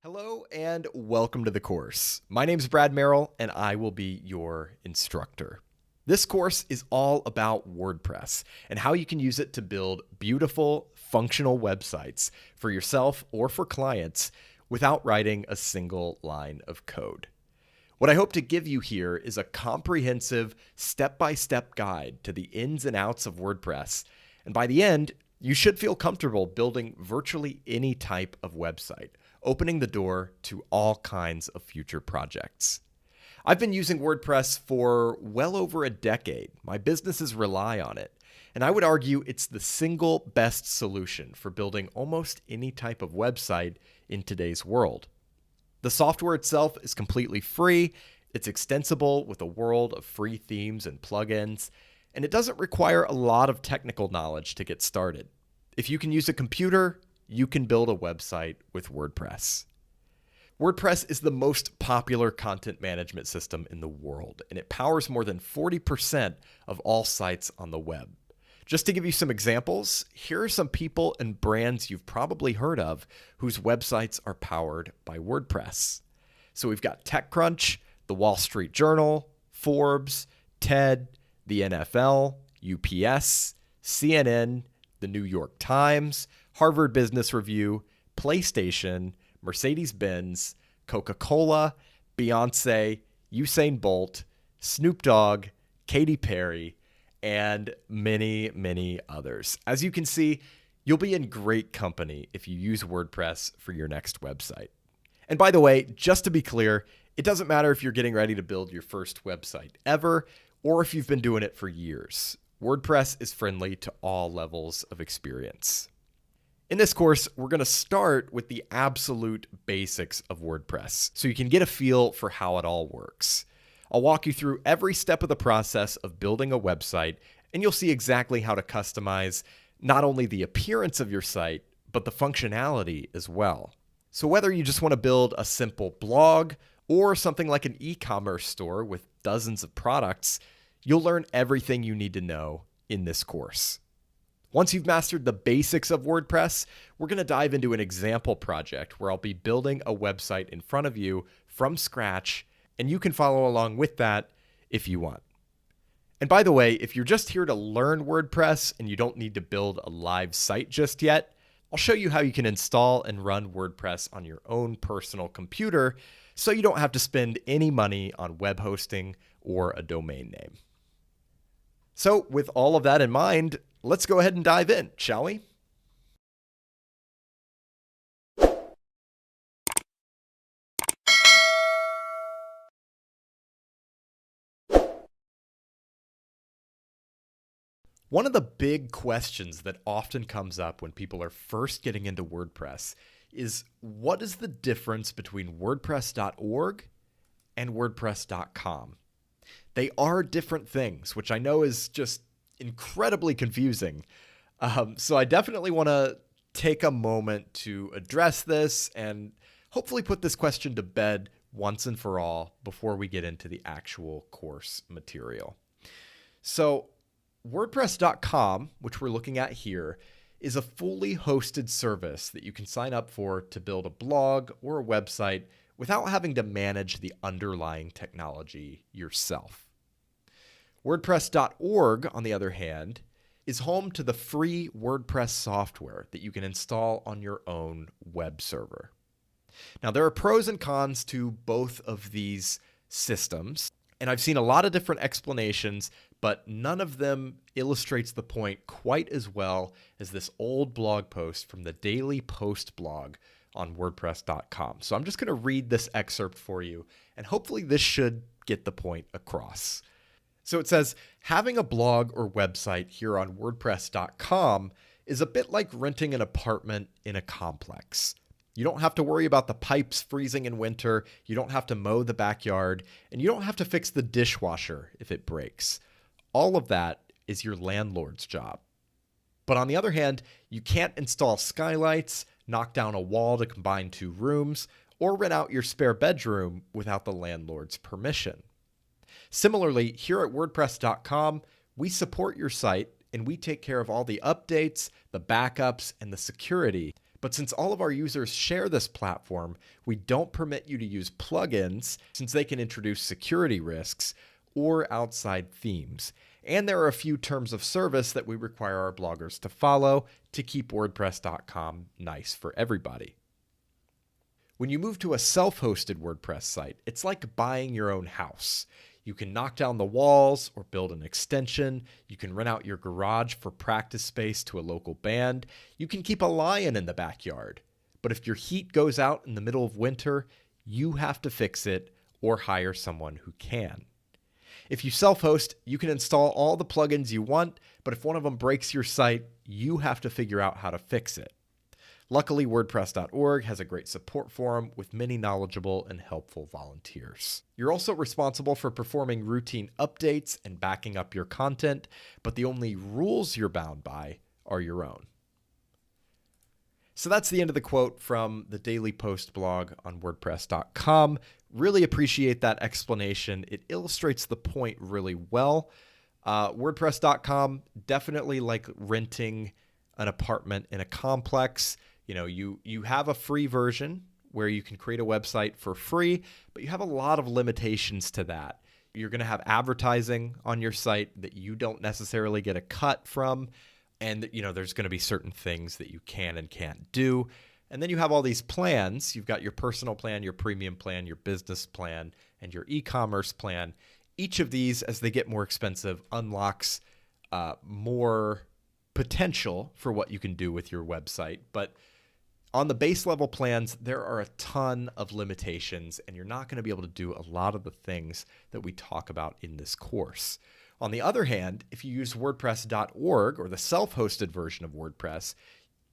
Hello and welcome to the course. My name is Brad Merrill and I will be your instructor. This course is all about WordPress and how you can use it to build beautiful, functional websites for yourself or for clients without writing a single line of code. What I hope to give you here is a comprehensive step-by-step guide to the ins and outs of WordPress. And by the end, you should feel comfortable building virtually any type of website, opening the door to all kinds of future projects. I've been using WordPress for well over a decade. My businesses rely on it, and I would argue it's the single best solution for building almost any type of website in today's world. The software itself is completely free, it's extensible with a world of free themes and plugins, and it doesn't require a lot of technical knowledge to get started. If you can use a computer, you can build a website with WordPress. WordPress is the most popular content management system in the world, and it powers more than 40% of all sites on the web. Just to give you some examples, here are some people and brands you've probably heard of whose websites are powered by WordPress. So we've got TechCrunch, The Wall Street Journal, Forbes, TED, the NFL, UPS, CNN, the New York Times, Harvard Business Review, PlayStation, Mercedes-Benz, Coca-Cola, Beyonce, Usain Bolt, Snoop Dogg, Katy Perry, and many, many others. As you can see, you'll be in great company if you use WordPress for your next website. And by the way, just to be clear, it doesn't matter if you're getting ready to build your first website ever, or if you've been doing it for years. WordPress is friendly to all levels of experience. In this course, we're going to start with the absolute basics of WordPress so you can get a feel for how it all works. I'll walk you through every step of the process of building a website, and you'll see exactly how to customize not only the appearance of your site, but the functionality as well. So whether you just want to build a simple blog or something like an e-commerce store with dozens of products, you'll learn everything you need to know in this course. Once you've mastered the basics of WordPress, we're going to dive into an example project where I'll be building a website in front of you from scratch, and you can follow along with that if you want. And by the way, if you're just here to learn WordPress and you don't need to build a live site just yet, I'll show you how you can install and run WordPress on your own personal computer so you don't have to spend any money on web hosting or a domain name. So with all of that in mind, let's go ahead and dive in, shall we? One of the big questions that often comes up when people are first getting into WordPress is, what is the difference between WordPress.org and WordPress.com? They are different things, which I know is just incredibly confusing. So I definitely want to take a moment to address this and hopefully put this question to bed once and for all before we get into the actual course material. So WordPress.com, which we're looking at here, is a fully hosted service that you can sign up for to build a blog or a website without having to manage the underlying technology yourself. WordPress.org, on the other hand, is home to the free WordPress software that you can install on your own web server. Now, there are pros and cons to both of these systems, and I've seen a lot of different explanations, but none of them illustrates the point quite as well as this old blog post from the Daily Post blog on WordPress.com. So I'm just going to read this excerpt for you, and hopefully this should get the point across. So it says, having a blog or website here on WordPress.com is a bit like renting an apartment in a complex. You don't have to worry about the pipes freezing in winter, you don't have to mow the backyard, and you don't have to fix the dishwasher if it breaks. All of that is your landlord's job. But on the other hand, you can't install skylights, knock down a wall to combine two rooms, or rent out your spare bedroom without the landlord's permission. Similarly, here at WordPress.com, we support your site and we take care of all the updates, the backups, and the security. But since all of our users share this platform, we don't permit you to use plugins since they can introduce security risks or outside themes. And there are a few terms of service that we require our bloggers to follow to keep WordPress.com nice for everybody. When you move to a self-hosted WordPress site, it's like buying your own house. You can knock down the walls or build an extension. You can rent out your garage for practice space to a local band. You can keep a lion in the backyard. But if your heat goes out in the middle of winter, you have to fix it or hire someone who can. If you self-host, you can install all the plugins you want, but if one of them breaks your site, you have to figure out how to fix it. Luckily, WordPress.org has a great support forum with many knowledgeable and helpful volunteers. You're also responsible for performing routine updates and backing up your content, but the only rules you're bound by are your own. So that's the end of the quote from the Daily Post blog on WordPress.com. Really appreciate that explanation. It illustrates the point really well. WordPress.com, definitely like renting an apartment in a complex. You know, you have a free version where you can create a website for free, but you have a lot of limitations to that. You're going to have advertising on your site that you don't necessarily get a cut from. And, you know, there's going to be certain things that you can and can't do. And then you have all these plans. You've got your personal plan, your premium plan, your business plan, and your e-commerce plan. Each of these, as they get more expensive, unlocks more potential for what you can do with your website. But on the base level plans, there are a ton of limitations, and you're not going to be able to do a lot of the things that we talk about in this course. On the other hand, if you use WordPress.org or the self-hosted version of WordPress,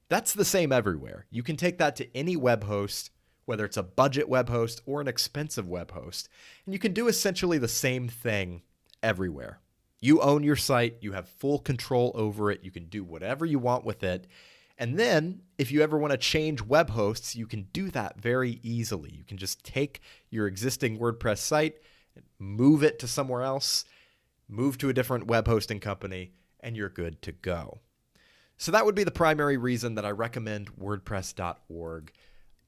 that's the same everywhere. You can take that to any web host, whether it's a budget web host or an expensive web host, and you can do essentially the same thing everywhere. You own your site, you have full control over it, you can do whatever you want with it. And then if you ever want to change web hosts, you can do that very easily. You can just take your existing WordPress site, move it to somewhere else, move to a different web hosting company, and you're good to go. So that would be the primary reason that I recommend WordPress.org.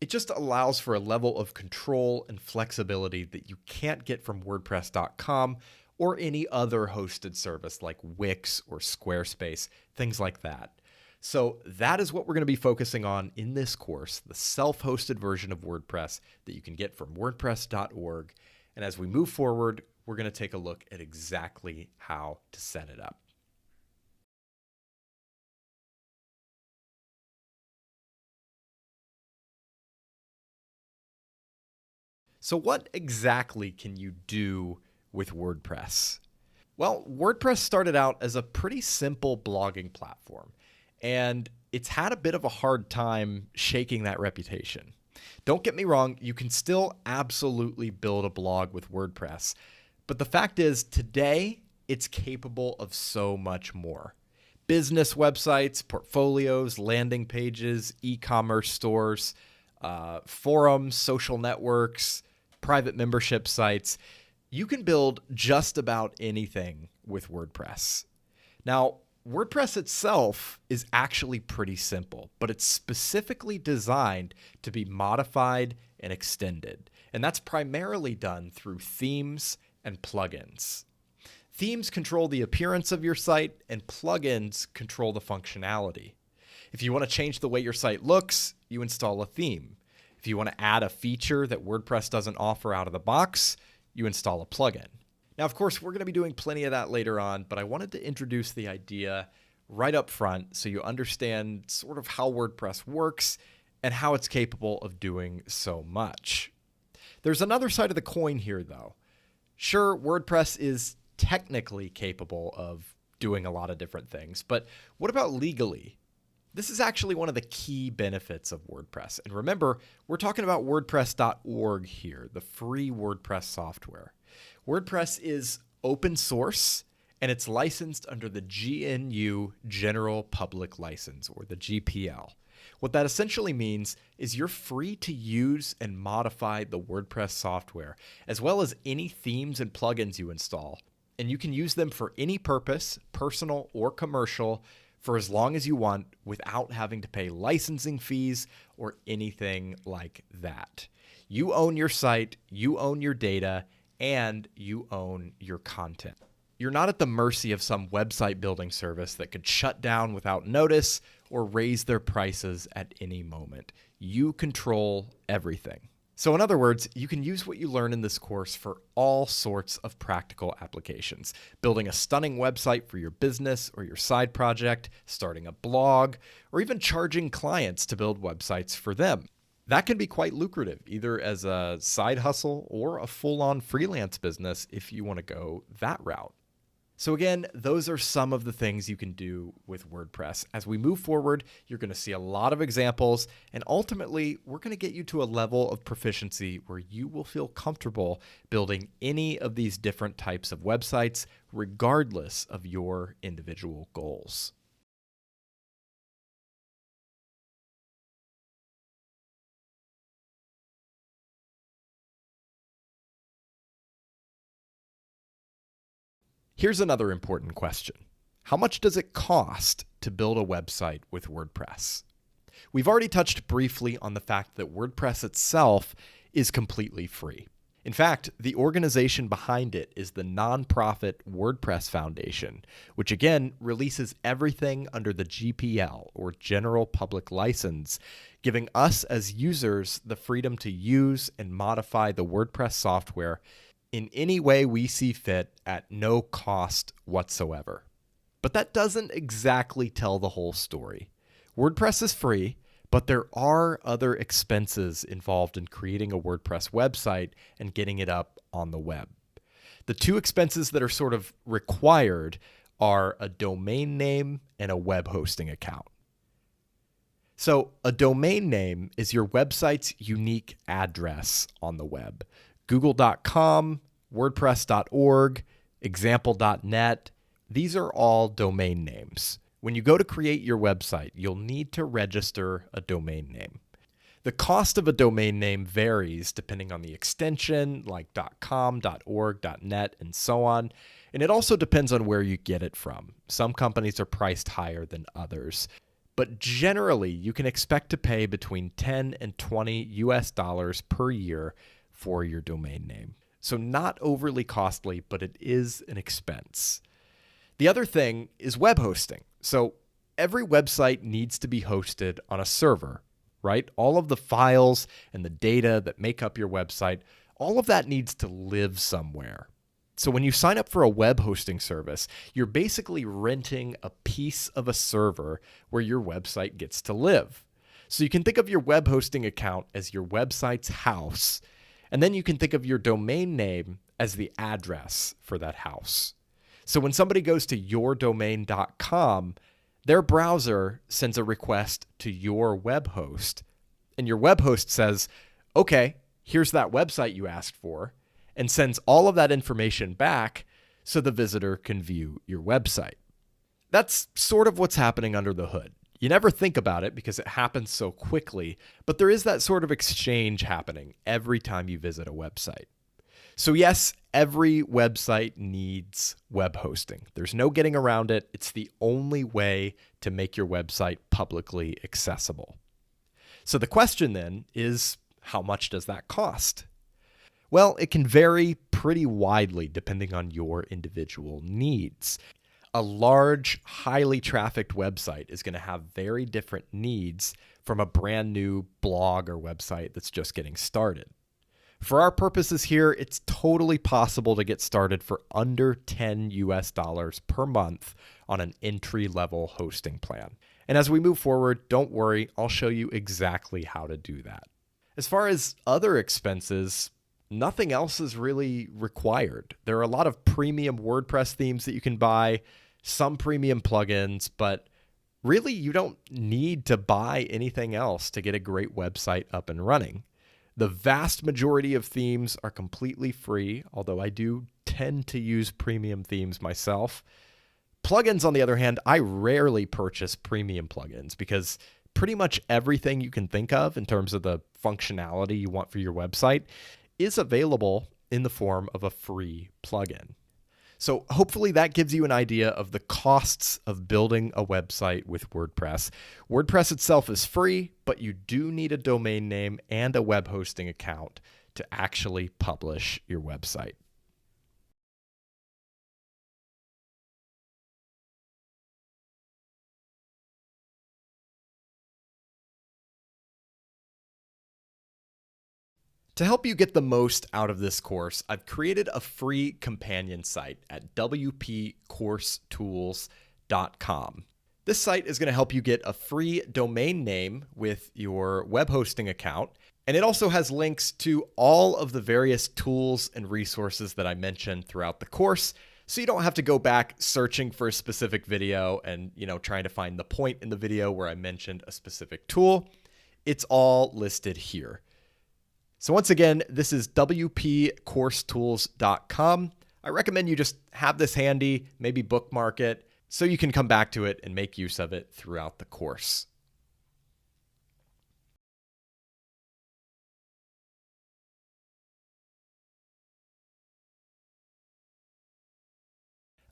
It just allows for a level of control and flexibility that you can't get from WordPress.com or any other hosted service like Wix or Squarespace, things like that. So that is what we're going to be focusing on in this course, the self-hosted version of WordPress that you can get from WordPress.org. And as we move forward, we're going to take a look at exactly how to set it up. So what exactly can you do with WordPress? Well, WordPress started out as a pretty simple blogging platform, and it's had a bit of a hard time shaking that reputation. Don't get me wrong, you can still absolutely build a blog with WordPress, but the fact is today it's capable of so much more. Business websites, portfolios, landing pages, e-commerce stores, forums, social networks, private membership sites. You can build just about anything with WordPress. Now, WordPress itself is actually pretty simple, but it's specifically designed to be modified and extended. And that's primarily done through themes and plugins. Themes control the appearance of your site, and plugins control the functionality. If you want to change the way your site looks, you install a theme. If you want to add a feature that WordPress doesn't offer out of the box, you install a plugin. Now, of course, we're going to be doing plenty of that later on, but I wanted to introduce the idea right up front so you understand sort of how WordPress works and how it's capable of doing so much. There's another side of the coin here, though. Sure, WordPress is technically capable of doing a lot of different things, but what about legally? This is actually one of the key benefits of WordPress. And remember, we're talking about WordPress.org here, the free WordPress software. WordPress is open source, and it's licensed under the GNU General Public License, or the GPL. What that essentially means is you're free to use and modify the WordPress software, as well as any themes and plugins you install. And you can use them for any purpose, personal or commercial, for as long as you want without having to pay licensing fees or anything like that. You own your site, you own your data, and you own your content. You're not at the mercy of some website building service that could shut down without notice or raise their prices at any moment. You control everything. So in other words, you can use what you learn in this course for all sorts of practical applications. Building a stunning website for your business or your side project, starting a blog, or even charging clients to build websites for them. That can be quite lucrative, either as a side hustle or a full-on freelance business if you want to go that route. So again, those are some of the things you can do with WordPress. As we move forward, you're going to see a lot of examples, and ultimately, we're going to get you to a level of proficiency where you will feel comfortable building any of these different types of websites, regardless of your individual goals. Here's another important question. How much does it cost to build a website with WordPress? We've already touched briefly on the fact that WordPress itself is completely free. In fact, the organization behind it is the nonprofit WordPress Foundation, which again releases everything under the GPL, or General Public License, giving us as users the freedom to use and modify the WordPress software in any way we see fit at no cost whatsoever. But that doesn't exactly tell the whole story. WordPress is free, but there are other expenses involved in creating a WordPress website and getting it up on the web. The two expenses that are sort of required are a domain name and a web hosting account. So a domain name is your website's unique address on the web. Google.com, WordPress.org, example.net, these are all domain names. When you go to create your website, you'll need to register a domain name. The cost of a domain name varies depending on the extension, like .com, .org, .net, and so on. And it also depends on where you get it from. Some companies are priced higher than others. But generally, you can expect to pay between 10 and 20 US dollars per year for your domain name. So not overly costly, but it is an expense. The other thing is web hosting. So every website needs to be hosted on a server, right? All of the files and the data that make up your website, all of that needs to live somewhere. So when you sign up for a web hosting service, you're basically renting a piece of a server where your website gets to live. So you can think of your web hosting account as your website's house, and then you can think of your domain name as the address for that house. So when somebody goes to yourdomain.com, their browser sends a request to your web host, and your web host says, okay, here's that website you asked for, and sends all of that information back so the visitor can view your website. That's sort of what's happening under the hood. You never think about it because it happens so quickly, but there is that sort of exchange happening every time you visit a website. So yes, every website needs web hosting. There's no getting around it. It's the only way to make your website publicly accessible. So the question then is, how much does that cost? Well, it can vary pretty widely depending on your individual needs. A large, highly trafficked website is going to have very different needs from a brand new blog or website that's just getting started. For our purposes here, it's totally possible to get started for under 10 US dollars per month on an entry-level hosting plan. And as we move forward, don't worry, I'll show you exactly how to do that. As far as other expenses, nothing else is really required. There are a lot of premium WordPress themes that you can buy, some premium plugins, but really you don't need to buy anything else to get a great website up and running. The vast majority of themes are completely free, although I do tend to use premium themes myself. Plugins, on the other hand, I rarely purchase premium plugins because pretty much everything you can think of in terms of the functionality you want for your website is available in the form of a free plugin. So hopefully that gives you an idea of the costs of building a website with WordPress. WordPress itself is free, but you do need a domain name and a web hosting account to actually publish your website. To help you get the most out of this course, I've created a free companion site at wpcoursetools.com. This site is going to help you get a free domain name with your web hosting account, and it also has links to all of the various tools and resources that I mentioned throughout the course, so you don't have to go back searching for a specific video and, trying to find the point in the video where I mentioned a specific tool. It's all listed here. So once again, this is wpcoursetools.com. I recommend you just have this handy, maybe bookmark it, so you can come back to it and make use of it throughout the course.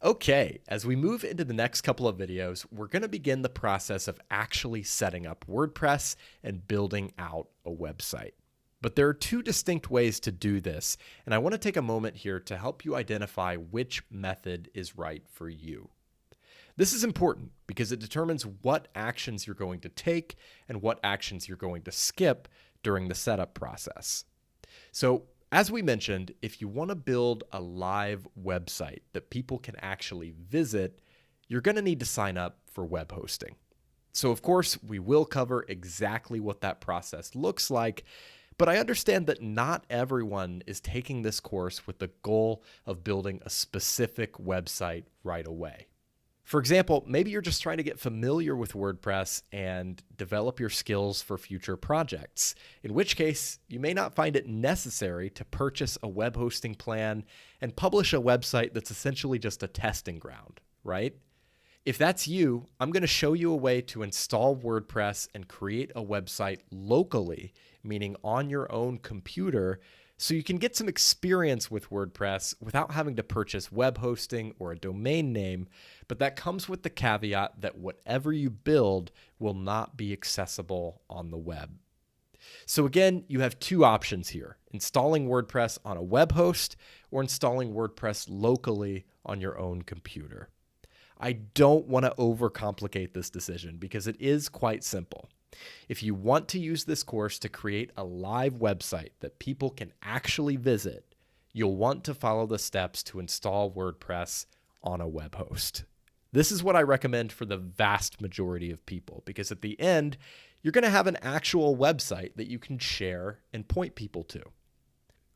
Okay, as we move into the next couple of videos, we're going to begin the process of actually setting up WordPress and building out a website. But there are two distinct ways to do this, and I want to take a moment here to help you identify which method is right for you. This is important because it determines what actions you're going to take and what actions you're going to skip during the setup process. So, as we mentioned, if you want to build a live website that people can actually visit, you're going to need to sign up for web hosting. So, of course, we will cover exactly what that process looks like. But I understand that not everyone is taking this course with the goal of building a specific website right away. For example, maybe you're just trying to get familiar with WordPress and develop your skills for future projects, in which case you may not find it necessary to purchase a web hosting plan and publish a website that's essentially just a testing ground, right? If that's you, I'm going to show you a way to install WordPress and create a website locally, meaning on your own computer, so you can get some experience with WordPress without having to purchase web hosting or a domain name, but that comes with the caveat that whatever you build will not be accessible on the web. So again, you have two options here: installing WordPress on a web host or installing WordPress locally on your own computer. I don't want to overcomplicate this decision because it is quite simple. If you want to use this course to create a live website that people can actually visit, you'll want to follow the steps to install WordPress on a web host. This is what I recommend for the vast majority of people, because at the end, you're going to have an actual website that you can share and point people to.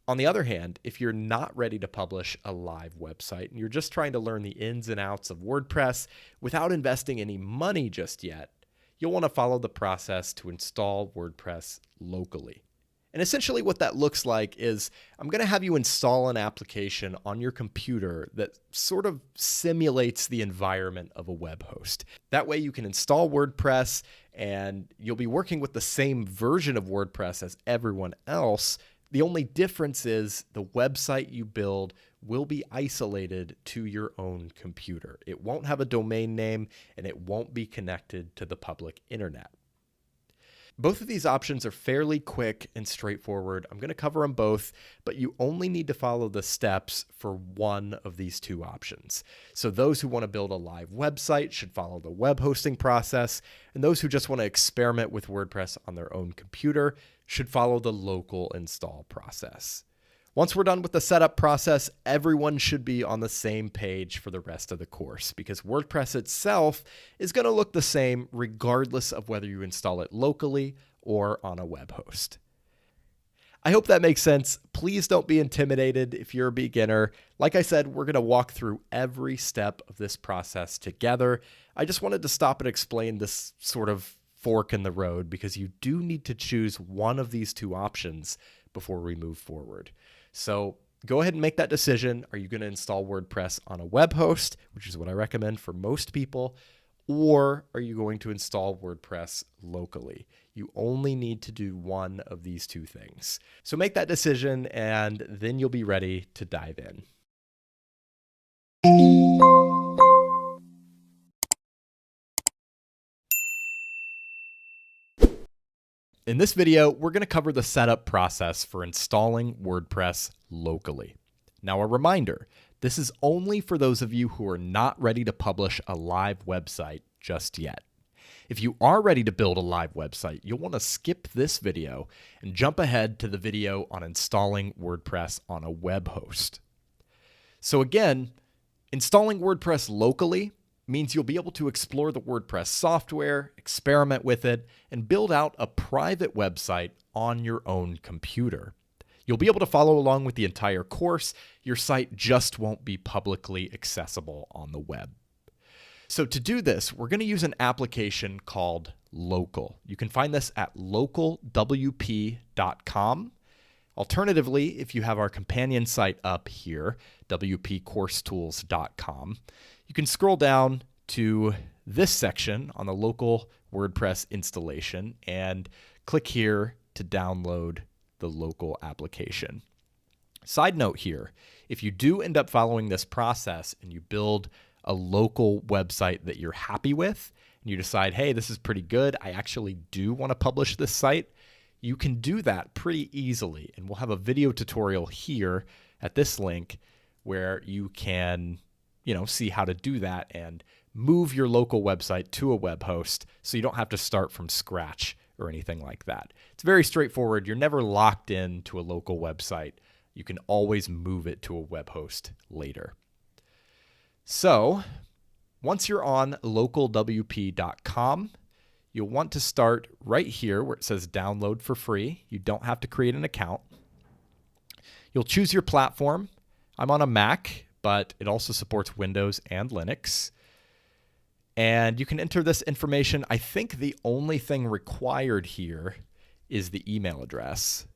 On the other hand, if you're not ready to publish a live website and you're just trying to learn the ins and outs of WordPress without investing any money just yet, you'll want to follow the process to install WordPress locally. And essentially what that looks like is I'm going to have you install an application on your computer that sort of simulates the environment of a web host. That way you can install WordPress and you'll be working with the same version of WordPress as everyone else. The only difference is the website you build will be isolated to your own computer. It won't have a domain name and it won't be connected to the public internet. Both of these options are fairly quick and straightforward. I'm going to cover them both, but you only need to follow the steps for one of these two options. So those who want to build a live website should follow the web hosting process, and those who just want to experiment with WordPress on their own computer should follow the local install process. Once we're done with the setup process, everyone should be on the same page for the rest of the course, because WordPress itself is going to look the same regardless of whether you install it locally or on a web host. I hope that makes sense. Please don't be intimidated if you're a beginner. Like I said, we're going to walk through every step of this process together. I just wanted to stop and explain this sort of fork in the road, because you do need to choose one of these two options before we move forward. So go ahead and make that decision. Are you going to install WordPress on a web host, which is what I recommend for most people, or are you going to install WordPress locally? You only need to do one of these two things. So make that decision, and then you'll be ready to dive in. In this video, we're going to cover the setup process for installing WordPress locally. Now, a reminder, this is only for those of you who are not ready to publish a live website just yet. If you are ready to build a live website, you'll want to skip this video and jump ahead to the video on installing WordPress on a web host. So again, installing WordPress locally means you'll be able to explore the WordPress software, experiment with it, and build out a private website on your own computer. You'll be able to follow along with the entire course. Your site just won't be publicly accessible on the web. So to do this, we're going to use an application called Local. You can find this at localwp.com. Alternatively, if you have our companion site up here, wpcoursetools.com, you can scroll down to this section on the local WordPress installation and click here to download the local application. Side note here, if you do end up following this process and you build a local website that you're happy with, and you decide, hey, this is pretty good, I actually do want to publish this site, you can do that pretty easily. And we'll have a video tutorial here at this link where you can, see how to do that and move your local website to a web host so you don't have to start from scratch or anything like that. It's very straightforward. You're never locked in to a local website. You can always move it to a web host later. So once you're on localwp.com, you'll want to start right here where it says download for free. You don't have to create an account. You'll choose your platform. I'm on a Mac, but it also supports Windows and Linux. And you can enter this information. I think the only thing required here is the email address.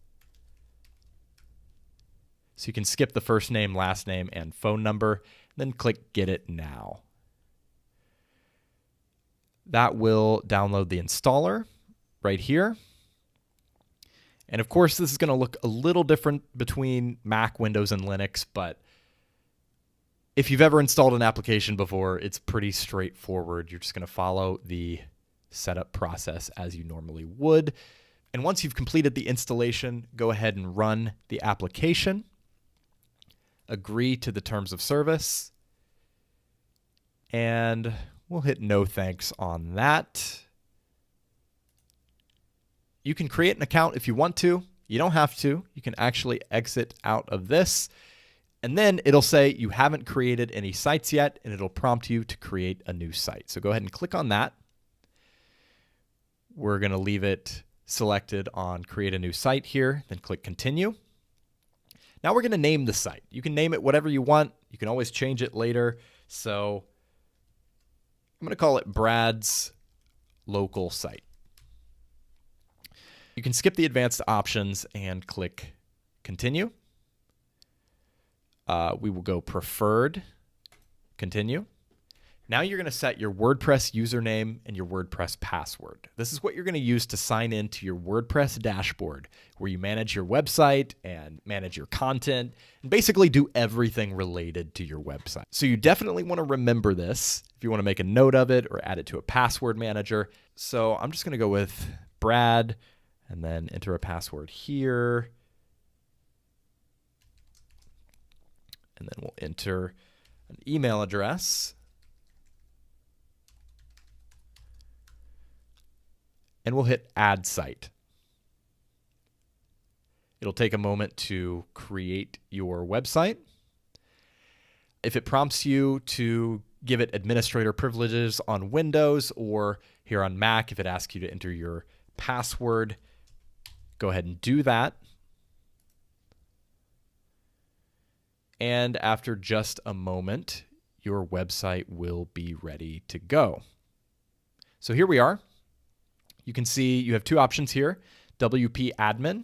So you can skip the first name, last name, and phone number, then click Get It Now. That will download the installer right here. And of course, this is going to look a little different between Mac, Windows, and Linux, but if you've ever installed an application before, it's pretty straightforward. You're just going to follow the setup process as you normally would. And once you've completed the installation, go ahead and run the application. Agree to the terms of service. And we'll hit no thanks on that. You can create an account if you want to. You don't have to. You can actually exit out of this. And then it'll say you haven't created any sites yet, and it'll prompt you to create a new site. So go ahead and click on that. We're going to leave it selected on create a new site here, then click continue. Now we're going to name the site. You can name it whatever you want. You can always change it later. So I'm going to call it Brad's Local Site. You can skip the advanced options and click continue. We will go preferred, continue. Now you're going to set your WordPress username and your WordPress password. This is what you're going to use to sign in to your WordPress dashboard, where you manage your website and manage your content and basically do everything related to your website. So you definitely want to remember this if you want to make a note of it or add it to a password manager. So I'm just going to go with Brad and then enter a password here. And then we'll enter an email address. And we'll hit Add Site. It'll take a moment to create your website. If it prompts you to give it administrator privileges on Windows or here on Mac, if it asks you to enter your password, go ahead and do that. And after just a moment, your website will be ready to go. So here we are. You can see you have two options here. WP Admin,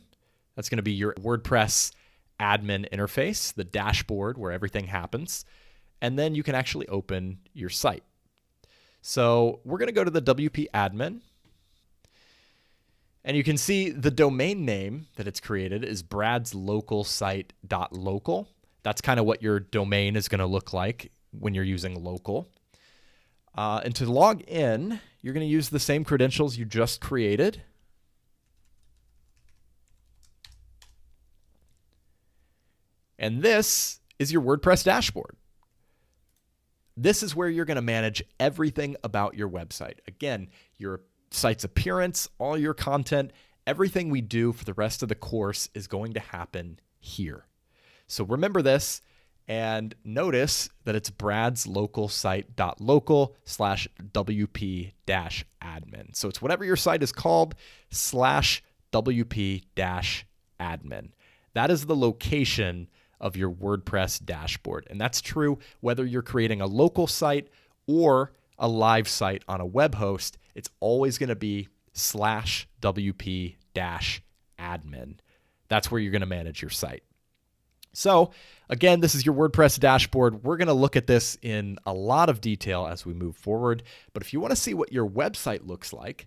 that's going to be your WordPress admin interface, the dashboard where everything happens. And then you can actually open your site. So we're going to go to the WP Admin. And you can see the domain name that it's created is bradslocalsite.local. That's kind of what your domain is going to look like when you're using local. And to log in, you're going to use the same credentials you just created. And this is your WordPress dashboard. This is where you're going to manage everything about your website. Again, your site's appearance, all your content, everything we do for the rest of the course is going to happen here. So remember this and notice that it's Brad's local site.local/WP-admin. So it's whatever your site is called /WP-admin. That is the location of your WordPress dashboard. And that's true whether you're creating a local site or a live site on a web host. It's always going to be /WP-admin. That's where you're going to manage your site. So again, this is your WordPress dashboard. We're going to look at this in a lot of detail as we move forward. But if you want to see what your website looks like,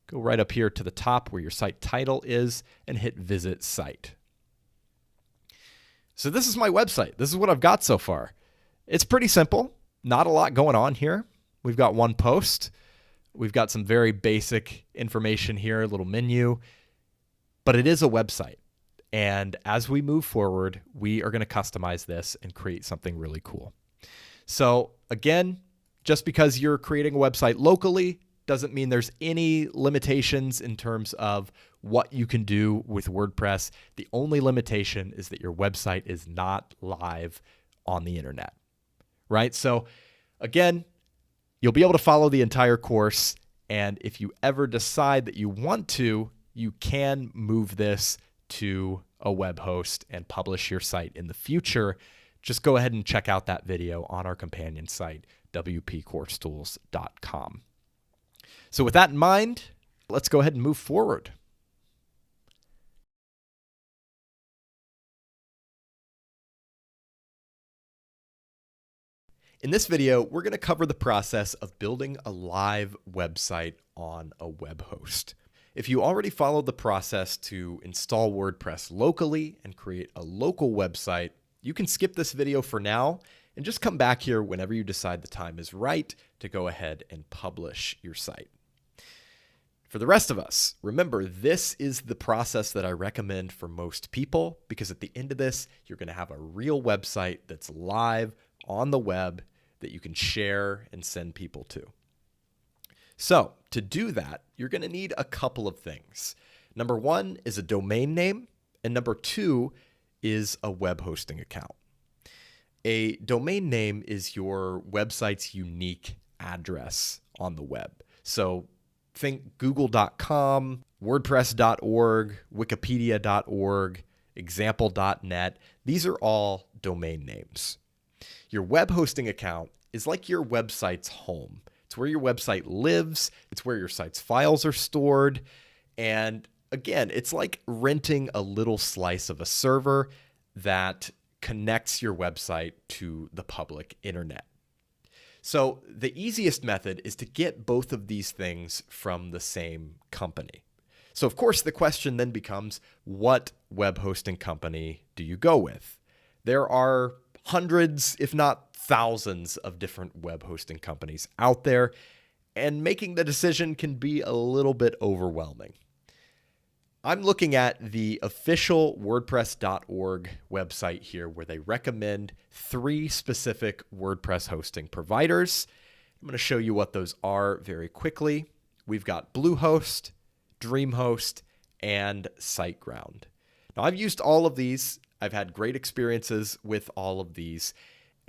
go right up here to the top where your site title is and hit Visit Site. So this is my website. This is what I've got so far. It's pretty simple. Not a lot going on here. We've got one post. We've got some very basic information here, a little menu. But it is a website. And as we move forward, we are going to customize this and create something really cool. So again, just because you're creating a website locally doesn't mean there's any limitations in terms of what you can do with WordPress. The only limitation is that your website is not live on the internet, right? So again, you'll be able to follow the entire course. And if you ever decide that you want to, you can move this to a web host and publish your site in the future. Just go ahead and check out that video on our companion site, wpcoursetools.com. So with that in mind, let's go ahead and move forward. In this video, we're going to cover the process of building a live website on a web host. If you already followed the process to install WordPress locally and create a local website, you can skip this video for now and just come back here whenever you decide the time is right to go ahead and publish your site. For the rest of us, remember, this is the process that I recommend for most people, because at the end of this, you're going to have a real website that's live on the web that you can share and send people to. So to do that, you're going to need a couple of things. Number one is a domain name, and number two is a web hosting account. A domain name is your website's unique address on the web. So think google.com, wordpress.org, wikipedia.org, example.net. These are all domain names. Your web hosting account is like your website's home. It's where your website lives. It's where your site's files are stored. And again, it's like renting a little slice of a server that connects your website to the public internet. So the easiest method is to get both of these things from the same company. So of course, the question then becomes, what web hosting company do you go with? There are hundreds, if not thousands, of different web hosting companies out there, and making the decision can be a little bit overwhelming. I'm looking at the official WordPress.org website here, where they recommend 3 specific WordPress hosting providers. I'm going to show you what those are very quickly. We've got Bluehost, DreamHost, and SiteGround. Now, I've used all of these. I've had great experiences with all of these.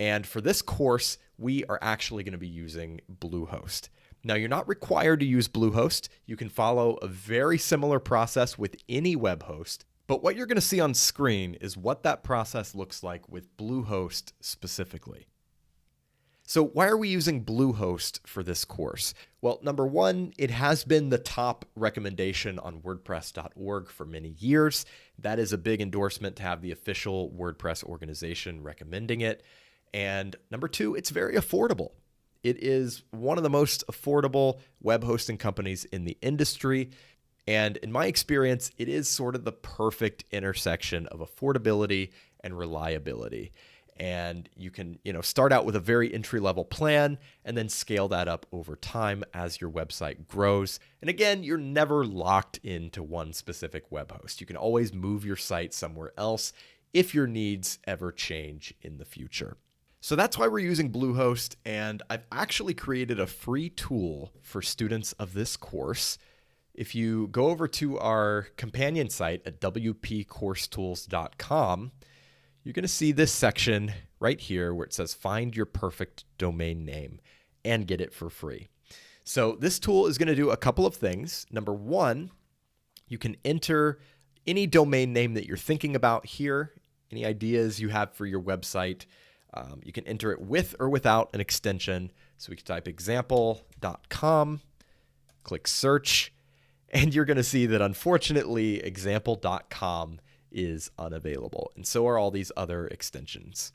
And for this course, we are actually going to be using Bluehost. Now, you're not required to use Bluehost. You can follow a very similar process with any web host. But what you're going to see on screen is what that process looks like with Bluehost specifically. So why are we using Bluehost for this course? Well, number one, it has been the top recommendation on WordPress.org for many years. That is a big endorsement to have the official WordPress organization recommending it. And number two, it's very affordable. It is one of the most affordable web hosting companies in the industry. And in my experience, it is sort of the perfect intersection of affordability and reliability. And you can, start out with a very entry-level plan and then scale that up over time as your website grows. And again, you're never locked into one specific web host. You can always move your site somewhere else if your needs ever change in the future. So that's why we're using Bluehost, and I've actually created a free tool for students of this course. If you go over to our companion site at wpcoursetools.com, you're going to see this section right here where it says find your perfect domain name and get it for free. So this tool is going to do a couple of things. Number one, you can enter any domain name that you're thinking about here, any ideas you have for your website. You can enter it with or without an extension. So we can type example.com, click search, and you're going to see that unfortunately example.com is unavailable, and so are all these other extensions.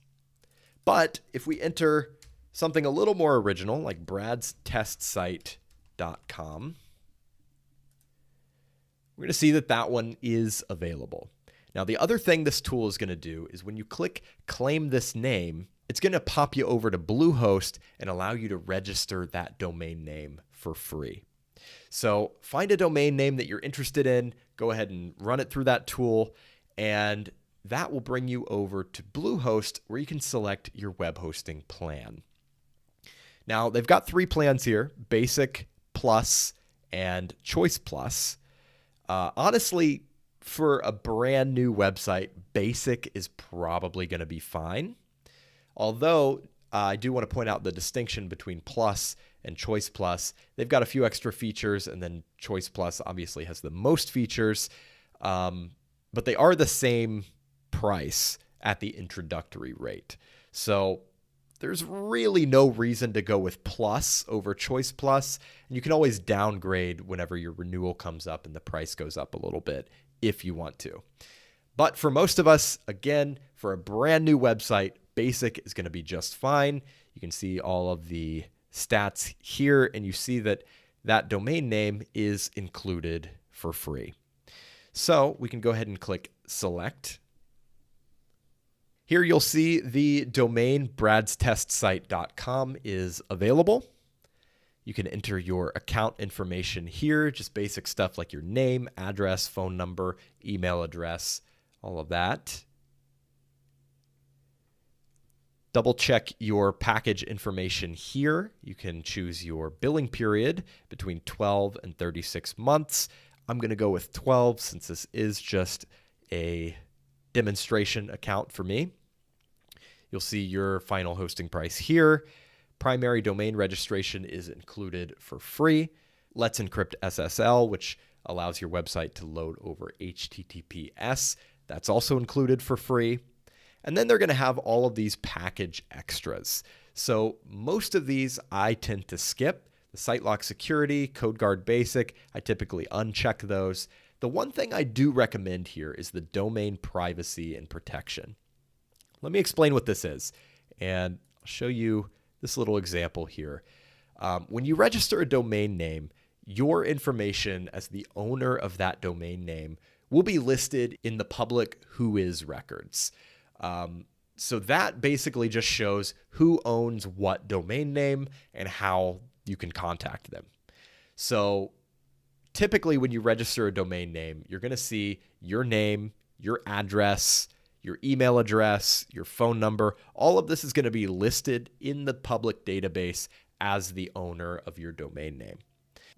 But if we enter something a little more original, like bradstestsite.com, we're going to see that that one is available. Now, the other thing this tool is going to do is when you click claim this name, it's going to pop you over to Bluehost and allow you to register that domain name for free. So find a domain name that you're interested in, go ahead and run it through that tool, and that will bring you over to Bluehost where you can select your web hosting plan. Now, they've got 3 plans here, Basic, Plus, and Choice Plus. Honestly, for a brand new website, Basic is probably going to be fine. Although I do want to point out the distinction between Plus and Choice Plus. They've got a few extra features, and then Choice Plus obviously has the most features, but they are the same price at the introductory rate. So there's really no reason to go with Plus over Choice Plus, and you can always downgrade whenever your renewal comes up and the price goes up a little bit if you want to. But for most of us, again, for a brand new website, Basic is going to be just fine. You can see all of the stats here, and you see that that domain name is included for free. So we can go ahead and click select. Here you'll see the domain bradstestsite.com is available. You can enter your account information here, just basic stuff like your name, address, phone number, email address, all of that. Double check your package information here. You can choose your billing period between 12 and 36 months. I'm going to go with 12 since this is just a demonstration account for me. You'll see your final hosting price here. Primary domain registration is included for free. Let's Encrypt SSL, which allows your website to load over HTTPS. That's also included for free. And then they're going to have all of these package extras. So most of these I tend to skip. The SiteLock Security, CodeGuard Basic, I typically uncheck those. The one thing I do recommend here is the domain privacy and protection. Let me explain what this is, and I'll show you this little example here. When you register a domain name, your information as the owner of that domain name will be listed in the public whois records. So that basically just shows who owns what domain name and how you can contact them. So typically when you register a domain name, you're going to see your name, your address, your email address, your phone number. All of this is going to be listed in the public database as the owner of your domain name.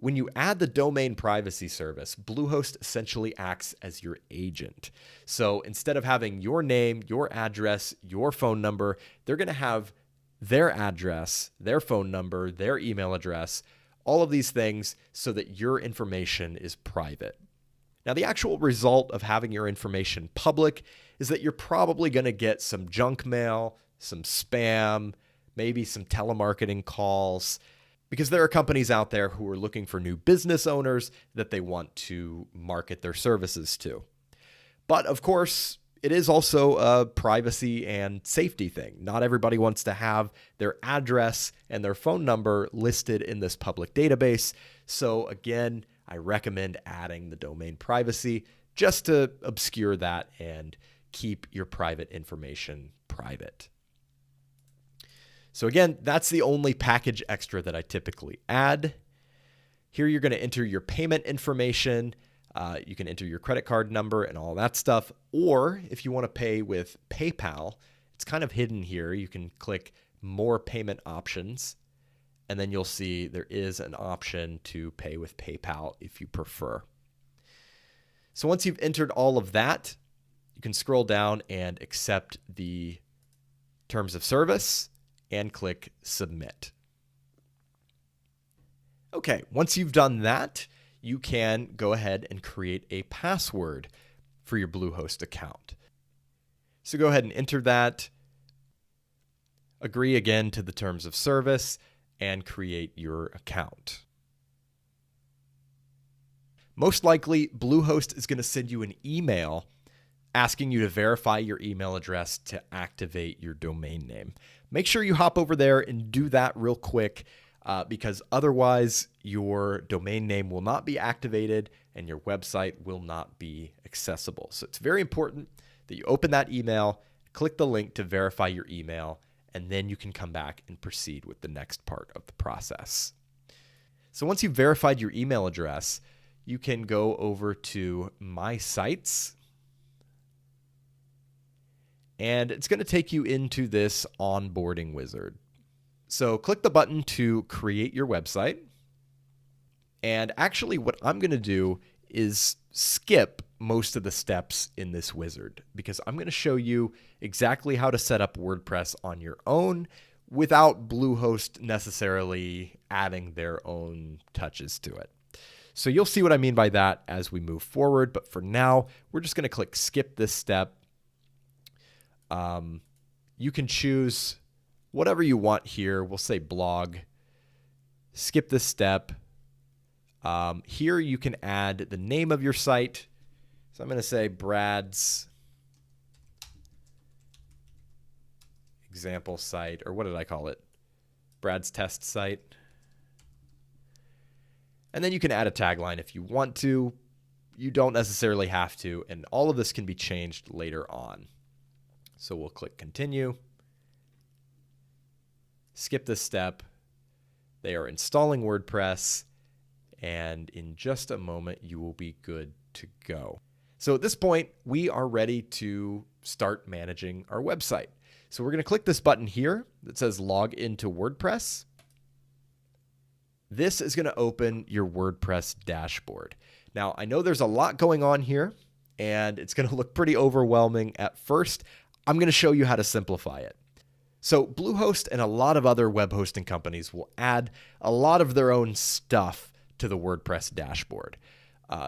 When you add the domain privacy service, Bluehost essentially acts as your agent. So instead of having your name, your address, your phone number, they're going to have their address, their phone number, their email address, all of these things so that your information is private. Now, the actual result of having your information public is that you're probably going to get some junk mail, some spam, maybe some telemarketing calls, because there are companies out there who are looking for new business owners that they want to market their services to. But of course, it is also a privacy and safety thing. Not everybody wants to have their address and their phone number listed in this public database. So again, I recommend adding the domain privacy just to obscure that and keep your private information private. So again, that's the only package extra that I typically add. Here you're going to enter your payment information. You can enter your credit card number and all that stuff. Or if you want to pay with PayPal, it's kind of hidden here. You can click more payment options, and then you'll see there is an option to pay with PayPal if you prefer. So once you've entered all of that, you can scroll down and accept the terms of service and click submit. Okay, once you've done that, you can go ahead and create a password for your Bluehost account. So go ahead and enter that, agree again to the terms of service, and create your account. Most likely, Bluehost is going to send you an email asking you to verify your email address to activate your domain name. Make sure you hop over there and do that real quick because otherwise your domain name will not be activated and your website will not be accessible. So it's very important that you open that email, click the link to verify your email, and then you can come back and proceed with the next part of the process. So once you've verified your email address, you can go over to My Sites, and it's going to take you into this onboarding wizard. So click the button to create your website. And actually what I'm going to do is skip most of the steps in this wizard because I'm going to show you exactly how to set up WordPress on your own without Bluehost necessarily adding their own touches to it. So you'll see what I mean by that as we move forward. But for now, we're just going to click skip this step. You can choose whatever you want here. We'll say blog. Skip this step. Here you can add the name of your site. So I'm going to say Brad's example site, or what did I call it? Brad's test site. And then you can add a tagline if you want to. You don't necessarily have to, and all of this can be changed later on. So we'll click continue. Skip this step. They are installing WordPress, and in just a moment, you will be good to go. So at this point, we are ready to start managing our website. So we're going to click this button here that says log into WordPress. This is going to open your WordPress dashboard. Now, I know there's a lot going on here, and it's going to look pretty overwhelming at first. I'm going to show you how to simplify it. So Bluehost and a lot of other web hosting companies will add a lot of their own stuff to the WordPress dashboard.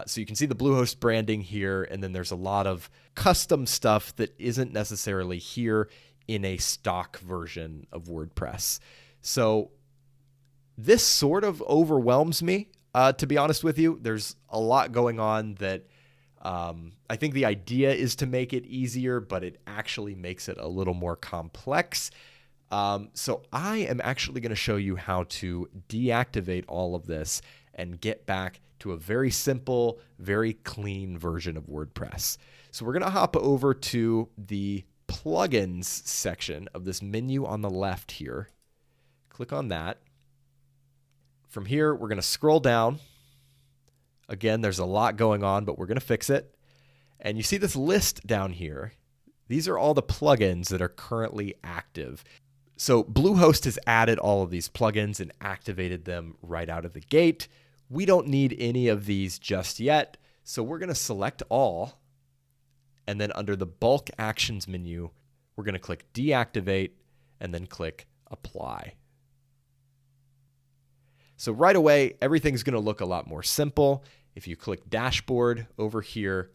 So you can see the Bluehost branding here, and then there's a lot of custom stuff that isn't necessarily here in a stock version of WordPress. So this sort of overwhelms me, to be honest with you. There's a lot going on that I think the idea is to make it easier, but it actually makes it a little more complex. So I am actually going to show you how to deactivate all of this and get back to a very simple, very clean version of WordPress. So we're going to hop over to the plugins section of this menu on the left here. Click on that. From here, we're going to scroll down. Again, there's a lot going on, but we're going to fix it. And you see this list down here. These are all the plugins that are currently active. So Bluehost has added all of these plugins and activated them right out of the gate. We don't need any of these just yet. So we're going to select all. And then under the bulk actions menu, we're going to click deactivate and then click apply. So right away, everything's going to look a lot more simple. If you click dashboard over here,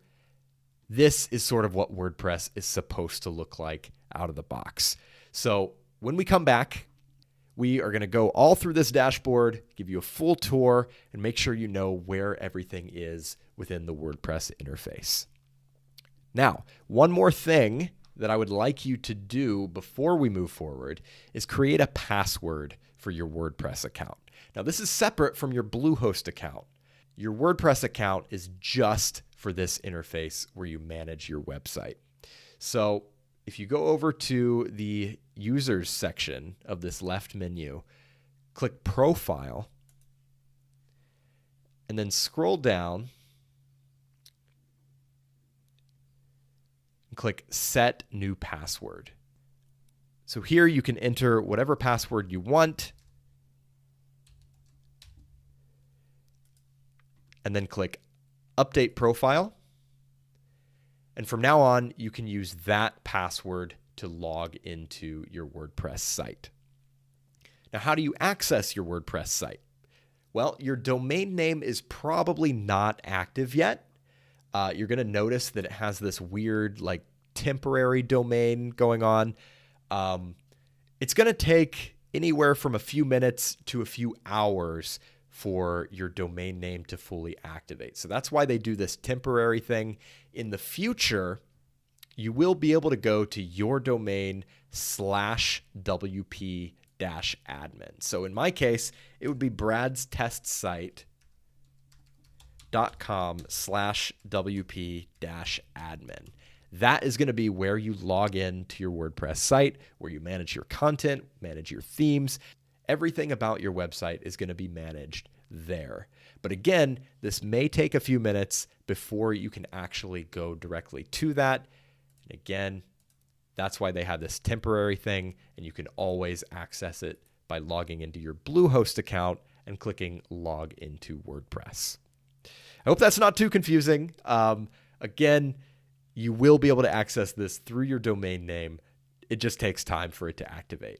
this is sort of what WordPress is supposed to look like out of the box. So when we come back, we are going to go all through this dashboard, give you a full tour, and make sure you know where everything is within the WordPress interface. Now, one more thing that I would like you to do before we move forward is create a password for your WordPress account. Now, this is separate from your Bluehost account. Your WordPress account is just for this interface where you manage your website. So if you go over to the users section of this left menu, click profile, and then scroll down click Set New Password. So here you can enter whatever password you want, and then click Update Profile. And from now on, you can use that password to log into your WordPress site. Now, how do you access your WordPress site? Well, your domain name is probably not active yet. You're going to notice that it has this weird, like, temporary domain going on. It's going to take anywhere from a few minutes to a few hours for your domain name to fully activate. So that's why they do this temporary thing. In the future, you will be able to go to your domain /WP-admin. So in my case, it would be bradstestsite.com/WP-admin. That is going to be where you log in to your WordPress site, where you manage your content, manage your themes. Everything about your website is going to be managed there. But again, this may take a few minutes before you can actually go directly to that. And again, that's why they have this temporary thing, and you can always access it by logging into your Bluehost account and clicking Log into WordPress. I hope that's not too confusing. Again, you will be able to access this through your domain name. It just takes time for it to activate.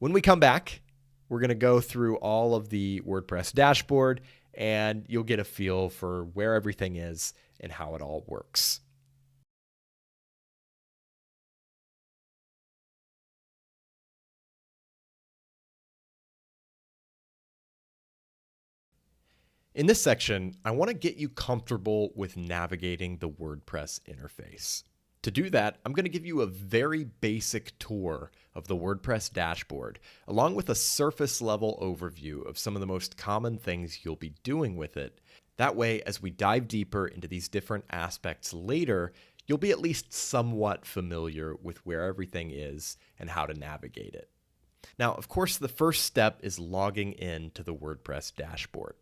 When we come back, we're going to go through all of the WordPress dashboard, and you'll get a feel for where everything is and how it all works. In this section, I want to get you comfortable with navigating the WordPress interface. To do that, I'm going to give you a very basic tour of the WordPress dashboard, along with a surface level overview of some of the most common things you'll be doing with it. That way, as we dive deeper into these different aspects later, you'll be at least somewhat familiar with where everything is and how to navigate it. Now, of course, the first step is logging in to the WordPress dashboard.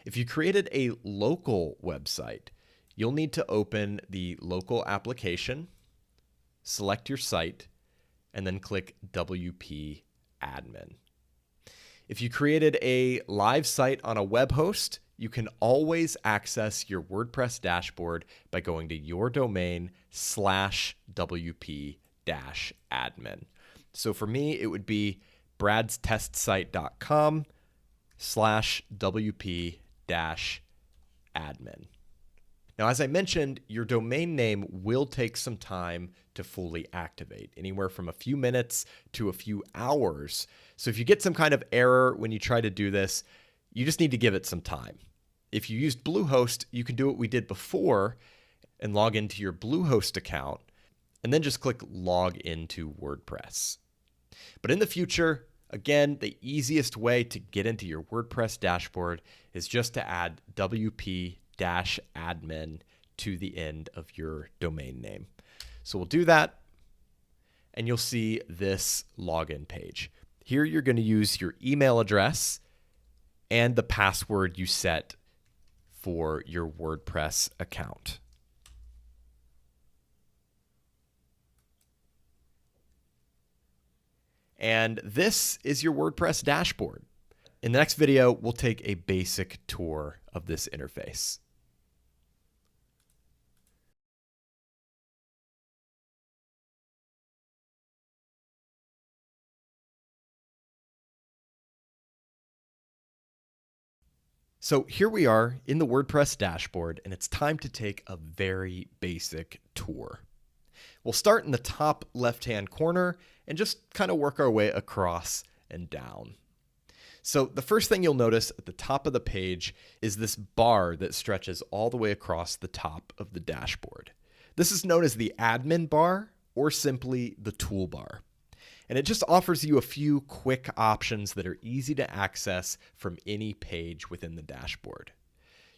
If you created a local website, you'll need to open the local application, select your site, and then click WP Admin. If you created a live site on a web host, you can always access your WordPress dashboard by going to your domain /WP-admin. So for me, it would be bradstestsite.com/WP-admin. Now, as I mentioned, your domain name will take some time to fully activate, anywhere from a few minutes to a few hours. So if you get some kind of error when you try to do this, you just need to give it some time. If you used Bluehost, you can do what we did before and log into your Bluehost account, and then just click Log into WordPress. But in the future, again, the easiest way to get into your WordPress dashboard is just to add WP-admin to the end of your domain name. So we'll do that, and you'll see this login page. Here you're going to use your email address and the password you set for your WordPress account. And this is your WordPress dashboard. In the next video, we'll take a basic tour of this interface. So here we are in the WordPress dashboard, and it's time to take a very basic tour. We'll start in the top left-hand corner and just kind of work our way across and down. So the first thing you'll notice at the top of the page is this bar that stretches all the way across the top of the dashboard. This is known as the admin bar or simply the toolbar. And it just offers you a few quick options that are easy to access from any page within the dashboard.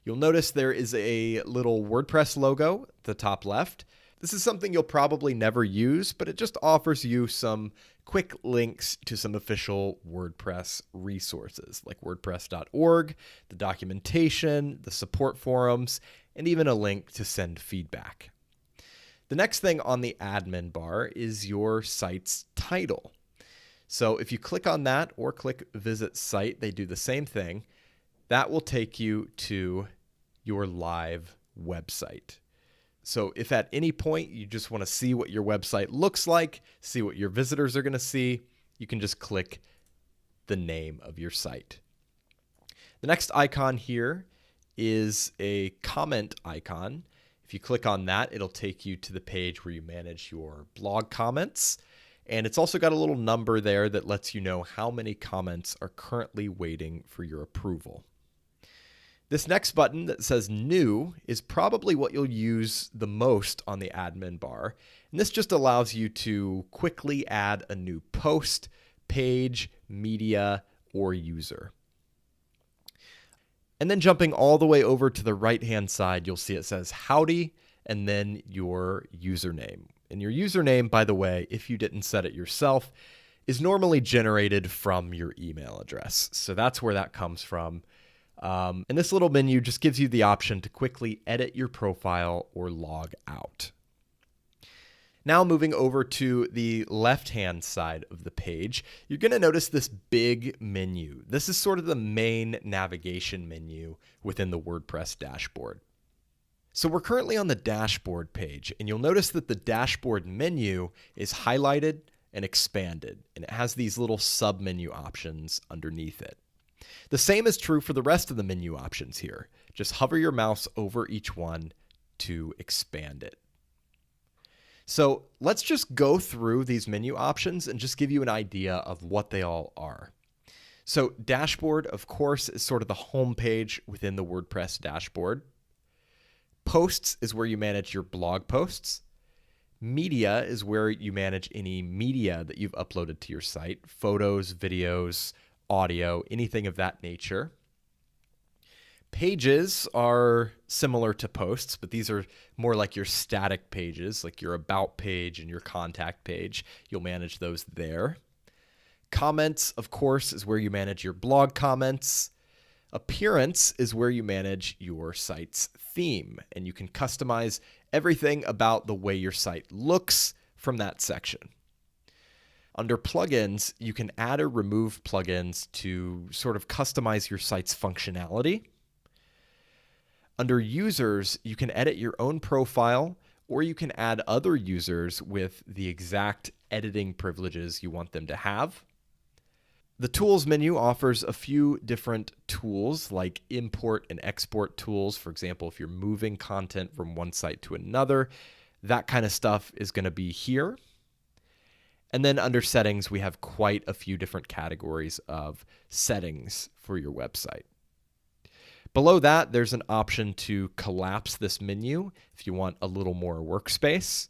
You'll notice there is a little WordPress logo at the top left. This is something you'll probably never use, but it just offers you some quick links to some official WordPress resources like WordPress.org, the documentation, the support forums, and even a link to send feedback. The next thing on the admin bar is your site's title. So if you click on that or click Visit Site, they do the same thing. That will take you to your live website. So if at any point you just want to see what your website looks like, see what your visitors are going to see, you can just click the name of your site. The next icon here is a comment icon. If you click on that, it'll take you to the page where you manage your blog comments. And it's also got a little number there that lets you know how many comments are currently waiting for your approval. This next button that says New is probably what you'll use the most on the admin bar. And this just allows you to quickly add a new post, page, media, or user. And then jumping all the way over to the right-hand side, you'll see it says Howdy and then your username. And your username, by the way, if you didn't set it yourself, is normally generated from your email address. So that's where that comes from. And this little menu just gives you the option to quickly edit your profile or log out. Now moving over to the left-hand side of the page, you're going to notice this big menu. This is sort of the main navigation menu within the WordPress dashboard. So we're currently on the dashboard page, and you'll notice that the dashboard menu is highlighted and expanded, and it has these little sub-menu options underneath it. The same is true for the rest of the menu options here. Just hover your mouse over each one to expand it. So let's just go through these menu options and just give you an idea of what they all are. So dashboard, of course, is sort of the home page within the WordPress dashboard. Posts is where you manage your blog posts. Media is where you manage any media that you've uploaded to your site, photos, videos, audio, anything of that nature. Pages are similar to posts, but these are more like your static pages, like your about page and your contact page. You'll manage those there. Comments, of course, is where you manage your blog comments. Appearance is where you manage your site's theme, and you can customize everything about the way your site looks from that section. Under plugins, you can add or remove plugins to sort of customize your site's functionality. Under users, you can edit your own profile, or you can add other users with the exact editing privileges you want them to have. The tools menu offers a few different tools like import and export tools. For example, if you're moving content from one site to another, that kind of stuff is going to be here. And then under settings, we have quite a few different categories of settings for your website. Below that, there's an option to collapse this menu if you want a little more workspace.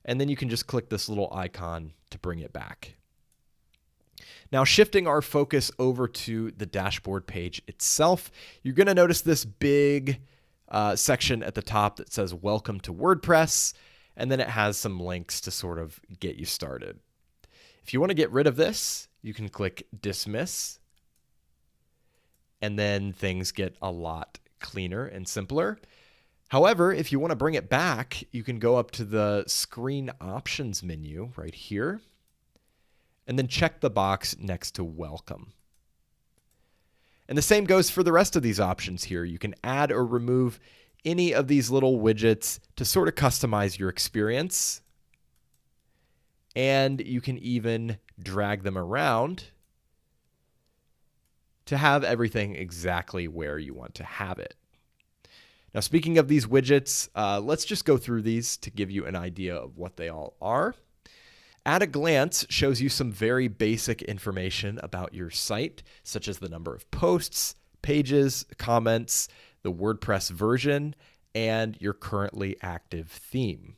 And then you can just click this little icon to bring it back. Now, shifting our focus over to the dashboard page itself, you're going to notice this big section at the top that says Welcome to WordPress, and then it has some links to sort of get you started. If you want to get rid of this, you can click Dismiss, and then things get a lot cleaner and simpler. However, if you want to bring it back, you can go up to the Screen Options menu right here, and then check the box next to Welcome. And the same goes for the rest of these options here. You can add or remove any of these little widgets to sort of customize your experience. And you can even drag them around to have everything exactly where you want to have it. Now, speaking of these widgets, let's just go through these to give you an idea of what they all are. At a glance shows you some very basic information about your site, such as the number of posts, pages, comments, the WordPress version, and your currently active theme.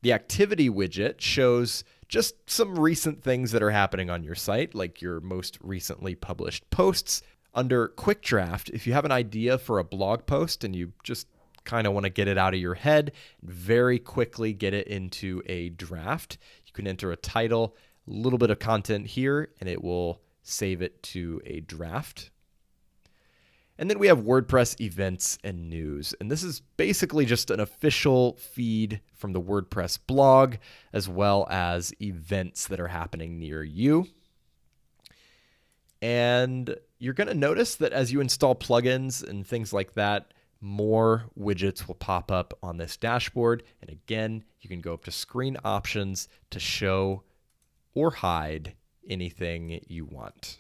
The activity widget shows just some recent things that are happening on your site, like your most recently published posts. Under Quick Draft, if you have an idea for a blog post and you just kind of want to get it out of your head, very quickly get it into a draft, you can enter a title, a little bit of content here, and it will save it to a draft. And then we have WordPress events and news. And this is basically just an official feed from the WordPress blog, as well as events that are happening near you. And you're going to notice that as you install plugins and things like that, more widgets will pop up on this dashboard. And again, you can go up to screen options to show or hide anything you want.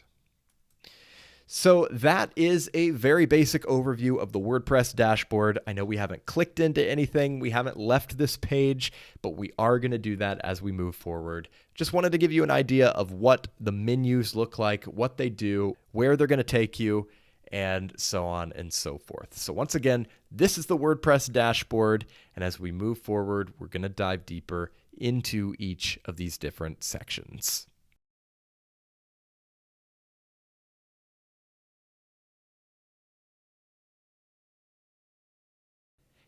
So that is a very basic overview of the WordPress dashboard. I know we haven't clicked into anything. We haven't left this page, but we are going to do that as we move forward. Just wanted to give you an idea of what the menus look like, what they do, where they're going to take you, and so on and so forth. So once again, this is the WordPress dashboard. And as we move forward, we're going to dive deeper into each of these different sections.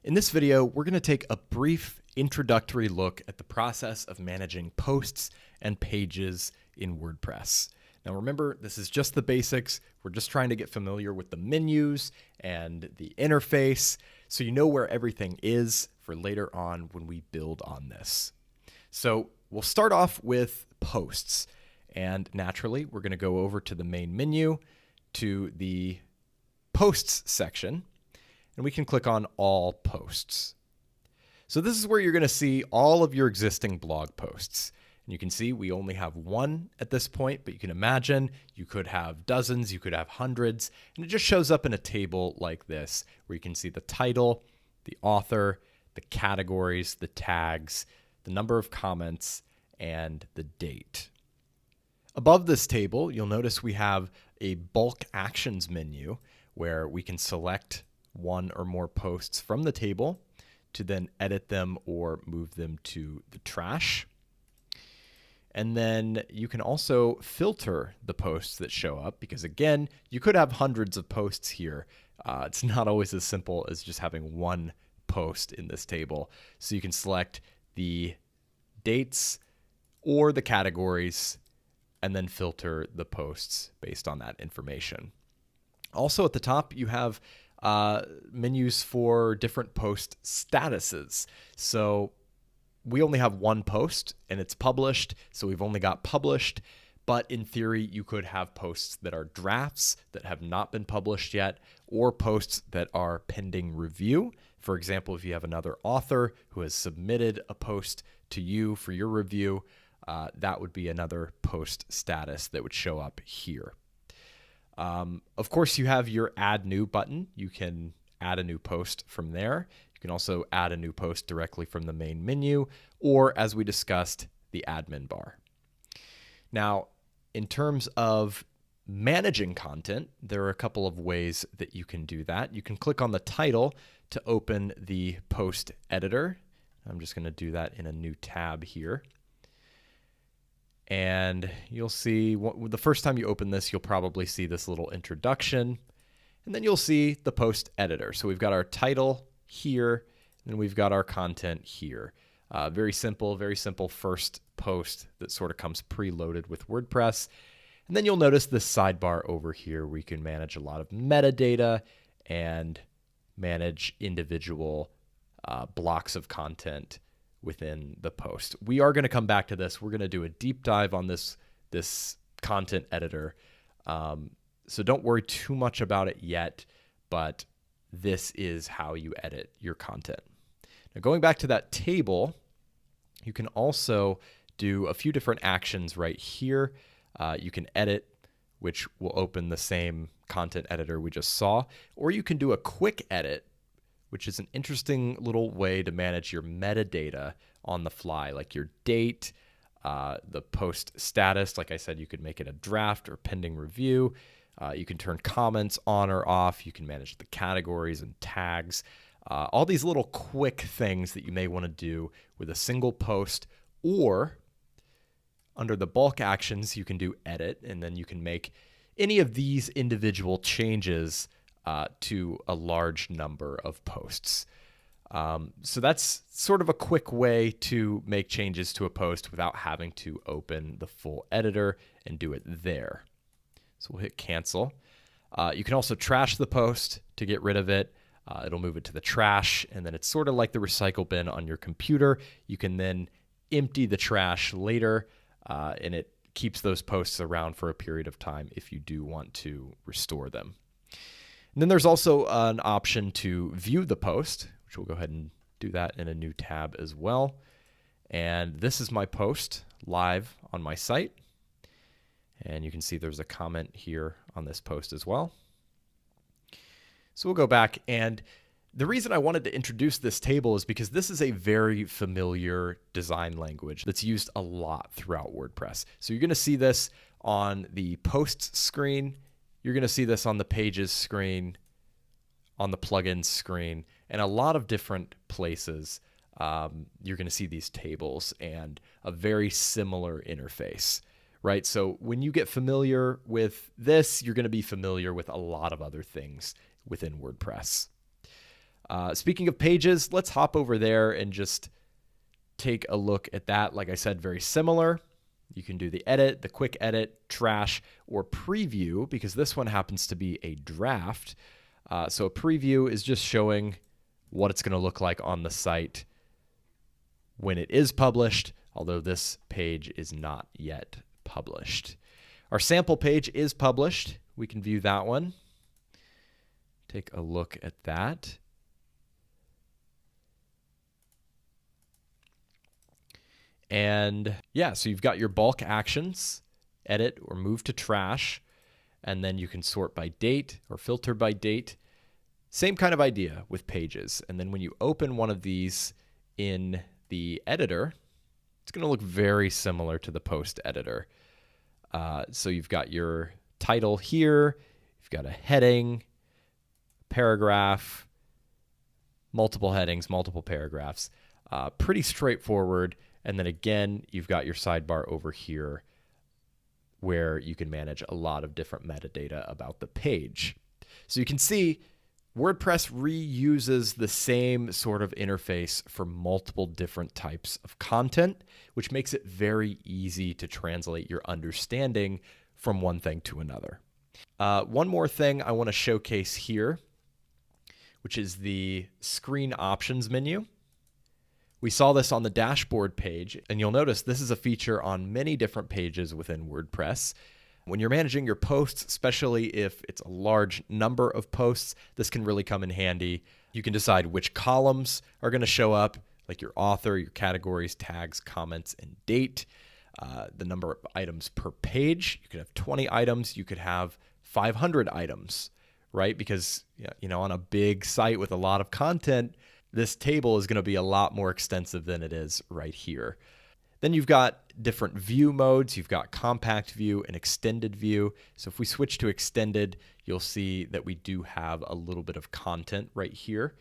In this video, we're going to take a brief introductory look at the process of managing posts and pages in WordPress. Now remember, this is just the basics. We're just trying to get familiar with the menus and the interface so you know where everything is for later on when we build on this. So we'll start off with posts. And naturally, we're going to go over to the main menu to the posts section. And we can click on all posts. So this is where you're going to see all of your existing blog posts. And you can see we only have one at this point, but you can imagine you could have dozens, you could have hundreds, and it just shows up in a table like this, where you can see the title, the author, the categories, the tags, the number of comments, and the date. Above this table, you'll notice we have a bulk actions menu where we can select one or more posts from the table to then edit them or move them to the trash. And then you can also filter the posts that show up because, again, you could have hundreds of posts here. It's not always as simple as just having one post in this table. So you can select the dates or the categories and then filter the posts based on that information. Also at the top, you have menus for different post statuses. So we only have one post and it's published, so we've only got published, but in theory you could have posts that are drafts that have not been published yet, or posts that are pending review. For example, if you have another author who has submitted a post to you for your review, that would be another post status that would show up here. Of course, you have your Add New button. You can add a new post from there. You can also add a new post directly from the main menu, or as we discussed, the admin bar. Now, in terms of managing content, there are a couple of ways that you can do that. You can click on the title to open the post editor. I'm just going to do that in a new tab here. And you'll see, the first time you open this, you'll probably see this little introduction, and then you'll see the post editor. So we've got our title here, and we've got our content here. Very simple first post that sort of comes preloaded with WordPress. And then you'll notice this sidebar over here where you can manage a lot of metadata and manage individual blocks of content within the post. We are going to come back to this. We're going to do a deep dive on this content editor. So don't worry too much about it yet, but this is how you edit your content. Now, going back to that table, you can also do a few different actions right here. You can edit, which will open the same content editor we just saw, or you can do a quick edit, which is an interesting little way to manage your metadata on the fly, like your date, the post status. Like I said, you could make it a draft or pending review. You can turn comments on or off. You can manage the categories and tags. All these little quick things that you may want to do with a single post, or under the bulk actions, you can do edit, and then you can make any of these individual changes to a large number of posts. So that's sort of a quick way to make changes to a post without having to open the full editor and do it there. So we'll hit cancel. You can also trash the post to get rid of it. It'll move it to the trash, and then it's sort of like the recycle bin on your computer. You can then empty the trash later, and it keeps those posts around for a period of time if you do want to restore them. And then there's also an option to view the post, which we'll go ahead and do that in a new tab as well. And this is my post live on my site. And you can see there's a comment here on this post as well. So we'll go back, and the reason I wanted to introduce this table is because this is a very familiar design language that's used a lot throughout WordPress. So you're going to see this on the posts screen. You're going to see this on the pages screen, on the plugins screen, and a lot of different places. You're going to see these tables and a very similar interface, right? So when you get familiar with this, you're going to be familiar with a lot of other things within WordPress. Speaking of pages, let's hop over there and just take a look at that. Like I said, very similar. You can do the edit, the quick edit, trash, or preview, because this one happens to be a draft. So a preview is just showing what it's going to look like on the site when it is published, although this page is not yet published. Our sample page is published. We can view that one. Take a look at that. And yeah, so you've got your bulk actions, edit or move to trash, and then you can sort by date or filter by date. Same kind of idea with pages. And then when you open one of these in the editor, it's going to look very similar to the post editor. So you've got your title here, you've got a heading, paragraph, multiple headings, multiple paragraphs. Pretty straightforward. And then again, you've got your sidebar over here where you can manage a lot of different metadata about the page. So you can see WordPress reuses the same sort of interface for multiple different types of content, which makes it very easy to translate your understanding from one thing to another. One more thing I want to showcase here, which is the screen options menu. We saw this on the dashboard page, and you'll notice this is a feature on many different pages within WordPress. When you're managing your posts, especially if it's a large number of posts, this can really come in handy. You can decide which columns are going to show up, like your author, your categories, tags, comments, and date. The number of items per page. You could have 20 items. You could have 500 items, right? Because on a big site with a lot of content, this table is going to be a lot more extensive than it is right here. Then you've got different view modes. You've got compact view and extended view. So if we switch to extended, you'll see that we do have a little bit of content right here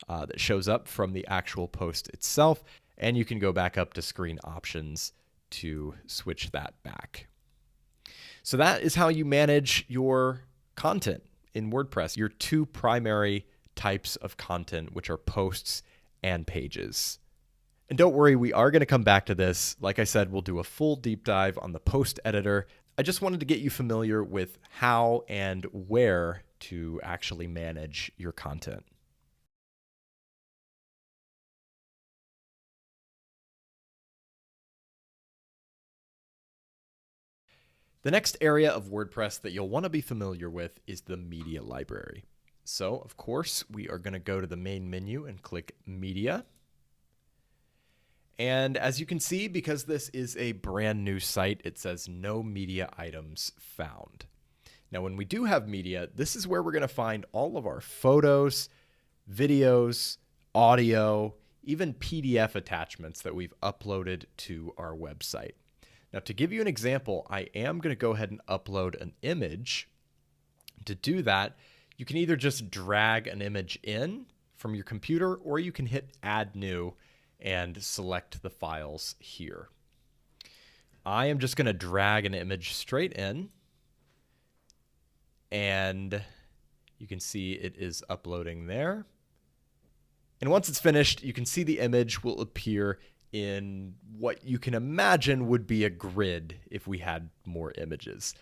that shows up from the actual post itself. And you can go back up to screen options to switch that back. So that is how you manage your content in WordPress, your two primary types of content, which are posts and pages. And don't worry, we are going to come back to this. Like I said, we'll do a full deep dive on the post editor. I just wanted to get you familiar with how and where to actually manage your content. The next area of WordPress that you'll want to be familiar with is the media library. So, of course, we are going to go to the main menu and click Media. And as you can see, because this is a brand new site, it says no media items found. Now, when we do have media, this is where we're going to find all of our photos, videos, audio, even PDF attachments that we've uploaded to our website. Now, to give you an example, I am going to go ahead and upload an image. To do that, you can either just drag an image in from your computer, or you can hit Add New and select the files here. I am just going to drag an image straight in, and you can see it is uploading there. And once it's finished, you can see the image will appear in what you can imagine would be a grid if we had more images.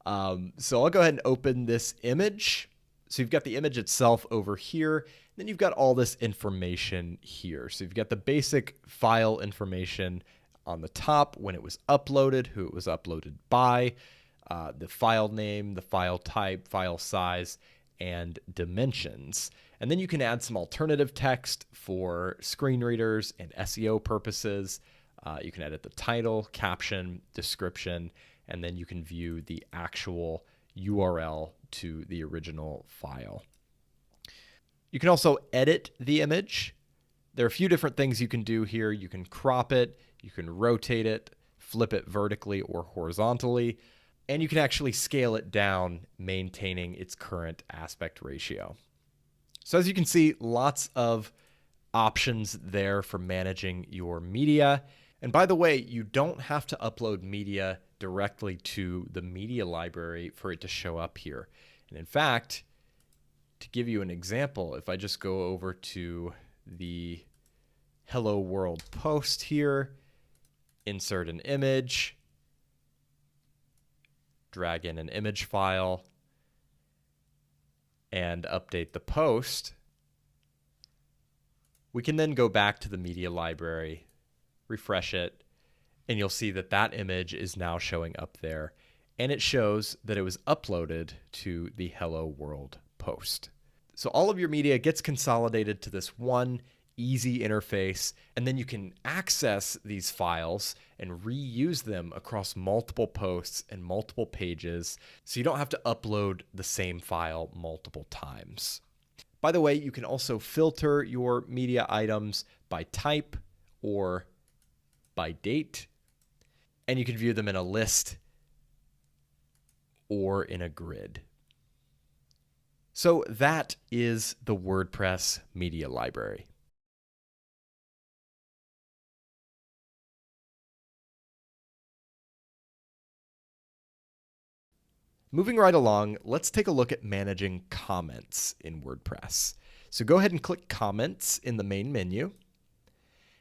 So I'll go ahead and open this image. So you've got the image itself over here. Then you've got all this information here. So you've got the basic file information on the top, when it was uploaded, who it was uploaded by, the file name, the file type, file size, and dimensions. And then you can add some alternative text for screen readers and SEO purposes. You can edit the title, caption, description, and then you can view the actual URL to the original file. You can also edit the image. There are a few different things you can do here. You can crop it, you can rotate it, flip it vertically or horizontally, and you can actually scale it down, maintaining its current aspect ratio. So as you can see, lots of options there for managing your media. And by the way, you don't have to upload media directly to the media library for it to show up here. And in fact, to give you an example, if I just go over to the Hello World post here, insert an image, drag in an image file, and update the post, we can then go back to the media library, refresh it, and you'll see that that image is now showing up there, and it shows that it was uploaded to the Hello World post. So all of your media gets consolidated to this one easy interface, and then you can access these files and reuse them across multiple posts and multiple pages, so you don't have to upload the same file multiple times. By the way, you can also filter your media items by type or by date, and you can view them in a list or in a grid. So that is the WordPress media library. Moving right along, let's take a look at managing comments in WordPress. So go ahead and click Comments in the main menu,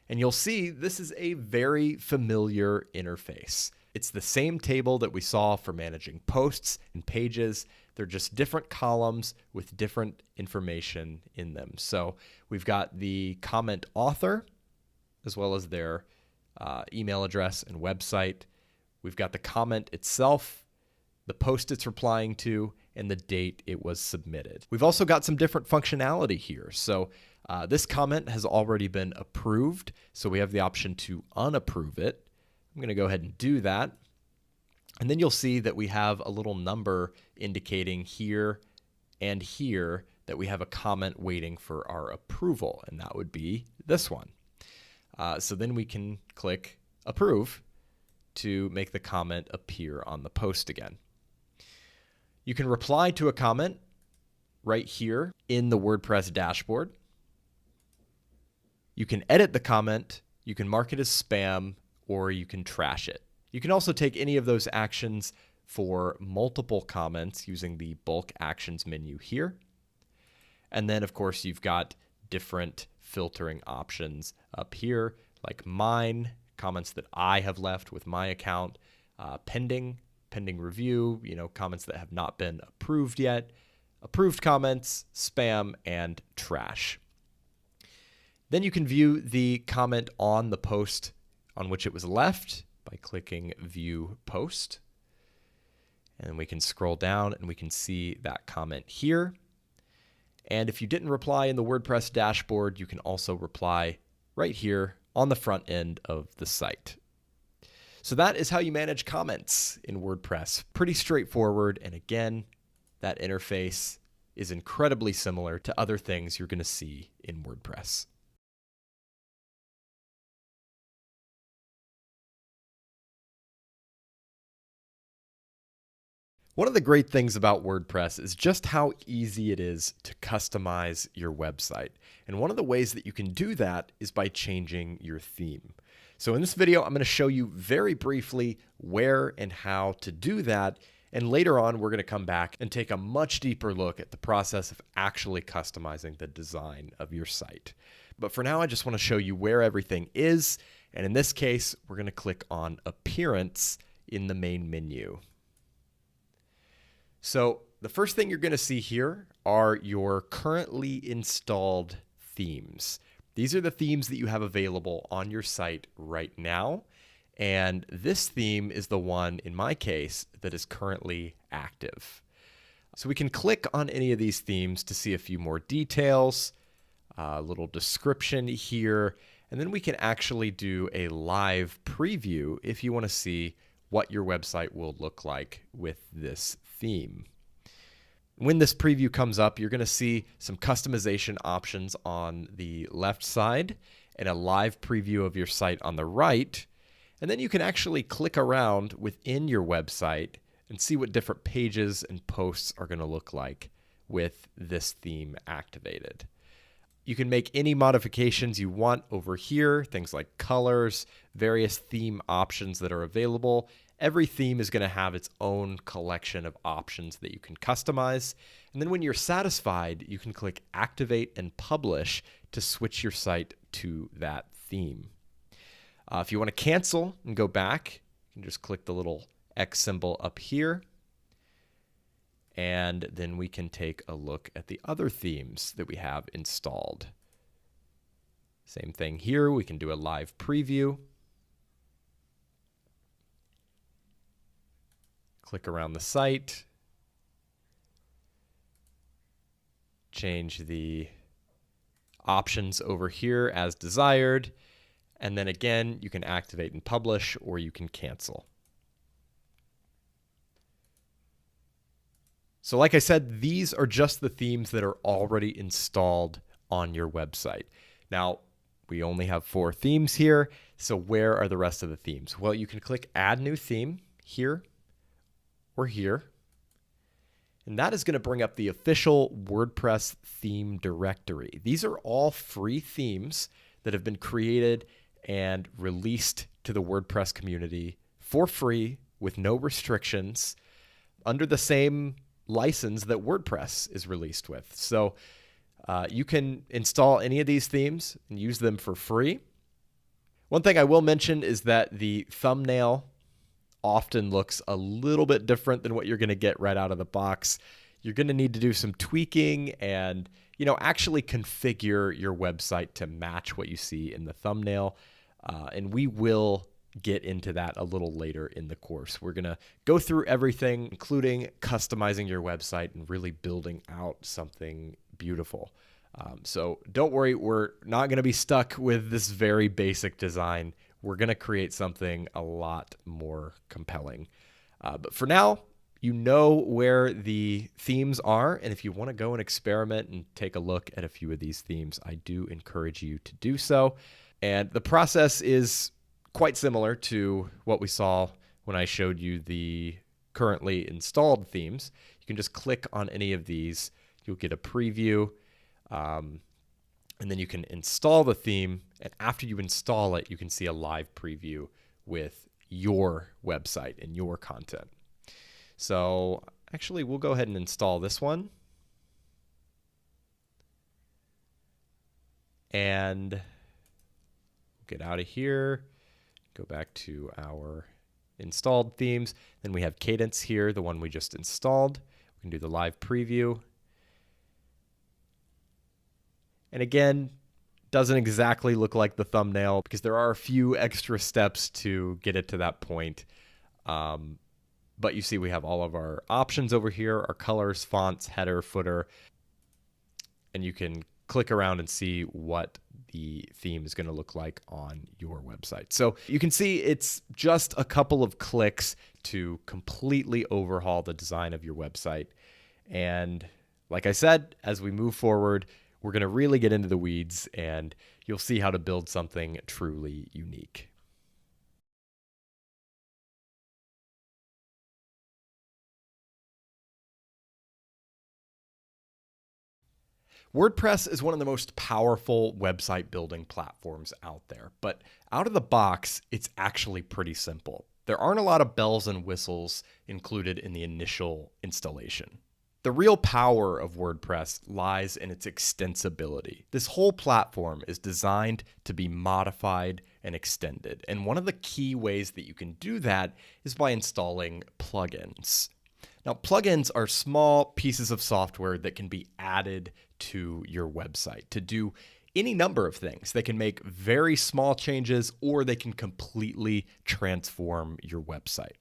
and you'll see this is a very familiar interface. It's the same table that we saw for managing posts and pages. They're just different columns with different information in them. So we've got the comment author, as well as their email address and website. We've got the comment itself, the post it's replying to, and the date it was submitted. We've also got some different functionality here. So this comment has already been approved, so we have the option to unapprove it. I'm going to go ahead and do that. And then you'll see that we have a little number indicating here and here that we have a comment waiting for our approval, and that would be this one. So then we can click Approve to make the comment appear on the post again. You can reply to a comment right here in the WordPress dashboard. You can edit the comment, you can mark it as spam, or you can trash it. You can also take any of those actions for multiple comments using the bulk actions menu here. And then, of course, you've got different filtering options up here, like mine, comments that I have left with my account, pending review, comments that have not been approved yet, approved comments, spam, and trash. Then you can view the comment on the post on which it was left by clicking View Post. And we can scroll down and we can see that comment here. And if you didn't reply in the WordPress dashboard, you can also reply right here on the front end of the site. So that is how you manage comments in WordPress. Pretty straightforward. And again, that interface is incredibly similar to other things you're going to see in WordPress. One of the great things about WordPress is just how easy it is to customize your website. And one of the ways that you can do that is by changing your theme. So in this video, I'm going to show you very briefly where and how to do that. And later on, we're going to come back and take a much deeper look at the process of actually customizing the design of your site. But for now, I just want to show you where everything is. And in this case, we're going to click on Appearance in the main menu. So the first thing you're going to see here are your currently installed themes. These are the themes that you have available on your site right now. And this theme is the one, in my case, that is currently active. So we can click on any of these themes to see a few more details, a little description here, and then we can actually do a live preview if you want to see what your website will look like with this theme. When this preview comes up, you're going to see some customization options on the left side and a live preview of your site on the right. And then you can actually click around within your website and see what different pages and posts are going to look like with this theme activated. You can make any modifications you want over here, things like colors, various theme options that are available. Every theme is going to have its own collection of options that you can customize. And then when you're satisfied, you can click Activate and Publish to switch your site to that theme. If you want to cancel and go back, you can just click the little X symbol up here. And then we can take a look at the other themes that we have installed. Same thing here. We can do a live preview. Click around the site. Change the options over here as desired. And then again, you can activate and publish, or you can cancel. So like I said, these are just the themes that are already installed on your website. Now, we only have 4 themes here. So where are the rest of the themes? Well, you can click Add New Theme here or here. And that is going to bring up the official WordPress theme directory. These are all free themes that have been created and released to the WordPress community for free with no restrictions under the same license that WordPress is released with. So you can install any of these themes and use them for free. One thing I will mention is that the thumbnail often looks a little bit different than what you're going to get right out of the box. You're going to need to do some tweaking and actually configure your website to match what you see in the thumbnail. And we will get into that a little later in the course. We're going to go through everything, including customizing your website and really building out something beautiful. So don't worry, we're not going to be stuck with this very basic design. We're going to create something a lot more compelling. But for now, you know where the themes are. And if you want to go and experiment and take a look at a few of these themes, I do encourage you to do so. And the process is quite similar to what we saw when I showed you the currently installed themes. You can just click on any of these. You'll get a preview, and then you can install the theme. And after you install it, you can see a live preview with your website and your content. So actually, we'll go ahead and install this one. And get out of here, go back to our installed themes. Then we have Cadence here, the one we just installed. We can do the live preview. And again, doesn't exactly look like the thumbnail because there are a few extra steps to get it to that point. But you see we have all of our options over here, our colors, fonts, header, footer, and you can click around and see what the theme is going to look like on your website. So you can see it's just a couple of clicks to completely overhaul the design of your website. And like I said, as we move forward, we're going to really get into the weeds and you'll see how to build something truly unique. WordPress is one of the most powerful website building platforms out there, but out of the box, it's actually pretty simple. There aren't a lot of bells and whistles included in the initial installation. The real power of WordPress lies in its extensibility. This whole platform is designed to be modified and extended, and one of the key ways that you can do that is by installing plugins. Now, plugins are small pieces of software that can be added to your website to do any number of things. They can make very small changes, or they can completely transform your website.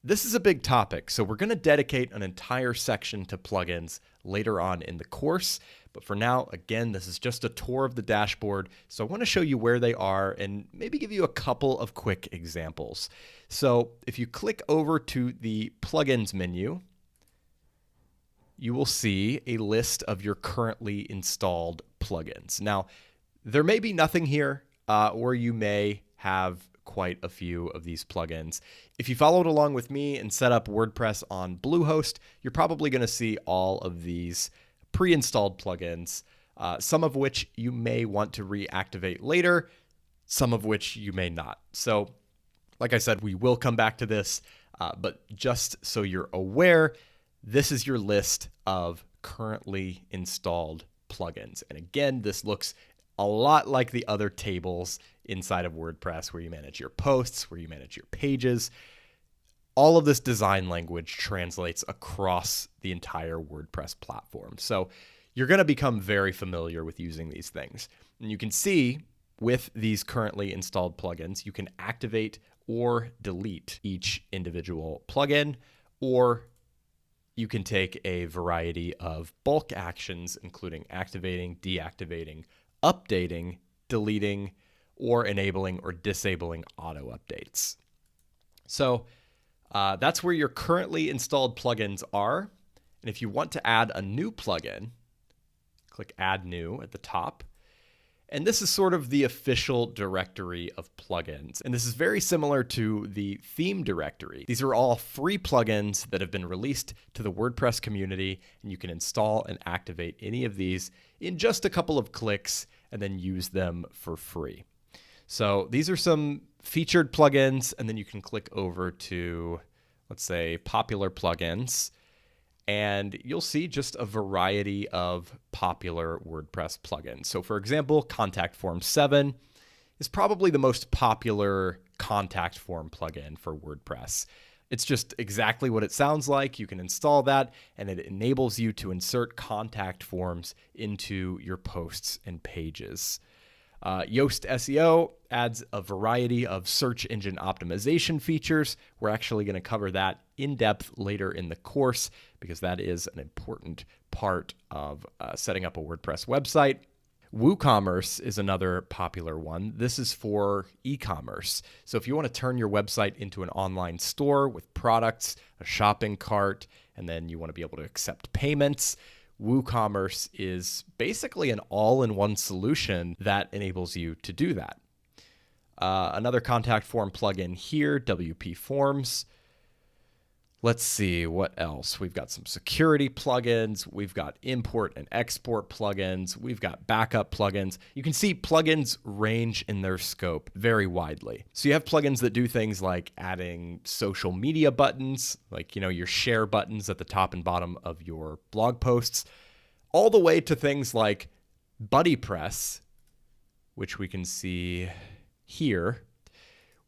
This is a big topic, so we're going to dedicate an entire section to plugins later on in the course. But for now, again, this is just a tour of the dashboard. So I want to show you where they are and maybe give you a couple of quick examples. So if you click over to the plugins menu, you will see a list of your currently installed plugins. Now, there may be nothing here, or you may have quite a few of these plugins. If you followed along with me and set up WordPress on Bluehost, you're probably going to see all of these pre-installed plugins, some of which you may want to reactivate later, some of which you may not. So, like I said, we will come back to this, but just so you're aware, this is your list of currently installed plugins. And again, this looks a lot like the other tables inside of WordPress where you manage your posts, where you manage your pages. All of this design language translates across the entire WordPress platform. So you're going to become very familiar with using these things. And you can see with these currently installed plugins, you can activate or delete each individual plugin, or you can take a variety of bulk actions, including activating, deactivating, updating, deleting, or enabling or disabling auto updates. So that's where your currently installed plugins are. And if you want to add a new plugin, click Add New at the top. And this is sort of the official directory of plugins. And this is very similar to the theme directory. These are all free plugins that have been released to the WordPress community, and you can install and activate any of these in just a couple of clicks and then use them for free. So these are some featured plugins, and then you can click over to, let's say, popular plugins. And you'll see just a variety of popular WordPress plugins. So for example, Contact Form 7 is probably the most popular contact form plugin for WordPress. It's just exactly what it sounds like. You can install that, and it enables you to insert contact forms into your posts and pages. Yoast SEO adds a variety of search engine optimization features. We're actually going to cover that in depth later in the course because that is an important part of setting up a WordPress website. WooCommerce is another popular one. This is for e-commerce. So if you want to turn your website into an online store with products, a shopping cart, and then you want to be able to accept payments, WooCommerce is basically an all-in-one solution that enables you to do that. Another contact form plugin here, WP Forms. Let's see what else. We've got some security plugins. We've got import and export plugins. We've got backup plugins. You can see plugins range in their scope very widely. So you have plugins that do things like adding social media buttons, like, your share buttons at the top and bottom of your blog posts, all the way to things like BuddyPress, which we can see here,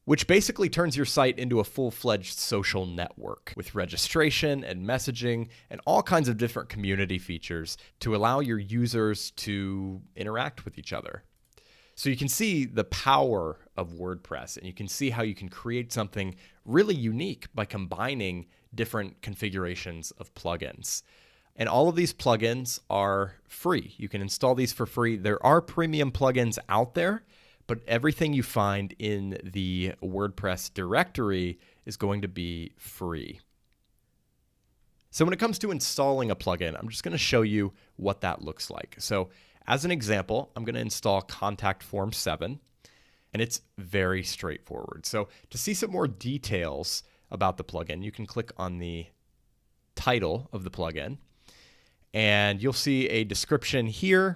which basically turns your site into a full-fledged social network with registration and messaging and all kinds of different community features to allow your users to interact with each other. So you can see the power of WordPress, and you can see how you can create something really unique by combining different configurations of plugins. And all of these plugins are free. You can install these for free. There are premium plugins out there, but everything you find in the WordPress directory is going to be free. So when it comes to installing a plugin, I'm just going to show you what that looks like. So as an example, I'm going to install Contact Form 7, and it's very straightforward. So to see some more details about the plugin, you can click on the title of the plugin, and you'll see a description here.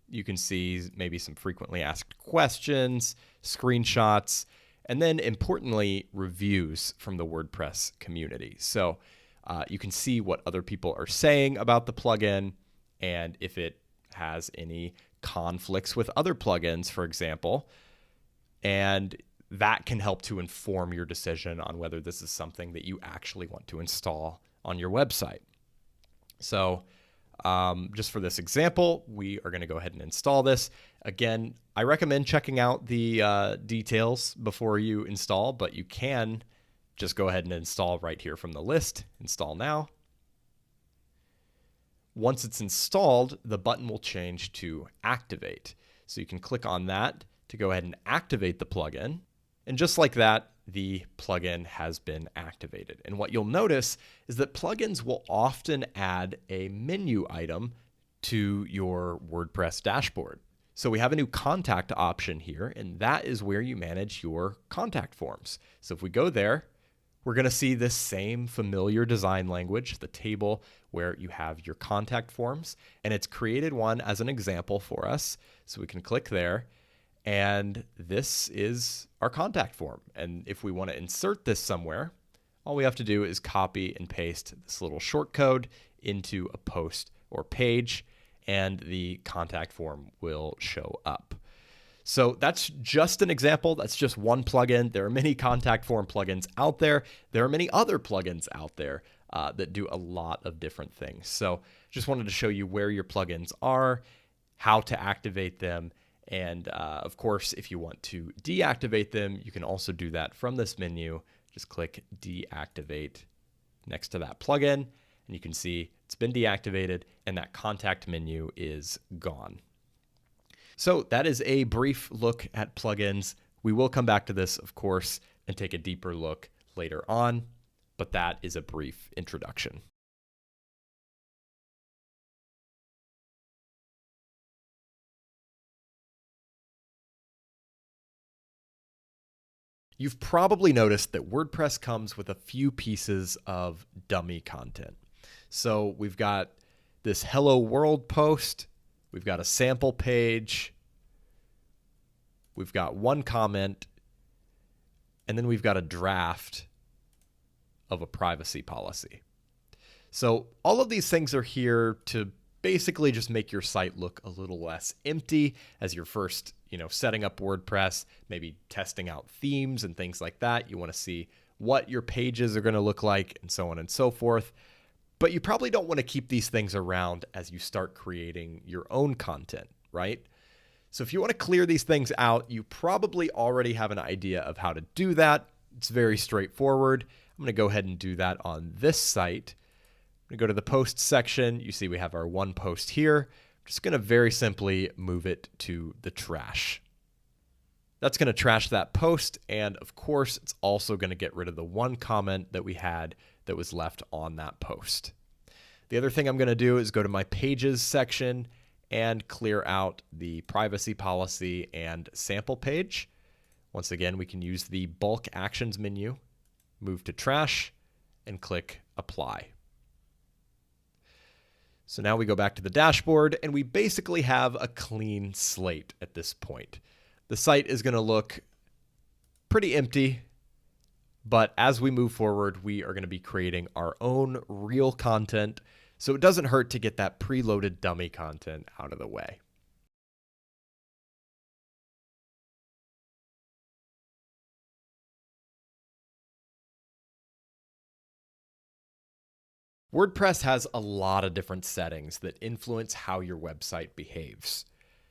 You can see maybe some frequently asked questions, screenshots, and then importantly, reviews from the WordPress community. So you can see what other people are saying about the plugin and if it has any conflicts with other plugins, for example. And that can help to inform your decision on whether this is something that you actually want to install on your website. So just for this example, we are going to go ahead and install this. Again, I recommend checking out the details before you install, but you can just go ahead and install right here from the list. Install now. Once it's installed, the button will change to activate. So you can click on that to go ahead and activate the plugin. And just like that, the plugin has been activated. And what you'll notice is that plugins will often add a menu item to your WordPress dashboard. So we have a new contact option here, and that is where you manage your contact forms. So if we go there, we're going to see this same familiar design language, the table where you have your contact forms, and it's created one as an example for us. So we can click there, and this is our contact form. And if we want to insert this somewhere, all we have to do is copy and paste this little short code into a post or page, and the contact form will show up. So that's just an example. That's just one plugin. There are many contact form plugins out there. There are many other plugins out there that do a lot of different things. So just wanted to show you where your plugins are, how to activate them, and of course, if you want to deactivate them, you can also do that from this menu. Just click deactivate next to that plugin, and you can see it's been deactivated and that contact menu is gone. So that is a brief look at plugins. We will come back to this, of course, and take a deeper look later on, but that is a brief introduction. You've probably noticed that WordPress comes with a few pieces of dummy content. So we've got this Hello World post, we've got a sample page, we've got one comment, and then we've got a draft of a privacy policy. So all of these things are here to basically just make your site look a little less empty as you're first, setting up WordPress, maybe testing out themes and things like that. You want to see what your pages are going to look like and so on and so forth. But you probably don't want to keep these things around as you start creating your own content, right? So if you want to clear these things out, you probably already have an idea of how to do that. It's very straightforward. I'm going to go ahead and do that on this site. I'm going to go to the post section. You see we have our one post here. I'm just going to very simply move it to the trash. That's going to trash that post, and of course, it's also going to get rid of the one comment that we had that was left on that post. The other thing I'm going to do is go to my pages section and clear out the privacy policy and sample page. Once again, we can use the bulk actions menu, move to trash, and click apply. So now we go back to the dashboard, and we basically have a clean slate at this point. The site is going to look pretty empty, but as we move forward, we are going to be creating our own real content, so it doesn't hurt to get that preloaded dummy content out of the way. WordPress has a lot of different settings that influence how your website behaves.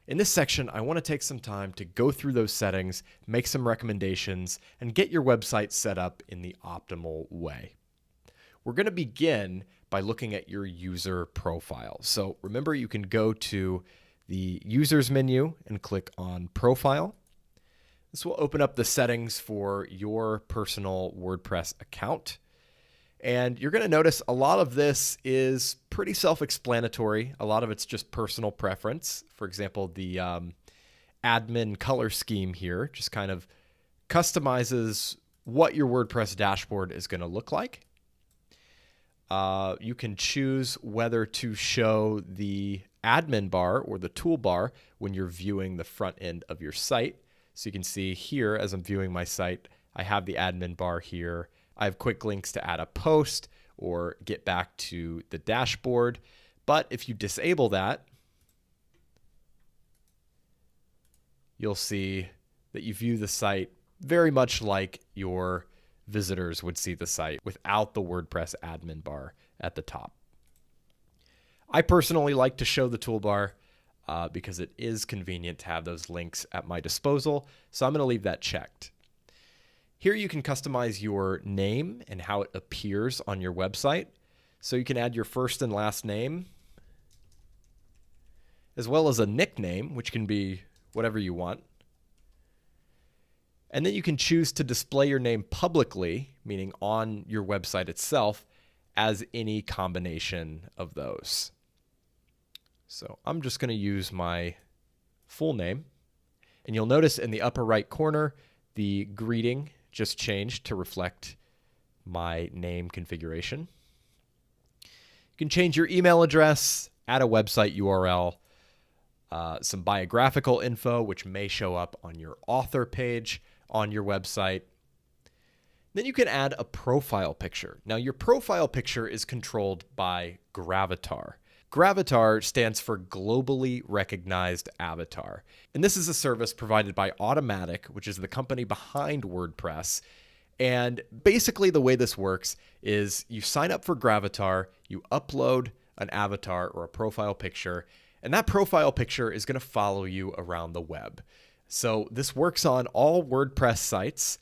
In this section, I want to take some time to go through those settings, make some recommendations, and get your website set up in the optimal way. We're going to begin by looking at your user profile. So remember, you can go to the Users menu and click on Profile. This will open up the settings for your personal WordPress account. And you're going to notice a lot of this is pretty self-explanatory. A lot of it's just personal preference. For example, the admin color scheme here just kind of customizes what your WordPress dashboard is going to look like. You can choose whether to show the admin bar or the toolbar when you're viewing the front end of your site. So you can see here, as I'm viewing my site, I have the admin bar here. I have quick links to add a post or get back to the dashboard. But if you disable that, you'll see that you view the site very much like your visitors would see the site without the WordPress admin bar at the top. I personally like to show the toolbar because it is convenient to have those links at my disposal, so I'm going to leave that checked. Here you can customize your name and how it appears on your website. So you can add your first and last name, as well as a nickname, which can be whatever you want. And then you can choose to display your name publicly, meaning on your website itself, as any combination of those. So I'm just going to use my full name. And you'll notice in the upper right corner, the greeting just changed to reflect my name configuration. You can change your email address, add a website URL, some biographical info, which may show up on your author page on your website. Then you can add a profile picture. Now, your profile picture is controlled by Gravatar. Gravatar stands for Globally Recognized Avatar. And this is a service provided by Automatic, which is the company behind WordPress. And basically the way this works is you sign up for Gravatar, you upload an avatar or a profile picture, and that profile picture is going to follow you around the web. So this works on all WordPress sites,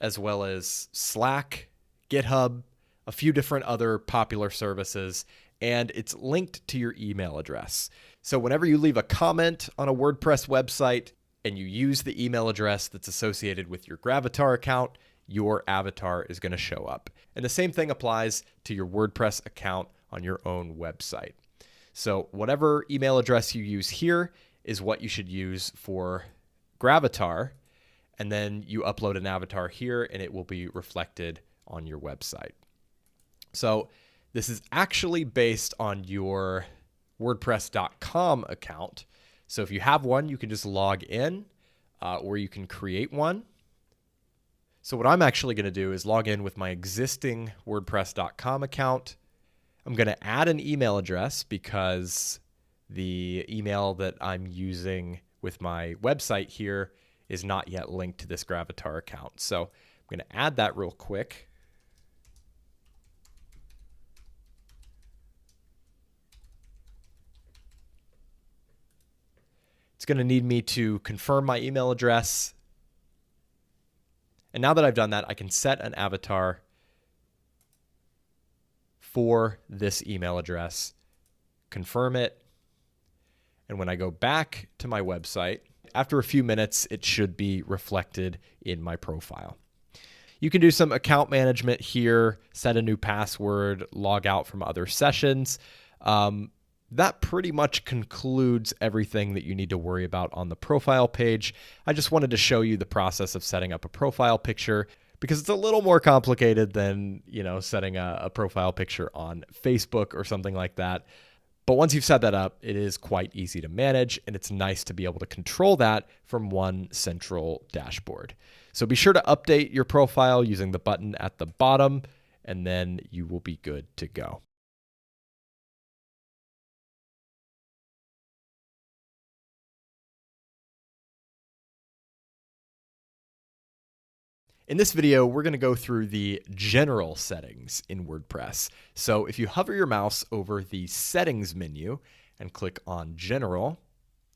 as well as Slack, GitHub, a few different other popular services, and it's linked to your email address. So whenever you leave a comment on a WordPress website and you use the email address that's associated with your Gravatar account, your avatar is going to show up. And the same thing applies to your WordPress account on your own website. So whatever email address you use here is what you should use for Gravatar, and then you upload an avatar here and it will be reflected on your website. So this is actually based on your WordPress.com account. So if you have one, you can just log in or you can create one. So what I'm actually going to do is log in with my existing WordPress.com account. I'm going to add an email address because the email that I'm using with my website here is not yet linked to this Gravatar account. So I'm going to add that real quick. It's going to need me to confirm my email address. And now that I've done that, I can set an avatar for this email address, confirm it, and when I go back to my website, after a few minutes, it should be reflected in my profile. You can do some account management here, set a new password, log out from other sessions. That pretty much concludes everything that you need to worry about on the profile page. I just wanted to show you the process of setting up a profile picture because it's a little more complicated than, setting a profile picture on Facebook or something like that. But once you've set that up, it is quite easy to manage, and it's nice to be able to control that from one central dashboard. So be sure to update your profile using the button at the bottom, and then you will be good to go. In this video, we're going to go through the general settings in WordPress. So if you hover your mouse over the settings menu and click on general,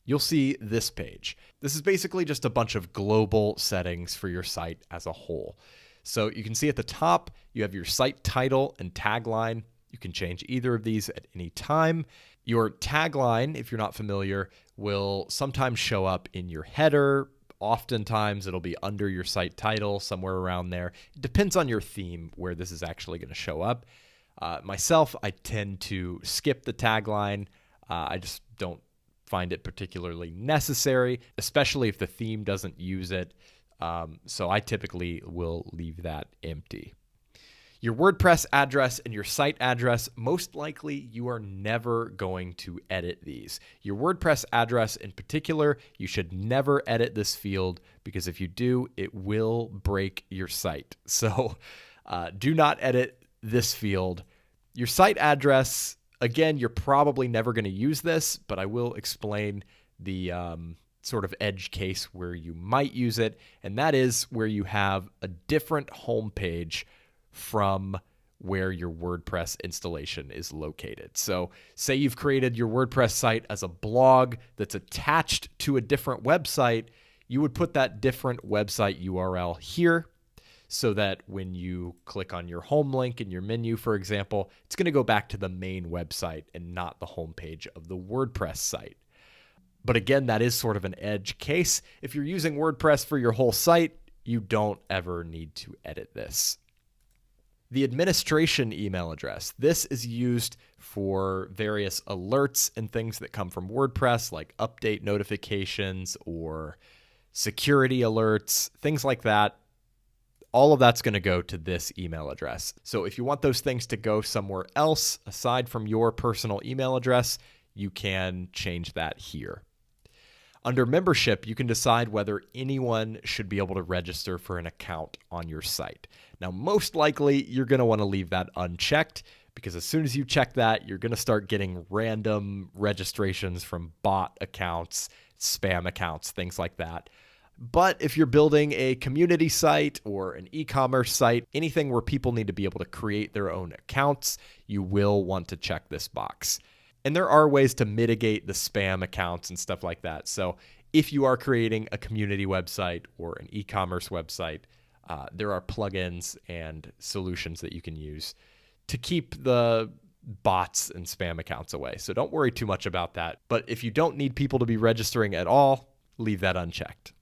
you'll see this page. This is basically just a bunch of global settings for your site as a whole. So you can see at the top, you have your site title and tagline. You can change either of these at any time. Your tagline, if you're not familiar, will sometimes show up in your header. Oftentimes it'll be under your site title, somewhere around there. It depends on your theme where this is actually going to show up. Myself, I tend to skip the tagline. I just don't find it particularly necessary, especially if the theme doesn't use it. So I typically will leave that empty. Your WordPress address and your site address, most likely you are never going to edit these. Your WordPress address in particular, you should never edit this field because if you do, it will break your site. So do not edit this field. Your site address, again, you're probably never going to use this, but I will explain the sort of edge case where you might use it, and that is where you have a different homepage from where your WordPress installation is located. So say you've created your WordPress site as a blog that's attached to a different website, you would put that different website URL here so that when you click on your home link in your menu, for example, it's going to go back to the main website and not the homepage of the WordPress site. But again, that is sort of an edge case. If you're using WordPress for your whole site, you don't ever need to edit this. The administration email address. This is used for various alerts and things that come from WordPress, like update notifications or security alerts, things like that. All of that's going to go to this email address. So if you want those things to go somewhere else aside from your personal email address, you can change that here. Under membership, you can decide whether anyone should be able to register for an account on your site. Now, most likely, you're going to want to leave that unchecked because as soon as you check that, you're going to start getting random registrations from bot accounts, spam accounts, things like that. But if you're building a community site or an e-commerce site, anything where people need to be able to create their own accounts, you will want to check this box. And there are ways to mitigate the spam accounts and stuff like that. So if you are creating a community website or an e-commerce website, there are plugins and solutions that you can use to keep the bots and spam accounts away. So don't worry too much about that. But if you don't need people to be registering at all, leave that unchecked.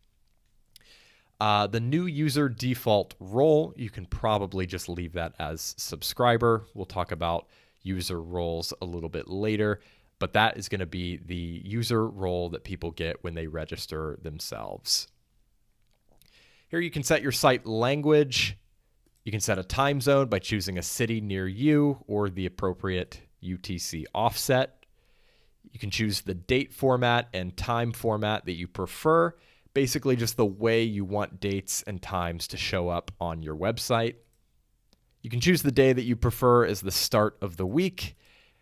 The new user default role, you can probably just leave that as subscriber. We'll talk about user roles a little bit later, but that is going to be the user role that people get when they register themselves. Here you can set your site language. You can set a time zone by choosing a city near you or the appropriate UTC offset. You can choose the date format and time format that you prefer, basically just the way you want dates and times to show up on your website. You can choose the day that you prefer as the start of the week.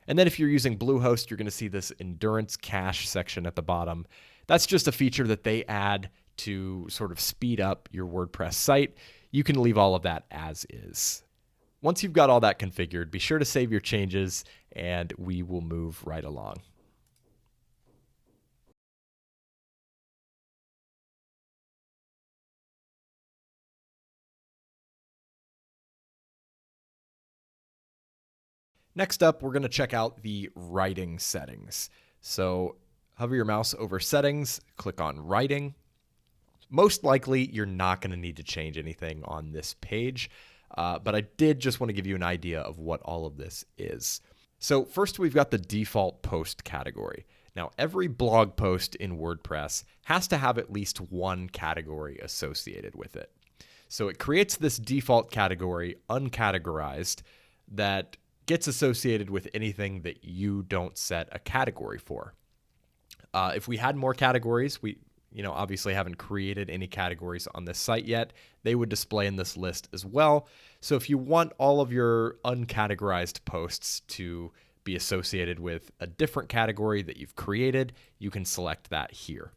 And then if you're using Bluehost, you're going to see this endurance cache section at the bottom. That's just a feature that they add to sort of speed up your WordPress site. You can leave all of that as is. Once you've got all that configured, be sure to save your changes and we will move right along. Next up, we're going to check out the writing settings. So hover your mouse over settings, click on writing. Most likely, you're not going to need to change anything on this page, but I did just want to give you an idea of what all of this is. So first, we've got the default post category. Now, every blog post in WordPress has to have at least one category associated with it. So it creates this default category, uncategorized, that gets associated with anything that you don't set a category for. If we had more categories, we obviously haven't created any categories on this site yet. They would display in this list as well. So if you want all of your uncategorized posts to be associated with a different category that you've created, you can select that here.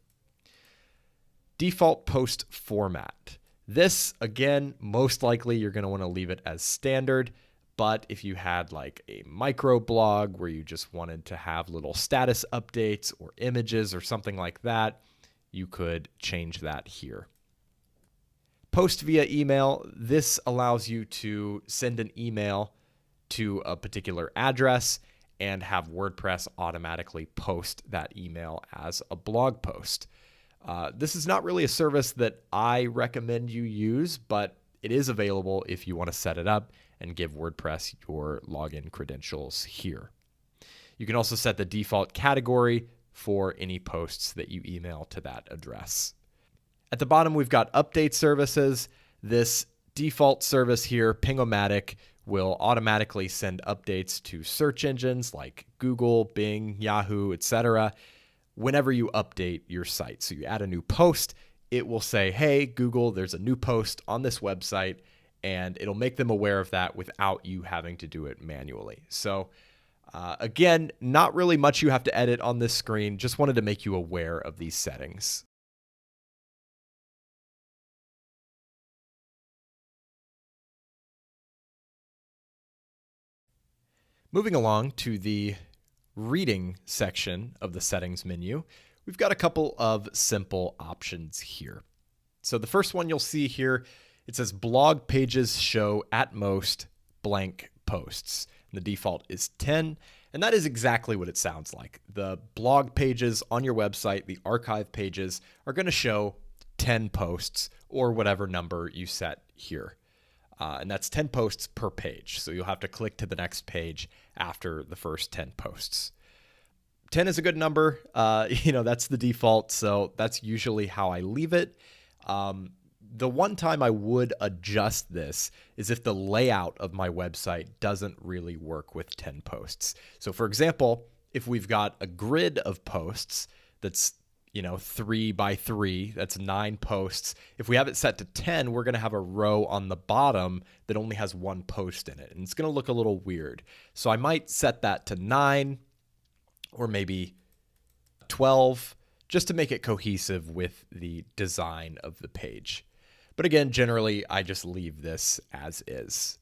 Default post format. This, again, most likely you're going to want to leave it as standard. But if you had like a micro blog where you just wanted to have little status updates or images or something like that, you could change that here. Post via email. This allows you to send an email to a particular address and have WordPress automatically post that email as a blog post. This is not really a service that I recommend you use, but it is available if you want to set it up and give WordPress your login credentials here. You can also set the default category for any posts that you email to that address. At the bottom, we've got update services. This default service here, Ping-O-Matic, will automatically send updates to search engines like Google, Bing, Yahoo, etc. whenever you update your site. So you add a new post, it will say, hey, Google, there's a new post on this website, and it'll make them aware of that without you having to do it manually. So again, not really much you have to edit on this screen. Just wanted to make you aware of these settings. Moving along to the reading section of the settings menu, we've got a couple of simple options here. So the first one you'll see here, it says blog pages show at most blank posts. And the default is 10, and that is exactly what it sounds like. The blog pages on your website, the archive pages, are going to show 10 posts or whatever number you set here. And that's 10 posts per page. So you'll have to click to the next page after the first 10 posts. 10 is a good number. That's the default. So that's usually how I leave it. The one time I would adjust this is if the layout of my website doesn't really work with 10 posts. So for example, if we've got a grid of posts that's 3 by 3, that's 9 posts. If we have it set to 10, we're going to have a row on the bottom that only has one post in it. And it's going to look a little weird. So I might set that to 9 or maybe 12 just to make it cohesive with the design of the page. But again, generally, I just leave this as is.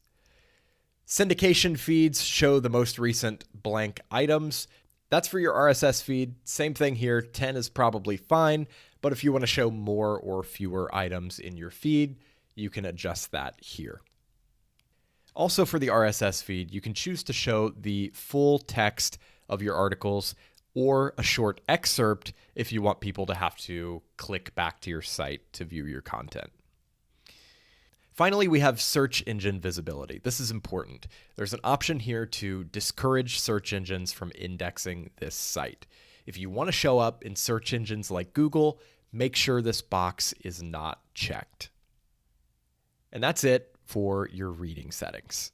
Syndication feeds show the most recent blank items. That's for your RSS feed. Same thing here. 10 is probably fine. But if you want to show more or fewer items in your feed, you can adjust that here. Also for the RSS feed, you can choose to show the full text of your articles or a short excerpt if you want people to have to click back to your site to view your content. Finally, we have search engine visibility. This is important. There's an option here to discourage search engines from indexing this site. If you want to show up in search engines like Google, make sure this box is not checked. And that's it for your reading settings.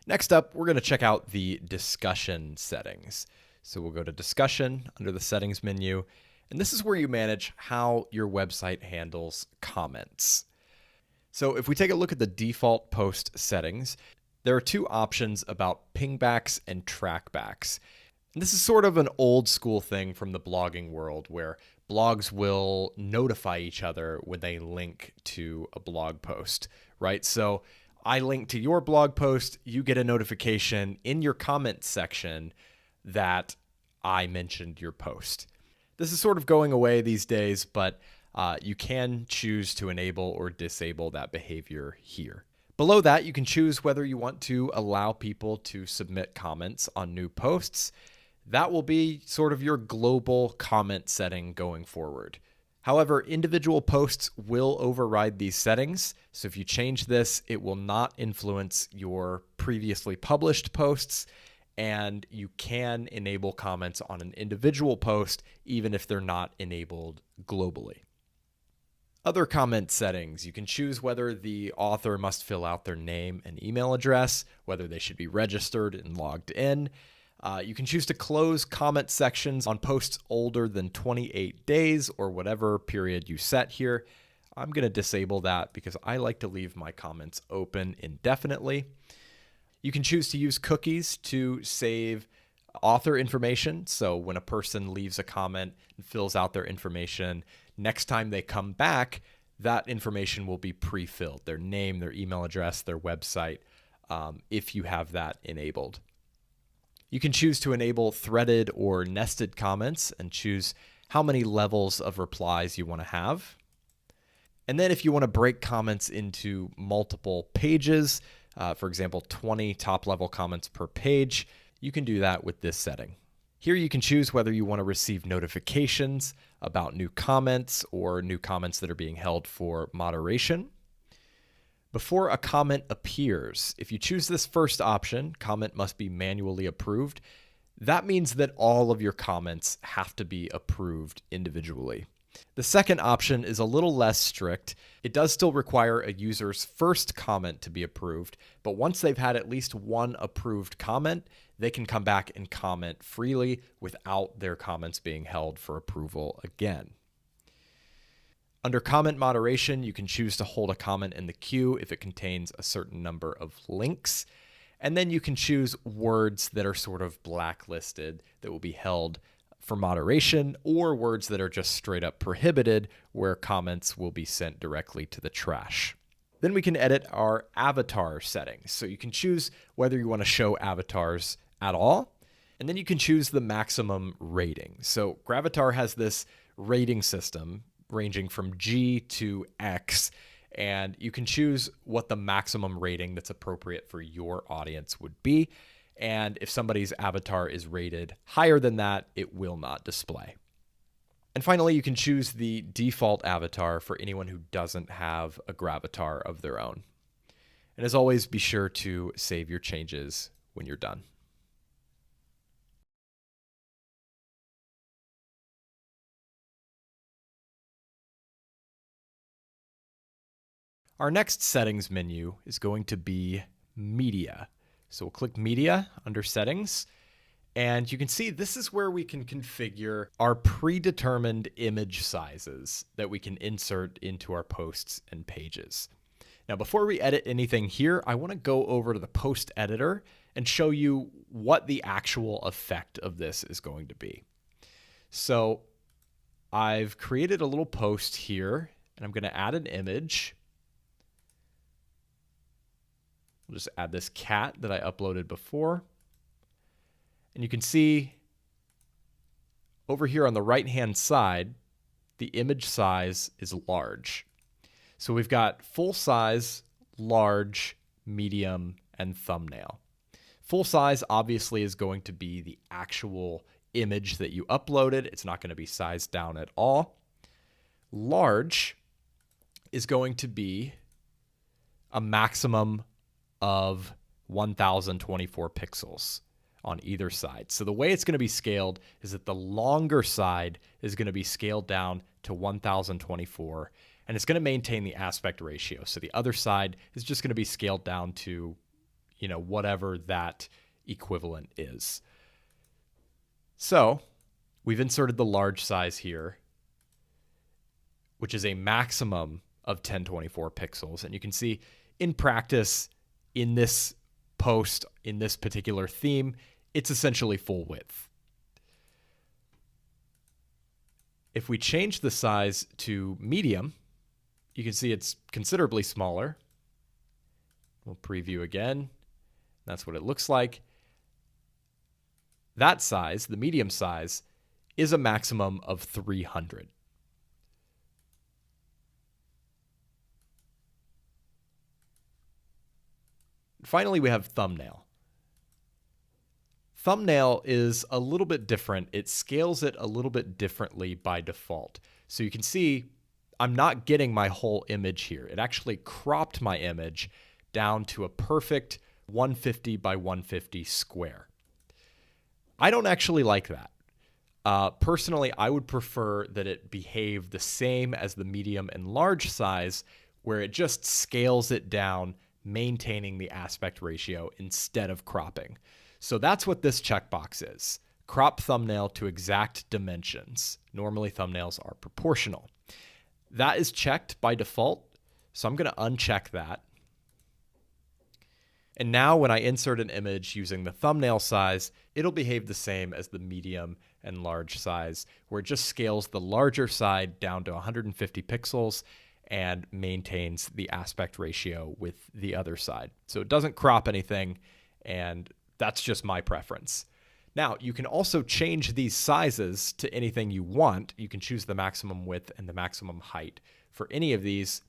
Next up, we're going to check out the discussion settings. So we'll go to discussion under the settings menu, and this is where you manage how your website handles comments. So if we take a look at the default post settings, there are two options about pingbacks and trackbacks. And this is sort of an old school thing from the blogging world where blogs will notify each other when they link to a blog post, right? So I link to your blog post, you get a notification in your comments section that I mentioned your post. This is sort of going away these days, but you can choose to enable or disable that behavior here. Below that, you can choose whether you want to allow people to submit comments on new posts. That will be sort of your global comment setting going forward. However, individual posts will override these settings. So if you change this, it will not influence your previously published posts, and you can enable comments on an individual post even if they're not enabled globally. Other comment settings, you can choose whether the author must fill out their name and email address, whether they should be registered and logged in. You can choose to close comment sections on posts older than 28 days or whatever period you set here. I'm going to disable that because I like to leave my comments open indefinitely. You can choose to use cookies to save author information. So when a person leaves a comment and fills out their information, next time they come back, that information will be pre-filled, their name, their email address, their website, if you have that enabled. You can choose to enable threaded or nested comments and choose how many levels of replies you want to have. And then if you want to break comments into multiple pages, for example, 20 top-level comments per page, you can do that with this setting. Here you can choose whether you want to receive notifications about new comments or new comments that are being held for moderation. Before a comment appears, if you choose this first option, comment must be manually approved, that means that all of your comments have to be approved individually. The second option is a little less strict. It does still require a user's first comment to be approved, but once they've had at least one approved comment, they can come back and comment freely without their comments being held for approval again. Under comment moderation, you can choose to hold a comment in the queue if it contains a certain number of links. And then you can choose words that are sort of blacklisted that will be held for moderation, or words that are just straight up prohibited, where comments will be sent directly to the trash. Then we can edit our avatar settings. So you can choose whether you want to show avatars at all, and then you can choose the maximum rating. So Gravatar has this rating system ranging from G to X, and you can choose what the maximum rating that's appropriate for your audience would be. And if somebody's avatar is rated higher than that, it will not display. And finally, you can choose the default avatar for anyone who doesn't have a Gravatar of their own. And as always, be sure to save your changes when you're done. Our next settings menu is going to be Media. So we'll click Media under Settings, and you can see this is where we can configure our predetermined image sizes that we can insert into our posts and pages. Now, before we edit anything here, I want to go over to the post editor and show you what the actual effect of this is going to be. So I've created a little post here, and I'm going to add an image. We'll just add this cat that I uploaded before. And you can see over here on the right-hand side, the image size is large. So we've got full size, large, medium, and thumbnail. Full size obviously is going to be the actual image that you uploaded. It's not going to be sized down at all. Large is going to be a maximum of 1024 pixels on either side. So the way it's going to be scaled is that the longer side is going to be scaled down to 1024, and it's going to maintain the aspect ratio. So the other side is just going to be scaled down to, whatever that equivalent is. So we've inserted the large size here, which is a maximum of 1024 pixels. And you can see in practice, in this post, in this particular theme, it's essentially full width. If we change the size to medium, you can see it's considerably smaller. We'll preview again. That's what it looks like. That size, the medium size, is a maximum of 300. Finally, we have thumbnail. Thumbnail is a little bit different. It scales it a little bit differently by default. So you can see I'm not getting my whole image here. It actually cropped my image down to a perfect 150 by 150 square. I don't actually like that. Personally, I would prefer that it behave the same as the medium and large size, where it just scales it down, maintaining the aspect ratio instead of cropping. So that's what this checkbox is. Crop thumbnail to exact dimensions. Normally thumbnails are proportional. That is checked by default, so I'm going to uncheck that. And now when I insert an image using the thumbnail size, it'll behave the same as the medium and large size, where it just scales the larger side down to 150 pixels and maintains the aspect ratio with the other side. So it doesn't crop anything, and that's just my preference. Now, you can also change these sizes to anything you want. You can choose the maximum width and the maximum height for any of these,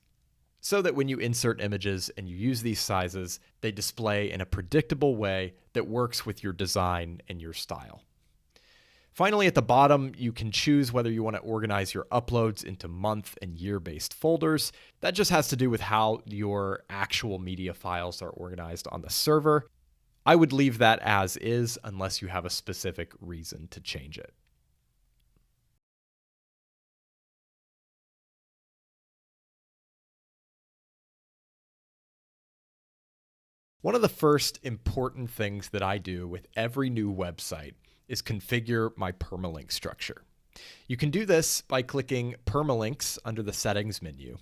so that when you insert images and you use these sizes, they display in a predictable way that works with your design and your style. Finally, at the bottom, you can choose whether you want to organize your uploads into month and year-based folders. That just has to do with how your actual media files are organized on the server. I would leave that as is unless you have a specific reason to change it. One of the first important things that I do with every new website is configure my permalink structure. You can do this by clicking Permalinks under the Settings menu.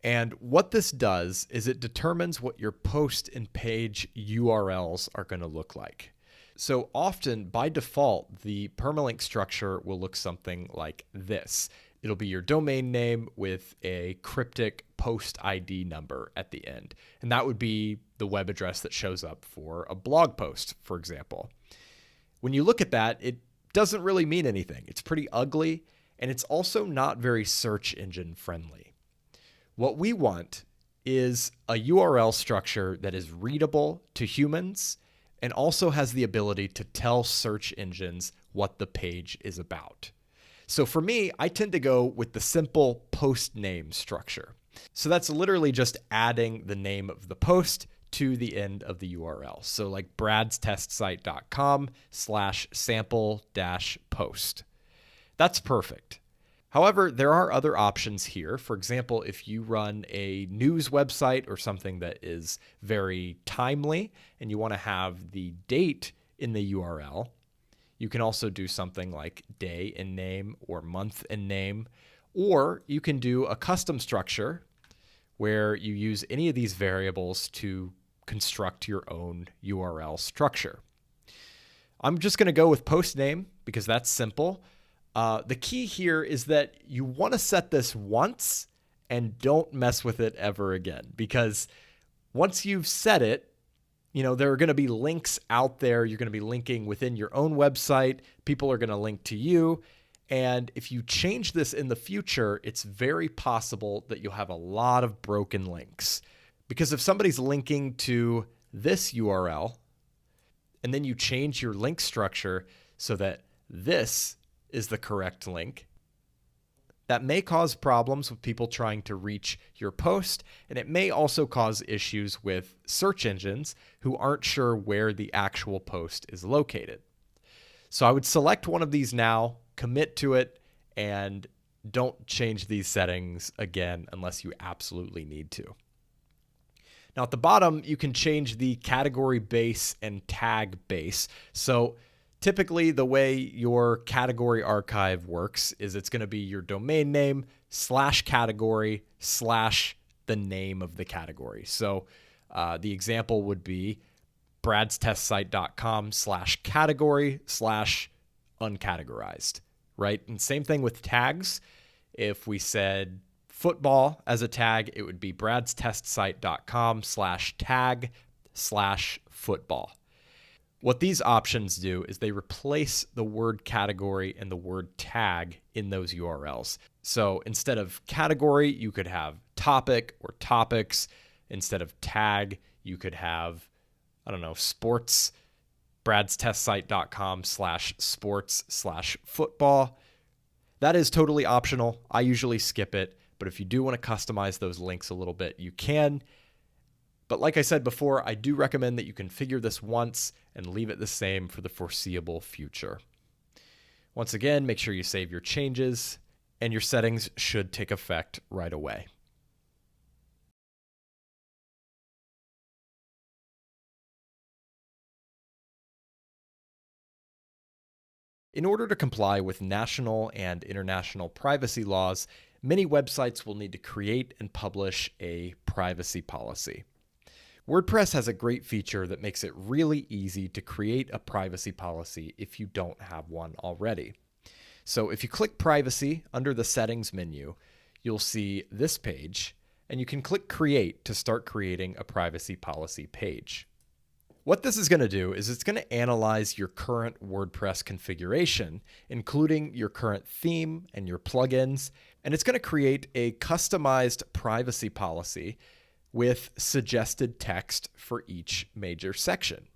And what this does is it determines what your post and page URLs are going to look like. So often, by default, the permalink structure will look something like this. It'll be your domain name with a cryptic post ID number at the end. And that would be the web address that shows up for a blog post, for example. When you look at that, it doesn't really mean anything. It's pretty ugly, and it's also not very search engine friendly. What we want is a URL structure that is readable to humans and also has the ability to tell search engines what the page is about. So for me, I tend to go with the simple post name structure. So that's literally just adding the name of the post to the end of the URL. So like bradstestsite.com/sample-post. That's perfect. However, there are other options here. For example, if you run a news website or something that is very timely and you want to have the date in the URL, you can also do something like day in name or month in name, or you can do a custom structure where you use any of these variables to construct your own URL structure. I'm just going to go with post name because that's simple. The key here is that you want to set this once and don't mess with it ever again, because once you've set it, there are going to be links out there. You're going to be linking within your own website. People are going to link to you. And if you change this in the future, it's very possible that you'll have a lot of broken links. Because if somebody's linking to this URL and then you change your link structure so that this is the correct link, that may cause problems with people trying to reach your post, and it may also cause issues with search engines who aren't sure where the actual post is located. So I would select one of these now, commit to it, and don't change these settings again unless you absolutely need to. Now at the bottom, you can change the category base and tag base. So typically, the way your category archive works is it's going to be your domain name /category/ the name of the category. So the example would be bradstestsite.com/category/uncategorized, right? And same thing with tags. If we said football as a tag, it would be bradstestsite.com/tag/football. What these options do is they replace the word category and the word tag in those URLs. So instead of category, you could have topic or topics. Instead of tag, you could have, sports, bradstestsite.com/sports/football. That is totally optional. I usually skip it, but if you do want to customize those links a little bit, you can. But like I said before, I do recommend that you configure this once and leave it the same for the foreseeable future. Once again, make sure you save your changes, and your settings should take effect right away. In order to comply with national and international privacy laws, many websites will need to create and publish a privacy policy. WordPress has a great feature that makes it really easy to create a privacy policy if you don't have one already. So if you click Privacy under the Settings menu, you'll see this page, and you can click Create to start creating a privacy policy page. What this is going to do is it's going to analyze your current WordPress configuration, including your current theme and your plugins, and it's going to create a customized privacy policy with suggested text for each major section.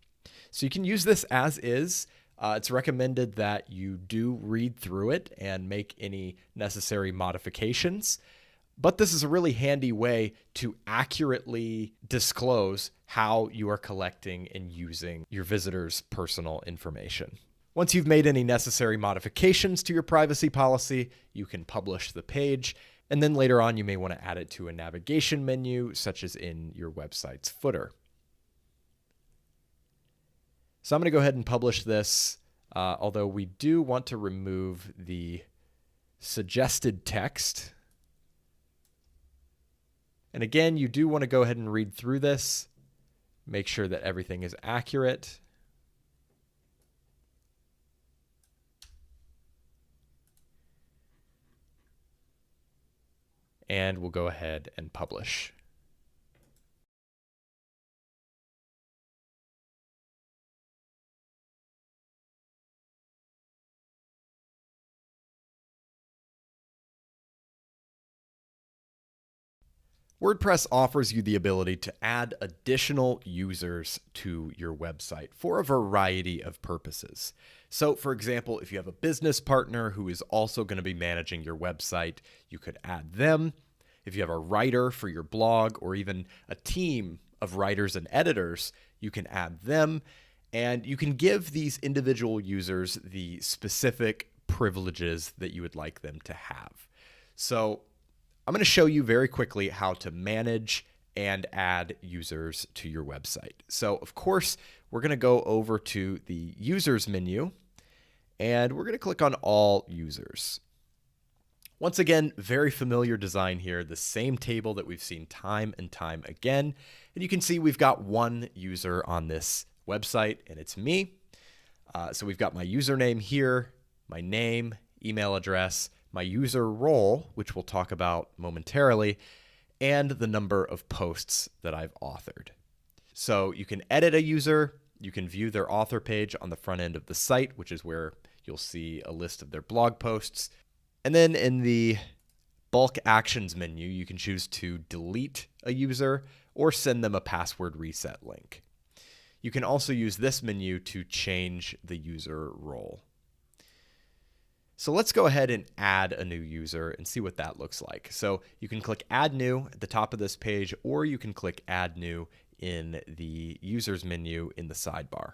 So you can use this as is. It's recommended that you do read through it and make any necessary modifications. But this is a really handy way to accurately disclose how you are collecting and using your visitors' personal information. Once you've made any necessary modifications to your privacy policy, you can publish the page. And then later on, you may want to add it to a navigation menu, such as in your website's footer. So I'm going to go ahead and publish this, although we do want to remove the suggested text. And again, you do want to go ahead and read through this, make sure that everything is accurate. and we'll go ahead and publish. WordPress offers you the ability to add additional users to your website for a variety of purposes. So, for example, if you have a business partner who is also going to be managing your website, you could add them. If you have a writer for your blog or even a team of writers and editors, you can add them. And you can give these individual users the specific privileges that you would like them to have. So, I'm going to show you very quickly how to manage and add users to your website. So, of course, we're going to go over to the users menu and we're going to click on all users. Once again, very familiar design here, the same table that we've seen time and time again. And you can see we've got one user on this website and it's me. So we've got my username here, my name, email address, my user role, which we'll talk about momentarily, and the number of posts that I've authored. So you can edit a user, you can view their author page on the front end of the site, which is where you'll see a list of their blog posts. And then in the bulk actions menu, you can choose to delete a user or send them a password reset link. You can also use this menu to change the user role. So let's go ahead and add a new user and see what that looks like. So you can click Add New at the top of this page, or you can click Add New in the Users menu in the sidebar.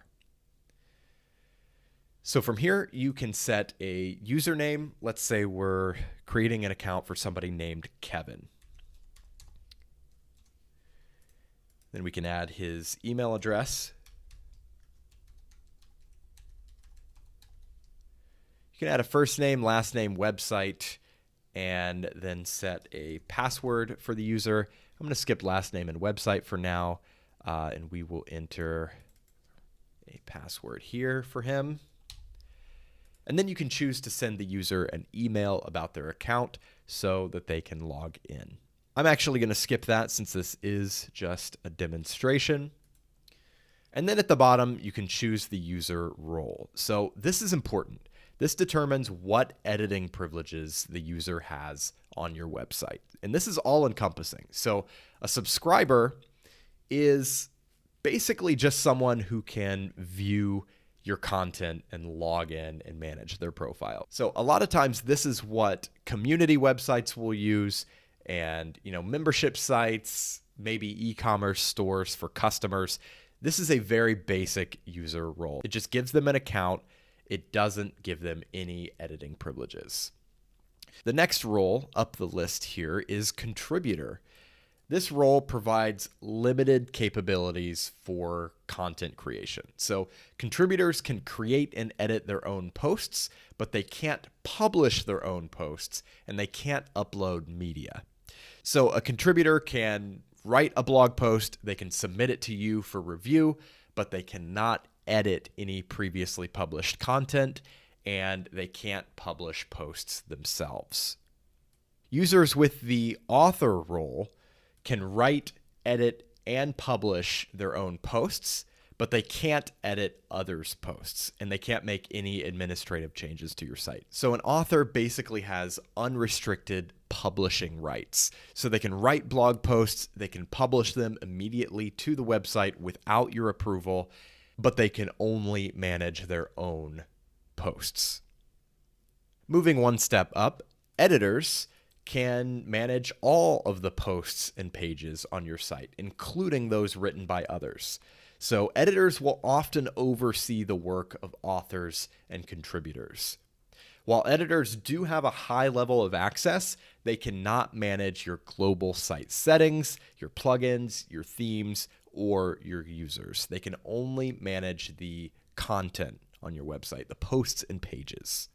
So from here, you can set a username. Let's say we're creating an account for somebody named Kevin. Then we can add his email address. You can add a first name, last name, website, and then set a password for the user. I'm going to skip last name and website for now, and we will enter a password here for him. And then you can choose to send the user an email about their account so that they can log in. I'm actually going to skip that since this is just a demonstration. And then at the bottom, you can choose the user role. So this is important. This determines what editing privileges the user has on your website. And this is all encompassing. So a subscriber is basically just someone who can view your content and log in and manage their profile. So a lot of times this is what community websites will use, and membership sites, maybe e-commerce stores for customers. This is a very basic user role. It just gives them an account. It doesn't give them any editing privileges. The next role up the list here is contributor. This role provides limited capabilities for content creation. So contributors can create and edit their own posts, but they can't publish their own posts and they can't upload media. So a contributor can write a blog post, they can submit it to you for review, but they cannot edit any previously published content, and they can't publish posts themselves. Users with the author role can write, edit, and publish their own posts, but they can't edit others' posts, and they can't make any administrative changes to your site. So an author basically has unrestricted publishing rights. So they can write blog posts, they can publish them immediately to the website without your approval, but they can only manage their own posts. Moving one step up, editors can manage all of the posts and pages on your site, including those written by others. So editors will often oversee the work of authors and contributors. While editors do have a high level of access, they cannot manage your global site settings, your plugins, your themes, or your users. They can only manage the content on your website, the posts and pages.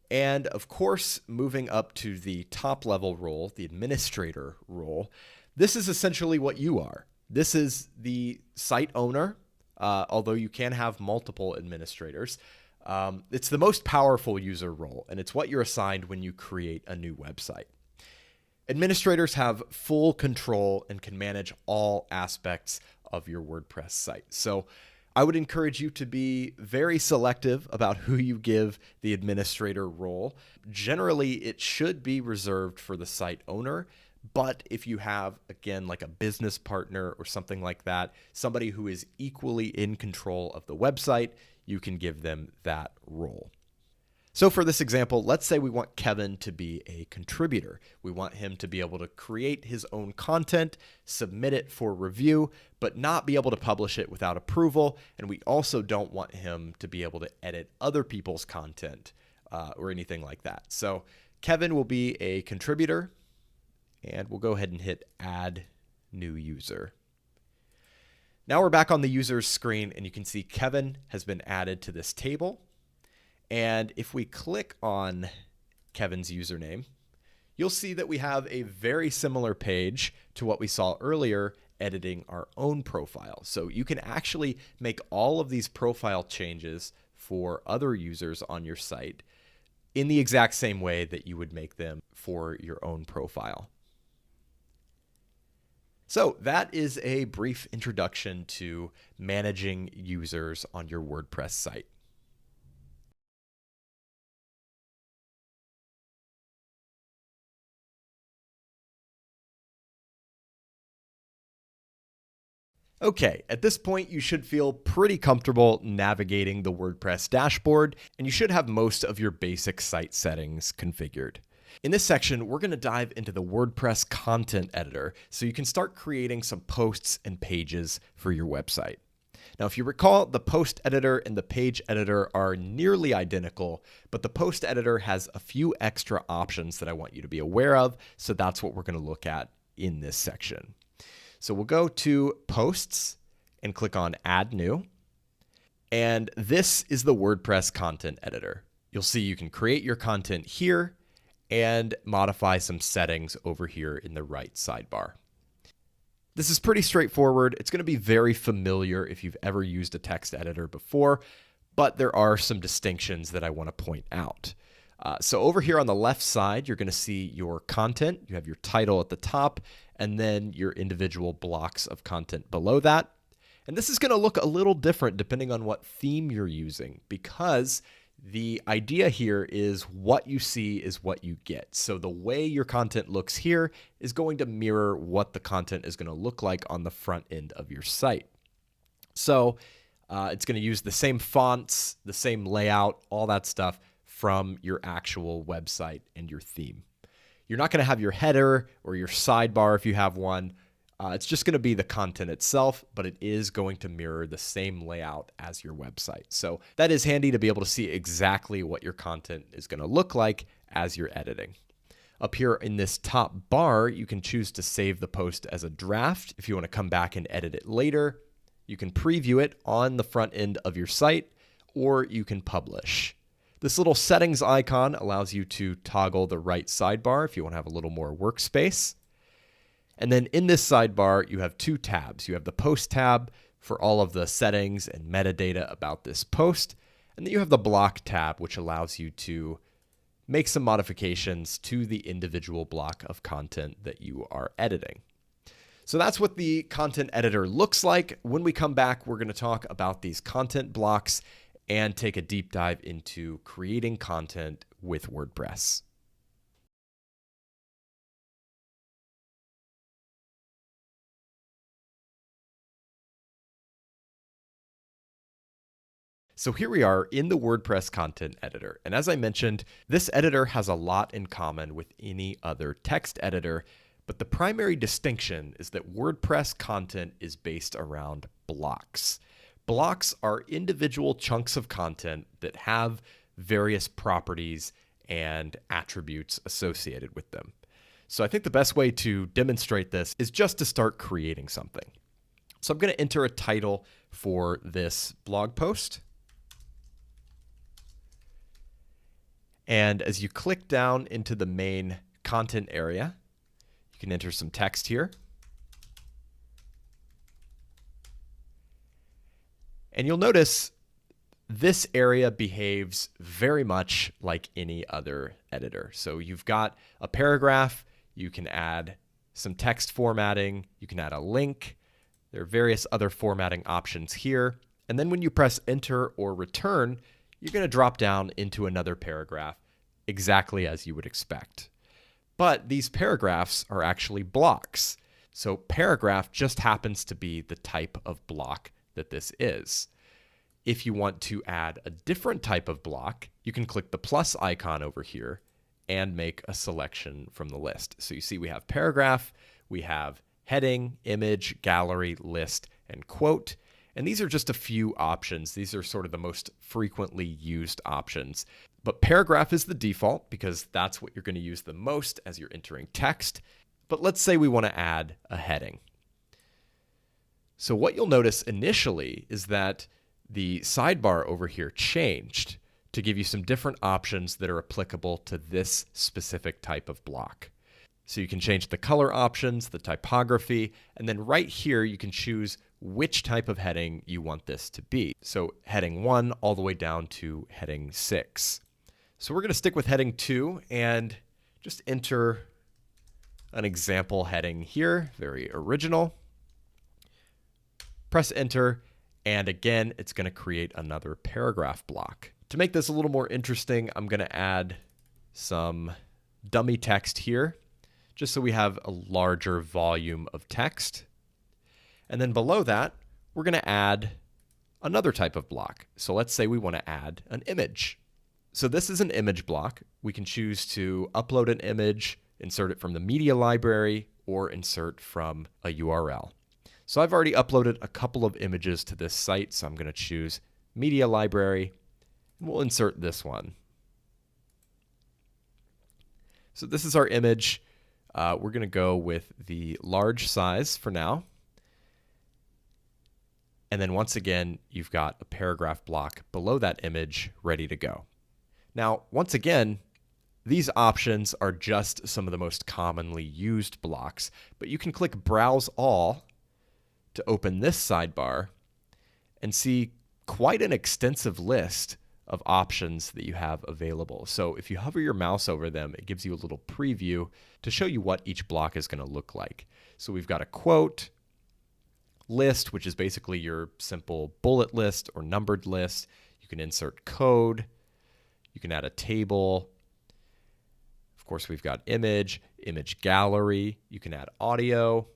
And of course, moving up to the top level role, the administrator role, this is essentially what you are. This is the site owner, although you can have multiple administrators. It's the most powerful user role, and it's what you're assigned when you create a new website. Administrators have full control and can manage all aspects of your WordPress site. So I would encourage you to be very selective about who you give the administrator role. Generally, it should be reserved for the site owner. But if you have, again, like a business partner or something like that, somebody who is equally in control of the website, you can give them that role. So for this example, let's say we want Kevin to be a contributor. We want him to be able to create his own content, submit it for review, but not be able to publish it without approval. And we also don't want him to be able to edit other people's content or anything like that. So Kevin will be a contributor, and we'll go ahead and hit Add New User. Now we're back on the user's screen, and you can see Kevin has been added to this table. And if we click on Kevin's username, you'll see that we have a very similar page to what we saw earlier, editing our own profile. So you can actually make all of these profile changes for other users on your site in the exact same way that you would make them for your own profile. So that is a brief introduction to managing users on your WordPress site. Okay, at this point, you should feel pretty comfortable navigating the WordPress dashboard, and you should have most of your basic site settings configured. In this section, we're going to dive into the WordPress content editor so you can start creating some posts and pages for your website. Now, if you recall, the post editor and the page editor are nearly identical, but the post editor has a few extra options that I want you to be aware of, so that's what we're going to look at in this section. So we'll go to Posts and click on Add New. And this is the WordPress content editor. You'll see you can create your content here and modify some settings over here in the right sidebar. This is pretty straightforward. It's going to be very familiar if you've ever used a text editor before, but there are some distinctions that I want to point out. So over here on the left side, you're going to see your content. You have your title at the top, and then your individual blocks of content below that. And this is going to look a little different depending on what theme you're using, because the idea here is what you see is what you get. So the way your content looks here is going to mirror what the content is going to look like on the front end of your site. So it's going to use the same fonts, the same layout, all that stuff from your actual website and your theme. You're not going to have your header or your sidebar if you have one. It's just going to be the content itself, but it is going to mirror the same layout as your website. So that is handy to be able to see exactly what your content is going to look like as you're editing. Up here in this top bar, you can choose to save the post as a draft. If you want to come back and edit it later, you can preview it on the front end of your site, or you can publish. This little settings icon allows you to toggle the right sidebar if you want to have a little more workspace. And then in this sidebar, you have two tabs. You have the post tab for all of the settings and metadata about this post. And then you have the block tab, which allows you to make some modifications to the individual block of content that you are editing. So that's what the content editor looks like. When we come back, we're going to talk about these content blocks and take a deep dive into creating content with WordPress. So here we are in the WordPress content editor. And as I mentioned, this editor has a lot in common with any other text editor, but the primary distinction is that WordPress content is based around blocks. Blocks are individual chunks of content that have various properties and attributes associated with them. So I think the best way to demonstrate this is just to start creating something. So I'm going to enter a title for this blog post. And as you click down into the main content area, you can enter some text here. And you'll notice this area behaves very much like any other editor. So you've got a paragraph, You can add some text formatting. You can add a link. There are various other formatting options here. And then when you press enter or return, you're going to drop down into another paragraph exactly as you would expect. But these paragraphs are actually blocks. So paragraph just happens to be the type of block that this is. If you want to add a different type of block, you can click the plus icon over here and make a selection from the list. So you see we have paragraph, we have heading, image, gallery, list, and quote. And these are just a few options. These are sort of the most frequently used options. But paragraph is the default because that's what you're going to use the most as you're entering text. But let's say we want to add a heading. So what you'll notice initially is that the sidebar over here changed to give you some different options that are applicable to this specific type of block. So you can change the color options, the typography, and then right here you can choose which type of heading you want this to be. So heading 1 all the way down to heading 6. So we're going to stick with heading 2 and just enter an example heading here, very original. Press enter, and again, it's going to create another paragraph block. To make this a little more interesting, I'm going to add some dummy text here, just so we have a larger volume of text. And then below that, we're going to add another type of block. So let's say we want to add an image. So this is an image block. We can choose to upload an image, insert it from the media library, or insert from a URL. So I've already uploaded a couple of images to this site, so I'm going to choose media library, and we'll insert this one. So this is our image. We're going to go with the large size for now. And then once again, you've got a paragraph block below that image ready to go. Now, once again, these options are just some of the most commonly used blocks, but you can click Browse All to open this sidebar and see quite an extensive list of options that you have available. So if you hover your mouse over them, it gives you a little preview to show you what each block is going to look like. So we've got a quote, list, which is basically your simple bullet list or numbered list. You can insert code. You can add a table. Of course, we've got image, image gallery. You can add audio,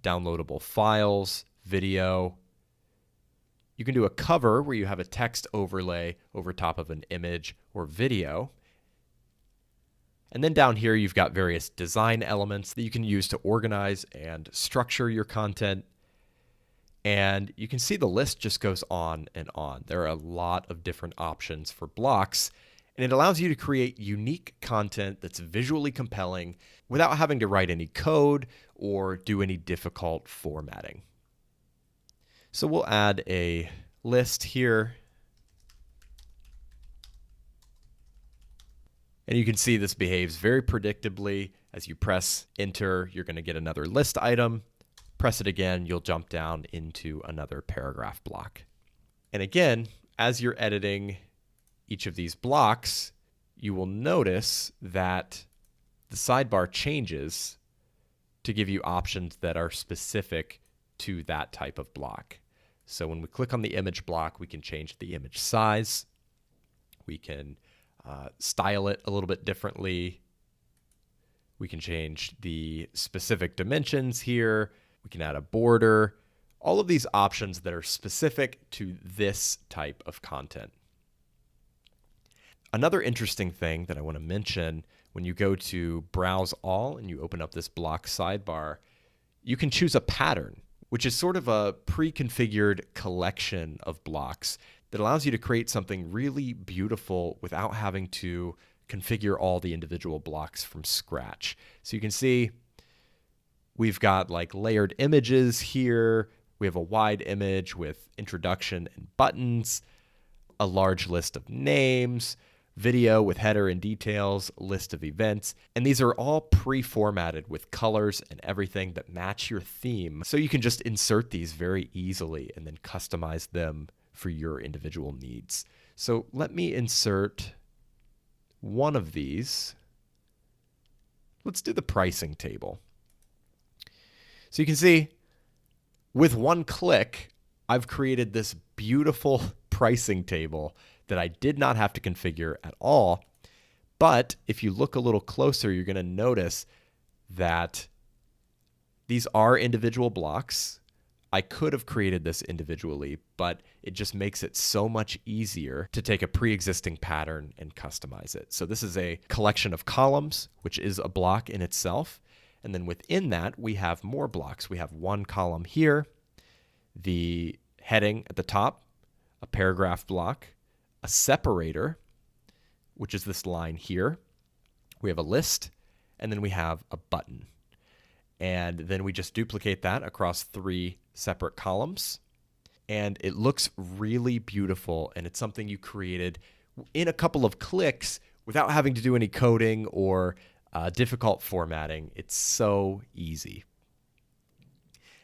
downloadable files, video. You can do a cover where you have a text overlay over top of an image or video. And then down here, you've got various design elements that you can use to organize and structure your content. And you can see the list just goes on and on. There are a lot of different options for blocks, and it allows you to create unique content that's visually compelling without having to write any code or do any difficult formatting. So we'll add a list here. And you can see this behaves very predictably. As you press enter, you're going to get another list item. Press it again, you'll jump down into another paragraph block. And again, as you're editing each of these blocks, you will notice that the sidebar changes to give you options that are specific to that type of block. So when we click on the image block, we can change the image size. We can style it a little bit differently. We can change the specific dimensions here. We can add a border. All of these options that are specific to this type of content. Another interesting thing that I want to mention, when you go to Browse All and you open up this block sidebar, you can choose a pattern, which is sort of a pre-configured collection of blocks that allows you to create something really beautiful without having to configure all the individual blocks from scratch. So you can see we've got like layered images here. We have a wide image with introduction and buttons, a large list of names, video with header and details, list of events, and these are all pre-formatted with colors and everything that match your theme. So you can just insert these very easily and then customize them for your individual needs. So let me insert one of these. Let's do the pricing table. So you can see with one click, I've created this beautiful pricing table that I did not have to configure at all. But if you look a little closer, you're going to notice that these are individual blocks. I could have created this individually, but it just makes it so much easier to take a pre-existing pattern and customize it. So this is a collection of columns, which is a block in itself. And then within that, we have more blocks. We have one column here, the heading at the top, a paragraph block, a separator, which is this line here. We have a list, and then we have a button. And then we just duplicate that across 3 separate columns. And it looks really beautiful, and it's something you created in a couple of clicks without having to do any coding or difficult formatting. It's so easy.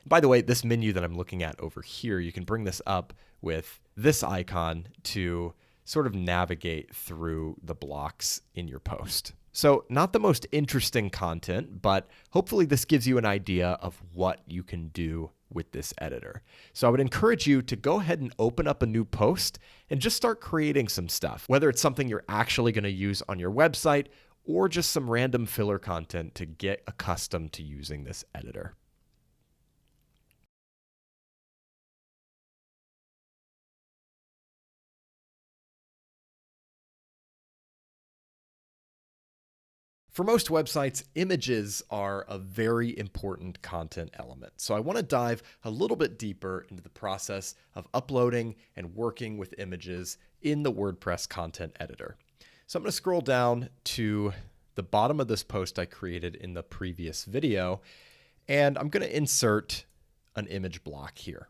By the way, this menu that I'm looking at over here, you can bring this up with this icon to sort of navigate through the blocks in your post. So not the most interesting content, but hopefully this gives you an idea of what you can do with this editor. So I would encourage you to go ahead and open up a new post and just start creating some stuff, whether it's something you're actually going to use on your website or just some random filler content to get accustomed to using this editor. For most websites, images are a very important content element. So I want to dive a little bit deeper into the process of uploading and working with images in the WordPress content editor. So I'm going to scroll down to the bottom of this post I created in the previous video, and I'm going to insert an image block here.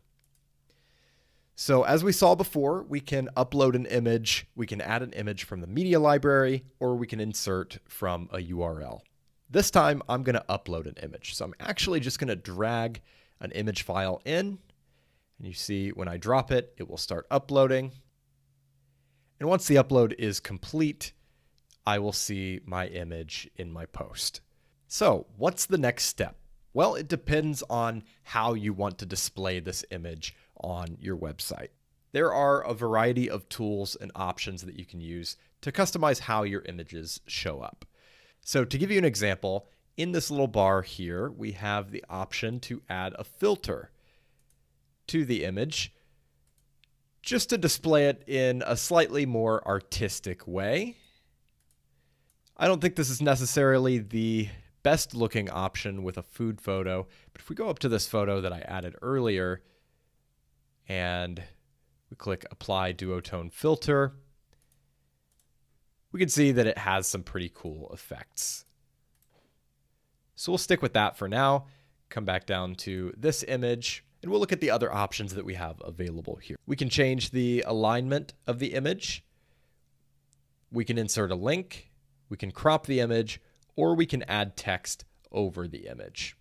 So as we saw before, we can upload an image, we can add an image from the media library, or we can insert from a URL. This time I'm going to upload an image. So I'm actually just going to drag an image file in, and you see when I drop it, it will start uploading. And once the upload is complete, I will see my image in my post. So what's the next step? Well, it depends on how you want to display this image on your website. There are a variety of tools and options that you can use to customize how your images show up. So to give you an example, in this little bar here, we have the option to add a filter to the image just to display it in a slightly more artistic way. I don't think this is necessarily the best looking option with a food photo, but if we go up to this photo that I added earlier and we click Apply Duotone Filter, we can see that it has some pretty cool effects. So we'll stick with that for now, come back down to this image, and we'll look at the other options that we have available here. We can change the alignment of the image, we can insert a link, we can crop the image, or we can add text over the image.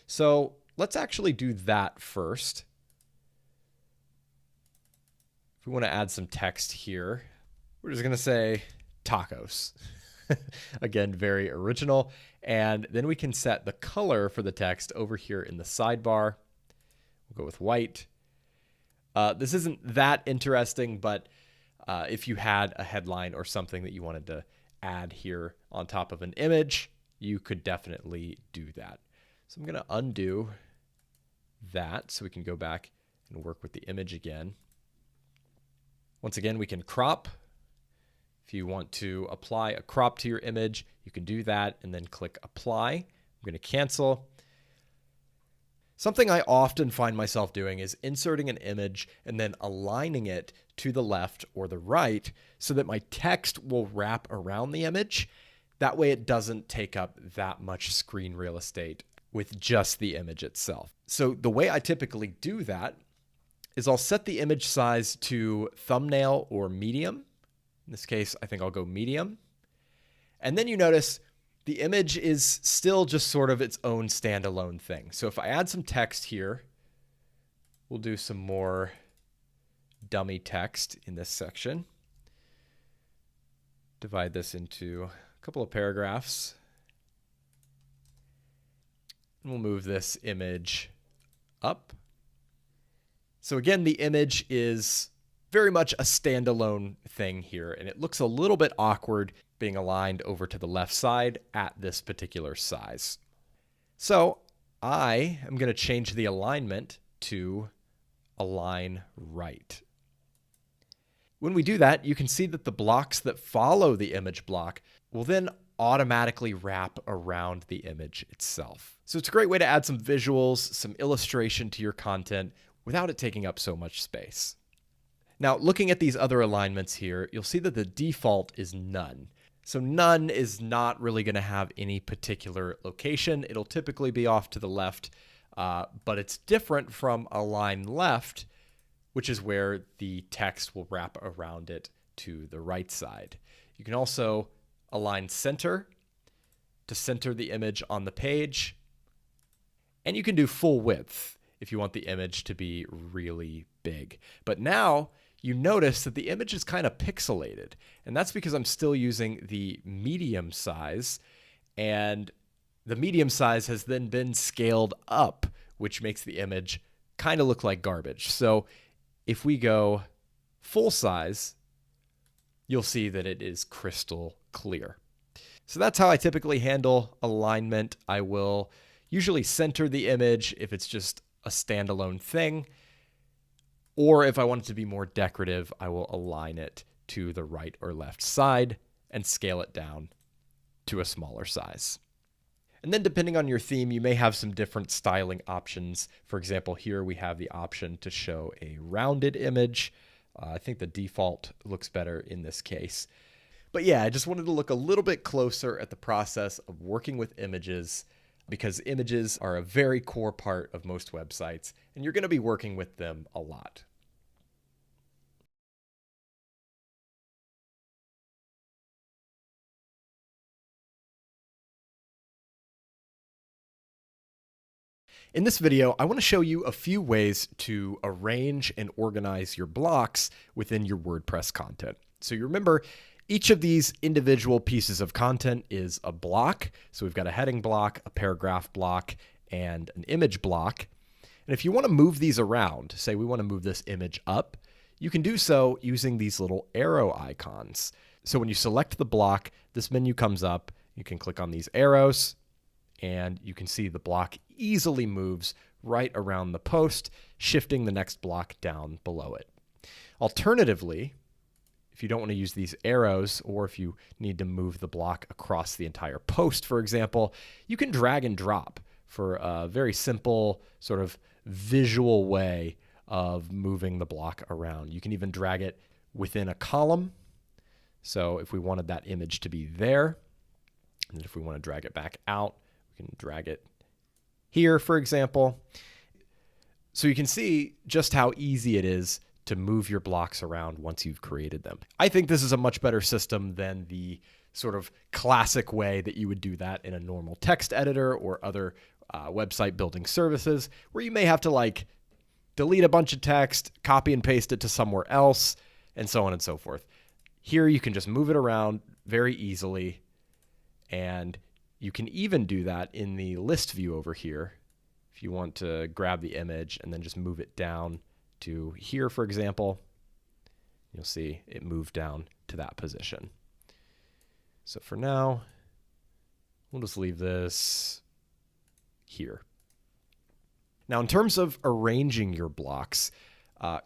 So let's actually do that first. If we want to add some text here, we're just going to say tacos. Again, very original. And then we can set the color for the text over here in the sidebar. We'll go with white. This isn't that interesting, but if you had a headline or something that you wanted to add here on top of an image, you could definitely do that. So I'm going to undo that so we can go back and work with the image again. Once again, we can crop. If you want to apply a crop to your image, you can do that and then click apply. I'm going to cancel. Something I often find myself doing is inserting an image and then aligning it to the left or the right so that my text will wrap around the image. That way it doesn't take up that much screen real estate with just the image itself. So the way I typically do that is I'll set the image size to thumbnail or medium. In this case, I think I'll go medium. And then you notice the image is still just sort of its own standalone thing. So if I add some text here, we'll do some more dummy text in this section. Divide this into a couple of paragraphs. And we'll move this image up. So again, the image is very much a standalone thing here, and it looks a little bit awkward being aligned over to the left side at this particular size. So I am going to change the alignment to align right. When we do that, you can see that the blocks that follow the image block will then automatically wrap around the image itself. So it's a great way to add some visuals, some illustration to your content without it taking up so much space. Now, looking at these other alignments here, you'll see that the default is none. So none is not really going to have any particular location. It'll typically be off to the left, but it's different from align left, which is where the text will wrap around it to the right side. You can also align center to center the image on the page, and you can do full width if you want the image to be really big. But now you notice that the image is kind of pixelated, and that's because I'm still using the medium size, and the medium size has then been scaled up, which makes the image kind of look like garbage. So if we go full size, you'll see that it is crystal clear. So that's how I typically handle alignment. I will usually center the image if it's just a standalone thing, or if I want it to be more decorative, I will align it to the right or left side and scale it down to a smaller size. And then depending on your theme, you may have some different styling options. For example, here we have the option to show a rounded image. I think the default looks better in this case. But yeah, I just wanted to look a little bit closer at the process of working with images, because images are a very core part of most websites, and you're going to be working with them a lot. In this video, I want to show you a few ways to arrange and organize your blocks within your WordPress content. So you remember, each of these individual pieces of content is a block. So we've got a heading block, a paragraph block, and an image block. And if you want to move these around, say we want to move this image up, you can do so using these little arrow icons. So when you select the block, this menu comes up. You can click on these arrows, and you can see the block easily moves right around the post, shifting the next block down below it. Alternatively, if you don't want to use these arrows, or if you need to move the block across the entire post, for example, you can drag and drop for a very simple sort of visual way of moving the block around. You can even drag it within a column. So if we wanted that image to be there, and if we want to drag it back out, we can drag it here, for example. So you can see just how easy it is to move your blocks around once you've created them. I think this is a much better system than the sort of classic way that you would do that in a normal text editor or other website building services, where you may have to like delete a bunch of text, copy and paste it to somewhere else, and so on and so forth. Here you can just move it around very easily, and you can even do that in the list view over here. If you want to grab the image and then just move it down to here, for example, you'll see it moved down to that position. So for now, we'll just leave this here. Now, in terms of arranging your blocks,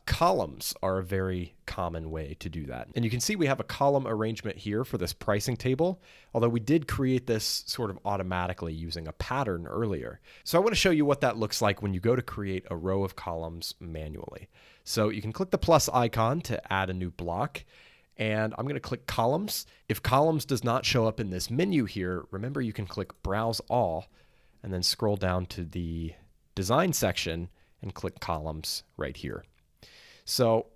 columns are a very common way to do that. And you can see we have a column arrangement here for this pricing table, although we did create this sort of automatically using a pattern earlier. So I want to show you what that looks like when you go to create a row of columns manually. So you can click the plus icon to add a new block, and I'm going to click columns. If columns does not show up in this menu here, remember you can click browse all and then scroll down to the design section and click columns right here. So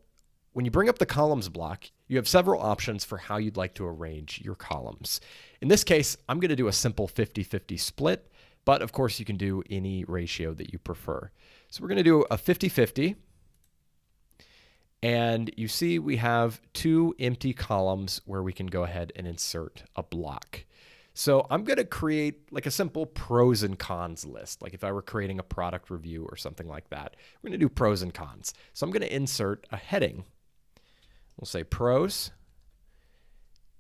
when you bring up the columns block, you have several options for how you'd like to arrange your columns. In this case, I'm going to do a simple 50-50 split, but of course you can do any ratio that you prefer. So we're going to do a 50-50, and you see we have two empty columns where we can go ahead and insert a block. So I'm going to create like a simple pros and cons list. Like if I were creating a product review or something like that, we're going to do pros and cons. So I'm going to insert a heading. We'll say pros.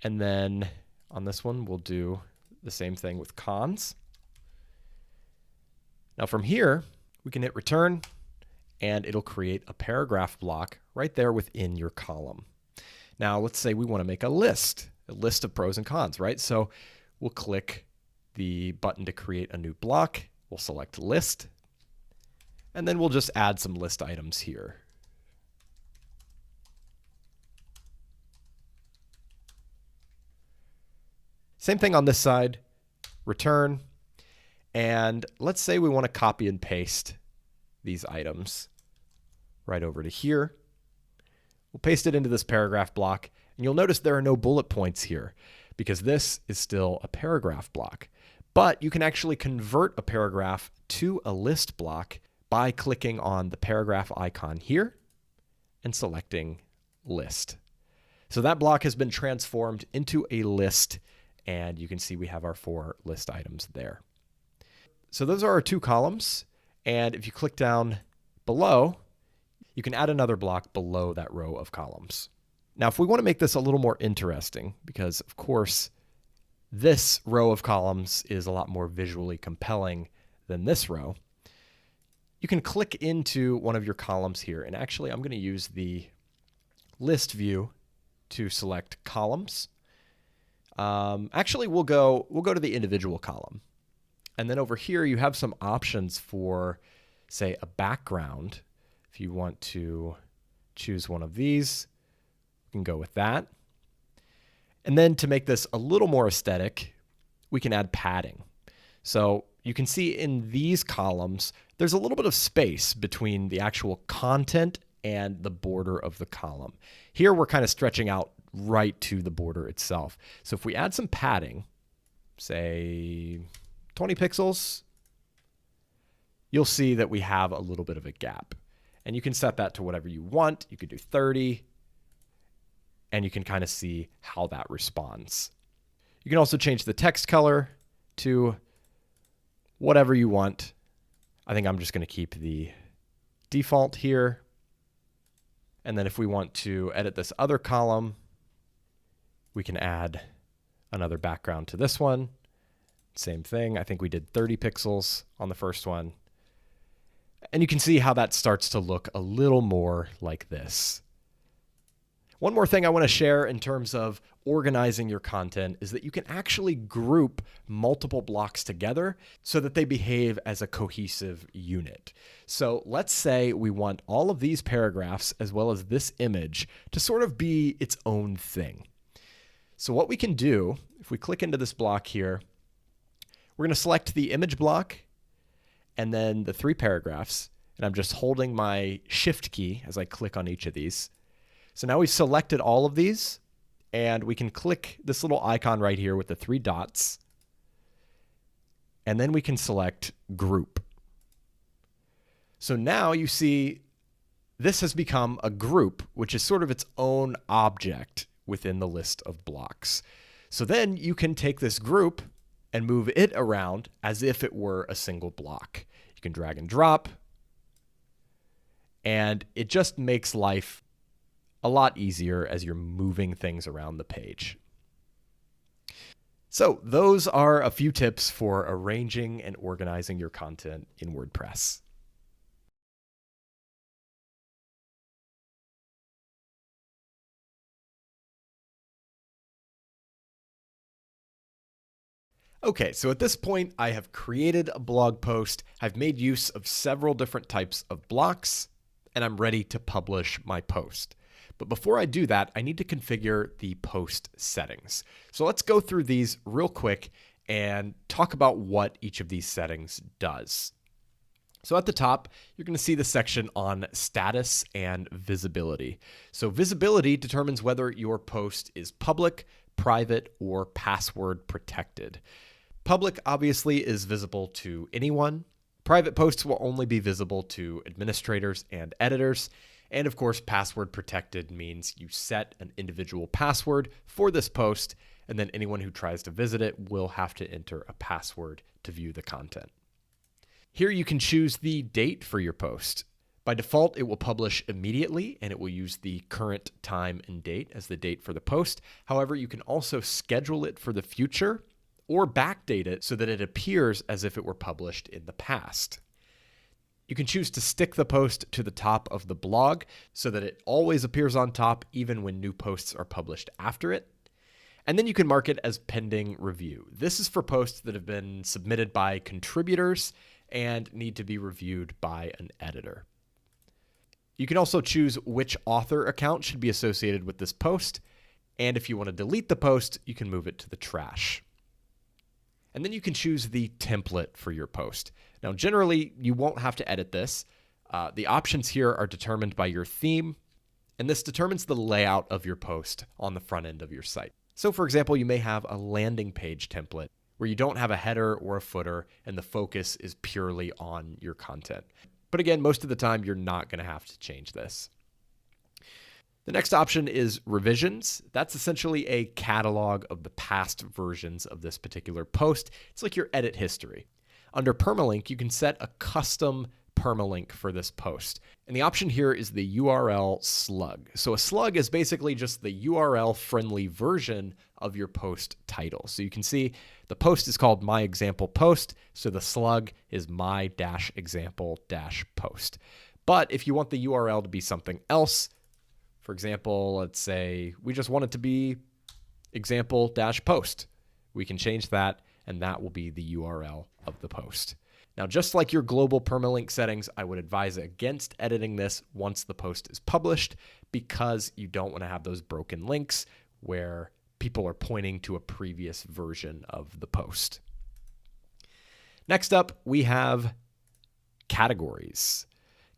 And then on this one, we'll do the same thing with cons. Now from here, we can hit return and it'll create a paragraph block right there within your column. Now let's say we want to make a list of pros and cons, right? So we'll click the button to create a new block. We'll select list, and then we'll just add some list items here. Same thing on this side, return, and let's say we want to copy and paste these items right over to here. We'll paste it into this paragraph block, and you'll notice there are no bullet points here because this is still a paragraph block. But you can actually convert a paragraph to a list block by clicking on the paragraph icon here and selecting list. So that block has been transformed into a list, and you can see we have our 4 list items there. So those are our 2 columns, and if you click down below, you can add another block below that row of columns. Now, if we want to make this a little more interesting, because of course, this row of columns is a lot more visually compelling than this row, you can click into one of your columns here. And actually, I'm going to use the list view to select columns. Actually, we'll go to the individual column. And then over here, you have some options for, say, a background. If you want to choose one of these, you can go with that. And then to make this a little more aesthetic, we can add padding. So you can see in these columns, there's a little bit of space between the actual content and the border of the column. Here, we're kind of stretching out right to the border itself. So if we add some padding, say 20 pixels, you'll see that we have a little bit of a gap. And you can set that to whatever you want. You could do 30, and you can kind of see how that responds. You can also change the text color to whatever you want. I think I'm just going to keep the default here. And then if we want to edit this other column, we can add another background to this one. Same thing. I think we did 30 pixels on the first one. And you can see how that starts to look a little more like this. One more thing I want to share in terms of organizing your content is that you can actually group multiple blocks together so that they behave as a cohesive unit. So let's say we want all of these paragraphs as well as this image to sort of be its own thing. So what we can do, if we click into this block here, we're going to select the image block and then the 3 paragraphs. And I'm just holding my shift key as I click on each of these. So now we've selected all of these, and we can click this little icon right here with the 3 dots. And then we can select group. So now you see this has become a group, which is sort of its own object within the list of blocks. So then you can take this group and move it around as if it were a single block. You can drag and drop, and it just makes life a lot easier as you're moving things around the page. So those are a few tips for arranging and organizing your content in WordPress. Okay, so at this point, I have created a blog post, I've made use of several different types of blocks, and I'm ready to publish my post. But before I do that, I need to configure the post settings. So let's go through these real quick and talk about what each of these settings does. So at the top, you're going to see the section on status and visibility. So visibility determines whether your post is public, private, or password protected. Public obviously is visible to anyone. Private posts will only be visible to administrators and editors. And of course, password protected means you set an individual password for this post, and then anyone who tries to visit it will have to enter a password to view the content. Here you can choose the date for your post. By default, it will publish immediately, and it will use the current time and date as the date for the post. However, you can also schedule it for the future or backdate it so that it appears as if it were published in the past. You can choose to stick the post to the top of the blog so that it always appears on top even when new posts are published after it. And then you can mark it as pending review. This is for posts that have been submitted by contributors and need to be reviewed by an editor. You can also choose which author account should be associated with this post. And if you want to delete the post, you can move it to the trash. And then you can choose the template for your post. Now, generally, you won't have to edit this. The options here are determined by your theme, and this determines the layout of your post on the front end of your site. So, for example, you may have a landing page template where you don't have a header or a footer, and the focus is purely on your content. But again, most of the time, you're not going to have to change this. The next option is revisions. That's essentially a catalog of the past versions of this particular post. It's like your edit history. Under permalink, you can set a custom permalink for this post. And the option here is the URL slug. So a slug is basically just the URL-friendly version of your post title. So you can see the post is called My Example Post, so the slug is my-example-post. But if you want the URL to be something else, for example, let's say we just want it to be example-post. We can change that, and that will be the URL of the post. Now, just like your global permalink settings, I would advise against editing this once the post is published because you don't want to have those broken links where people are pointing to a previous version of the post. Next up, we have categories.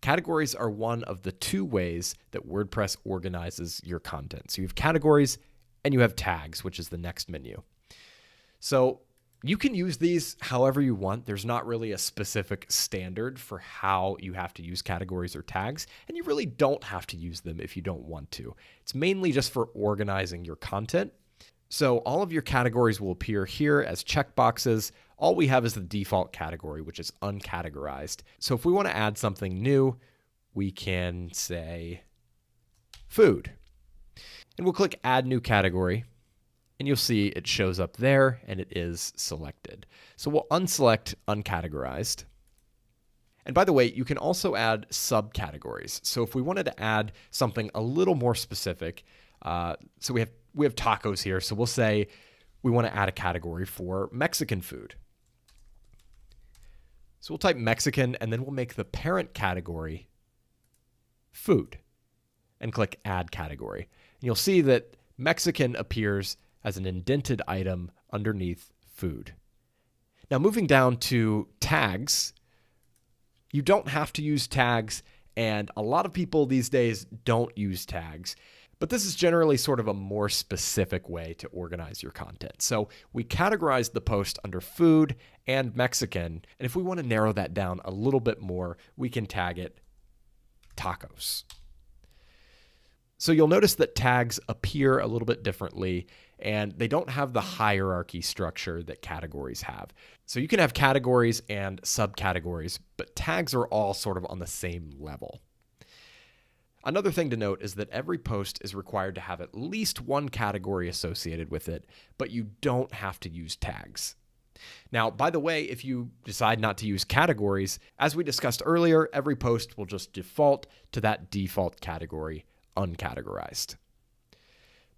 Categories are one of the two ways that WordPress organizes your content. So you have categories and you have tags, which is the next menu. So you can use these however you want. There's not really a specific standard for how you have to use categories or tags, and you really don't have to use them if you don't want to. It's mainly just for organizing your content. So all of your categories will appear here as checkboxes. All we have is the default category, which is uncategorized. So if we want to add something new, we can say food. And we'll click Add New Category. And you'll see it shows up there and it is selected. So we'll unselect uncategorized. And by the way, you can also add subcategories. So if we wanted to add something a little more specific, so we have tacos here. So we'll say we want to add a category for Mexican food. So we'll type Mexican and then we'll make the parent category food and click Add Category. And you'll see that Mexican appears as an indented item underneath food. Now moving down to tags, you don't have to use tags, and a lot of people these days don't use tags, but this is generally sort of a more specific way to organize your content. So we categorize the post under food and Mexican, and if we want to narrow that down a little bit more, we can tag it tacos. So you'll notice that tags appear a little bit differently, and they don't have the hierarchy structure that categories have. So you can have categories and subcategories, but tags are all sort of on the same level. Another thing to note is that every post is required to have at least one category associated with it, but you don't have to use tags. Now, by the way, if you decide not to use categories, as we discussed earlier, every post will just default to that default category, uncategorized.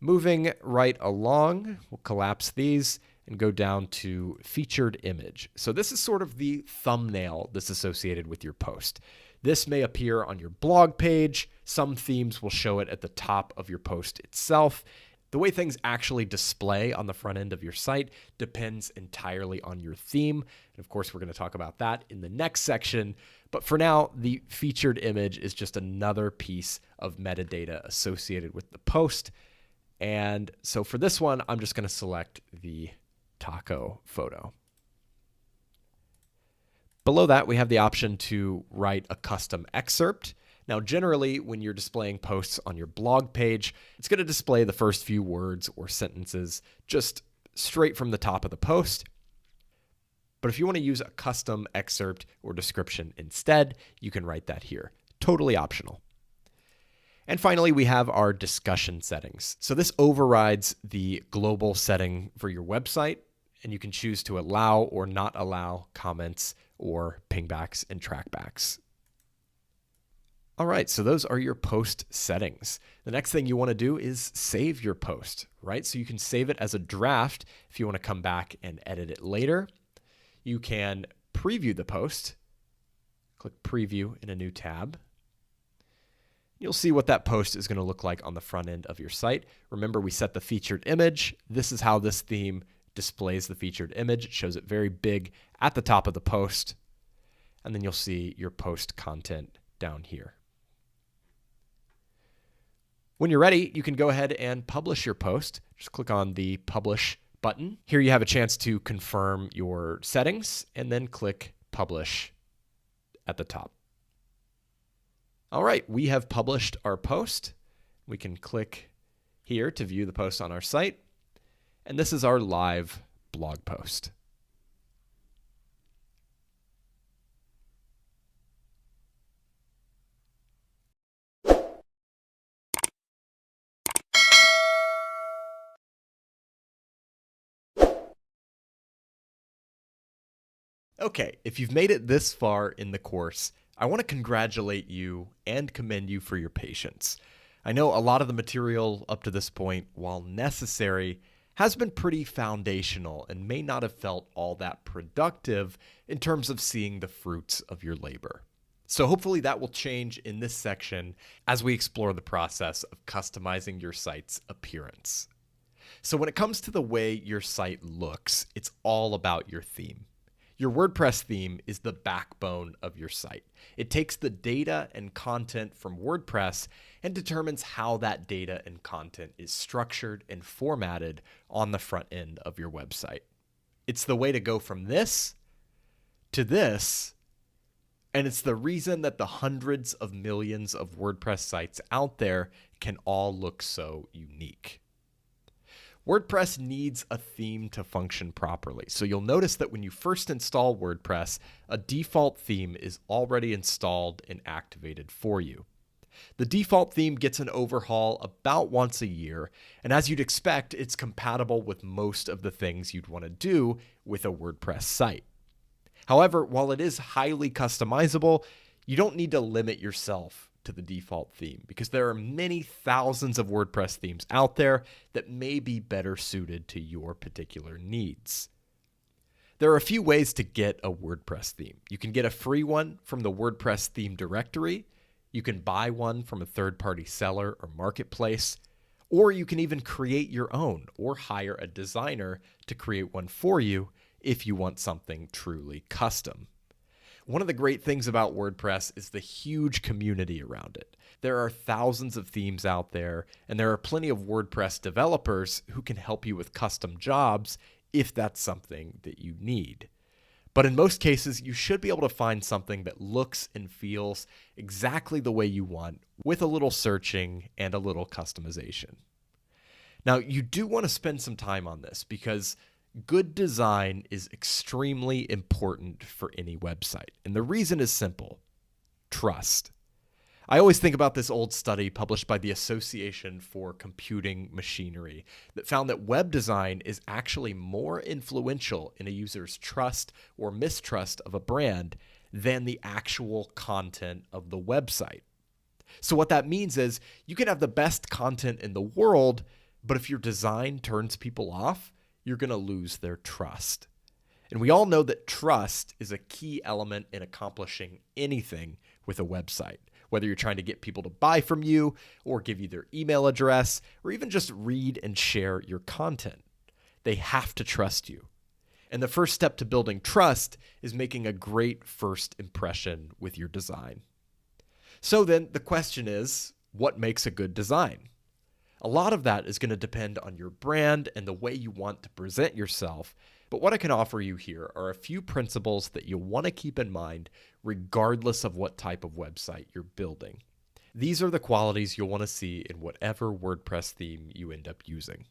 Moving right along, we'll collapse these and go down to featured image. So this is sort of the thumbnail that's associated with your post. This may appear on your blog page. Some themes will show it at the top of your post itself. The way things actually display on the front end of your site depends entirely on your theme. And of course, we're going to talk about that in the next section. But for now, the featured image is just another piece of metadata associated with the post. And so for this one, I'm just going to select the taco photo. Below that, we have the option to write a custom excerpt. Now, generally, when you're displaying posts on your blog page, it's going to display the first few words or sentences just straight from the top of the post. But if you want to use a custom excerpt or description instead, you can write that here. Totally optional. And finally, we have our discussion settings. So this overrides the global setting for your website, and you can choose to allow or not allow comments or pingbacks and trackbacks. All right, so those are your post settings. The next thing you want to do is save your post, right? So you can save it as a draft if you want to come back and edit it later. You can preview the post. Click Preview in a new tab. You'll see what that post is going to look like on the front end of your site. Remember, we set the featured image. This is how this theme displays the featured image. It shows it very big at the top of the post. And then you'll see your post content down here. When you're ready, you can go ahead and publish your post. Just click on the Publish button. Here you have a chance to confirm your settings and then click Publish at the top. All right, we have published our post. We can click here to view the post on our site. And this is our live blog post. Okay, if you've made it this far in the course, I want to congratulate you and commend you for your patience. I know a lot of the material up to this point, while necessary, has been pretty foundational and may not have felt all that productive in terms of seeing the fruits of your labor. So hopefully that will change in this section as we explore the process of customizing your site's appearance. So when it comes to the way your site looks, it's all about your theme. Your WordPress theme is the backbone of your site. It takes the data and content from WordPress and determines how that data and content is structured and formatted on the front end of your website. It's the way to go from this to this, and it's the reason that the hundreds of millions of WordPress sites out there can all look so unique. WordPress needs a theme to function properly. So you'll notice that when you first install WordPress, a default theme is already installed and activated for you. The default theme gets an overhaul about once a year, and as you'd expect, it's compatible with most of the things you'd want to do with a WordPress site. However, while it is highly customizable, you don't need to limit yourself to the default theme because there are many thousands of WordPress themes out there that may be better suited to your particular needs. There are a few ways to get a WordPress theme. You can get a free one from the WordPress theme directory. You can buy one from a third-party seller or marketplace, or you can even create your own or hire a designer to create one for you if you want something truly custom. One of the great things about WordPress is the huge community around it. There are thousands of themes out there, and there are plenty of WordPress developers who can help you with custom jobs if that's something that you need. But in most cases, you should be able to find something that looks and feels exactly the way you want with a little searching and a little customization. Now, you do want to spend some time on this because good design is extremely important for any website. And the reason is simple: trust. I always think about this old study published by the Association for Computing Machinery that found that web design is actually more influential in a user's trust or mistrust of a brand than the actual content of the website. So what that means is you can have the best content in the world, but if your design turns people off, you're going to lose their trust. And we all know that trust is a key element in accomplishing anything with a website, whether you're trying to get people to buy from you or give you their email address or even just read and share your content. They have to trust you. And the first step to building trust is making a great first impression with your design. So then the question is, what makes a good design? A lot of that is going to depend on your brand and the way you want to present yourself. But what I can offer you here are a few principles that you'll want to keep in mind regardless of what type of website you're building. These are the qualities you'll want to see in whatever WordPress theme you end up using.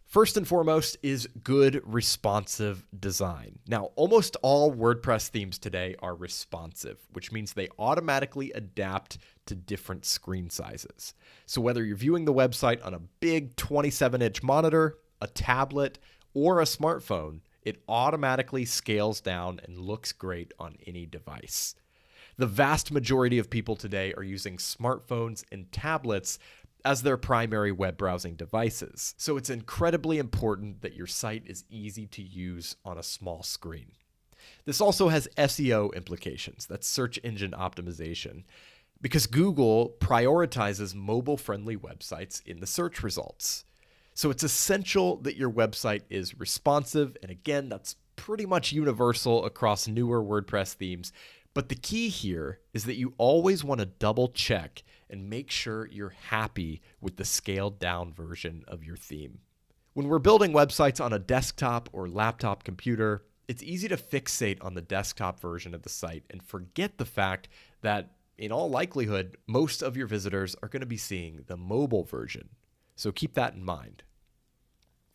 First and foremost is good responsive design. Now, almost all WordPress themes today are responsive, which means they automatically adapt to different screen sizes. So whether you're viewing the website on a big 27-inch monitor, a tablet, or a smartphone, it automatically scales down and looks great on any device. The vast majority of people today are using smartphones and tablets as their primary web browsing devices. So it's incredibly important that your site is easy to use on a small screen. This also has SEO implications, that's search engine optimization, because Google prioritizes mobile-friendly websites in the search results. So it's essential that your website is responsive, and again, that's pretty much universal across newer WordPress themes. But the key here is that you always want to double check and make sure you're happy with the scaled down version of your theme. When we're building websites on a desktop or laptop computer, it's easy to fixate on the desktop version of the site and forget the fact that in all likelihood, most of your visitors are going to be seeing the mobile version. So keep that in mind.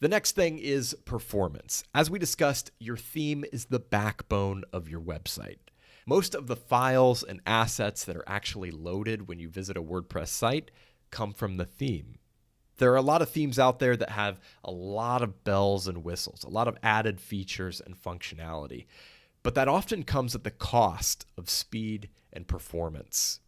The next thing is performance. As we discussed, your theme is the backbone of your website. Most of the files and assets that are actually loaded when you visit a WordPress site come from the theme. There are a lot of themes out there that have a lot of bells and whistles, a lot of added features and functionality, but that often comes at the cost of speed and performance.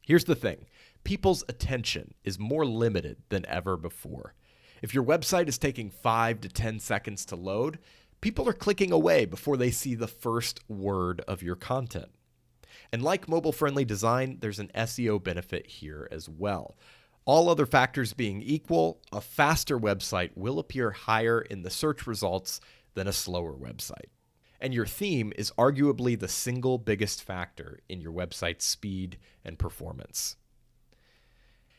Here's the thing, people's attention is more limited than ever before. If your website is taking 5 to 10 seconds to load, people are clicking away before they see the first word of your content. And like mobile-friendly design, there's an SEO benefit here as well. All other factors being equal, a faster website will appear higher in the search results than a slower website. And your theme is arguably the single biggest factor in your website's speed and performance.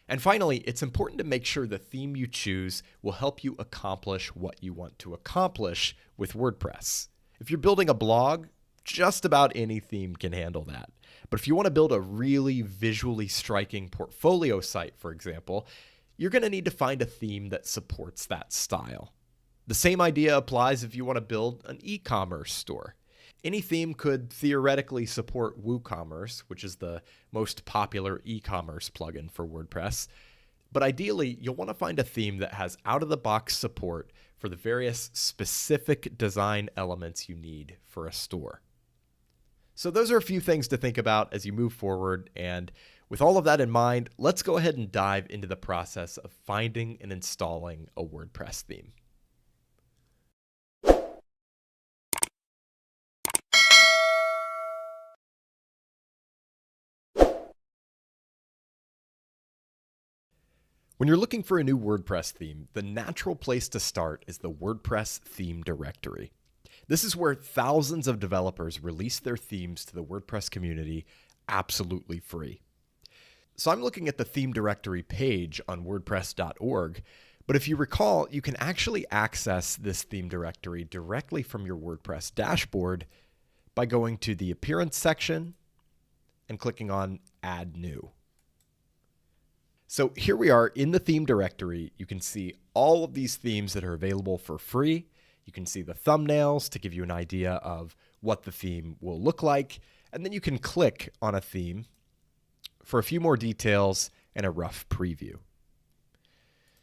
And finally, it's important to make sure the theme you choose will help you accomplish what you want to accomplish with WordPress. If you're building a blog, just about any theme can handle that. But if you want to build a really visually striking portfolio site, for example, you're going to need to find a theme that supports that style. The same idea applies if you want to build an e-commerce store. Any theme could theoretically support WooCommerce, which is the most popular e-commerce plugin for WordPress. But ideally, you'll want to find a theme that has out-of-the-box support for the various specific design elements you need for a store. So those are a few things to think about as you move forward. And with all of that in mind, let's go ahead and dive into the process of finding and installing a WordPress theme. When you're looking for a new WordPress theme, the natural place to start is the WordPress theme directory. This is where thousands of developers release their themes to the WordPress community absolutely free. So I'm looking at the theme directory page on WordPress.org, but if you recall, you can actually access this theme directory directly from your WordPress dashboard by going to the Appearance section and clicking on Add New. So here we are in the theme directory. You can see all of these themes that are available for free. You can see the thumbnails to give you an idea of what the theme will look like. And then you can click on a theme for a few more details and a rough preview.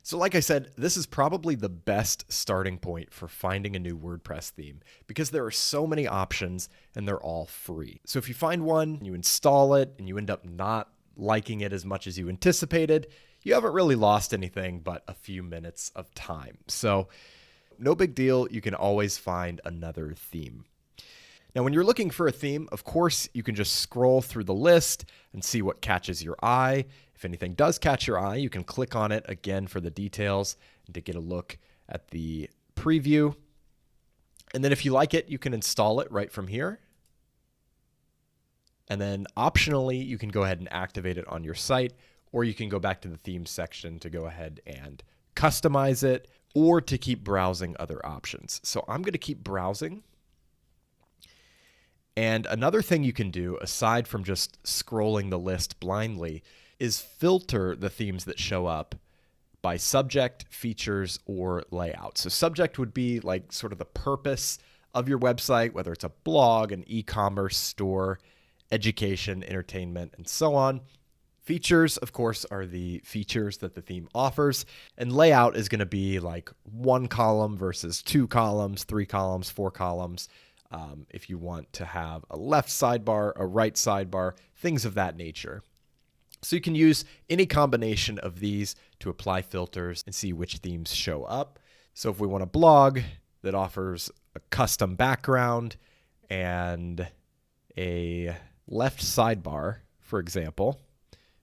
So like I said, this is probably the best starting point for finding a new WordPress theme because there are so many options and they're all free. So if you find one, you install it, and you end up not liking it as much as you anticipated, you haven't really lost anything but a few minutes of time. So no big deal, you can always find another theme. Now, when you're looking for a theme, of course, you can just scroll through the list and see what catches your eye. If anything does catch your eye, you can click on it again for the details and to get a look at the preview. And then if you like it, you can install it right from here. And then optionally, you can go ahead and activate it on your site, or you can go back to the themes section to go ahead and customize it, or to keep browsing other options. So I'm going to keep browsing. And another thing you can do, aside from just scrolling the list blindly, is filter the themes that show up by subject, features, or layout. So subject would be like sort of the purpose of your website, whether it's a blog, an e-commerce store, education, entertainment, and so on. Features, of course, are the features that the theme offers. And layout is going to be like 1 column versus 2 columns, 3 columns, 4 columns. If you want to have a left sidebar, a right sidebar, things of that nature. So you can use any combination of these to apply filters and see which themes show up. So if we want a blog that offers a custom background and a left sidebar, for example,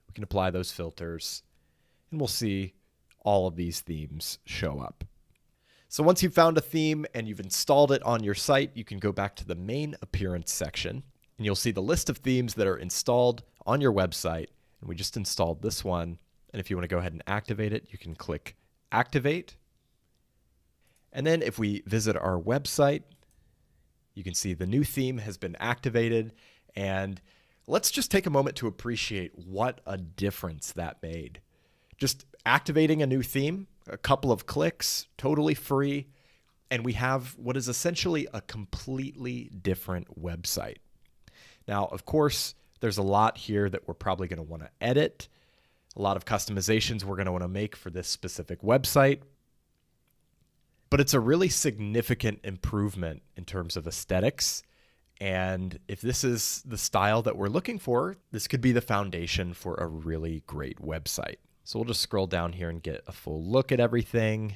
we can apply those filters and we'll see all of these themes show up. So once you've found a theme and you've installed it on your site, you can go back to the main appearance section and you'll see the list of themes that are installed on your website. And we just installed this one. And if you want to go ahead and activate it, you can click Activate. And then if we visit our website, you can see the new theme has been activated. And let's just take a moment to appreciate what a difference that made. Just activating a new theme, a couple of clicks, totally free, and we have what is essentially a completely different website. Now, of course, there's a lot here that we're probably going to want to edit, a lot of customizations we're going to want to make for this specific website, but it's a really significant improvement in terms of aesthetics. And if this is the style that we're looking for, this could be the foundation for a really great website. So we'll just scroll down here and get a full look at everything.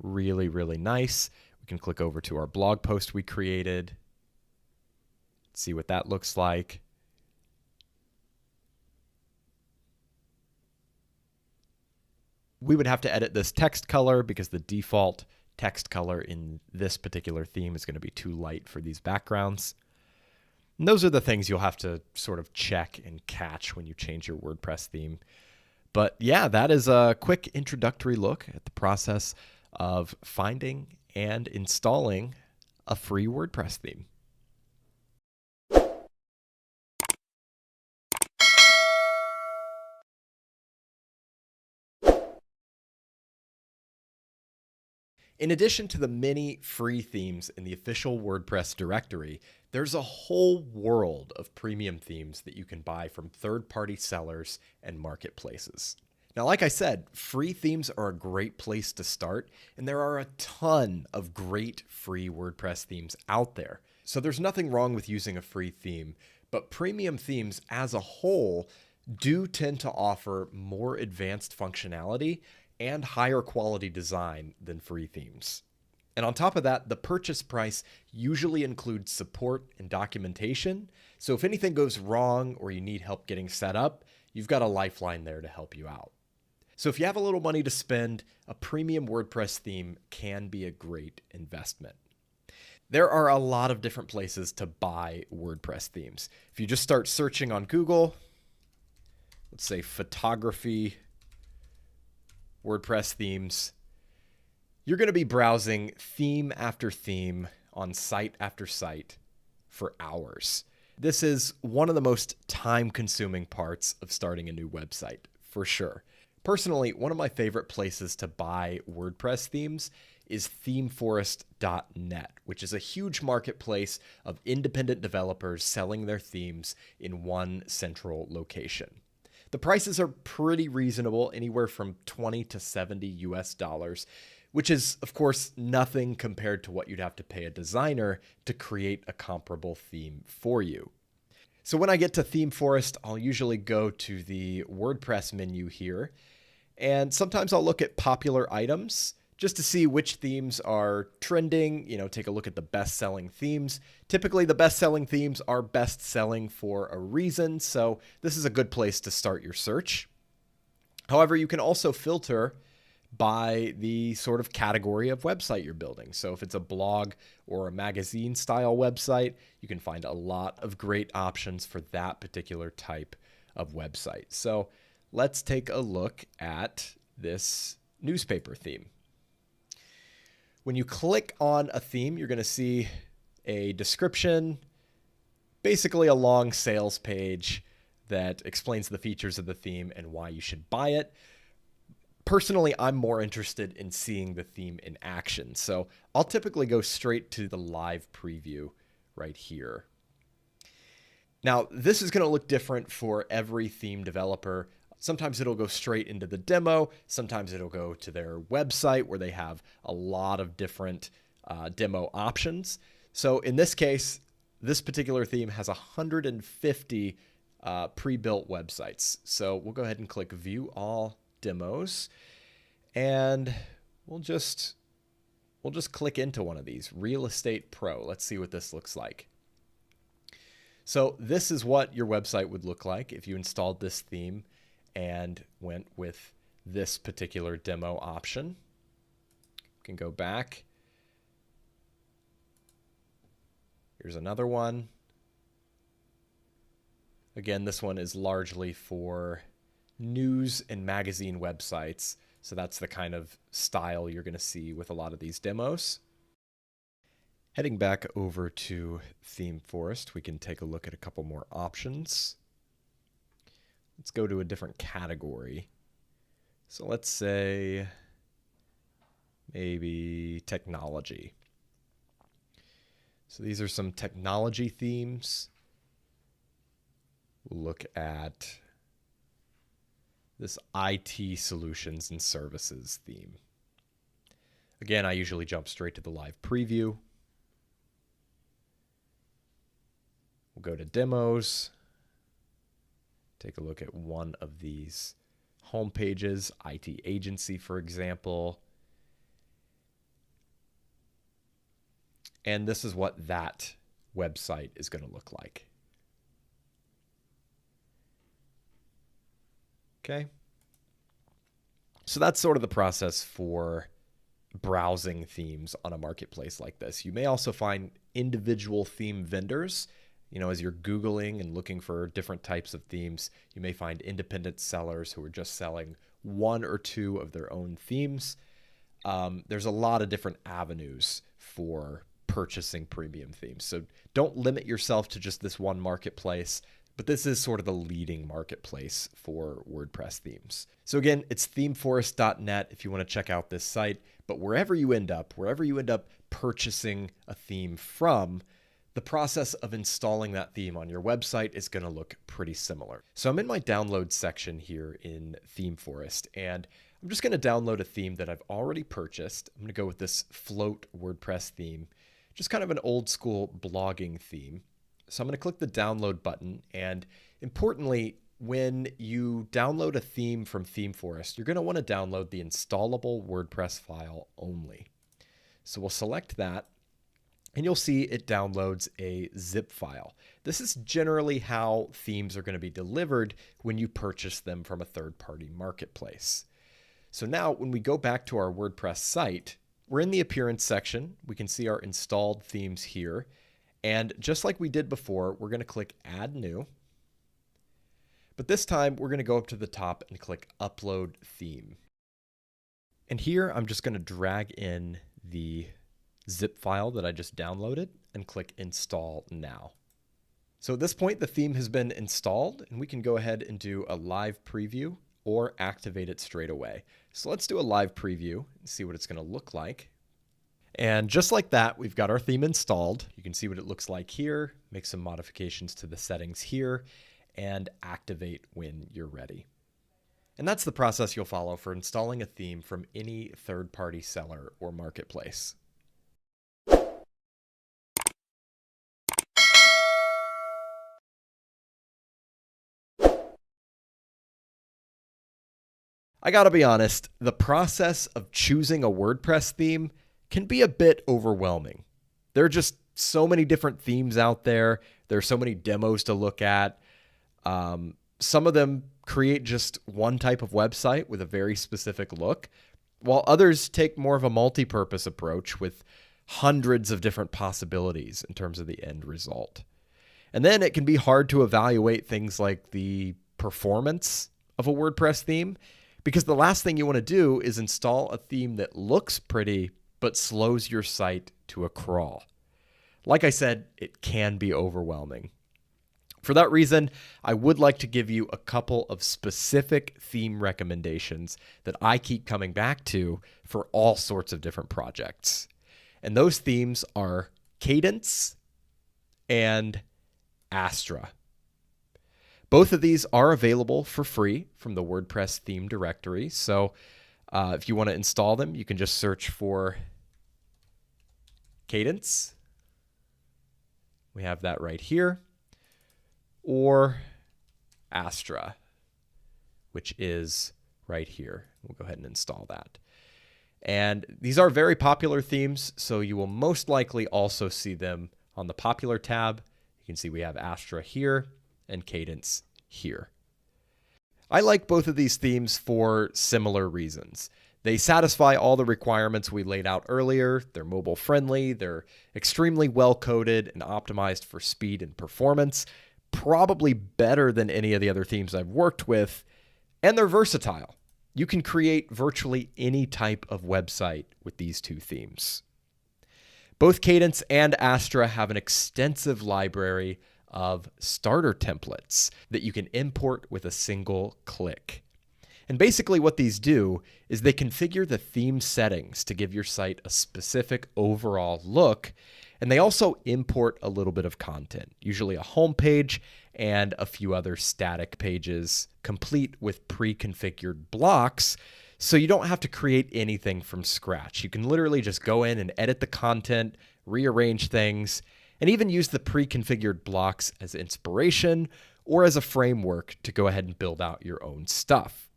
Really, really nice. We can click over to our blog post we created, see what that looks like. We would have to edit this text color because the default text color in this particular theme is going to be too light for these backgrounds. And those are the things you'll have to sort of check and catch when you change your WordPress theme. But yeah, that is a quick introductory look at the process of finding and installing a free WordPress theme. In addition to the many free themes in the official WordPress directory, there's a whole world of premium themes that you can buy from third-party sellers and marketplaces. Now, like I said, free themes are a great place to start, and there are a ton of great free WordPress themes out there. So there's nothing wrong with using a free theme, but premium themes as a whole do tend to offer more advanced functionality and higher quality design than free themes. And on top of that, the purchase price usually includes support and documentation. So if anything goes wrong or you need help getting set up, you've got a lifeline there to help you out. So if you have a little money to spend, a premium WordPress theme can be a great investment. There are a lot of different places to buy WordPress themes. If you just start searching on Google, let's say photography, WordPress themes, you're going to be browsing theme after theme on site after site for hours. This is one of the most time-consuming parts of starting a new website, for sure. Personally, one of my favorite places to buy WordPress themes is themeforest.net, which is a huge marketplace of independent developers selling their themes in one central location. The prices are pretty reasonable, anywhere from $20 to $70 US, which is, of course, nothing compared to what you'd have to pay a designer to create a comparable theme for you. So when I get to ThemeForest, I'll usually go to the WordPress menu here, and sometimes I'll look at popular items just to see which themes are trending, take a look at the best-selling themes. Typically, the best-selling themes are best-selling for a reason, so this is a good place to start your search. However, you can also filter by the sort of category of website you're building. So if it's a blog or a magazine-style website, you can find a lot of great options for that particular type of website. So let's take a look at this newspaper theme. When you click on a theme, you're going to see a description, basically a long sales page that explains the features of the theme and why you should buy it. Personally, I'm more interested in seeing the theme in action. So I'll typically go straight to the live preview right here. Now, this is going to look different for every theme developer. Sometimes it'll go straight into the demo. Sometimes it'll go to their website where they have a lot of different demo options. So in this case, this particular theme has 150 pre-built websites. So we'll go ahead and click View All Demos, and we'll just click into one of these. Real Estate Pro. Let's see what this looks like. So this is what your website would look like if you installed this theme and went with this particular demo option. You can go back. Here's another one. Again, this one is largely for news and magazine websites. So that's the kind of style you're going to see with a lot of these demos. Heading back over to ThemeForest, we can take a look at a couple more options. Let's go to a different category. So let's say maybe technology. So these are some technology themes. We'll look at this IT solutions and services theme. Again, I usually jump straight to the live preview. We'll go to demos. Take a look at one of these home pages, IT agency, for example. And this is what that website is going to look like. Okay. So that's sort of the process for browsing themes on a marketplace like this. You may also find individual theme vendors. You know, as you're Googling and looking for different types of themes, you may find independent sellers who are just selling one or two of their own themes. There's a lot of different avenues for purchasing premium themes. So don't limit yourself to just this one marketplace, but this is sort of the leading marketplace for WordPress themes. So again, it's themeforest.net if you want to check out this site, but wherever you end up purchasing a theme from, the process of installing that theme on your website is going to look pretty similar. So I'm in my download section here in ThemeForest, and I'm just going to download a theme that I've already purchased. I'm going to go with this Float WordPress theme, just kind of an old school blogging theme. So I'm going to click the download button, and importantly, when you download a theme from ThemeForest, you're going to want to download the installable WordPress file only. So we'll select that, and you'll see it downloads a zip file. This is generally how themes are going to be delivered when you purchase them from a third-party marketplace. So now when we go back to our WordPress site, we're in the appearance section. We can see our installed themes here. And just like we did before, we're going to click Add New. But this time, we're going to go up to the top and click Upload Theme. And here, I'm just going to drag in the zip file that I just downloaded and click Install Now. So at this point, the theme has been installed, and we can go ahead and do a live preview or activate it straight away. So let's do a live preview and see what it's going to look like. And just like that, we've got our theme installed. You can see what it looks like here, make some modifications to the settings here, and activate when you're ready. And that's the process you'll follow for installing a theme from any third-party seller or marketplace. I gotta be honest, the process of choosing a WordPress theme can be a bit overwhelming. There are just so many different themes out there. There are so many demos to look at. Some of them create just one type of website with a very specific look, while others take more of a multi-purpose approach with hundreds of different possibilities in terms of the end result. And then it can be hard to evaluate things like the performance of a WordPress theme, because the last thing you want to do is install a theme that looks pretty but slows your site to a crawl. Like I said, it can be overwhelming. For that reason, I would like to give you a couple of specific theme recommendations that I keep coming back to for all sorts of different projects. And those themes are Cadence and Astra. Both of these are available for free from the WordPress theme directory. So if you want to install them, you can just search for Cadence. We have that right here. Or Astra, which is right here. We'll go ahead and install that. And these are very popular themes, so you will most likely also see them on the popular tab. You can see we have Astra here and Cadence here. I like both of these themes for similar reasons. They satisfy all the requirements we laid out earlier. They're mobile friendly, they're extremely well coded and optimized for speed and performance, probably better than any of the other themes I've worked with, and they're versatile. You can create virtually any type of website with these two themes. Both Cadence and Astra have an extensive library of starter templates that you can import with a single click. And basically what these do is they configure the theme settings to give your site a specific overall look, and they also import a little bit of content, usually a home page and a few other static pages, complete with pre-configured blocks, so you don't have to create anything from scratch. You can literally just go in and edit the content, rearrange things, and even use the pre-configured blocks as inspiration or as a framework to go ahead and build out your own stuff.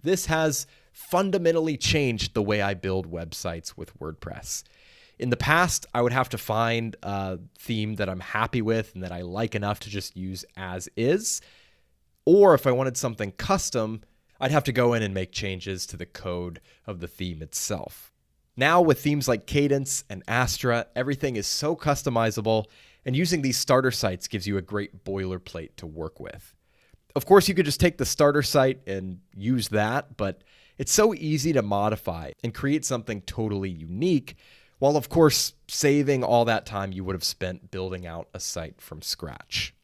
This has fundamentally changed the way I build websites with WordPress. In the past, I would have to find a theme that I'm happy with and that I like enough to just use as is. Or if I wanted something custom, I'd have to go in and make changes to the code of the theme itself. Now with themes like Cadence and Astra, everything is so customizable, and using these starter sites gives you a great boilerplate to work with. Of course, you could just take the starter site and use that, but it's so easy to modify and create something totally unique, while of course saving all that time you would have spent building out a site from scratch.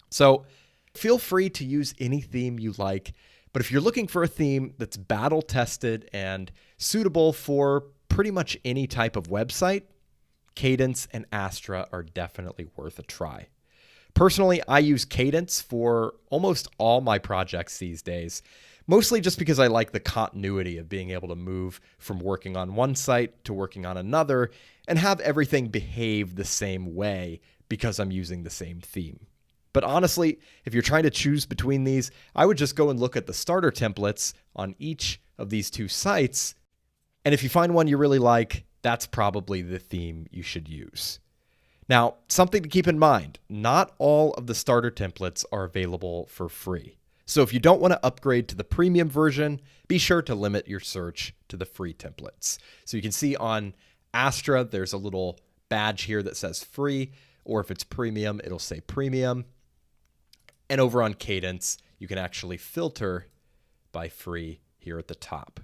So feel free to use any theme you like, but if you're looking for a theme that's battle tested and suitable for pretty much any type of website, Cadence and Astra are definitely worth a try. Personally, I use Cadence for almost all my projects these days, mostly just because I like the continuity of being able to move from working on one site to working on another and have everything behave the same way because I'm using the same theme. But honestly, if you're trying to choose between these, I would just go and look at the starter templates on each of these two sites, and if you find one you really like, that's probably the theme you should use. Now, something to keep in mind, not all of the starter templates are available for free. So if you don't want to upgrade to the premium version, be sure to limit your search to the free templates. So you can see on Astra, there's a little badge here that says free, or if it's premium, it'll say premium. And over on Cadence, you can actually filter by free here at the top.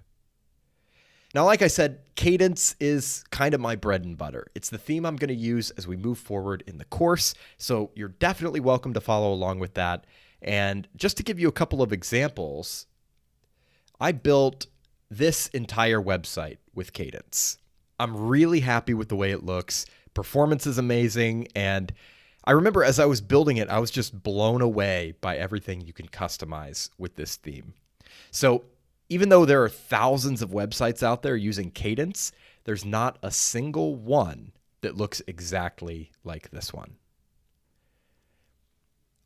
Now, like I said, Cadence is kind of my bread and butter. It's the theme I'm going to use as we move forward in the course, so you're definitely welcome to follow along with that. And just to give you a couple of examples, I built this entire website with Cadence. I'm really happy with the way it looks. Performance is amazing, and I remember as I was building it, I was just blown away by everything you can customize with this theme. So even though there are thousands of websites out there using Cadence, there's not a single one that looks exactly like this one.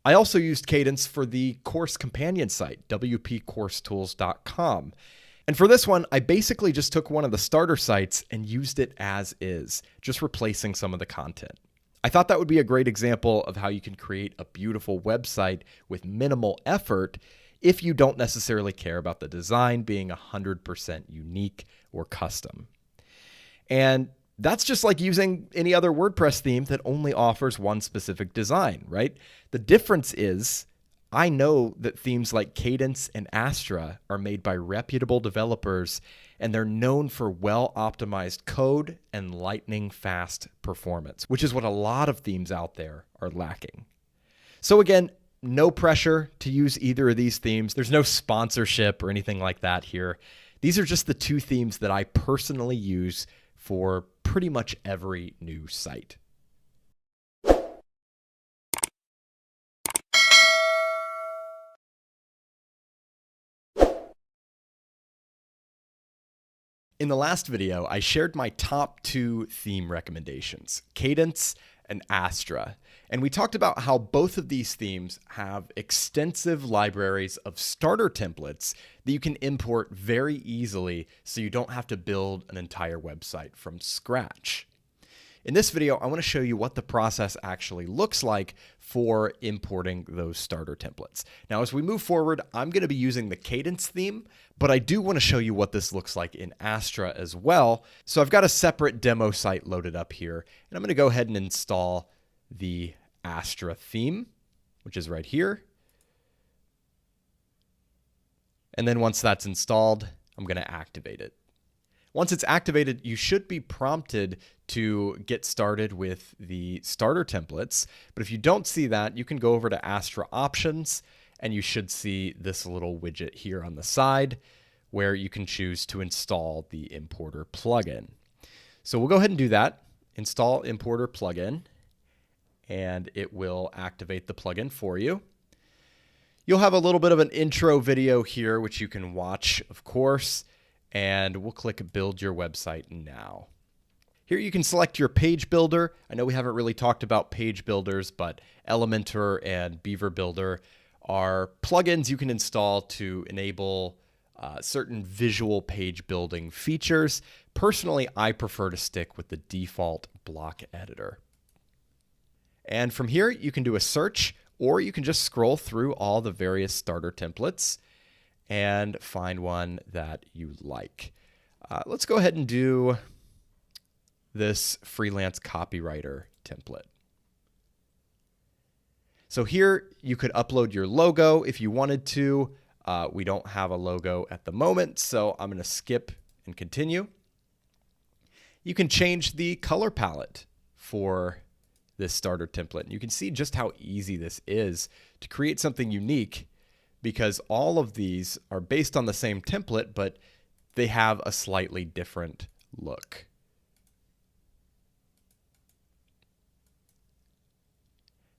I also used Cadence for the course companion site, wpcoursetools.com. And for this one, I basically just took one of the starter sites and used it as is, just replacing some of the content. I thought that would be a great example of how you can create a beautiful website with minimal effort if you don't necessarily care about the design being 100% unique or custom. And that's just like using any other WordPress theme that only offers one specific design, right? The difference is I know that themes like Cadence and Astra are made by reputable developers, and they're known for well-optimized code and lightning-fast performance, which is what a lot of themes out there are lacking. So again, no pressure to use either of these themes. There's no sponsorship or anything like that here. These are just the two themes that I personally use for pretty much every new site. In the last video, I shared my top 2 theme recommendations, Cadence and Astra. And we talked about how both of these themes have extensive libraries of starter templates that you can import very easily so you don't have to build an entire website from scratch. In this video, I want to show you what the process actually looks like for importing those starter templates. Now, as we move forward, I'm going to be using the Cadence theme, but I do want to show you what this looks like in Astra as well. So I've got a separate demo site loaded up here, and I'm going to go ahead and install the Astra theme, which is right here. And then once that's installed, I'm going to activate it. Once it's activated, you should be prompted to get started with the starter templates. But if you don't see that, you can go over to Astra Options, and you should see this little widget here on the side where you can choose to install the importer plugin. So we'll go ahead and do that. Install importer plugin, and it will activate the plugin for you. You'll have a little bit of an intro video here, which you can watch, of course. And we'll click Build Your Website Now. Here you can select your page builder. I know we haven't really talked about page builders, but Elementor and Beaver Builder are plugins you can install to enable certain visual page building features. Personally, I prefer to stick with the default block editor. And from here, you can do a search, or you can just scroll through all the various starter templates and find one that you like. Let's go ahead and do this freelance copywriter template. So here you could upload your logo if you wanted to. We don't have a logo at the moment, so I'm going to skip and continue. You can change the color palette for this starter template. And you can see just how easy this is to create something unique, because all of these are based on the same template, but they have a slightly different look.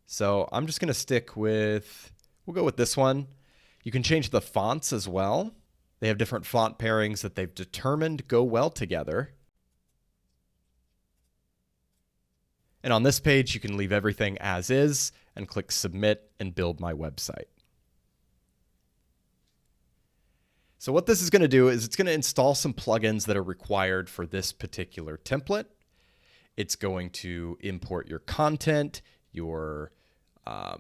So I'm just going to stick with, we'll go with this one. You can change the fonts as well. They have different font pairings that they've determined go well together. And on this page, you can leave everything as is and click Submit and build my website. So what this is going to do is it's going to install some plugins that are required for this particular template. It's going to import your content, your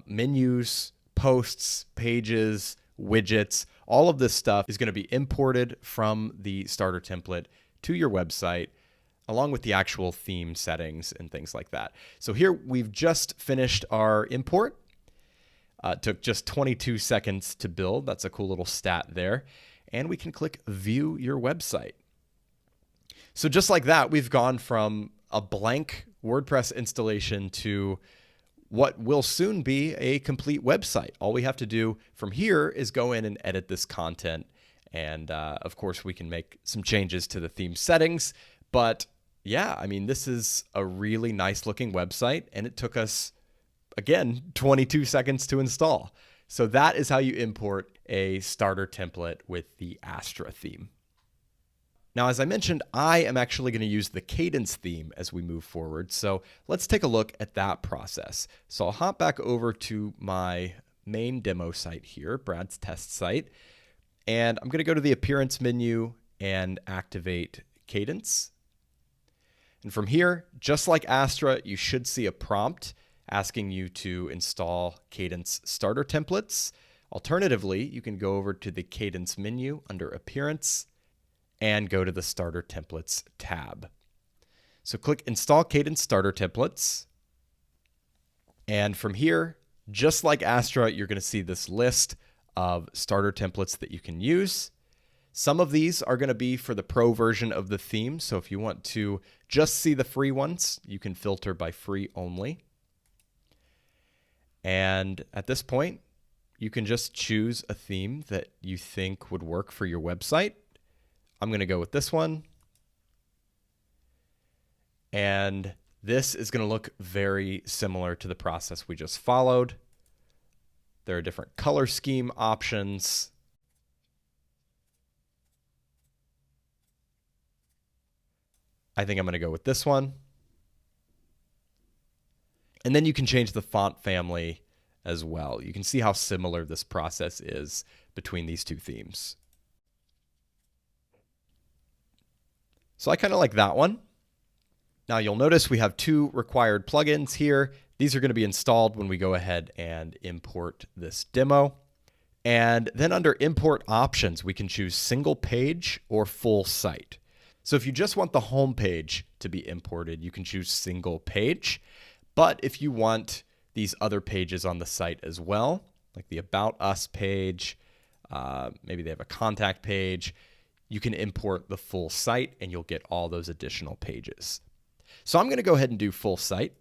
menus, posts, pages, widgets. All of this stuff is going to be imported from the starter template to your website, along with the actual theme settings and things like that. So here we've just finished our import. It took just 22 seconds to build. That's a cool little stat there. And we can click View Your Website. So just like that, we've gone from a blank WordPress installation to what will soon be a complete website. All we have to do from here is go in and edit this content. And of course, we can make some changes to the theme settings. But yeah, I mean, this is a really nice looking website, and it took us, again, 22 seconds to install. So that is how you import a starter template with the Astra theme. Now, as I mentioned, I am actually going to use the Cadence theme as we move forward. So let's take a look at that process. So I'll hop back over to my main demo site here, Brad's test site, and I'm going to go to the Appearance menu and activate Cadence. And from here, just like Astra, you should see a prompt asking you to install Cadence starter templates. Alternatively, you can go over to the Cadence menu under Appearance and go to the Starter Templates tab. So click Install Cadence Starter Templates. And from here, Just like Astra, you're going to see this list of starter templates that you can use. Some of these are going to be for the pro version of the theme. So if you want to just see the free ones, you can filter by free only. And at this point, you can just choose a theme that you think would work for your website. I'm going to go with this one. And this is going to look very similar to the process we just followed. There are different color scheme options. I think I'm going to go with this one. And then you can change the font family as well. You can see how similar this process is between these two themes. So I kind of like that one. Now you'll notice we have two required plugins here. These are going to be installed when we go ahead and import this demo. And then under import options, we can choose single page or full site. So if you just want the home page to be imported, you can choose single page. But if you want these other pages on the site as well, like the About Us page, maybe they have a contact page, you can import the full site and you'll get all those additional pages. So I'm going to go ahead and do full site.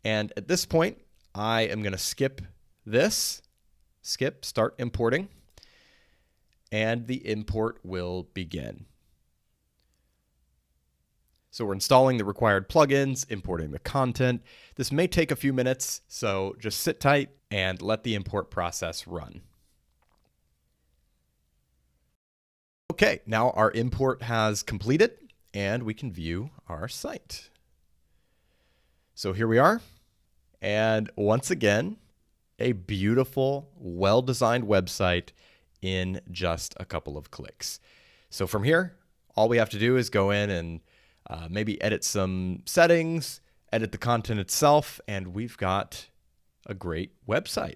And at this point, I am going to skip this, start importing, and the import will begin. So we're installing the required plugins, importing the content. This may take a few minutes, so just sit tight and let the import process run. Okay, now our import has completed and we can view our site. So here we are. And once again, a beautiful, well-designed website in just a couple of clicks. So from here, all we have to do is go in and maybe edit some settings, edit the content itself, and we've got a great website.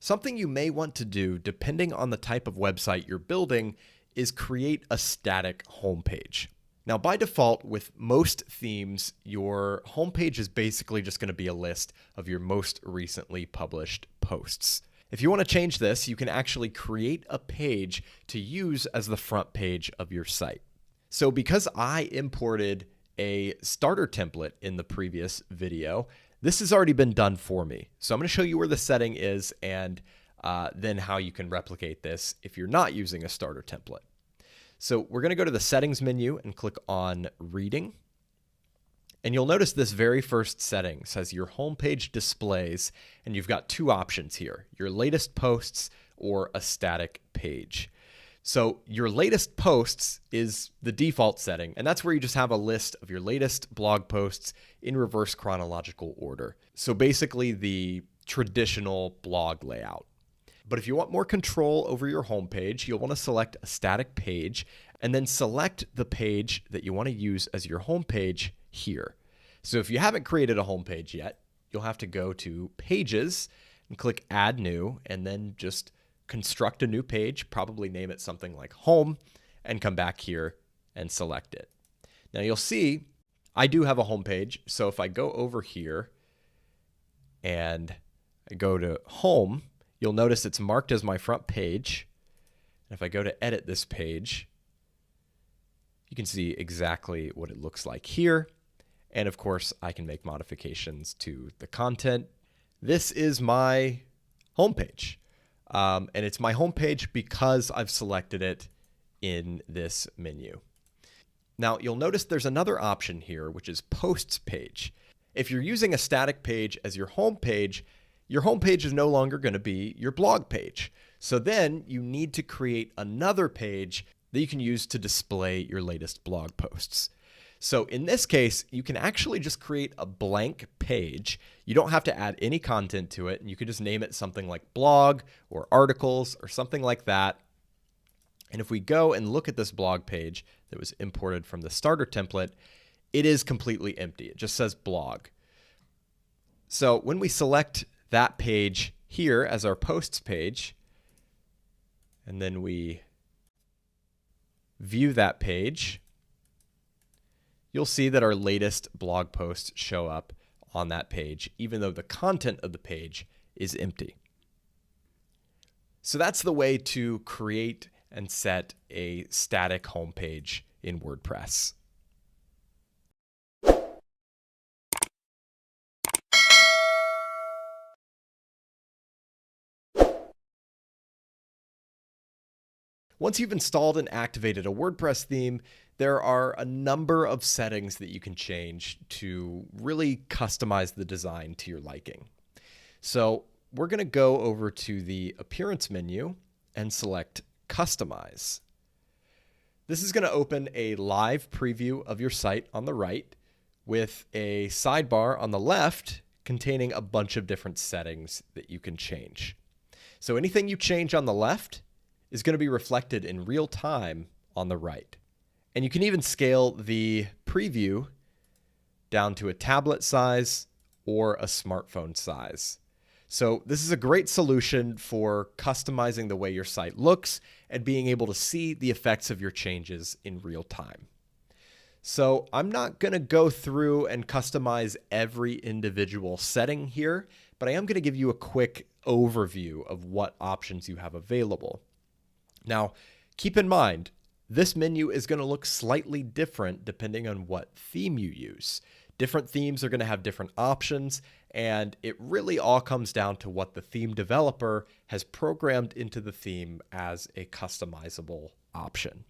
Something you may want to do, depending on the type of website you're building, is create a static homepage. Now, by default, with most themes, your homepage is basically just going to be a list of your most recently published posts. If you want to change this, you can actually create a page to use as the front page of your site. So because I imported a starter template in the previous video, this has already been done for me. So I'm going to show you where the setting is and then how you can replicate this if you're not using a starter template. So we're going to go to the settings menu and click on reading. And you'll notice this very first setting says your homepage displays, and you've got two options here, your latest posts or a static page. So your latest posts is the default setting, and that's where you just have a list of your latest blog posts in reverse chronological order. So basically the traditional blog layout. But if you want more control over your homepage, you'll want to select a static page and then select the page that you want to use as your homepage here. So if you haven't created a homepage yet, you'll have to go to Pages and click Add New, and then just construct a new page, probably name it something like Home, and come back here and select it. Now you'll see I do have a homepage. So if I go over here and I go to Home, you'll notice it's marked as my front page. And if I go to edit this page, you can see exactly what it looks like here. And of course, I can make modifications to the content. This is my homepage. And it's my homepage because I've selected it in this menu. Now, you'll notice there's another option here, which is Posts page. If you're using a static page as your homepage is no longer going to be your blog page. So then you need to create another page that you can use to display your latest blog posts. So in this case, you can actually just create a blank page. You don't have to add any content to it, and you could just name it something like blog or articles or something like that. And if we go and look at this blog page that was imported from the starter template, it is completely empty. It just says blog. So when we select that page here as our posts page, and then we view that page, you'll see that our latest blog posts show up on that page, even though the content of the page is empty. So that's the way to create and set a static homepage in WordPress. Once you've installed and activated a WordPress theme, there are a number of settings that you can change to really customize the design to your liking. So we're going to go over to the Appearance menu and select Customize. This is going to open a live preview of your site on the right with a sidebar on the left containing a bunch of different settings that you can change. So anything you change on the left is going to be reflected in real time on the right. And you can even scale the preview down to a tablet size or a smartphone size. So this is a great solution for customizing the way your site looks and being able to see the effects of your changes in real time. So I'm not going to go through and customize every individual setting here, but I am going to give you a quick overview of what options you have available. Now, keep in mind, this menu is going to look slightly different depending on what theme you use. Different themes are going to have different options, and it really all comes down to what the theme developer has programmed into the theme as a customizable option.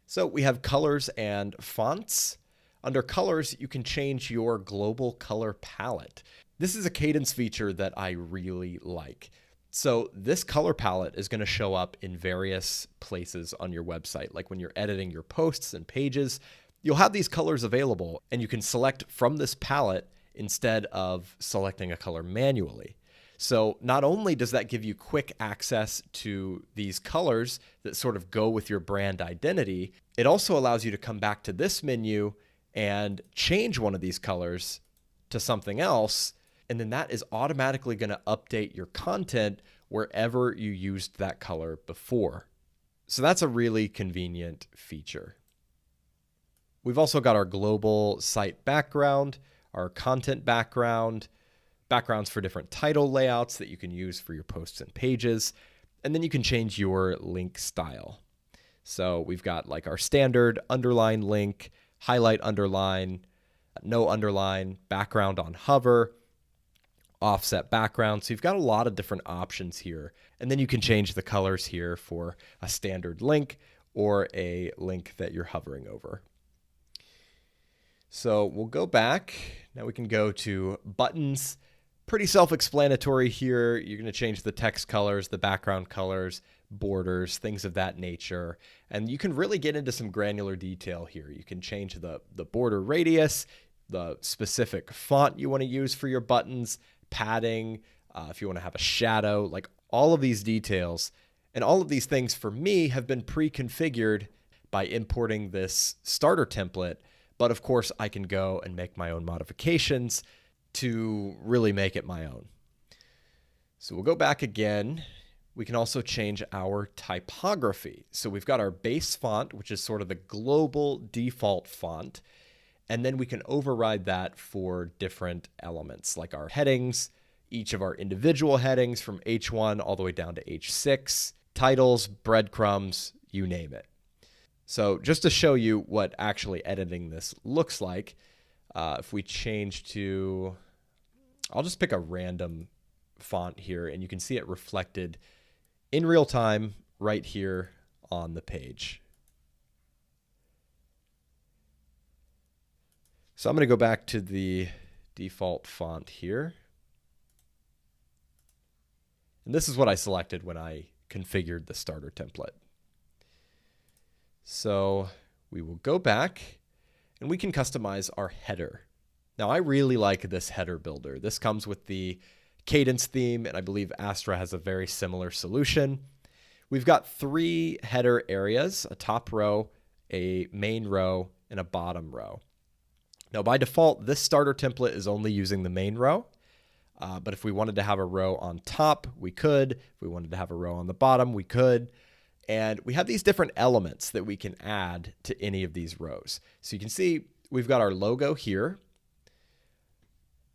So we have colors and fonts. Under colors, you can change your global color palette. This is a Cadence feature that I really like. So this color palette is going to show up in various places on your website. Like when you're editing your posts and pages, you'll have these colors available and you can select from this palette instead of selecting a color manually. So not only does that give you quick access to these colors that sort of go with your brand identity, it also allows you to come back to this menu and change one of these colors to something else. And then that is automatically going to update your content wherever you used that color before. So that's a really convenient feature. We've also got our global site background, our content background, backgrounds for different title layouts that you can use for your posts and pages, and then you can change your link style. So we've got like our standard underline link, highlight underline, no underline, background on hover, offset background. So you've got a lot of different options here. And then you can change the colors here for a standard link or a link that you're hovering over. So we'll go back. Now we can go to buttons. Pretty self-explanatory here. You're going to change the text colors, the background colors, borders, things of that nature. And you can really get into some granular detail here. You can change the border radius, the specific font you want to use for your buttons, padding, if you want to have a shadow, like all of these details. And all of these things for me have been pre-configured by importing this starter template. But of course, I can go and make my own modifications to really make it my own. So we'll go back again. We can also change our typography. So we've got our base font, which is sort of the global default font. And then we can override that for different elements like our headings, each of our individual headings from H1 all the way down to H6, titles, breadcrumbs, you name it. So just to show you what actually editing this looks like, if we change to, I'll just pick a random font here and you can see it reflected in real time right here on the page. So I'm going to go back to the default font here. And this is what I selected when I configured the starter template. So we will go back and we can customize our header. Now I really like this header builder. This comes with the Cadence theme, and I believe Astra has a very similar solution. We've got 3 header areas, a top row, a main row, and a bottom row. Now by default, this starter template is only using the main row, but if we wanted to have a row on top, we could. If we wanted to have a row on the bottom, we could. And we have these different elements that we can add to any of these rows. So you can see we've got our logo here,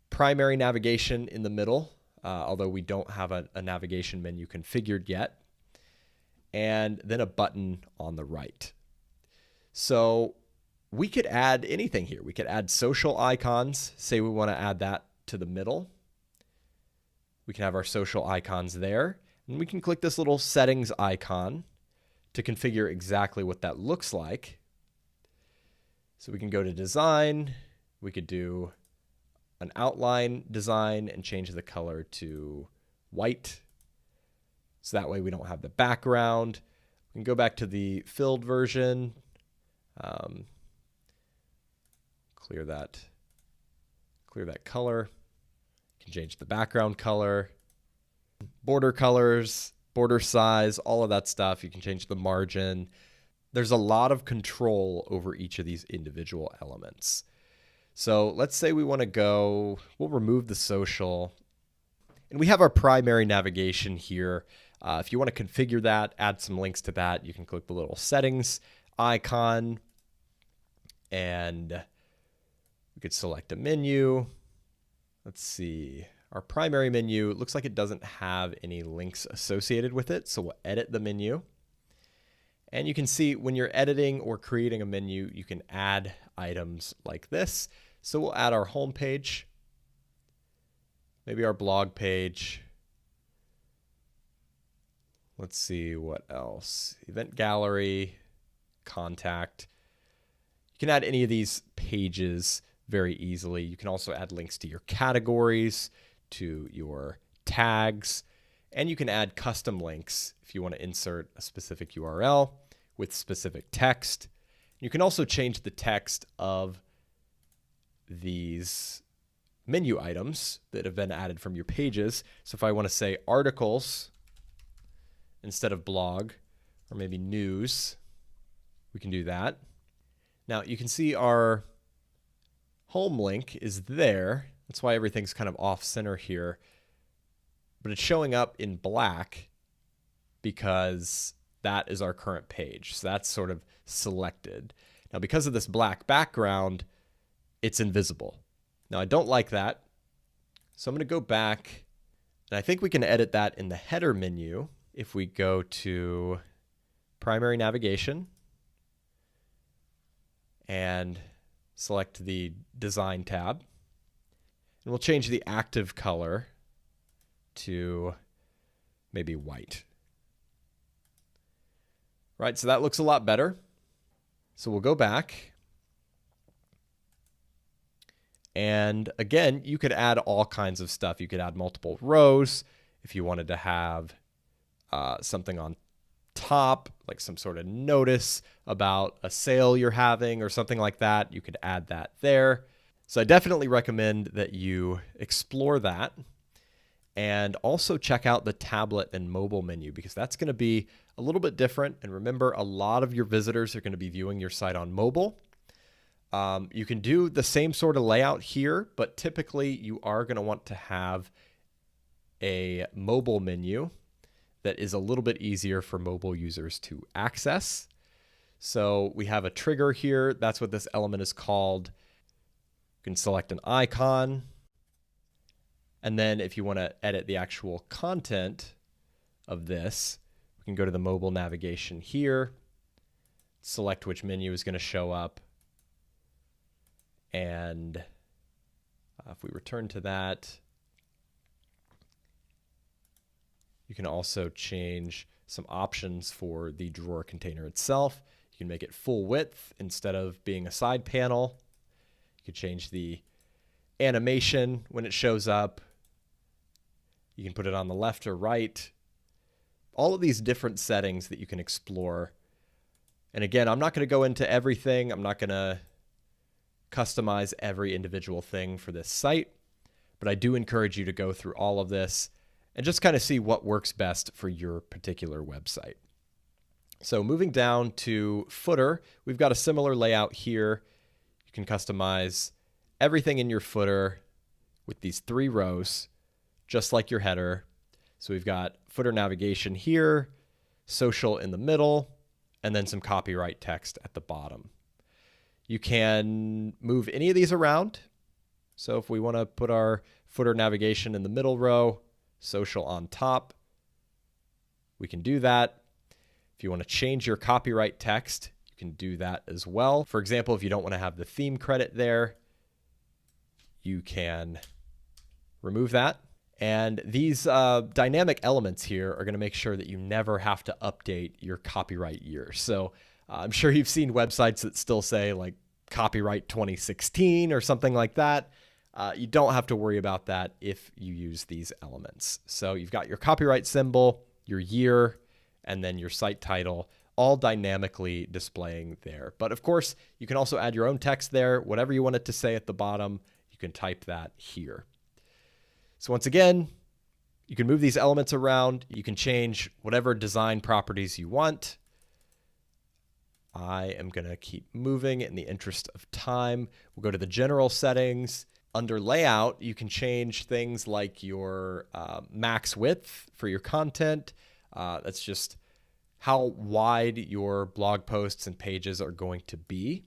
primary navigation in the middle, although we don't have a navigation menu configured yet, and then a button on the right. So we could add anything here. We could add social icons. Say we want to add that to the middle. We can have our social icons there, and we can click this little settings icon to configure exactly what that looks like. So we can go to design. We could do an outline design and change the color to white. So that way we don't have the background. We can go back to the filled version. Clear that color. You can change the background color, border colors, border size, all of that stuff. You can change the margin. There's a lot of control over each of these individual elements. So let's say we want to go, we'll remove the social, and we have our primary navigation here. If you want to configure that, add some links to that, you can click the little settings icon, and we could select a menu. Let's see, our primary menu, it looks like it doesn't have any links associated with it, so we'll edit the menu. And you can see when you're editing or creating a menu, you can add items like this. So we'll add our home page, maybe our blog page. Let's see what else. Event gallery, contact. You can add any of these pages very easily. You can also add links to your categories, to your tags, and you can add custom links if you want to insert a specific URL with specific text. You can also change the text of these menu items that have been added from your pages. So if I want to say articles instead of blog, or maybe news, we can do that. Now you can see our home link is there. That's why everything's kind of off center here, but it's showing up in black because that is our current page. So that's sort of selected. Now because of this black background, it's invisible. Now I don't like that. So I'm going to go back, and I think we can edit that in the header menu. If we go to primary navigation and select the design tab, and we'll change the active color to maybe white. Right, so that looks a lot better. So we'll go back. And again, you could add all kinds of stuff. You could add multiple rows if you wanted to have something on top, like some sort of notice about a sale you're having or something like that. You could add that there. So I definitely recommend that you explore that, and also check out the tablet and mobile menu, because that's going to be a little bit different. And remember, a lot of your visitors are going to be viewing your site on mobile. You can do the same sort of layout here, but typically you are going to want to have a mobile menu that is a little bit easier for mobile users to access. So we have a trigger here. That's what this element is called. You can select an icon. And then if you want to edit the actual content of this, we can go to the mobile navigation here, select which menu is going to show up. And if we return to that, you can also change some options for the drawer container itself. You can make it full width instead of being a side panel. You can change the animation when it shows up. You can put it on the left or right. All of these different settings that you can explore. And again, I'm not going to go into everything. I'm not going to customize every individual thing for this site, but I do encourage you to go through all of this and just kind of see what works best for your particular website. So moving down to footer, we've got a similar layout here. You can customize everything in your footer with these 3 rows, just like your header. So we've got footer navigation here, social in the middle, and then some copyright text at the bottom. You can move any of these around. So if we want to put our footer navigation in the middle row, social on top, we can do that. If you want to change your copyright text, you can do that as well. For example, if you don't want to have the theme credit there, you can remove that. And these dynamic elements here are going to make sure that you never have to update your copyright year. So I'm sure you've seen websites that still say like copyright 2016 or something like that. You don't have to worry about that if you use these elements. So you've got your copyright symbol, your year, and then your site title, all dynamically displaying there. But of course, you can also add your own text there. Whatever you want it to say at the bottom, you can type that here. So once again, you can move these elements around. You can change whatever design properties you want. I am going to keep moving in the interest of time. We'll go to the general settings. Under layout, you can change things like your max width for your content. That's just how wide your blog posts and pages are going to be.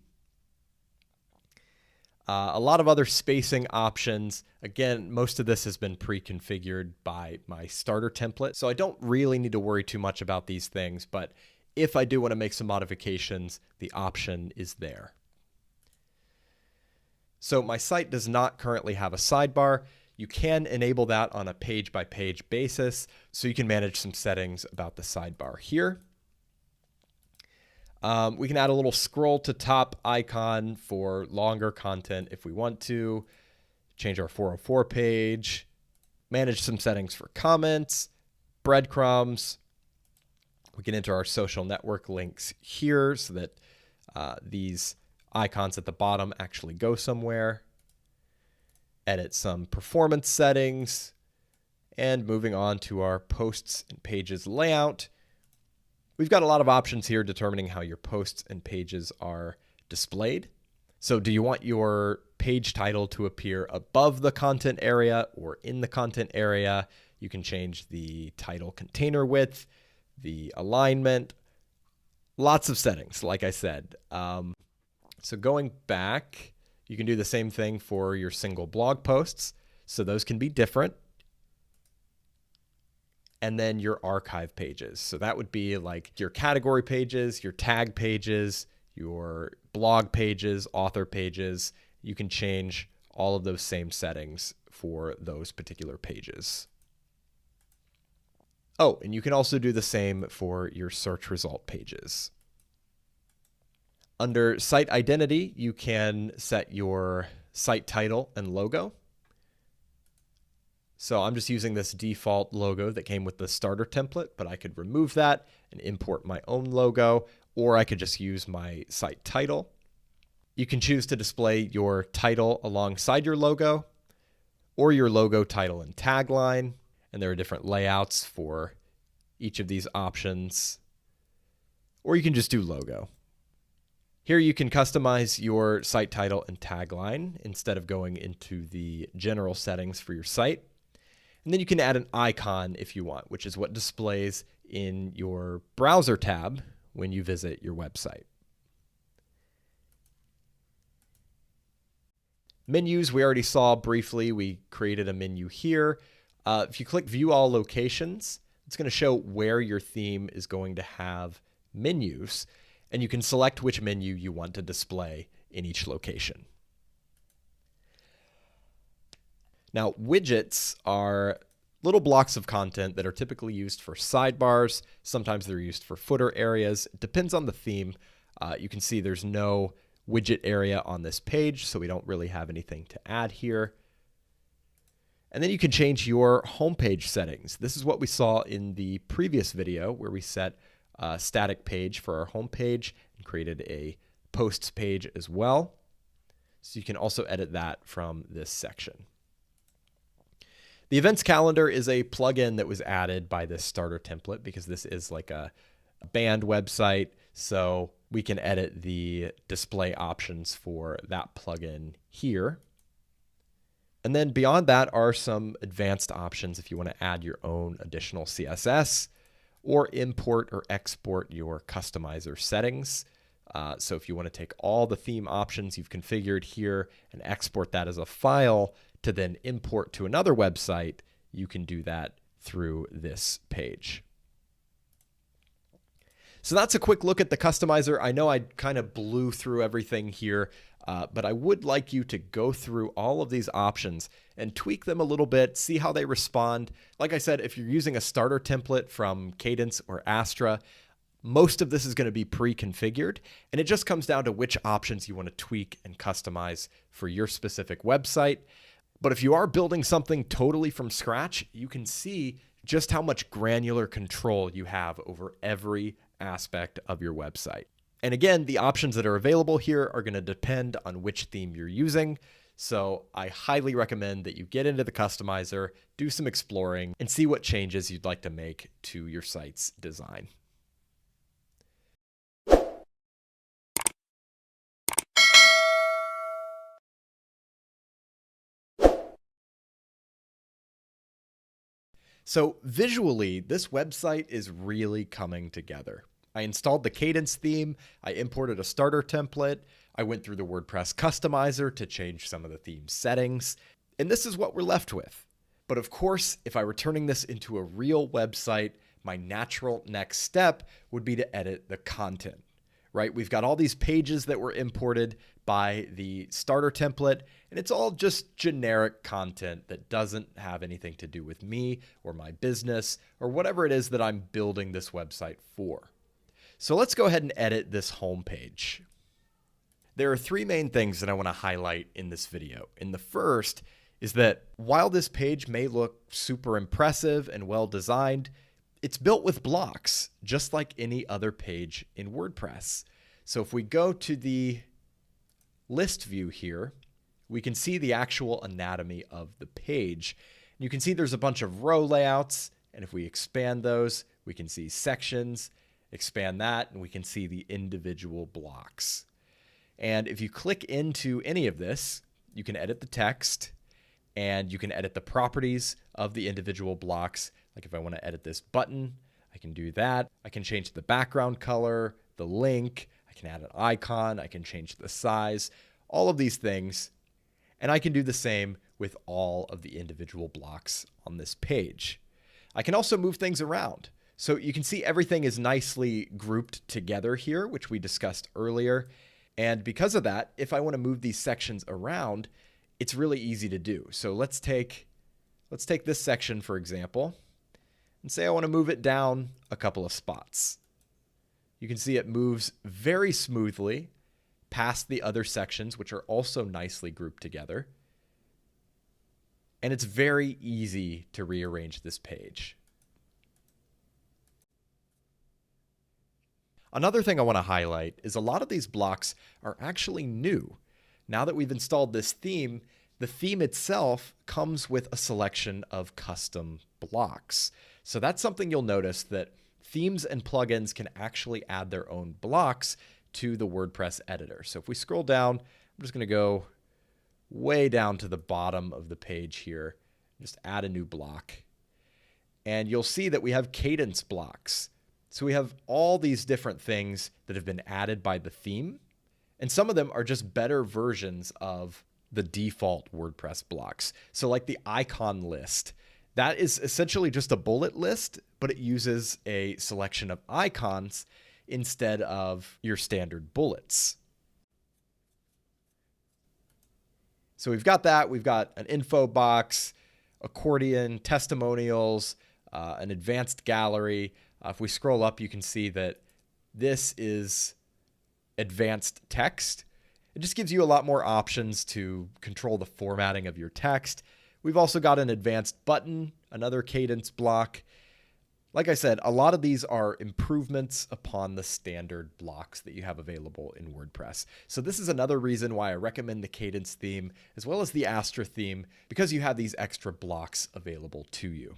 A lot of other spacing options. Again, most of this has been pre-configured by my starter template, so I don't really need to worry too much about these things, but if I do want to make some modifications, the option is there. So my site does not currently have a sidebar. You can enable that on a page-by-page basis, so you can manage some settings about the sidebar here. We can add a little scroll to top icon for longer content if we want to, change our 404 page, manage some settings for comments, breadcrumbs. We can enter our social network links here so that these icons at the bottom actually go somewhere. Edit some performance settings, and moving on to our posts and pages layout. We've got a lot of options here determining how your posts and pages are displayed. So do you want your page title to appear above the content area or in the content area? You can change the title container width, the alignment, lots of settings, like I said. So going back, you can do the same thing for your single blog posts. So those can be different. And then your archive pages. So that would be like your category pages, your tag pages, your blog pages, author pages. You can change all of those same settings for those particular pages. Oh, and you can also do the same for your search result pages. Under site identity, you can set your site title and logo. So I'm just using this default logo that came with the starter template, but I could remove that and import my own logo, or I could just use my site title. You can choose to display your title alongside your logo, or your logo, title, and tagline. And there are different layouts for each of these options. Or you can just do logo. Here you can customize your site title and tagline instead of going into the general settings for your site. And then you can add an icon if you want, which is what displays in your browser tab when you visit your website. Menus, we already saw briefly. We created a menu here. If you click View All Locations, it's going to show where your theme is going to have menus, and you can select which menu you want to display in each location. Now, widgets are little blocks of content that are typically used for sidebars. Sometimes they're used for footer areas. It depends on the theme. You can see there's no widget area on this page, so we don't really have anything to add here. And then you can change your homepage settings. This is what we saw in the previous video where we set a static page for our homepage and created a posts page as well. So you can also edit that from this section. The events calendar is a plugin that was added by this starter template because this is like a band website. So we can edit the display options for that plugin here. And then beyond that are some advanced options if you want to add your own additional CSS or import or export your customizer settings. So if you want to take all the theme options you've configured here and export that as a file to then import to another website, you can do that through this page. So that's a quick look at the customizer. I know I kind of blew through everything here, but I would like you to go through all of these options and tweak them a little bit, see how they respond. Like I said, if you're using a starter template from Kadence or Astra, most of this is going to be pre-configured, and it just comes down to which options you want to tweak and customize for your specific website. But if you are building something totally from scratch, you can see just how much granular control you have over every aspect of your website. And again, the options that are available here are going to depend on which theme you're using. So I highly recommend that you get into the customizer, do some exploring, and see what changes you'd like to make to your site's design. So visually, this website is really coming together. I installed the Kadence theme, I imported a starter template, I went through the WordPress customizer to change some of the theme settings, and this is what we're left with. But of course, if I were turning this into a real website, my natural next step would be to edit the content, right? We've got all these pages that were imported by the starter template, and it's all just generic content that doesn't have anything to do with me or my business or whatever it is that I'm building this website for. So let's go ahead and edit this homepage. There are three main things that I want to highlight in this video. And the first is that while this page may look super impressive and well designed, it's built with blocks, just like any other page in WordPress. So if we go to the list view here, we can see the actual anatomy of the page. You can see there's a bunch of row layouts, and if we expand those, we can see sections. Expand that, and we can see the individual blocks. And if you click into any of this, you can edit the text, and you can edit the properties of the individual blocks. Like if I want to edit this button, I can do that. I can change the background color, the link, I can add an icon, I can change the size, all of these things. And I can do the same with all of the individual blocks on this page. I can also move things around. So you can see everything is nicely grouped together here, which we discussed earlier. And because of that, if I want to move these sections around, it's really easy to do. So let's take this section, for example, and say I want to move it down a couple of spots. You can see it moves very smoothly past the other sections, which are also nicely grouped together. And it's very easy to rearrange this page. Another thing I want to highlight is a lot of these blocks are actually new. Now that we've installed this theme, the theme itself comes with a selection of custom blocks. So that's something you'll notice, that themes and plugins can actually add their own blocks to the WordPress editor. So if we scroll down, I'm just going to go way down to the bottom of the page here, just add a new block. And you'll see that we have Kadence blocks. So we have all these different things that have been added by the theme, and some of them are just better versions of the default WordPress blocks. So like the icon list, that is essentially just a bullet list, but it uses a selection of icons instead of your standard bullets. So we've got that. We've got an info box, accordion, testimonials, an advanced gallery. If we scroll up, you can see that this is advanced text. It just gives you a lot more options to control the formatting of your text. We've also got an advanced button, another Kadence block. Like I said, a lot of these are improvements upon the standard blocks that you have available in WordPress. So this is another reason why I recommend the Kadence theme as well as the Astra theme, because you have these extra blocks available to you.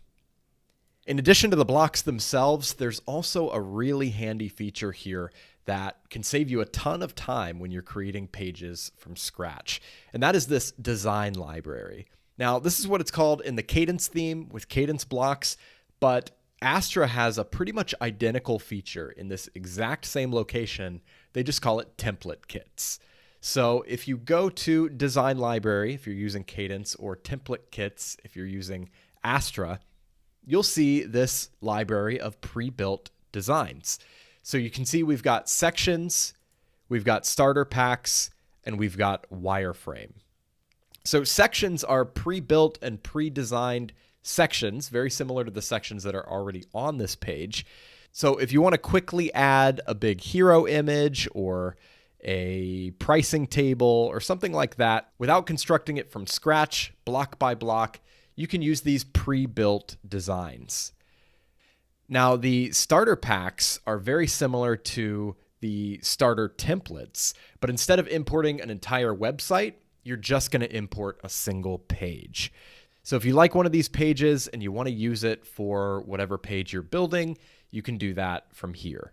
In addition to the blocks themselves, there's also a really handy feature here that can save you a ton of time when you're creating pages from scratch. And that is this design library. Now, this is what it's called in the Kadence theme with Kadence blocks, but Astra has a pretty much identical feature in this exact same location. They just call it template kits. So if you go to Design Library, if you're using Cadence, or Template Kits, if you're using Astra, you'll see this library of pre-built designs. So you can see we've got sections, we've got starter packs, and we've got wireframe. So sections are pre-built and pre-designed sections, very similar to the sections that are already on this page. So if you want to quickly add a big hero image or a pricing table or something like that without constructing it from scratch, block by block, you can use these pre-built designs. Now, the starter packs are very similar to the starter templates, but instead of importing an entire website, you're just going to import a single page. So if you like one of these pages and you want to use it for whatever page you're building, you can do that from here.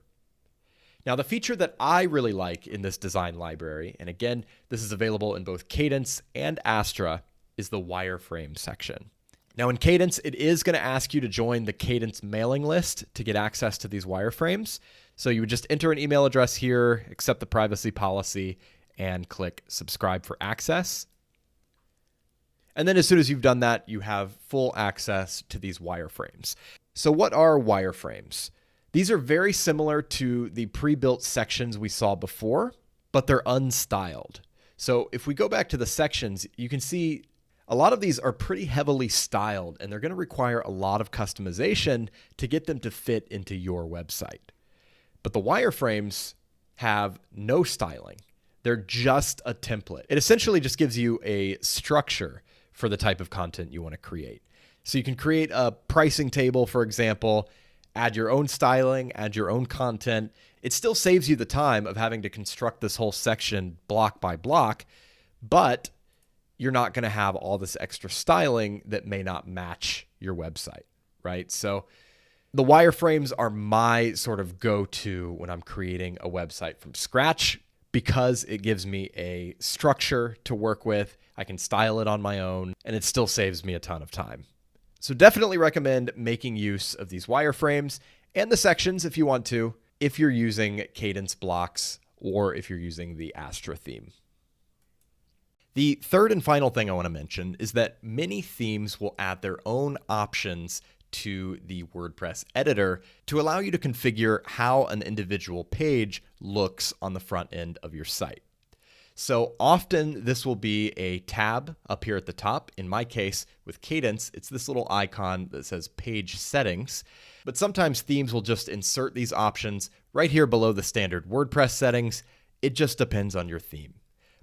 Now, the feature that I really like in this design library, and again, this is available in both Cadence and Astra, is the wireframe section. Now, in Cadence, it is going to ask you to join the Cadence mailing list to get access to these wireframes. So you would just enter an email address here, accept the privacy policy, and click subscribe for access. And then as soon as you've done that, you have full access to these wireframes. So what are wireframes? These are very similar to the pre-built sections we saw before, but they're unstyled. So if we go back to the sections, you can see a lot of these are pretty heavily styled, and they're going to require a lot of customization to get them to fit into your website. But the wireframes have no styling. They're just a template. It essentially just gives you a structure for the type of content you want to create. So you can create a pricing table, for example, add your own styling, add your own content. It still saves you the time of having to construct this whole section block by block, but you're not going to have all this extra styling that may not match your website, right? So the wireframes are my sort of go-to when I'm creating a website from scratch because it gives me a structure to work with. I can style it on my own, and it still saves me a ton of time. So definitely recommend making use of these wireframes and the sections if you want to, if you're using Cadence blocks or if you're using the Astra theme. The third and final thing I want to mention is that many themes will add their own options to the WordPress editor to allow you to configure how an individual page looks on the front end of your site. So often this will be a tab up here at the top. In my case, with Cadence, it's this little icon that says Page Settings. But sometimes themes will just insert these options right here below the standard WordPress settings. It just depends on your theme.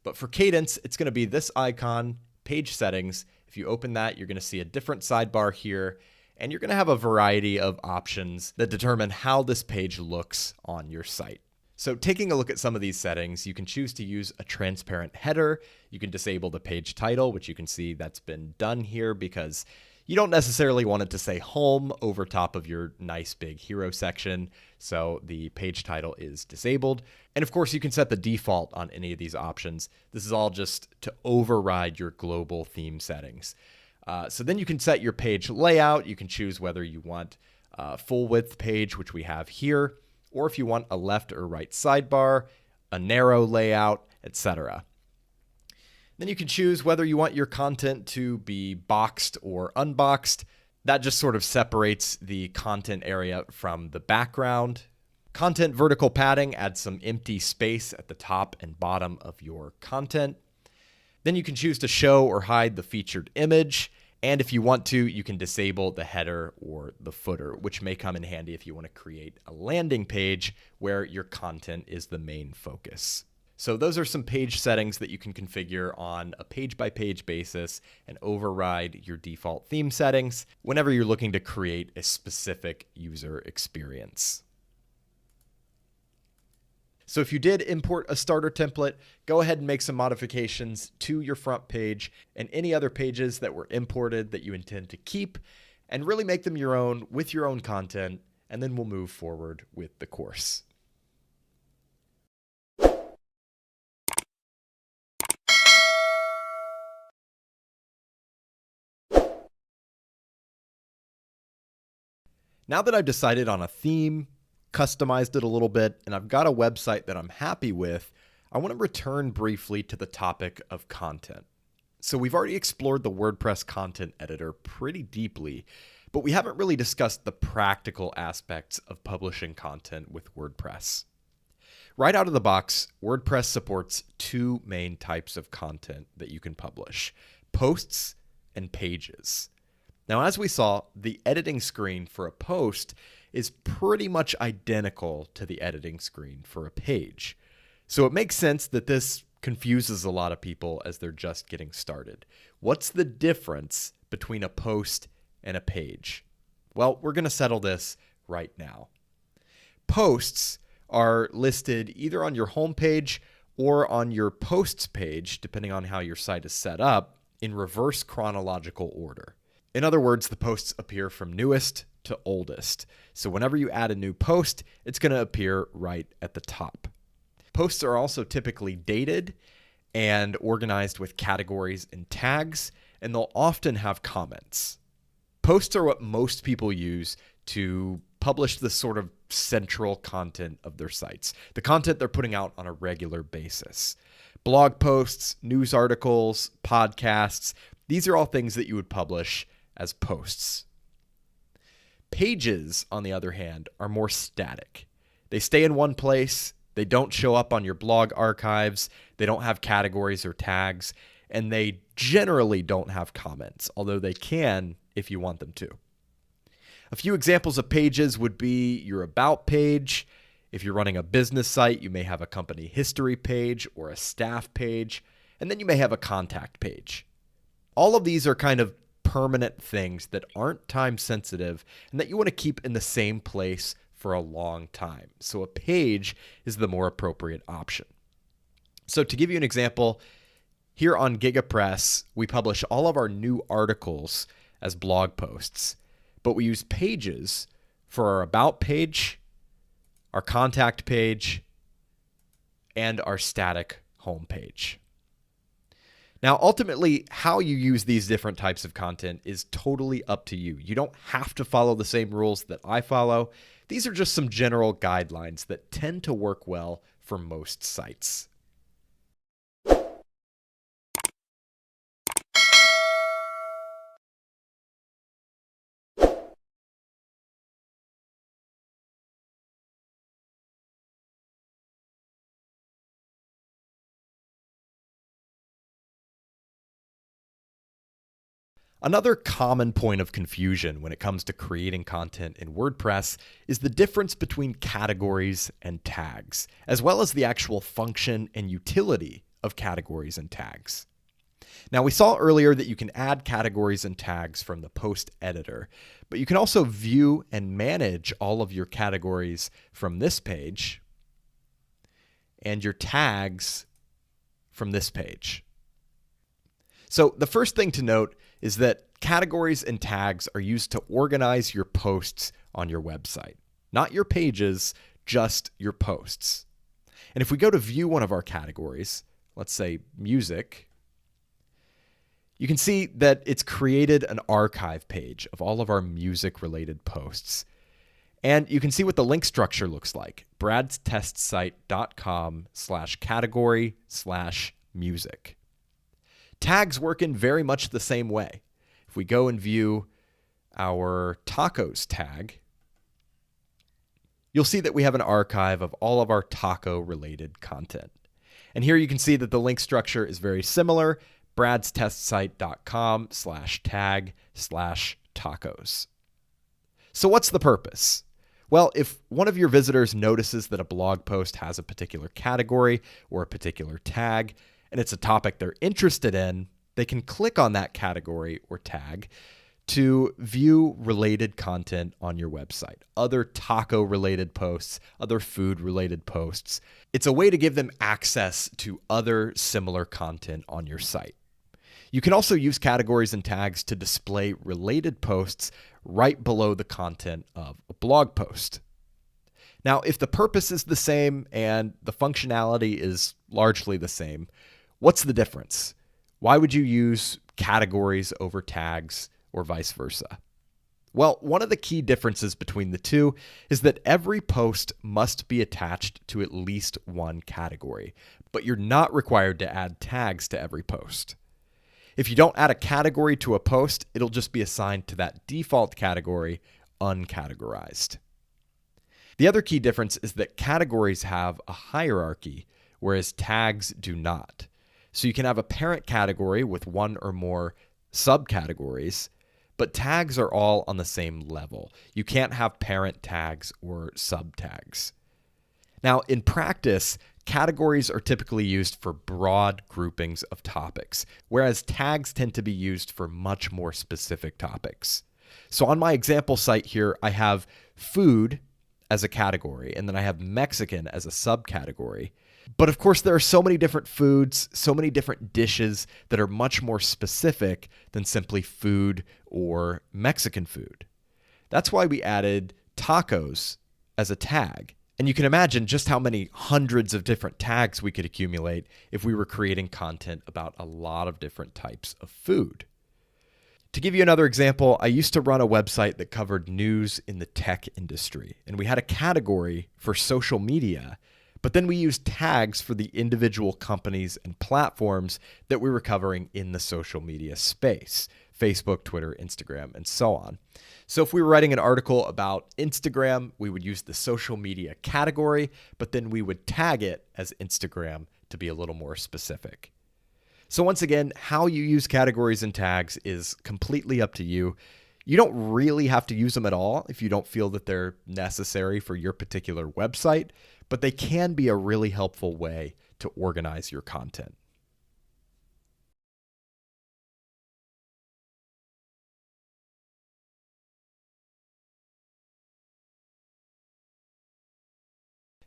But for Cadence, it's going to be this icon, Page Settings. If you open that, you're going to see a different sidebar here, and you're going to have a variety of options that determine how this page looks on your site. So taking a look at some of these settings, you can choose to use a transparent header. You can disable the page title, which you can see that's been done here because you don't necessarily want it to say home over top of your nice big hero section. So the page title is disabled. And of course, you can set the default on any of these options. This is all just to override your global theme settings. So then you can set your page layout. You can choose whether you want a full width page, which we have here, or if you want a left or right sidebar, a narrow layout, etc. Then you can choose whether you want your content to be boxed or unboxed. That just sort of separates the content area from the background. Content vertical padding adds some empty space at the top and bottom of your content. Then you can choose to show or hide the featured image. And if you want to, you can disable the header or the footer, which may come in handy if you want to create a landing page where your content is the main focus. So those are some page settings that you can configure on a page-by-page basis and override your default theme settings whenever you're looking to create a specific user experience. So if you did import a starter template, go ahead and make some modifications to your front page and any other pages that were imported that you intend to keep, and really make them your own with your own content, and then we'll move forward with the course. Now that I've decided on a theme, customized it a little bit, and I've got a website that I'm happy with, I want to return briefly to the topic of content. So we've already explored the WordPress content editor pretty deeply, but we haven't really discussed the practical aspects of publishing content with WordPress. Right out of the box, WordPress supports two main types of content that you can publish: posts and pages. Now, as we saw, the editing screen for a post is pretty much identical to the editing screen for a page. So it makes sense that this confuses a lot of people as they're just getting started. What's the difference between a post and a page? Well, we're going to settle this right now. Posts are listed either on your homepage or on your posts page, depending on how your site is set up, in reverse chronological order. In other words, the posts appear from newest to oldest. So whenever you add a new post, it's going to appear right at the top. Posts are also typically dated and organized with categories and tags, and they'll often have comments. Posts are what most people use to publish the sort of central content of their sites, the content they're putting out on a regular basis. Blog posts, news articles, podcasts, these are all things that you would publish as posts. Pages, on the other hand, are more static. They stay in one place. They don't show up on your blog archives. They don't have categories or tags, and they generally don't have comments, although they can if you want them to. A few examples of pages would be your About page. If you're running a business site, you may have a company history page or a staff page, and then you may have a contact page. All of these are kind of permanent things that aren't time sensitive and that you want to keep in the same place for a long time. So a page is the more appropriate option. So to give you an example, here on GigaPress, we publish all of our new articles as blog posts, but we use pages for our About page, our contact page, and our static home page. Now, ultimately, how you use these different types of content is totally up to you. You don't have to follow the same rules that I follow. These are just some general guidelines that tend to work well for most sites. Another common point of confusion when it comes to creating content in WordPress is the difference between categories and tags, as well as the actual function and utility of categories and tags. Now, we saw earlier that you can add categories and tags from the post editor, but you can also view and manage all of your categories from this page and your tags from this page. So the first thing to note is that categories and tags are used to organize your posts on your website. Not your pages, just your posts. And if we go to view one of our categories, let's say music, you can see that it's created an archive page of all of our music-related posts. And you can see what the link structure looks like: bradstestsite.com/category/music. Tags work in very much the same way. If we go and view our tacos tag, you'll see that we have an archive of all of our taco-related content. And here you can see that the link structure is very similar: bradstestsite.com/tag/tacos. So what's the purpose? Well, if one of your visitors notices that a blog post has a particular category or a particular tag, and it's a topic they're interested in, they can click on that category or tag to view related content on your website, other taco-related posts, other food-related posts. It's a way to give them access to other similar content on your site. You can also use categories and tags to display related posts right below the content of a blog post. Now, if the purpose is the same and the functionality is largely the same, what's the difference? Why would you use categories over tags or vice versa? Well, one of the key differences between the two is that every post must be attached to at least one category, but you're not required to add tags to every post. If you don't add a category to a post, it'll just be assigned to that default category, uncategorized. The other key difference is that categories have a hierarchy, whereas tags do not. So you can have a parent category with one or more subcategories, but tags are all on the same level. You can't have parent tags or sub tags. Now, in practice, categories are typically used for broad groupings of topics, whereas tags tend to be used for much more specific topics. So on my example site here, I have food as a category, and then I have Mexican as a subcategory. But of course, there are so many different foods, so many different dishes that are much more specific than simply food or Mexican food. That's why we added tacos as a tag. And you can imagine just how many hundreds of different tags we could accumulate if we were creating content about a lot of different types of food. To give you another example, I used to run a website that covered news in the tech industry, and we had a category for social media, but then we used tags for the individual companies and platforms that we were covering in the social media space: Facebook, Twitter, Instagram, and so on. So if we were writing an article about Instagram, we would use the social media category, but then we would tag it as Instagram to be a little more specific. So once again, how you use categories and tags is completely up to you. You don't really have to use them at all if you don't feel that they're necessary for your particular website, but they can be a really helpful way to organize your content.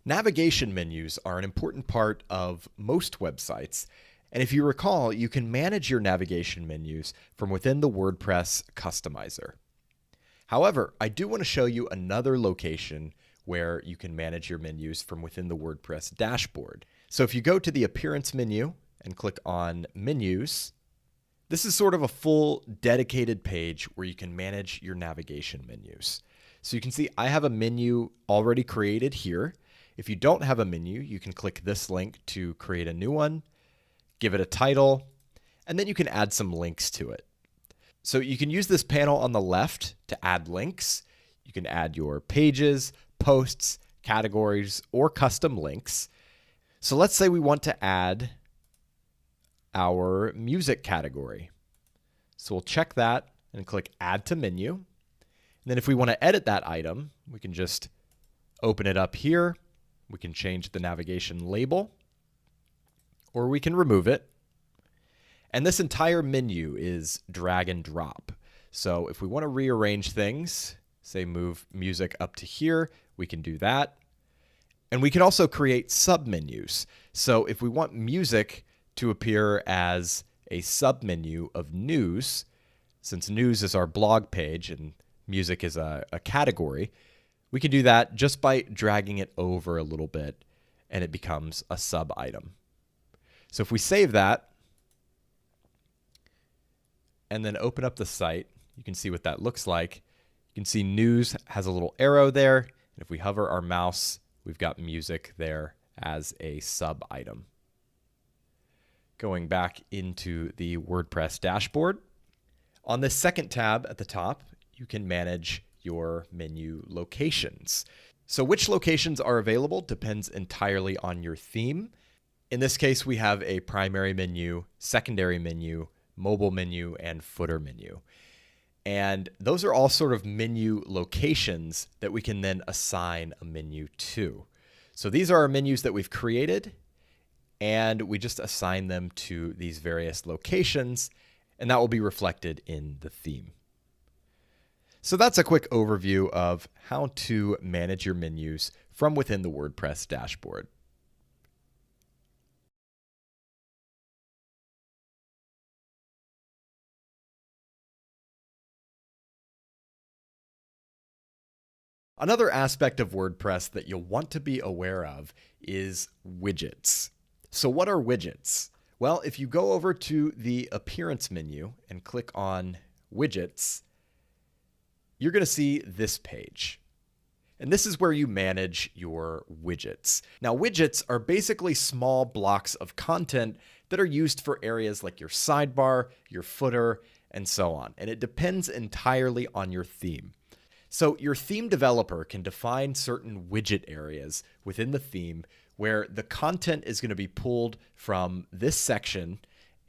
Navigation menus are an important part of most websites. And if you recall, you can manage your navigation menus from within the WordPress customizer. However, I do want to show you another location where you can manage your menus from within the WordPress dashboard. So if you go to the Appearance menu and click on Menus, this is sort of a full dedicated page where you can manage your navigation menus. So you can see I have a menu already created here. If you don't have a menu, you can click this link to create a new one, give it a title, and then you can add some links to it. So you can use this panel on the left to add links. You can add your pages, posts, categories, or custom links. So let's say we want to add our music category. So we'll check that and click Add to Menu. And then if we want to edit that item, we can just open it up here. We can change the navigation label, or we can remove it. And this entire menu is drag and drop. So if we want to rearrange things, say move music up to here, we can do that. And we can also create submenus. So if we want music to appear as a submenu of news, since news is our blog page and music is a category, we can do that just by dragging it over a little bit and it becomes a sub item. So if we save that and then open up the site, you can see what that looks like. You can see news has a little arrow there. And if we hover our mouse, we've got music there as a sub item. Going back into the WordPress dashboard, on this second tab at the top, you can manage your menu locations. So which locations are available depends entirely on your theme. In this case, we have a primary menu, secondary menu, mobile menu, and footer menu. And those are all sort of menu locations that we can then assign a menu to. So these are our menus that we've created, and we just assign them to these various locations, and that will be reflected in the theme. So that's a quick overview of how to manage your menus from within the WordPress dashboard. Another aspect of WordPress that you'll want to be aware of is widgets. So what are widgets? Well, if you go over to the Appearance menu and click on Widgets, you're going to see this page. And this is where you manage your widgets. Now, widgets are basically small blocks of content that are used for areas like your sidebar, your footer, and so on. And it depends entirely on your theme. So your theme developer can define certain widget areas within the theme where the content is going to be pulled from this section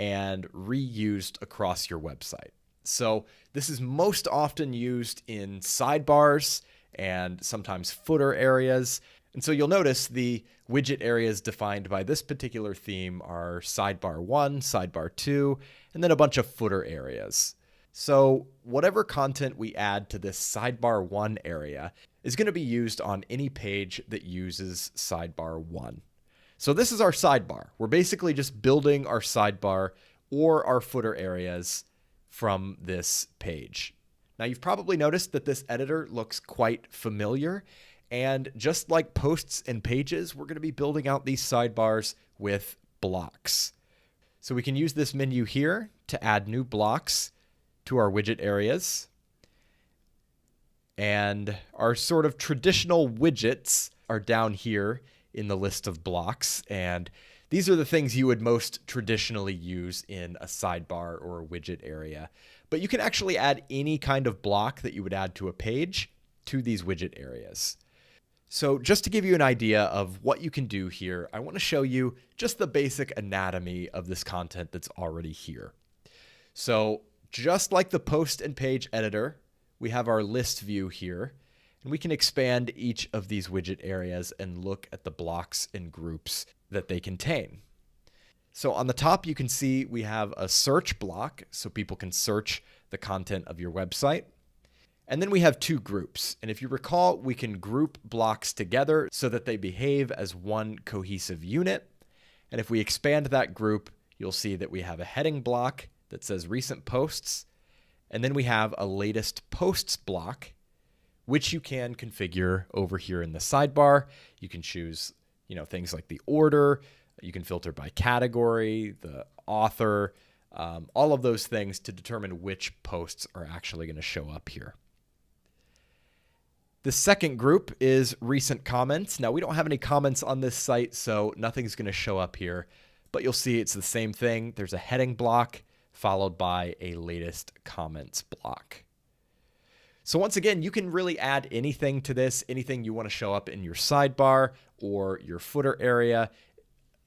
and reused across your website. So this is most often used in sidebars and sometimes footer areas. And so you'll notice the widget areas defined by this particular theme are sidebar 1, sidebar 2, and then a bunch of footer areas. So whatever content we add to this sidebar 1 area is going to be used on any page that uses sidebar 1. So this is our sidebar. We're basically just building our sidebar or our footer areas from this page. Now, you've probably noticed that this editor looks quite familiar, and just like posts and pages, we're going to be building out these sidebars with blocks. So we can use this menu here to add new blocks to our widget areas. And our sort of traditional widgets are down here in the list of blocks, and these are the things you would most traditionally use in a sidebar or a widget area. But you can actually add any kind of block that you would add to a page to these widget areas. So just to give you an idea of what you can do here, I want to show you just the basic anatomy of this content that's already here. So just like the post and page editor, we have our list view here, and we can expand each of these widget areas and look at the blocks and groups that they contain. So on the top, you can see we have a search block, so people can search the content of your website. And then we have two groups. And if you recall, we can group blocks together so that they behave as one cohesive unit. And if we expand that group, you'll see that we have a heading block that says recent posts. And then we have a latest posts block, which you can configure over here in the sidebar. You can choose, things like the order. You can filter by category, the author, all of those things to determine which posts are actually going to show up here. The second group is recent comments. Now, we don't have any comments on this site, so nothing's going to show up here, but you'll see it's the same thing. There's a heading block followed by a latest comments block. So once again, you can really add anything to this, anything you want to show up in your sidebar or your footer area.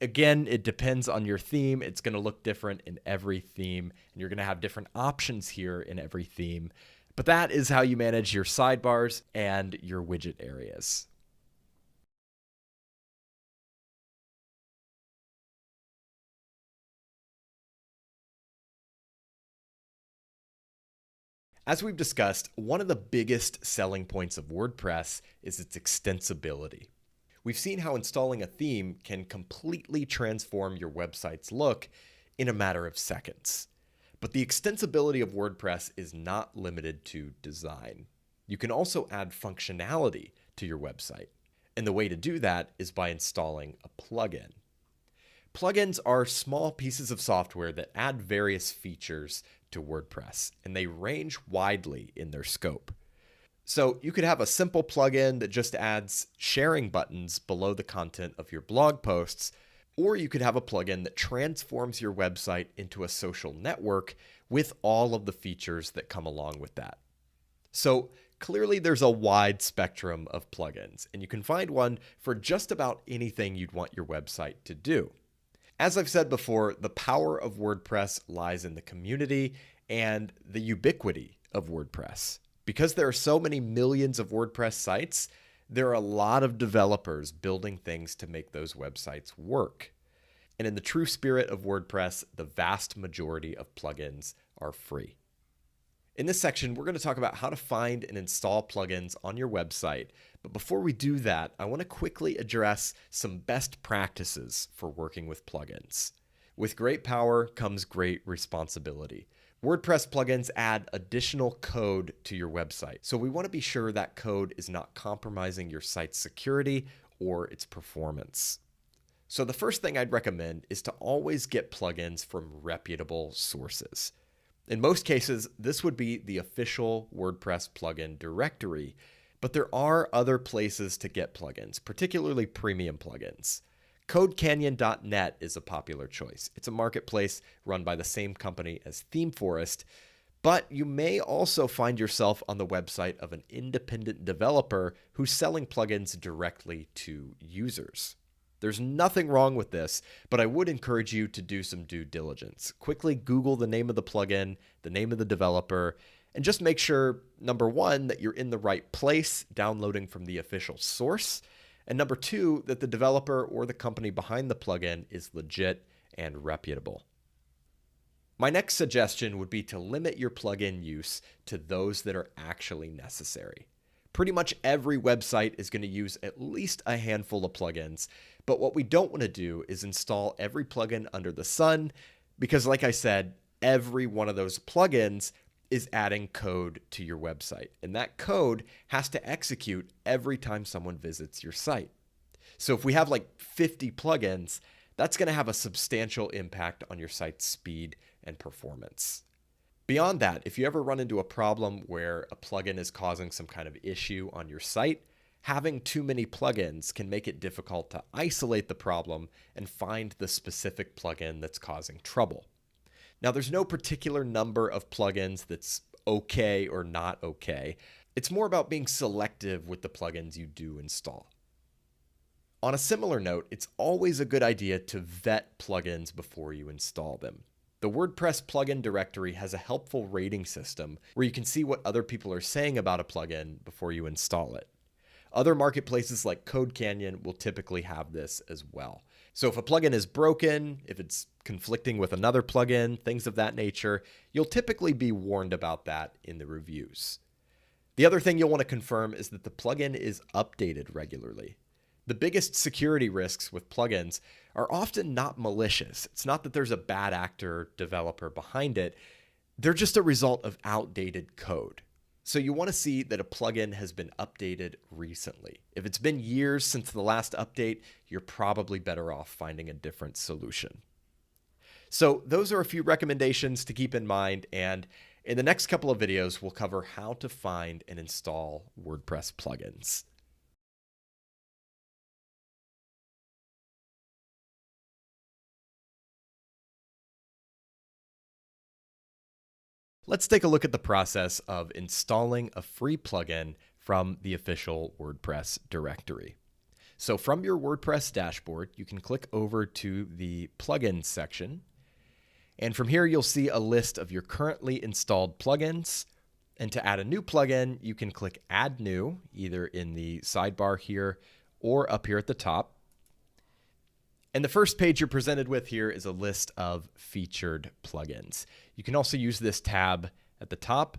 Again, it depends on your theme. It's going to look different in every theme, and you're going to have different options here in every theme. But that is how you manage your sidebars and your widget areas. As we've discussed, one of the biggest selling points of WordPress is its extensibility. We've seen how installing a theme can completely transform your website's look in a matter of seconds. But the extensibility of WordPress is not limited to design. You can also add functionality to your website. And the way to do that is by installing a plugin. Plugins are small pieces of software that add various features to WordPress, and they range widely in their scope. So you could have a simple plugin that just adds sharing buttons below the content of your blog posts, or you could have a plugin that transforms your website into a social network with all of the features that come along with that. So clearly there's a wide spectrum of plugins, and you can find one for just about anything you'd want your website to do. As I've said before, the power of WordPress lies in the community and the ubiquity of WordPress. Because there are so many millions of WordPress sites, there are a lot of developers building things to make those websites work. And in the true spirit of WordPress, the vast majority of plugins are free. In this section, we're going to talk about how to find and install plugins on your website. But before we do that, I want to quickly address some best practices for working with plugins. With great power comes great responsibility. WordPress plugins add additional code to your website, so we want to be sure that code is not compromising your site's security or its performance. So the first thing I'd recommend is to always get plugins from reputable sources. In most cases, this would be the official WordPress plugin directory, but there are other places to get plugins, particularly premium plugins. CodeCanyon.net is a popular choice. It's a marketplace run by the same company as ThemeForest, but you may also find yourself on the website of an independent developer who's selling plugins directly to users. There's nothing wrong with this, but I would encourage you to do some due diligence. Quickly Google the name of the plugin, the name of the developer, and just make sure, number one, that you're in the right place, downloading from the official source, and number two, that the developer or the company behind the plugin is legit and reputable. My next suggestion would be to limit your plugin use to those that are actually necessary. Pretty much every website is going to use at least a handful of plugins, but what we don't want to do is install every plugin under the sun because, like I said, every one of those plugins is adding code to your website, and that code has to execute every time someone visits your site. So if we have like 50 plugins, that's going to have a substantial impact on your site's speed and performance. Beyond that, if you ever run into a problem where a plugin is causing some kind of issue on your site, having too many plugins can make it difficult to isolate the problem and find the specific plugin that's causing trouble. Now, there's no particular number of plugins that's okay or not okay. It's more about being selective with the plugins you do install. On a similar note, it's always a good idea to vet plugins before you install them. The WordPress plugin directory has a helpful rating system where you can see what other people are saying about a plugin before you install it. Other marketplaces like CodeCanyon will typically have this as well. So if a plugin is broken, if it's conflicting with another plugin, things of that nature, you'll typically be warned about that in the reviews. The other thing you'll want to confirm is that the plugin is updated regularly. The biggest security risks with plugins are often not malicious. It's not that there's a bad actor developer behind it. They're just a result of outdated code. So you want to see that a plugin has been updated recently. If it's been years since the last update, you're probably better off finding a different solution. So those are a few recommendations to keep in mind, and in the next couple of videos, we'll cover how to find and install WordPress plugins. Let's take a look at the process of installing a free plugin from the official WordPress directory. So from your WordPress dashboard, you can click over to the plugins section. And from here, you'll see a list of your currently installed plugins. And to add a new plugin, you can click Add New, either in the sidebar here or up here at the top. And the first page you're presented with here is a list of featured plugins. You can also use this tab at the top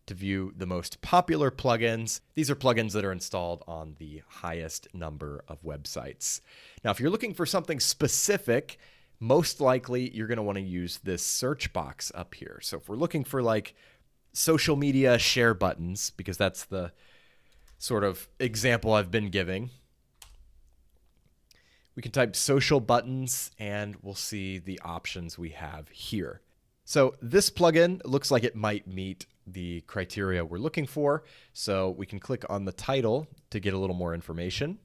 to view the most popular plugins. These are plugins that are installed on the highest number of websites. Now, if you're looking for something specific, most likely you're going to want to use this search box up here. So if we're looking for like social media share buttons, because that's the sort of example I've been giving, we can type social buttons and we'll see the options we have here. So this plugin looks like it might meet the criteria we're looking for. So we can click on the title to get a little more information.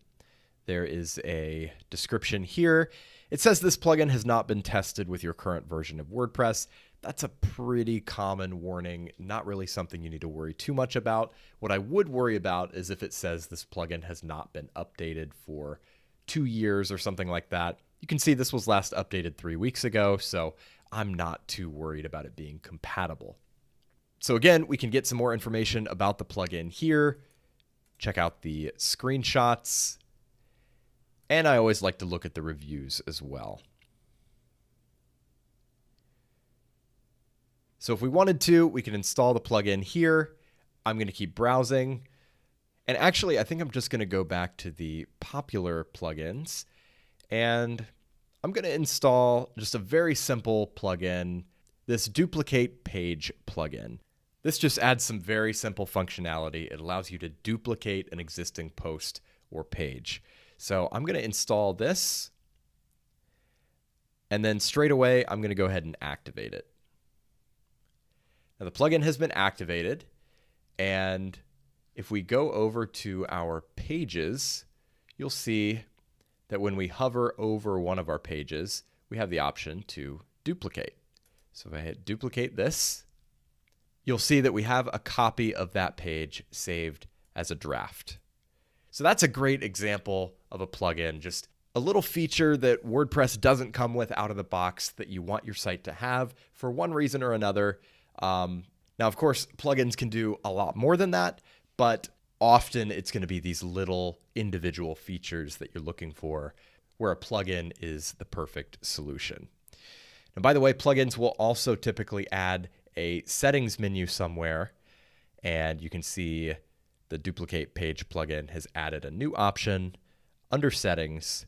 There is a description here. It says this plugin has not been tested with your current version of WordPress. That's a pretty common warning, not really something you need to worry too much about. What I would worry about is if it says this plugin has not been updated for 2 years or something like that. You can see this was last updated 3 weeks ago, so I'm not too worried about it being compatible. So again, we can get some more information about the plugin here. Check out the screenshots. And I always like to look at the reviews as well. So if we wanted to, we can install the plugin here. I'm going to keep browsing. And actually, I think I'm just going to go back to the popular plugins, and I'm going to install just a very simple plugin, this duplicate page plugin. This just adds some very simple functionality. It allows you to duplicate an existing post or page. So I'm going to install this, and then straight away, I'm going to go ahead and activate it. Now the plugin has been activated, and if we go over to our pages, you'll see that when we hover over one of our pages, we have the option to duplicate. So if I hit duplicate this, you'll see that we have a copy of that page saved as a draft. So that's a great example of a plugin, just a little feature that WordPress doesn't come with out of the box that you want your site to have for one reason or another. Now, of course, plugins can do a lot more than that, but often it's going to be these little individual features that you're looking for where a plugin is the perfect solution. And by the way, plugins will also typically add a settings menu somewhere, and you can see the duplicate page plugin has added a new option under settings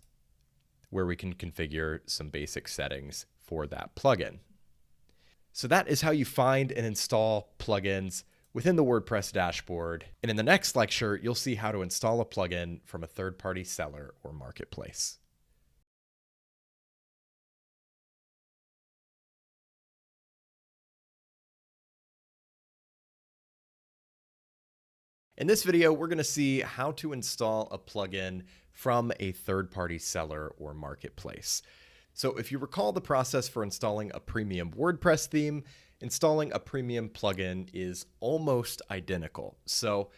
where we can configure some basic settings for that plugin. So that is how you find and install plugins within the WordPress dashboard. And in the next lecture, you'll see how to install a plugin from a third-party seller or marketplace. In this video, we're going to see how to install a plugin from a third-party seller or marketplace. So if you recall the process for installing a premium WordPress theme, installing a premium plugin is almost identical. So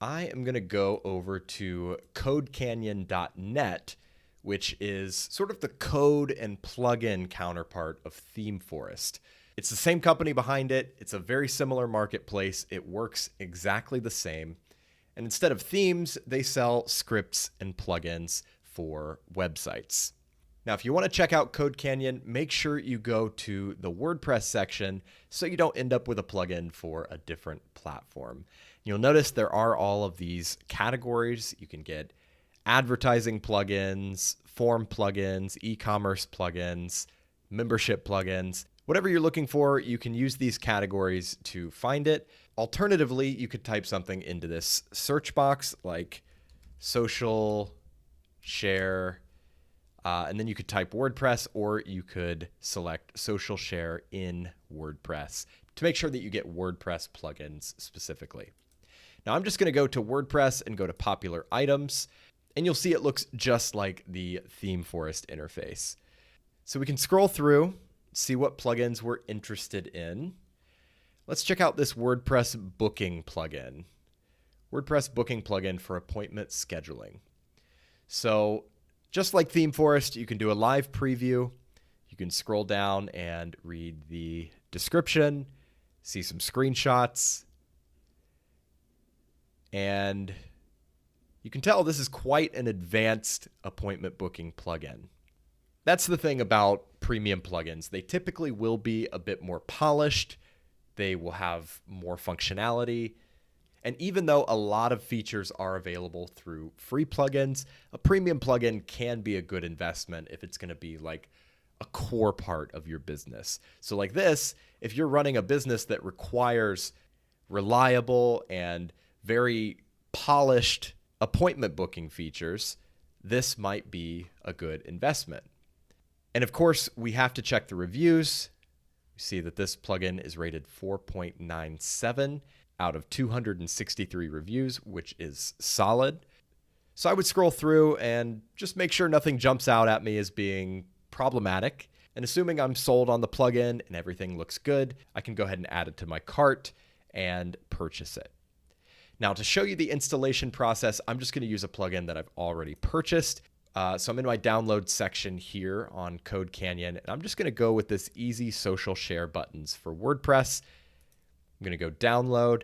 I am going to go over to codecanyon.net, which is sort of the code and plugin counterpart of ThemeForest. It's the same company behind it. It's a very similar marketplace. It works exactly the same. And instead of themes, they sell scripts and plugins for websites. Now, if you want to check out Code Canyon, make sure you go to the WordPress section so you don't end up with a plugin for a different platform. You'll notice there are all of these categories. You can get advertising plugins, form plugins, e-commerce plugins, membership plugins. Whatever you're looking for, you can use these categories to find it. Alternatively, you could type something into this search box like social share, and then you could type WordPress, or you could select social share in WordPress to make sure that you get WordPress plugins specifically. Now I'm just going to go to WordPress and go to popular items, and you'll see it looks just like the ThemeForest interface. So we can scroll through, see what plugins we're interested in. Let's check out this WordPress booking plugin. WordPress booking plugin for appointment scheduling. So just like ThemeForest, you can do a live preview. You can scroll down and read the description, see some screenshots, and you can tell this is quite an advanced appointment booking plugin. That's the thing about premium plugins. They typically will be a bit more polished. They will have more functionality. And even though a lot of features are available through free plugins, a premium plugin can be a good investment if it's going to be like a core part of your business. So like this, if you're running a business that requires reliable and very polished appointment booking features, this might be a good investment. And of course, we have to check the reviews. We see that this plugin is rated 4.97 out of 263 reviews, which is solid. So I would scroll through and just make sure nothing jumps out at me as being problematic. And assuming I'm sold on the plugin and everything looks good, I can go ahead and add it to my cart and purchase it. Now, to show you the installation process, I'm just going to use a plugin that I've already purchased. So I'm in my download section here on Code Canyon, and I'm just going to go with this easy social share buttons for WordPress. I'm going to go download,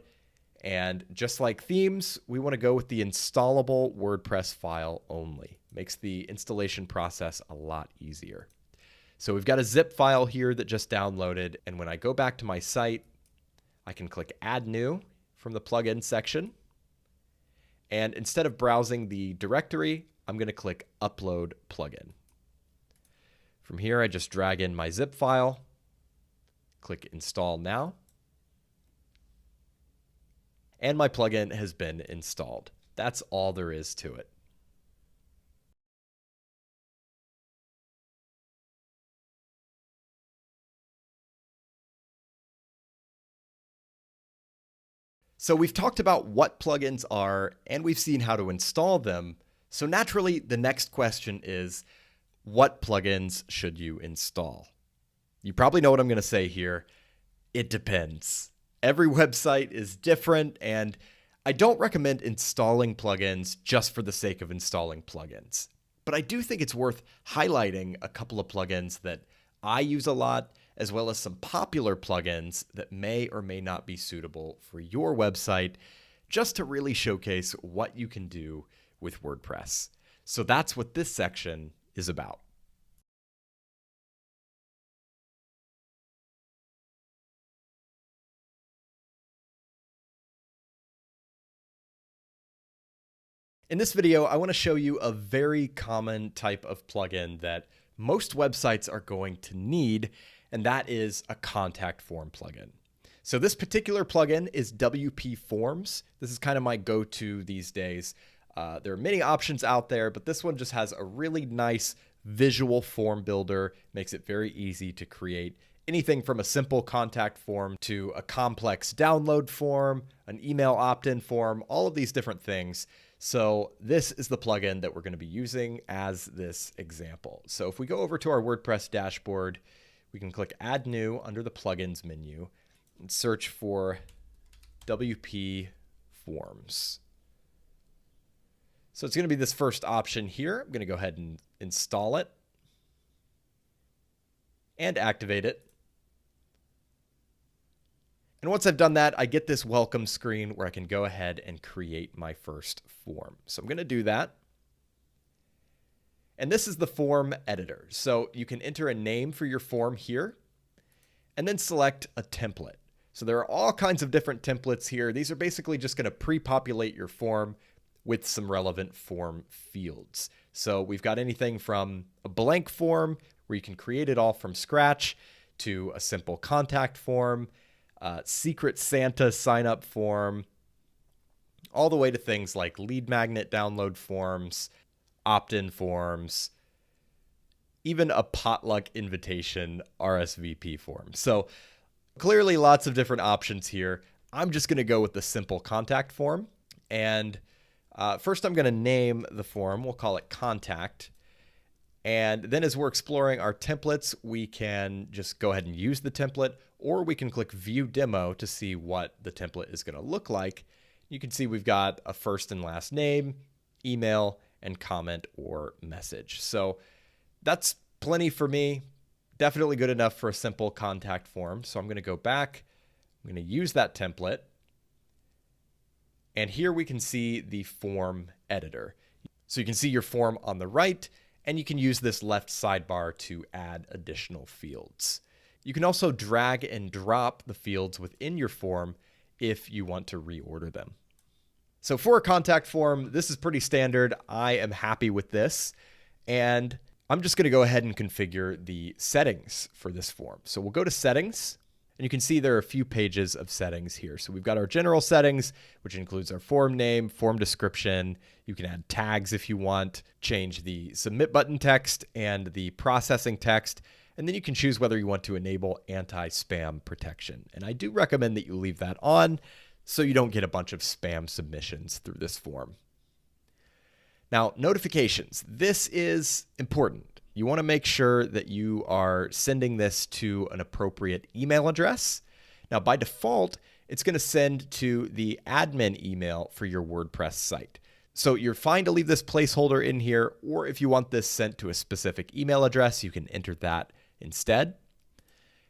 and just like themes, we want to go with the installable WordPress file only. Makes the installation process a lot easier. So we've got a zip file here that just downloaded, and when I go back to my site, I can click Add New from the plugin section. And instead of browsing the directory, I'm going to click Upload Plugin. From here, I just drag in my zip file, click Install Now, and my plugin has been installed. That's all there is to it. So we've talked about what plugins are, and we've seen how to install them. So naturally, the next question is, what plugins should you install? You probably know what I'm going to say here. It depends. Every website is different, and I don't recommend installing plugins just for the sake of installing plugins. But I do think it's worth highlighting a couple of plugins that I use a lot, as well as some popular plugins that may or may not be suitable for your website, just to really showcase what you can do with WordPress. So that's what this section is about. In this video, I want to show you a very common type of plugin that most websites are going to need, and that is a contact form plugin. So this particular plugin is WP Forms. This is kind of my go-to these days. There are many options out there, but this one just has a really nice visual form builder, makes it very easy to create anything from a simple contact form to a complex download form, an email opt-in form, all of these different things. So this is the plugin that we're going to be using as this example. So if we go over to our WordPress dashboard, we can click Add New under the Plugins menu and search for WP Forms. So it's going to be this first option here. I'm going to go ahead and install it and activate it. And once I've done that, I get this welcome screen where I can go ahead and create my first form. So I'm going to do that. And this is the form editor. So you can enter a name for your form here and then select a template. So there are all kinds of different templates here. These are basically just going to pre-populate your form with some relevant form fields. So we've got anything from a blank form where you can create it all from scratch to a simple contact form, Secret Santa sign-up form, all the way to things like lead magnet download forms, opt-in forms, even a potluck invitation RSVP form. So clearly lots of different options here. I'm just going to go with the simple contact form. And first I'm going to name the form. We'll call it contact. And then as we're exploring our templates, we can just go ahead and use the template, or we can click View Demo to see what the template is going to look like. You can see we've got a first and last name, email, and comment or message. So that's plenty for me. Definitely good enough for a simple contact form. So I'm going to go back. I'm going to use that template. And here we can see the form editor. So you can see your form on the right, and you can use this left sidebar to add additional fields. You can also drag and drop the fields within your form if you want to reorder them. So for a contact form, this is pretty standard. I am happy with this, and I'm just going to go ahead and configure the settings for this form. So we'll go to Settings, and you can see there are a few pages of settings here. So we've got our general settings, which includes our form name, form description. You can add tags if you want, change the submit button text and the processing text, and then you can choose whether you want to enable anti-spam protection. And I do recommend that you leave that on so you don't get a bunch of spam submissions through this form. Now, notifications. This is important. You want to make sure that you are sending this to an appropriate email address. Now, by default, it's going to send to the admin email for your WordPress site. So you're fine to leave this placeholder in here, or if you want this sent to a specific email address, you can enter that instead.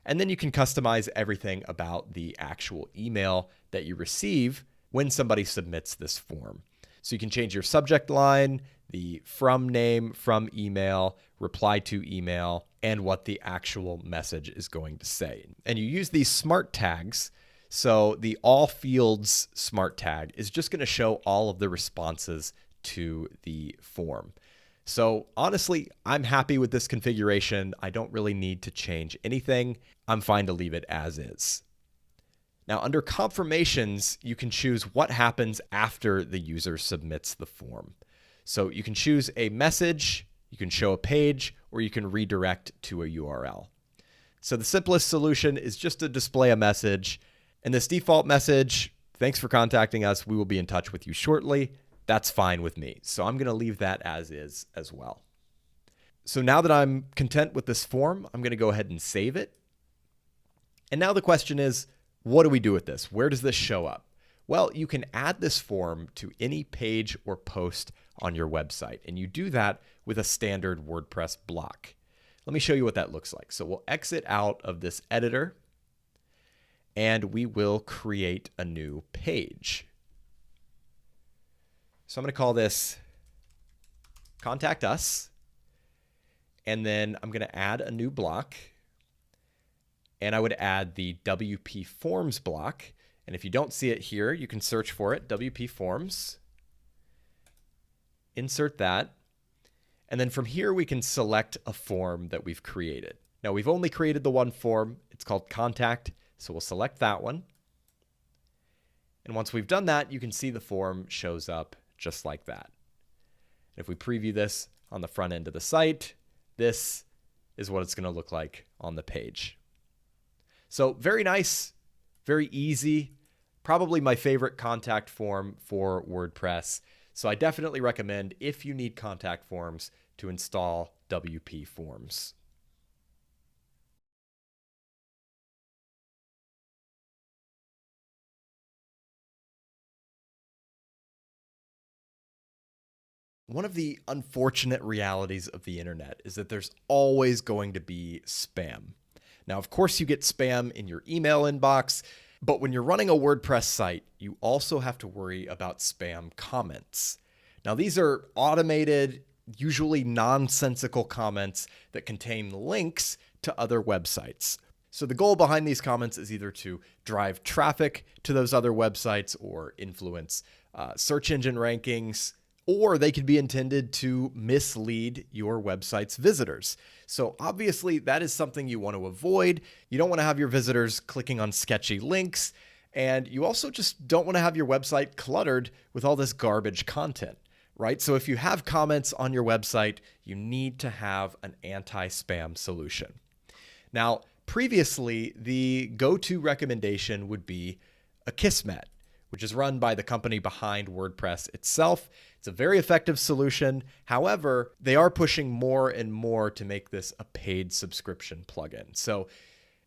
And then you can customize everything about the actual email that you receive when somebody submits this form. So you can change your subject line, the from name, from email, reply to email, and what the actual message is going to say. And you use these smart tags. So the all fields smart tag is just going to show all of the responses to the form. So honestly, I'm happy with this configuration. I don't really need to change anything. I'm fine to leave it as is. Now, under confirmations, you can choose what happens after the user submits the form. So you can choose a message, you can show a page, or you can redirect to a URL. So the simplest solution is just to display a message. And this default message, Thanks for contacting us. We will be in touch with you shortly. That's fine with me. So I'm going to leave that as is as well. So now that I'm content with this form, I'm going to go ahead and save it. And now the question is, what do we do with this? Where does this show up? Well, you can add this form to any page or post on your website, and you do that with a standard WordPress block. Let me show you what that looks like. So we'll exit out of this editor, and we will create a new page. So I'm going to call this Contact Us, and then I'm going to add a new block, and I would add the WP Forms block. And if you don't see it here, you can search for it, WP Forms. Insert that. And then from here, we can select a form that we've created. Now, we've only created the one form. It's called Contact. So we'll select that one. And once we've done that, you can see the form shows up just like that. And if we preview this on the front end of the site, this is what it's going to look like on the page. So very nice, very easy, probably my favorite contact form for WordPress. So I definitely recommend, if you need contact forms, to install WP Forms. One of the unfortunate realities of the internet is that there's always going to be spam. Now, of course, you get spam in your email inbox, but when you're running a WordPress site, you also have to worry about spam comments. Now, these are automated, usually nonsensical comments that contain links to other websites. So the goal behind these comments is either to drive traffic to those other websites or influence search engine rankings, or they could be intended to mislead your website's visitors. So obviously that is something you want to avoid. You don't want to have your visitors clicking on sketchy links, and you also just don't want to have your website cluttered with all this garbage content, right? So if you have comments on your website, you need to have an anti-spam solution. Now, previously, the go-to recommendation would be Akismet, which is run by the company behind WordPress itself. It's a very effective solution. However, they are pushing more and more to make this a paid subscription plugin. So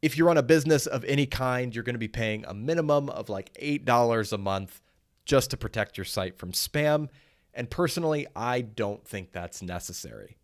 if you run a business of any kind, you're going to be paying a minimum of like $8 a month just to protect your site from spam. And personally, I don't think that's necessary.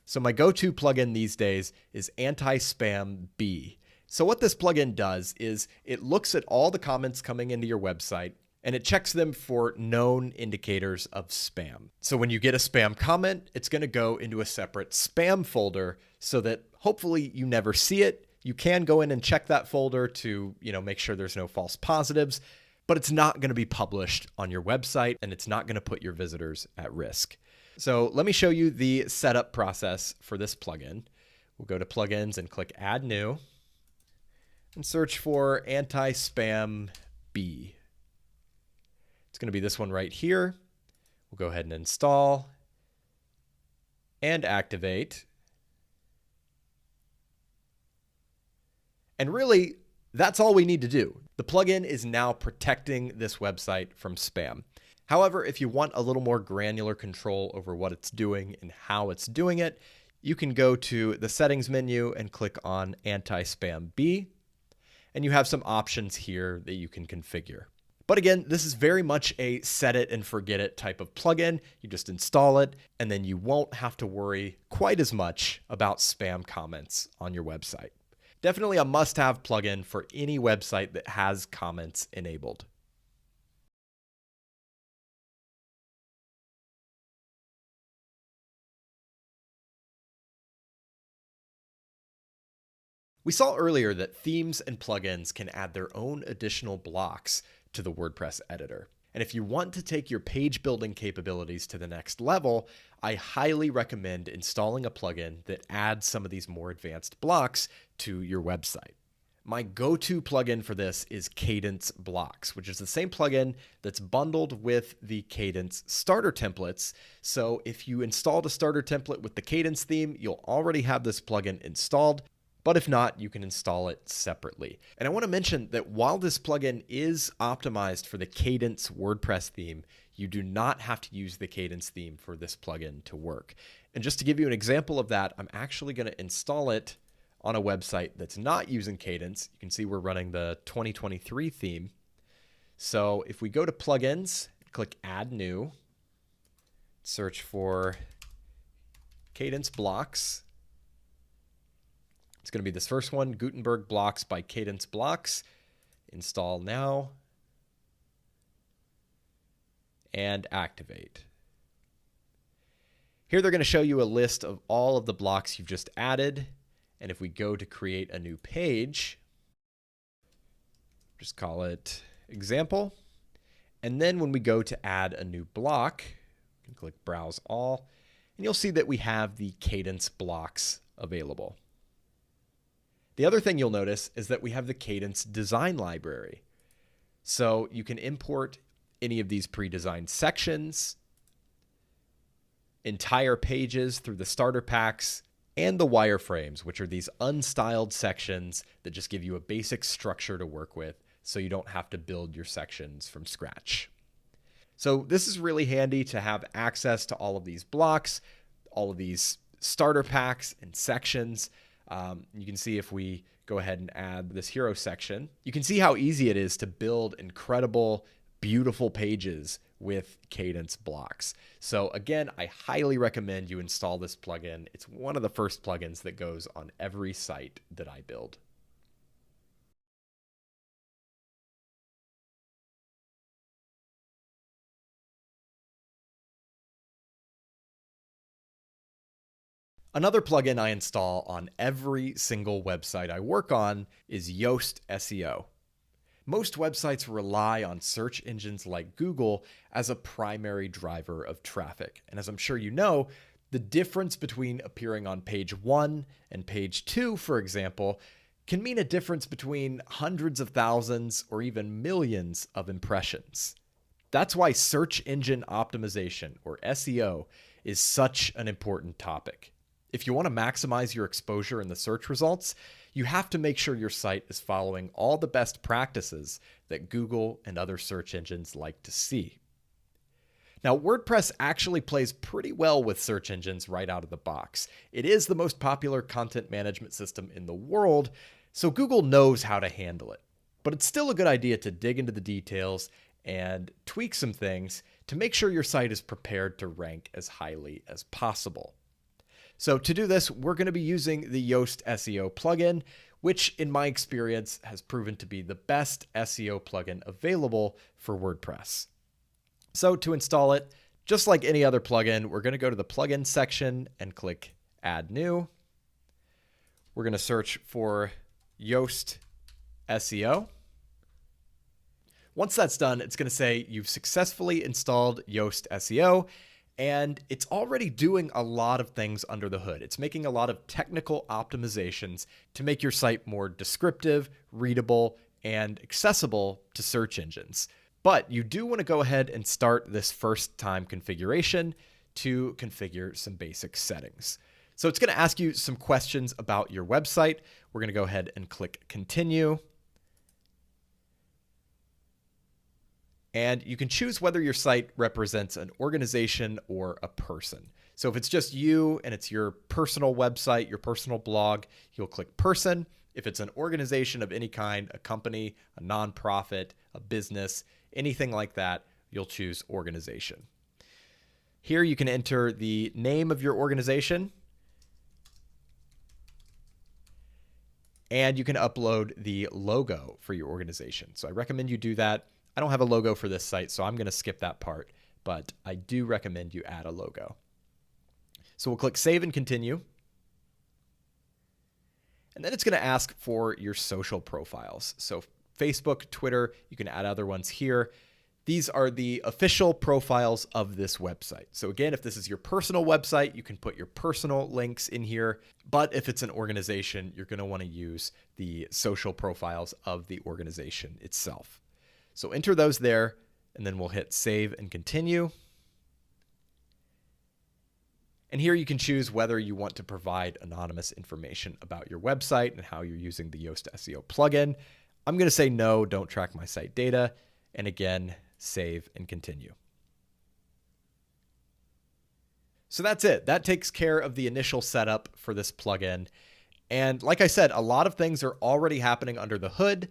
So my go-to plugin these days is Anti-Spam B. So what this plugin does is it looks at all the comments coming into your website and it checks them for known indicators of spam. So when you get a spam comment, it's going to go into a separate spam folder so that hopefully you never see it. You can go in and check that folder to, make sure there's no false positives, but it's not going to be published on your website and it's not going to put your visitors at risk. So let me show you the setup process for this plugin. We'll go to Plugins and click Add New and search for Anti-Spam B. It's going to be this one right here. We'll go ahead and install and activate. And really, that's all we need to do. The plugin is now protecting this website from spam. However, if you want a little more granular control over what it's doing and how it's doing it, you can go to the settings menu and click on Anti-Spam B, and you have some options here that you can configure. But again, this is very much a set it and forget it type of plugin. You just install it, and then you won't have to worry quite as much about spam comments on your website. Definitely a must-have plugin for any website that has comments enabled. We saw earlier that themes and plugins can add their own additional blocks to the WordPress editor. And if you want to take your page building capabilities to the next level, I highly recommend installing a plugin that adds some of these more advanced blocks to your website. My go-to plugin for this is Cadence Blocks, which is the same plugin that's bundled with the Cadence starter templates. So if you installed a starter template with the Cadence theme, you'll already have this plugin installed. But if not, you can install it separately. And I want to mention that while this plugin is optimized for the Cadence WordPress theme, you do not have to use the Cadence theme for this plugin to work. And just to give you an example of that, I'm actually going to install it on a website that's not using Cadence. You can see we're running the 2023 theme. So if we go to plugins, click add new, search for Cadence blocks. It's going to be this first one, Gutenberg blocks by Cadence blocks. Install now and activate. Here they're going to show you a list of all of the blocks you've just added. And if we go to create a new page, just call it example. And then when we go to add a new block, you can click browse all, and you'll see that we have the Cadence blocks available. The other thing you'll notice is that we have the Cadence design library. So you can import any of these pre-designed sections, entire pages through the starter packs, and the wireframes, which are these unstyled sections that just give you a basic structure to work with so you don't have to build your sections from scratch. So this is really handy to have access to all of these blocks, all of these starter packs and sections. You can see if we go ahead and add this hero section, you can see how easy it is to build incredible, beautiful pages with Cadence blocks. So again, I highly recommend you install this plugin. It's one of the first plugins that goes on every site that I build. Another plugin I install on every single website I work on is Yoast SEO. Most websites rely on search engines like Google as a primary driver of traffic. And as I'm sure you know, the difference between appearing on page 1 and page 2, for example, can mean a difference between hundreds of thousands or even millions of impressions. That's why search engine optimization, or SEO, is such an important topic. If you want to maximize your exposure in the search results, you have to make sure your site is following all the best practices that Google and other search engines like to see. Now, WordPress actually plays pretty well with search engines right out of the box. It is the most popular content management system in the world, so Google knows how to handle it. But it's still a good idea to dig into the details and tweak some things to make sure your site is prepared to rank as highly as possible. So to do this, we're going to be using the Yoast SEO plugin, which in my experience has proven to be the best SEO plugin available for WordPress. So to install it, just like any other plugin, we're going to go to the plugin section and click add new. We're going to search for Yoast SEO. Once that's done, it's going to say you've successfully installed Yoast SEO. And it's already doing a lot of things under the hood. It's making a lot of technical optimizations to make your site more descriptive, readable, and accessible to search engines. But you do want to go ahead and start this first time configuration to configure some basic settings. So it's going to ask you some questions about your website. We're going to go ahead and click continue. And you can choose whether your site represents an organization or a person. So if it's just you and it's your personal website, your personal blog, you'll click person. If it's an organization of any kind, a company, a nonprofit, a business, anything like that, you'll choose organization. Here you can enter the name of your organization, and you can upload the logo for your organization. So I recommend you do that. I don't have a logo for this site, so I'm going to skip that part, but I do recommend you add a logo. So we'll click save and continue. And then it's going to ask for your social profiles. So Facebook, Twitter, you can add other ones here. These are the official profiles of this website. So again, if this is your personal website, you can put your personal links in here. But if it's an organization, you're going to want to use the social profiles of the organization itself. So enter those there, and then we'll hit save and continue. And here you can choose whether you want to provide anonymous information about your website and how you're using the Yoast SEO plugin. I'm going to say no, don't track my site data. And again, save and continue. So that's it. That takes care of the initial setup for this plugin. And like I said, a lot of things are already happening under the hood.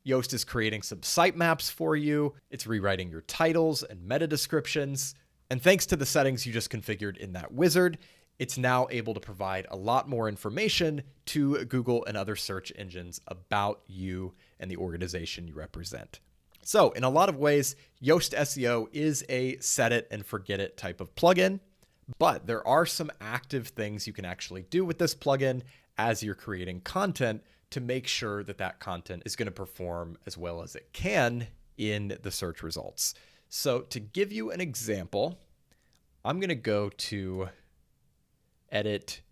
Yoast is creating some sitemaps for you. It's rewriting your titles and meta descriptions. And thanks to the settings you just configured in that wizard, it's now able to provide a lot more information to Google and other search engines about you and the organization you represent. So in a lot of ways, Yoast SEO is a set it and forget it type of plugin, but there are some active things you can actually do with this plugin as you're creating content to make sure that that content is going to perform as well as it can in the search results. So to give you an example, I'm going to go to edit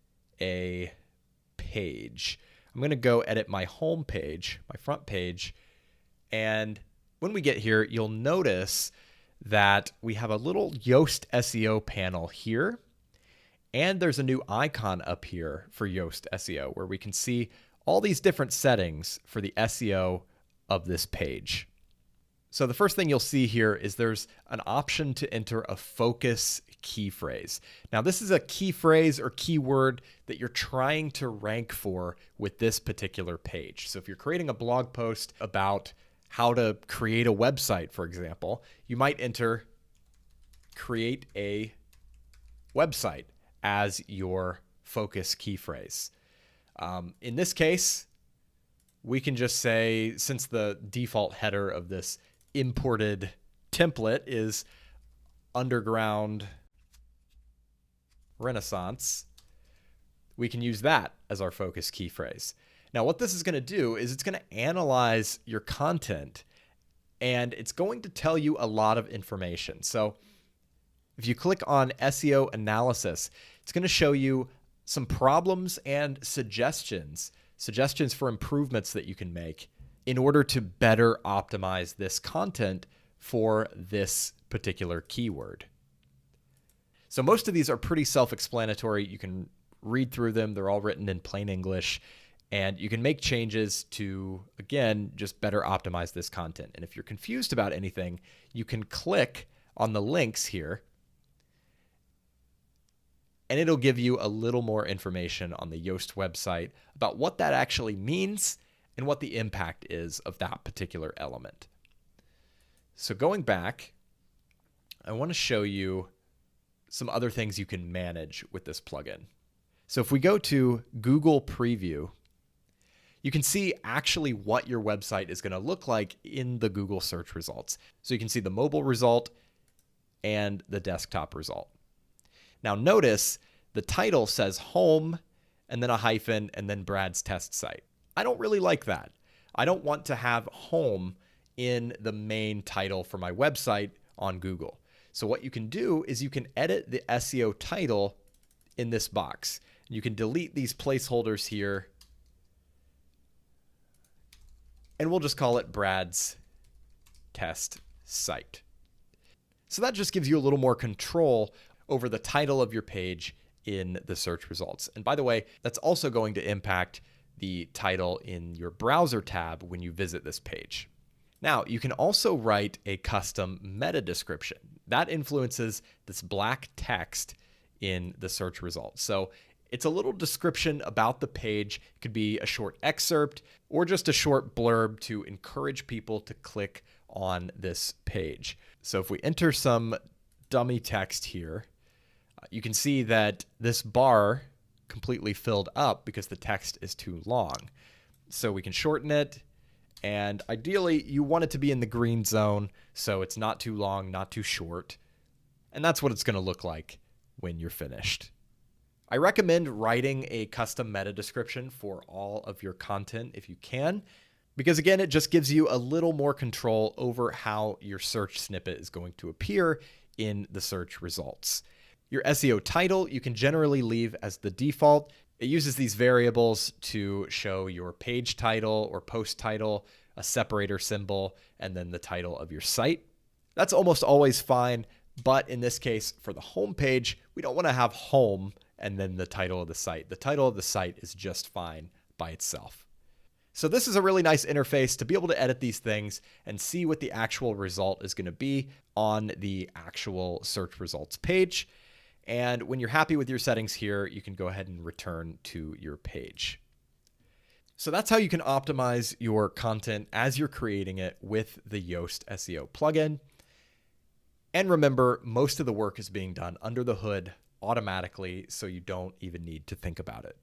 a page. I'm going to go edit my home page, my front page. And when we get here, you'll notice that we have a little Yoast SEO panel here. And there's a new icon up here for Yoast SEO where we can see all these different settings for the SEO of this page. So the first thing you'll see here is there's an option to enter a focus key phrase. Now this is a key phrase or keyword that you're trying to rank for with this particular page. So if you're creating a blog post about how to create a website, for example, you might enter create a website as your focus key phrase. In this case, we can just say, since the default header of this imported template is underground Renaissance, we can use that as our focus key phrase. Now, what this is going to do is it's going to analyze your content and it's going to tell you a lot of information. So if you click on SEO analysis, it's going to show you some problems and suggestions for improvements that you can make in order to better optimize this content for this particular keyword. So most of these are pretty self-explanatory. You can read through them. They're all written in plain English, and you can make changes to, again, just better optimize this content. And if you're confused about anything, you can click on the links here, and it'll give you a little more information on the Yoast website about what that actually means and what the impact is of that particular element. So going back, I want to show you some other things you can manage with this plugin. So if we go to Google Preview, you can see actually what your website is going to look like in the Google search results. So you can see the mobile result and the desktop result. Now notice the title says home and then a hyphen and then Brad's test site. I don't really like that. I don't want to have home in the main title for my website on Google. So what you can do is you can edit the SEO title in this box. You can delete these placeholders here, and we'll just call it Brad's test site. So that just gives you a little more control over the title of your page in the search results. And by the way, that's also going to impact the title in your browser tab when you visit this page. Now, you can also write a custom meta description. That influences this black text in the search results. So it's a little description about the page. It could be a short excerpt or just a short blurb to encourage people to click on this page. So if we enter some dummy text here, you can see that this bar completely filled up because the text is too long. So we can shorten it, and ideally you want it to be in the green zone so it's not too long, not too short. And that's what it's going to look like when you're finished. I recommend writing a custom meta description for all of your content if you can, because again, it just gives you a little more control over how your search snippet is going to appear in the search results. Your SEO title, you can generally leave as the default. It uses these variables to show your page title or post title, a separator symbol, and then the title of your site. That's almost always fine, But in this case, for the home page, we don't want to have home and then the title of the site. The title of the site is just fine by itself. So this is a really nice interface to be able to edit these things and see what the actual result is going to be on the actual search results page. And when you're happy with your settings here, you can go ahead and return to your page. So that's how you can optimize your content as you're creating it with the Yoast SEO plugin. And remember, most of the work is being done under the hood automatically, so you don't even need to think about it.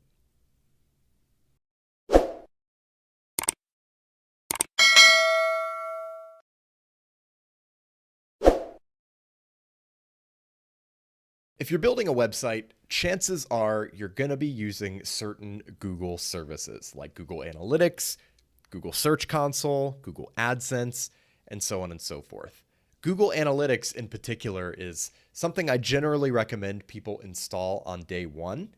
If you're building a website, chances are you're going to be using certain Google services like Google Analytics, Google Search Console, Google AdSense, and so on and so forth. Google Analytics in particular is something I generally recommend people install on day one.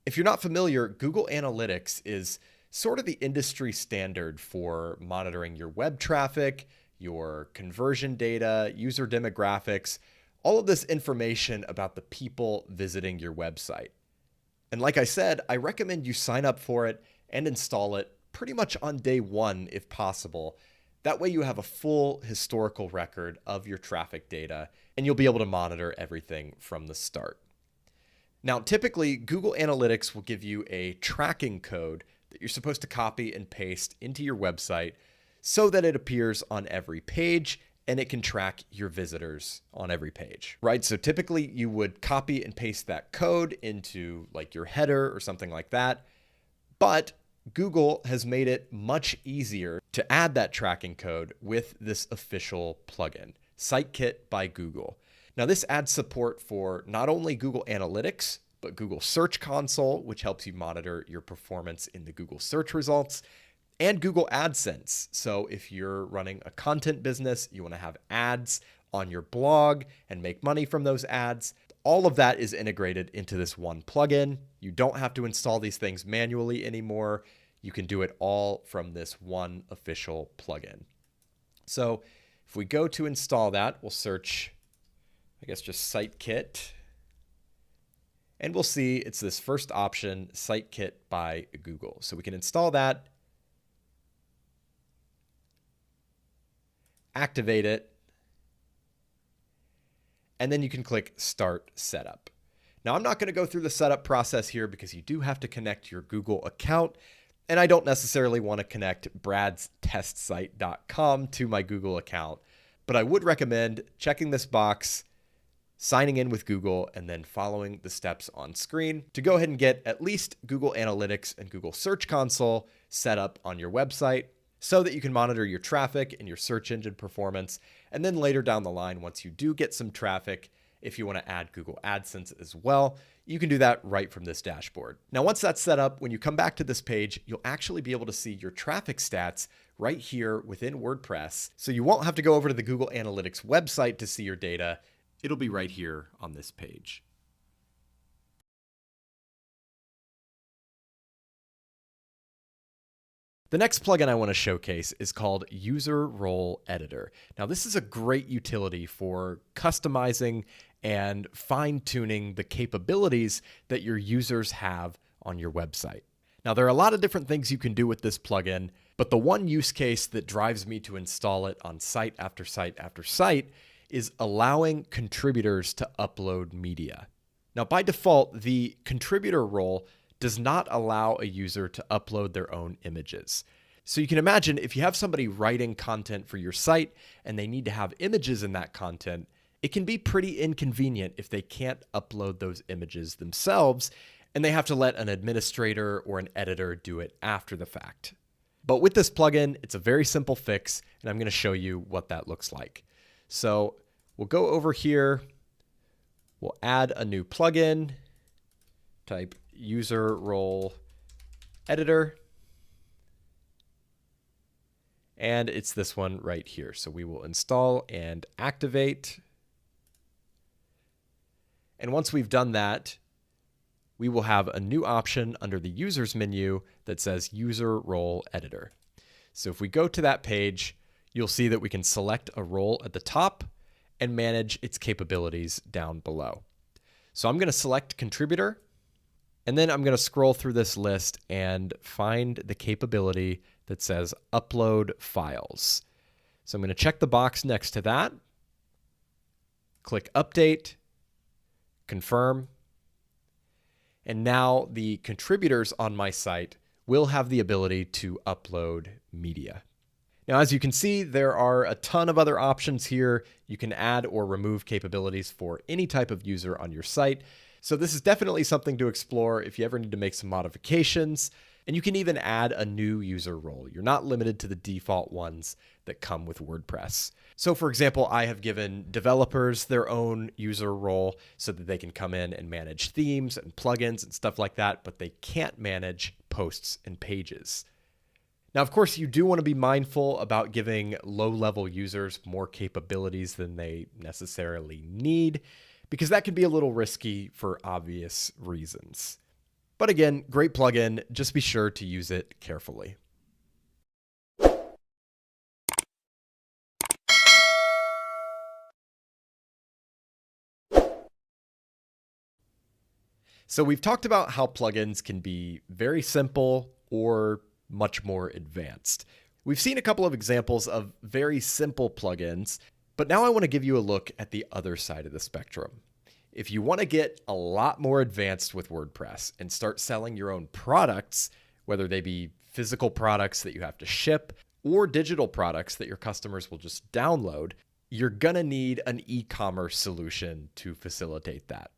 If you're not familiar, Google Analytics is sort of the industry standard for monitoring your web traffic, your conversion data, user demographics, all of this information about the people visiting your website. And like I said, I recommend you sign up for it and install it pretty much on day one if possible. That way you have a full historical record of your traffic data and you'll be able to monitor everything from the start. Now, typically Google Analytics will give you a tracking code that you're supposed to copy and paste into your website so that it appears on every page and it can track your visitors on every page, right? So typically you would copy and paste that code into like your header or something like that. But Google has made it much easier to add that tracking code with this official plugin, SiteKit by Google. Now this adds support for not only Google Analytics, but Google Search Console, which helps you monitor your performance in the Google search results, and Google AdSense. So if you're running a content business, you want to have ads on your blog and make money from those ads, all of that is integrated into this one plugin. You don't have to install these things manually anymore. You can do it all from this one official plugin. So if we go to install that, we'll search, I guess, just SiteKit. And we'll see it's this first option, SiteKit by Google. So we can install that, activate it, and then you can click Start Setup. Now, I'm not going to go through the setup process here because you do have to connect your Google account, and I don't necessarily want to connect bradstestsite.com to my Google account, but I would recommend checking this box, signing in with Google, and then following the steps on screen to go ahead and get at least Google Analytics and Google Search Console set up on your website so that you can monitor your traffic and your search engine performance. And then later down the line, once you do get some traffic, if you want to add Google AdSense as well, you can do that right from this dashboard. Now, once that's set up, when you come back to this page, you'll actually be able to see your traffic stats right here within WordPress. So you won't have to go over to the Google Analytics website to see your data. It'll be right here on this page. The next plugin I want to showcase is called User Role Editor. Now, this is a great utility for customizing and fine-tuning the capabilities that your users have on your website. Now, there are a lot of different things you can do with this plugin, but the one use case that drives me to install it on site after site after site is allowing contributors to upload media. Now, by default, the contributor role does not allow a user to upload their own images. So you can imagine if you have somebody writing content for your site and they need to have images in that content, it can be pretty inconvenient if they can't upload those images themselves and they have to let an administrator or an editor do it after the fact. But with this plugin, it's a very simple fix, and I'm going to show you what that looks like. So we'll go over here, we'll add a new plugin, type User Role Editor, and it's this one right here. So we will install and activate. And once we've done that, we will have a new option under the Users menu that says User Role Editor. So if we go to that page, you'll see that we can select a role at the top, and manage its capabilities down below. So I'm going to select contributor, and then I'm going to scroll through this list and find the capability that says upload files. So I'm going to check the box next to that, click update, confirm, and now the contributors on my site will have the ability to upload media. Now, as you can see, there are a ton of other options here. You can add or remove capabilities for any type of user on your site. So this is definitely something to explore if you ever need to make some modifications. And you can even add a new user role. You're not limited to the default ones that come with WordPress. So for example, I have given developers their own user role so that they can come in and manage themes and plugins and stuff like that, but they can't manage posts and pages. Now, of course, you do want to be mindful about giving low-level users more capabilities than they necessarily need, because that can be a little risky for obvious reasons. But again, great plugin, just be sure to use it carefully. So we've talked about how plugins can be very simple or much more advanced. We've seen a couple of examples of very simple plugins, but now I want to give you a look at the other side of the spectrum. If you want to get a lot more advanced with WordPress and start selling your own products, whether they be physical products that you have to ship or digital products that your customers will just download, you're going to need an e-commerce solution to facilitate that.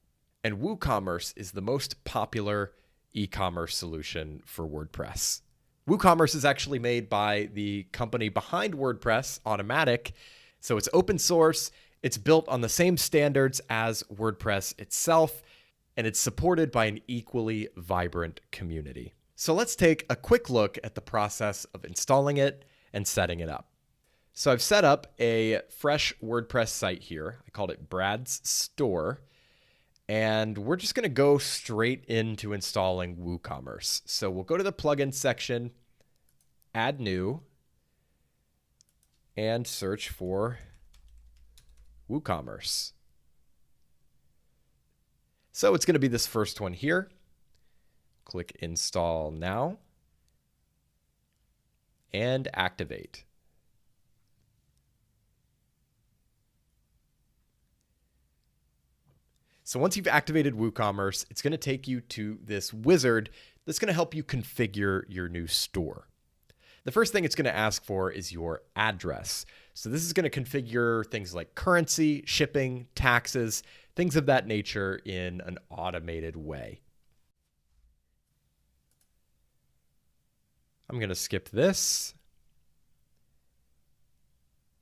And WooCommerce is the most popular e-commerce solution for WordPress. WooCommerce is actually made by the company behind WordPress, Automatic, so it's open source. It's built on the same standards as WordPress itself, and it's supported by an equally vibrant community. So let's take a quick look at the process of installing it and setting it up. So I've set up a fresh WordPress site here. I called it Brad's Store, and we're just going to go straight into installing WooCommerce. So we'll go to the plugin section, add new, and search for WooCommerce. So it's going to be this first one here. Click install now and activate. So once you've activated WooCommerce, it's going to take you to this wizard that's going to help you configure your new store. The first thing it's going to ask for is your address. So this is going to configure things like currency, shipping, taxes, things of that nature in an automated way. I'm going to skip this.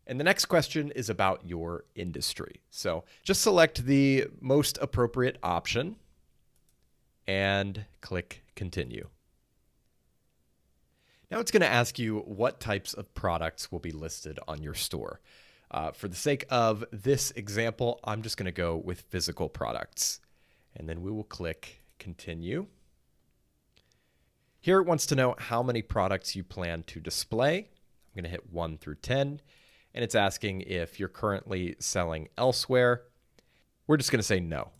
And the next question is about your industry. So just select the most appropriate option and click continue. Now it's going to ask you what types of products will be listed on your store. For the sake of this example, I'm just going to go with physical products. And then we will click continue. Here it wants to know how many products you plan to display. I'm going to hit 1 through 10. And it's asking if you're currently selling elsewhere. We're just going to say no.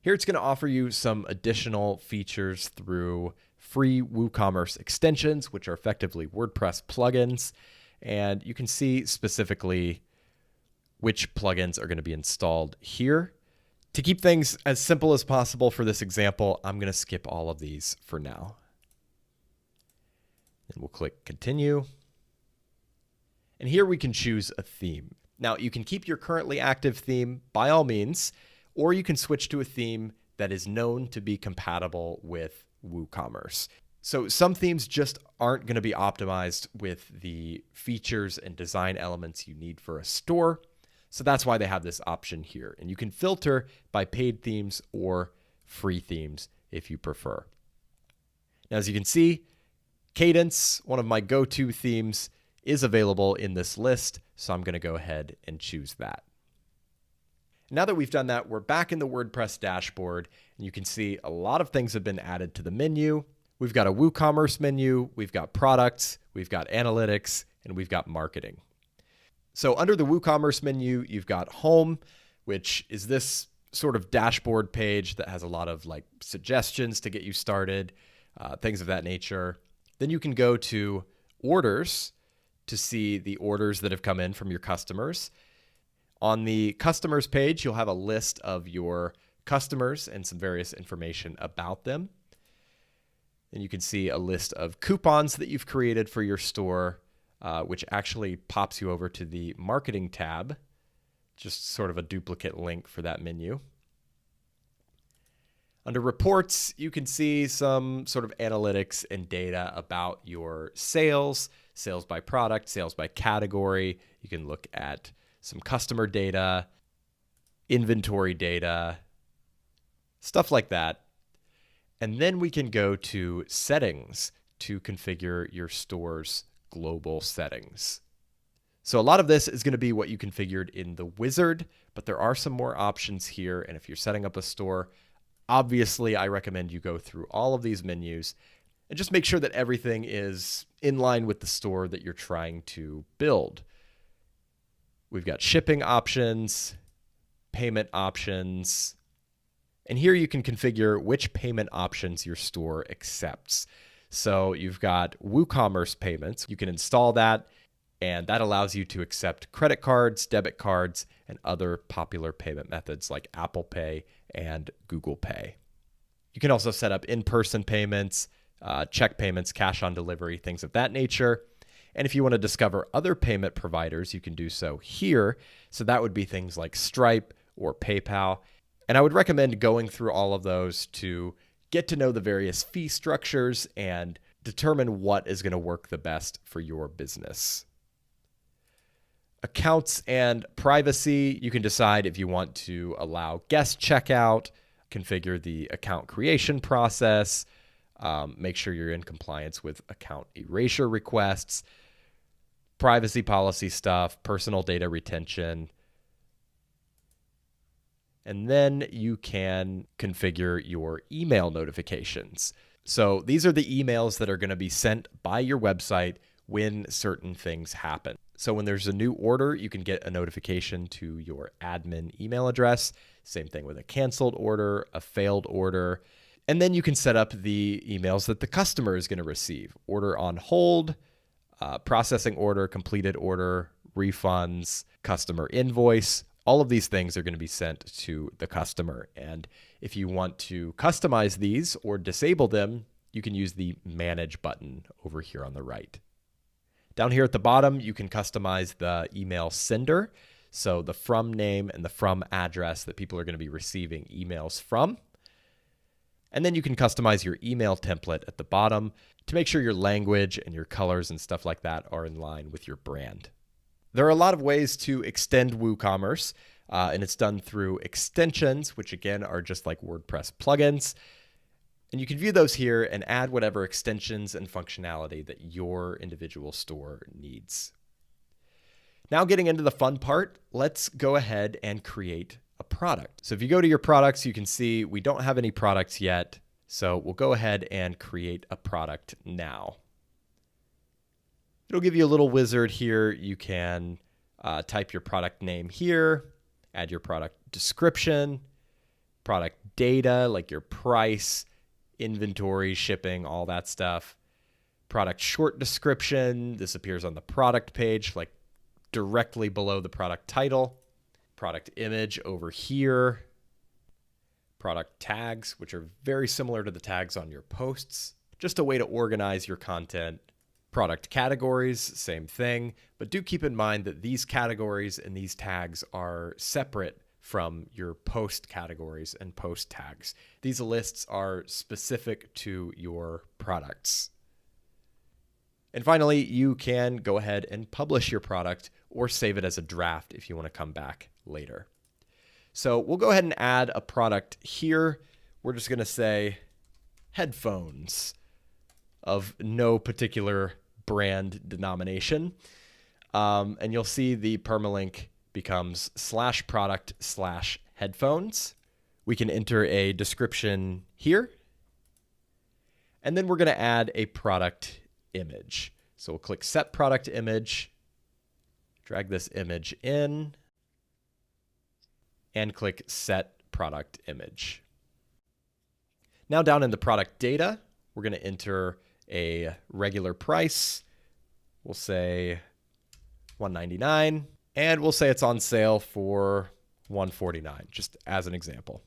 Here it's going to offer you some additional features through free WooCommerce extensions, which are effectively WordPress plugins. And you can see specifically which plugins are going to be installed here. To keep things as simple as possible for this example, I'm going to skip all of these for now. And we'll click continue. And here we can choose a theme. Now you can keep your currently active theme by all means, or you can switch to a theme that is known to be compatible with WooCommerce. So some themes just aren't going to be optimized with the features and design elements you need for a store. So that's why they have this option here. And you can filter by paid themes or free themes if you prefer. Now, as you can see, Cadence, one of my go-to themes, is available in this list. So I'm going to go ahead and choose that. Now that we've done that, we're back in the WordPress dashboard, and you can see a lot of things have been added to the menu. We've got a WooCommerce menu, we've got products, we've got analytics, and we've got marketing. So under the WooCommerce menu, you've got Home, which is this sort of dashboard page that has a lot of like suggestions to get you started, things of that nature. Then you can go to Orders to see the orders that have come in from your customers. On the customers page, you'll have a list of your customers and some various information about them. And you can see a list of coupons that you've created for your store, which actually pops you over to the marketing tab, just sort of a duplicate link for that menu. Under reports, you can see some sort of analytics and data about your sales, sales by product, sales by category. You can look at some customer data, inventory data, stuff like that. And then we can go to settings to configure your store's global settings. So a lot of this is going to be what you configured in the wizard, but there are some more options here. And if you're setting up a store, obviously I recommend you go through all of these menus and just make sure that everything is in line with the store that you're trying to build. We've got shipping options, payment options, and here you can configure which payment options your store accepts. So you've got WooCommerce payments. You can install that, and that allows you to accept credit cards, debit cards, and other popular payment methods like Apple Pay and Google Pay. You can also set up in-person payments, check payments, cash on delivery, things of that nature. And if you want to discover other payment providers, you can do so here. So that would be things like Stripe or PayPal. And I would recommend going through all of those to get to know the various fee structures and determine what is going to work the best for your business. Accounts and privacy, you can decide if you want to allow guest checkout, configure the account creation process, make sure you're in compliance with account erasure requests, privacy policy stuff, personal data retention. And then you can configure your email notifications. So these are the emails that are going to be sent by your website when certain things happen. So when there's a new order, you can get a notification to your admin email address. Same thing with a canceled order, a failed order. And then you can set up the emails that the customer is going to receive. Order on hold, processing order, completed order, refunds, customer invoice. All of these things are going to be sent to the customer. And if you want to customize these or disable them, you can use the Manage button over here on the right. Down here at the bottom, you can customize the email sender. So the from name and the from address that people are going to be receiving emails from. And then you can customize your email template at the bottom to make sure your language and your colors and stuff like that are in line with your brand. There are a lot of ways to extend WooCommerce, and it's done through extensions, which again are just like WordPress plugins. And you can view those here and add whatever extensions and functionality that your individual store needs. Now getting into the fun part, let's go ahead and create a product. So if you go to your products, you can see we don't have any products yet. So we'll go ahead and create a product now. It'll give you a little wizard here. You can type your product name here, add your product description, product data like your price, inventory, shipping, all that stuff. Product short description. This appears on the product page, like directly below the product title. Product image over here. Product tags, which are very similar to the tags on your posts. Just a way to organize your content. Product categories, same thing. But do keep in mind that these categories and these tags are separate from your post categories and post tags. These lists are specific to your products. And finally, you can go ahead and publish your product or save it as a draft if you want to come back later. So we'll go ahead and add a product here. We're just going to say headphones of no particular brand denomination. And you'll see the permalink becomes /product/headphones. We can enter a description here. And then we're going to add a product image. So we'll click Set Product Image, Drag this image in and click Set Product Image. Now down in the product data, we're going to enter a regular price. We'll say $199, and we'll say it's on sale for $149, just as an example.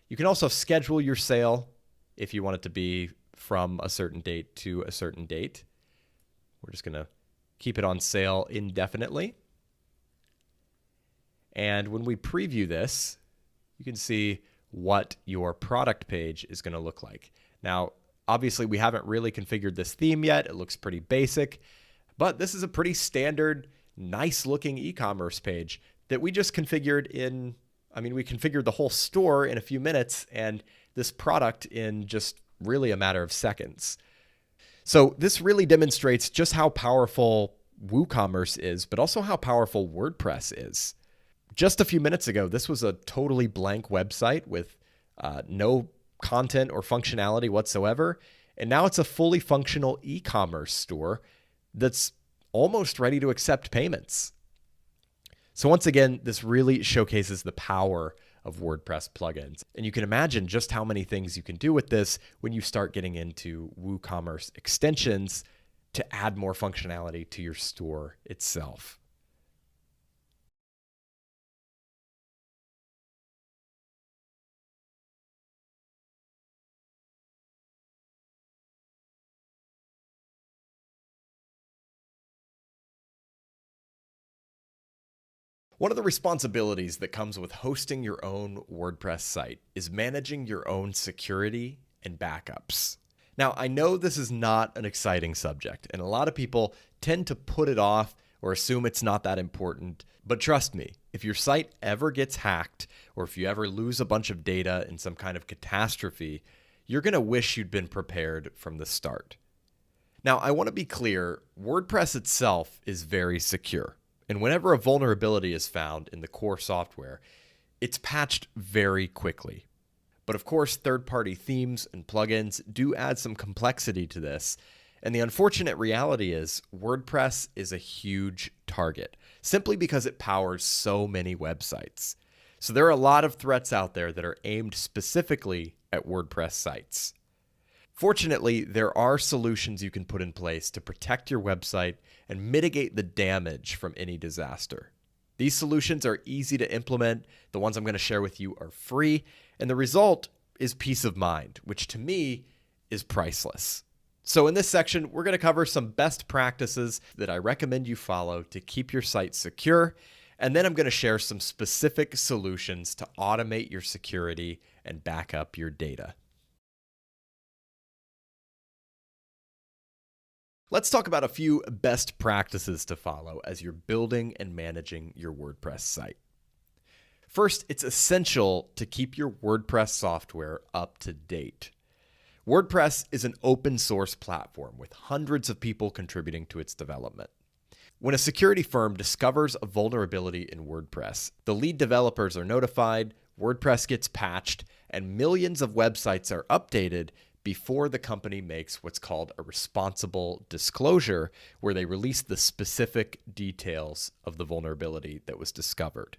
You can also schedule your sale if you want it to be from a certain date to a certain date. We're just going to keep it on sale indefinitely. And when we preview this, you can see what your product page is going to look like. Now, obviously, we haven't really configured this theme yet. It looks pretty basic, but this is a pretty standard, nice looking e-commerce page that we just configured in, we configured the whole store in a few minutes and this product in just really a matter of seconds. So this really demonstrates just how powerful WooCommerce is, but also how powerful WordPress is. Just a few minutes ago, this was a totally blank website with no content or functionality whatsoever. And now it's a fully functional e-commerce store that's almost ready to accept payments. So once again, this really showcases the power of WordPress plugins. And you can imagine just how many things you can do with this when you start getting into WooCommerce extensions to add more functionality to your store itself. One of the responsibilities that comes with hosting your own WordPress site is managing your own security and backups. Now, I know this is not an exciting subject, and a lot of people tend to put it off or assume it's not that important. But trust me, if your site ever gets hacked, or if you ever lose a bunch of data in some kind of catastrophe, you're going to wish you'd been prepared from the start. Now, I want to be clear, WordPress itself is very secure. And whenever a vulnerability is found in the core software, it's patched very quickly. But of course, third-party themes and plugins do add some complexity to this. And the unfortunate reality is WordPress is a huge target, simply because it powers so many websites. So there are a lot of threats out there that are aimed specifically at WordPress sites. Fortunately, there are solutions you can put in place to protect your website and mitigate the damage from any disaster. These solutions are easy to implement. The ones I'm going to share with you are free, and the result is peace of mind, which to me is priceless. So in this section, we're going to cover some best practices that I recommend you follow to keep your site secure, and then I'm going to share some specific solutions to automate your security and back up your data. Let's talk about a few best practices to follow as you're building and managing your WordPress site. First, it's essential to keep your WordPress software up to date. WordPress is an open source platform with hundreds of people contributing to its development. When a security firm discovers a vulnerability in WordPress, the lead developers are notified, WordPress gets patched, and millions of websites are updated before the company makes what's called a responsible disclosure, where they release the specific details of the vulnerability that was discovered.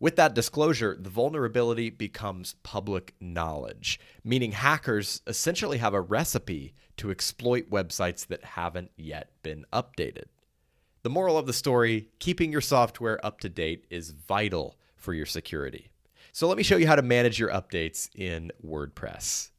With that disclosure, the vulnerability becomes public knowledge, meaning hackers essentially have a recipe to exploit websites that haven't yet been updated. The moral of the story, keeping your software up to date is vital for your security. So let me show you how to manage your updates in WordPress.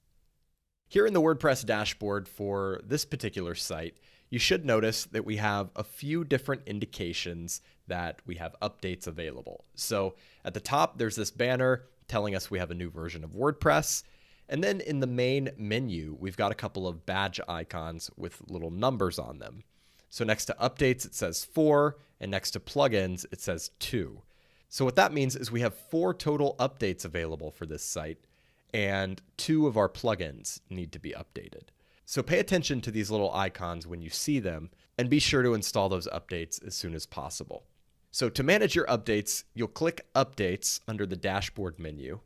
Here in the WordPress dashboard for this particular site, you should notice that we have a few different indications that we have updates available. So at the top, there's this banner telling us we have a new version of WordPress. And then in the main menu, we've got a couple of badge icons with little numbers on them. So next to updates, it says 4, and next to plugins, it says 2. So what that means is we have 4 total updates available for this site, and 2 of our plugins need to be updated. So pay attention to these little icons when you see them, and be sure to install those updates as soon as possible. So to manage your updates, you'll click Updates under the dashboard menu.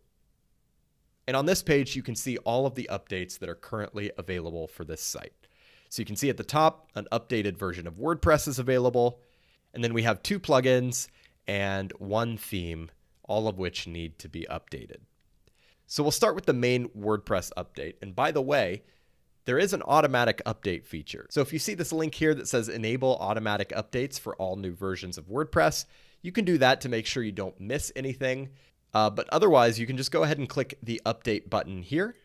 And on this page, you can see all of the updates that are currently available for this site. So you can see at the top, an updated version of WordPress is available. And then we have 2 plugins and 1 theme, all of which need to be updated. So we'll start with the main WordPress update. And by the way, there is an automatic update feature. So if you see this link here that says enable automatic updates for all new versions of WordPress, you can do that to make sure you don't miss anything. But otherwise, you can just go ahead and click the update button here,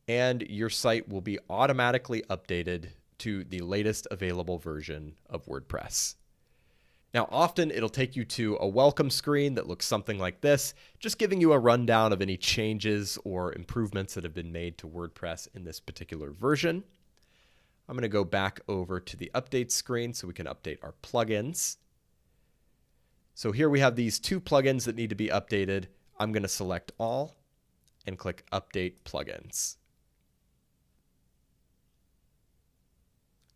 and your site will be automatically updated to the latest available version of WordPress. Now, often it'll take you to a welcome screen that looks something like this, just giving you a rundown of any changes or improvements that have been made to WordPress in this particular version. I'm going to go back over to the update screen so we can update our plugins. So here we have these 2 plugins that need to be updated. I'm going to select all and click Update Plugins.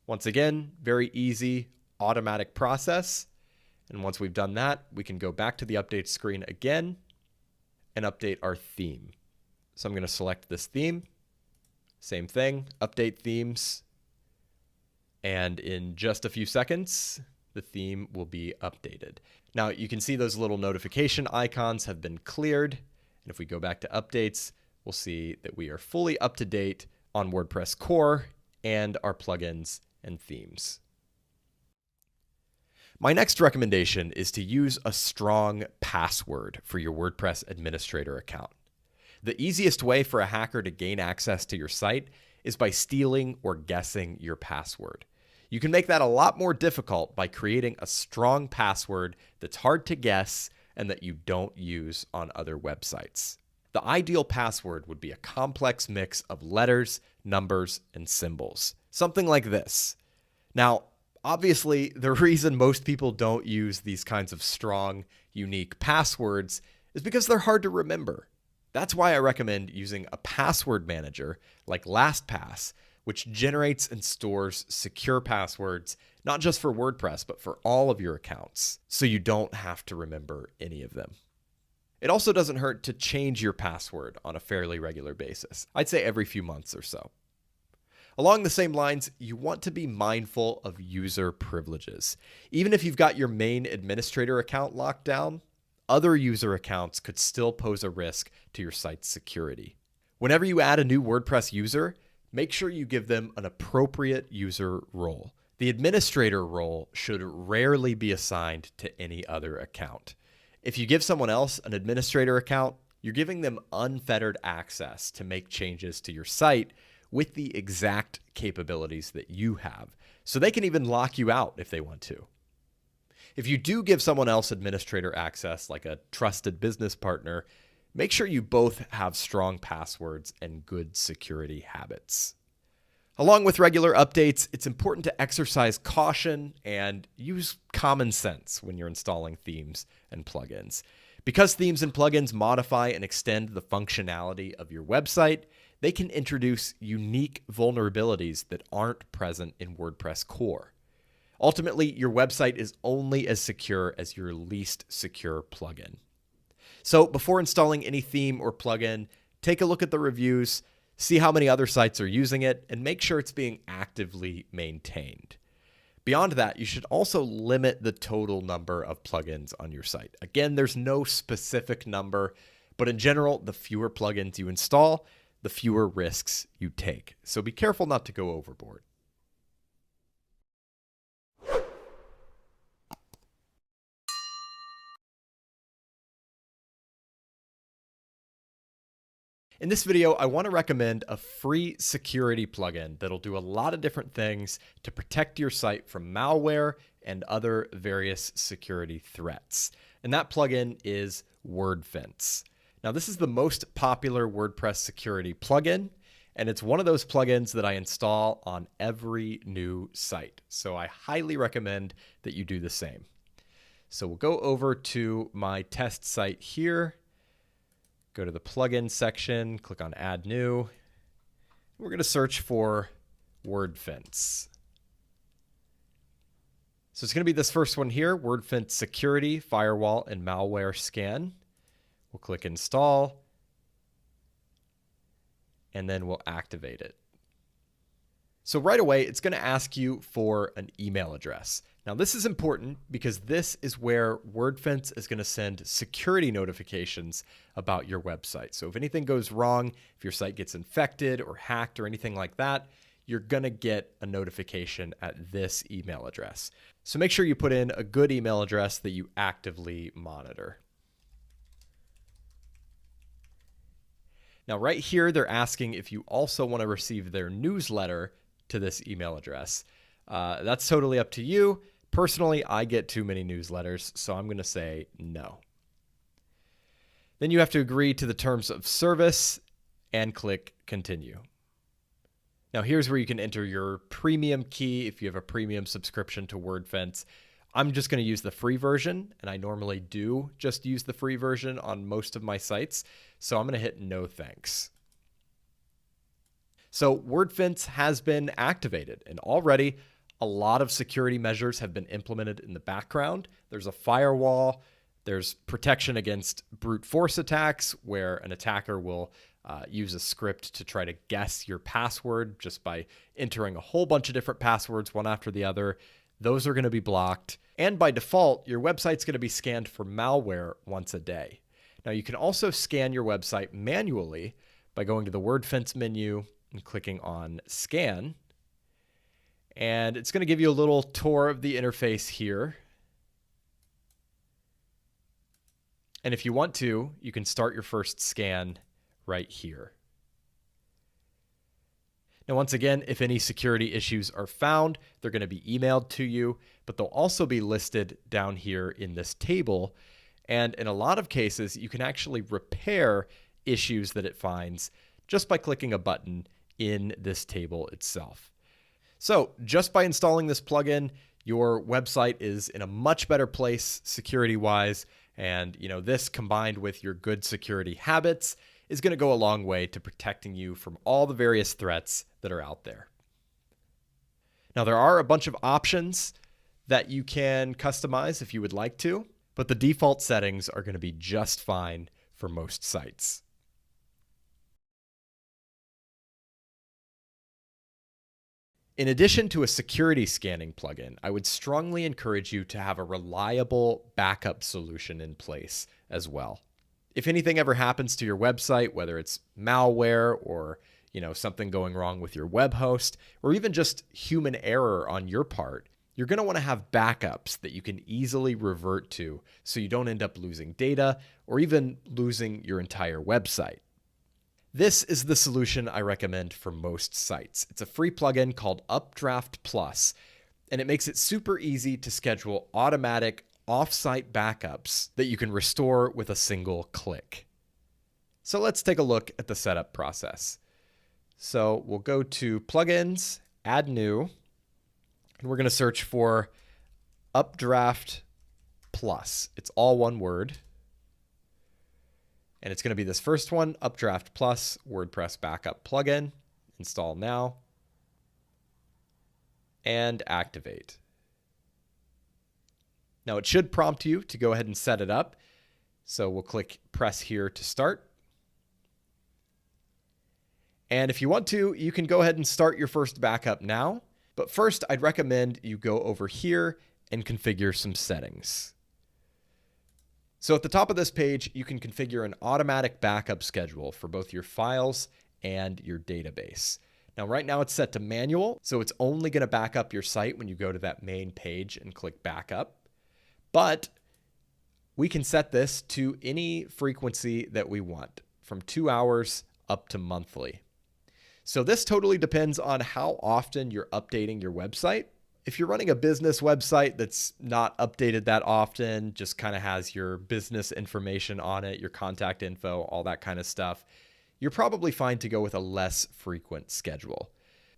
Once again, very easy, automatic process. And once we've done that, we can go back to the update screen again and update our theme. So I'm going to select this theme. Same thing, update themes. And in just a few seconds, the theme will be updated. Now you can see those little notification icons have been cleared. And if we go back to updates, we'll see that we are fully up to date on WordPress core and our plugins and themes. My next recommendation is to use a strong password for your WordPress administrator account. The easiest way for a hacker to gain access to your site is by stealing or guessing your password. You can make that a lot more difficult by creating a strong password that's hard to guess and that you don't use on other websites. The ideal password would be a complex mix of letters, numbers, and symbols. Something like this. Now, obviously, the reason most people don't use these kinds of strong, unique passwords is because they're hard to remember. That's why I recommend using a password manager like LastPass, which generates and stores secure passwords, not just for WordPress, but for all of your accounts, so you don't have to remember any of them. It also doesn't hurt to change your password on a fairly regular basis. I'd say every few months or so. Along the same lines, you want to be mindful of user privileges. Even if you've got your main administrator account locked down, other user accounts could still pose a risk to your site's security. Whenever you add a new WordPress user, make sure you give them an appropriate user role. The administrator role should rarely be assigned to any other account. If you give someone else an administrator account, you're giving them unfettered access to make changes to your site with the exact capabilities that you have. So they can even lock you out if they want to. If you do give someone else administrator access, like a trusted business partner, make sure you both have strong passwords and good security habits. Along with regular updates, it's important to exercise caution and use common sense when you're installing themes and plugins. Because themes and plugins modify and extend the functionality of your website, they can introduce unique vulnerabilities that aren't present in WordPress core. Ultimately, your website is only as secure as your least secure plugin. So before installing any theme or plugin, take a look at the reviews, see how many other sites are using it, and make sure it's being actively maintained. Beyond that, you should also limit the total number of plugins on your site. Again, there's no specific number, but in general, the fewer plugins you install, the fewer risks you take. So be careful not to go overboard. In this video, I want to recommend a free security plugin that'll do a lot of different things to protect your site from malware and other various security threats. And that plugin is WordFence. Now, this is the most popular WordPress security plugin, and it's one of those plugins that I install on every new site. So I highly recommend that you do the same. So we'll go over to my test site here. Go to the plugin section, click on Add New. We're going to search for WordFence. So it's going to be this first one here, WordFence Security, Firewall, and Malware Scan. We'll click Install, and then we'll activate it. So right away, it's going to ask you for an email address. Now, this is important because this is where WordFence is going to send security notifications about your website. So if anything goes wrong, if your site gets infected or hacked or anything like that, you're going to get a notification at this email address. So make sure you put in a good email address that you actively monitor. Now, right here, they're asking if you also want to receive their newsletter to this email address. That's totally up to you. Personally, I get too many newsletters, so I'm going to say no. Then you have to agree to the terms of service and click continue. Now here's where you can enter your premium key if you have a premium subscription to WordFence. I'm just going to use the free version, and I normally do just use the free version on most of my sites, so I'm going to hit no thanks. So WordFence has been activated, and already a lot of security measures have been implemented in the background. There's a firewall. There's protection against brute force attacks, where an attacker will use a script to try to guess your password just by entering a whole bunch of different passwords one after the other. Those are going to be blocked. And by default, your website's going to be scanned for malware once a day. Now, you can also scan your website manually by going to the WordFence menu and clicking on Scan. And it's going to give you a little tour of the interface here. And if you want to, you can start your first scan right here. Now, once again, if any security issues are found, they're going to be emailed to you, but they'll also be listed down here in this table. And in a lot of cases, you can actually repair issues that it finds just by clicking a button in this table itself. So just by installing this plugin, your website is in a much better place security-wise. And this combined with your good security habits is going to go a long way to protecting you from all the various threats that are out there. Now, there are a bunch of options that you can customize if you would like to, but the default settings are going to be just fine for most sites. In addition to a security scanning plugin, I would strongly encourage you to have a reliable backup solution in place as well. If anything ever happens to your website, whether it's malware or something going wrong with your web host, or even just human error on your part, you're going to want to have backups that you can easily revert to so you don't end up losing data or even losing your entire website. This is the solution I recommend for most sites. It's a free plugin called Updraft Plus, and it makes it super easy to schedule automatic off-site backups that you can restore with a single click. So let's take a look at the setup process. So we'll go to Plugins, Add New, and we're going to search for Updraft Plus. It's all one word. And it's going to be this first one, Updraft Plus WordPress Backup Plugin. Install now. And activate. Now, it should prompt you to go ahead and set it up. So we'll press here to start. And if you want to, you can go ahead and start your first backup now. But first, I'd recommend you go over here and configure some settings. So at the top of this page, you can configure an automatic backup schedule for both your files and your database. Now, right now it's set to manual, so it's only going to back up your site when you go to that main page and click backup. But we can set this to any frequency that we want, from 2 hours up to monthly. So this totally depends on how often you're updating your website. If you're running a business website that's not updated that often, just kind of has your business information on it, your contact info, all that kind of stuff, you're probably fine to go with a less frequent schedule.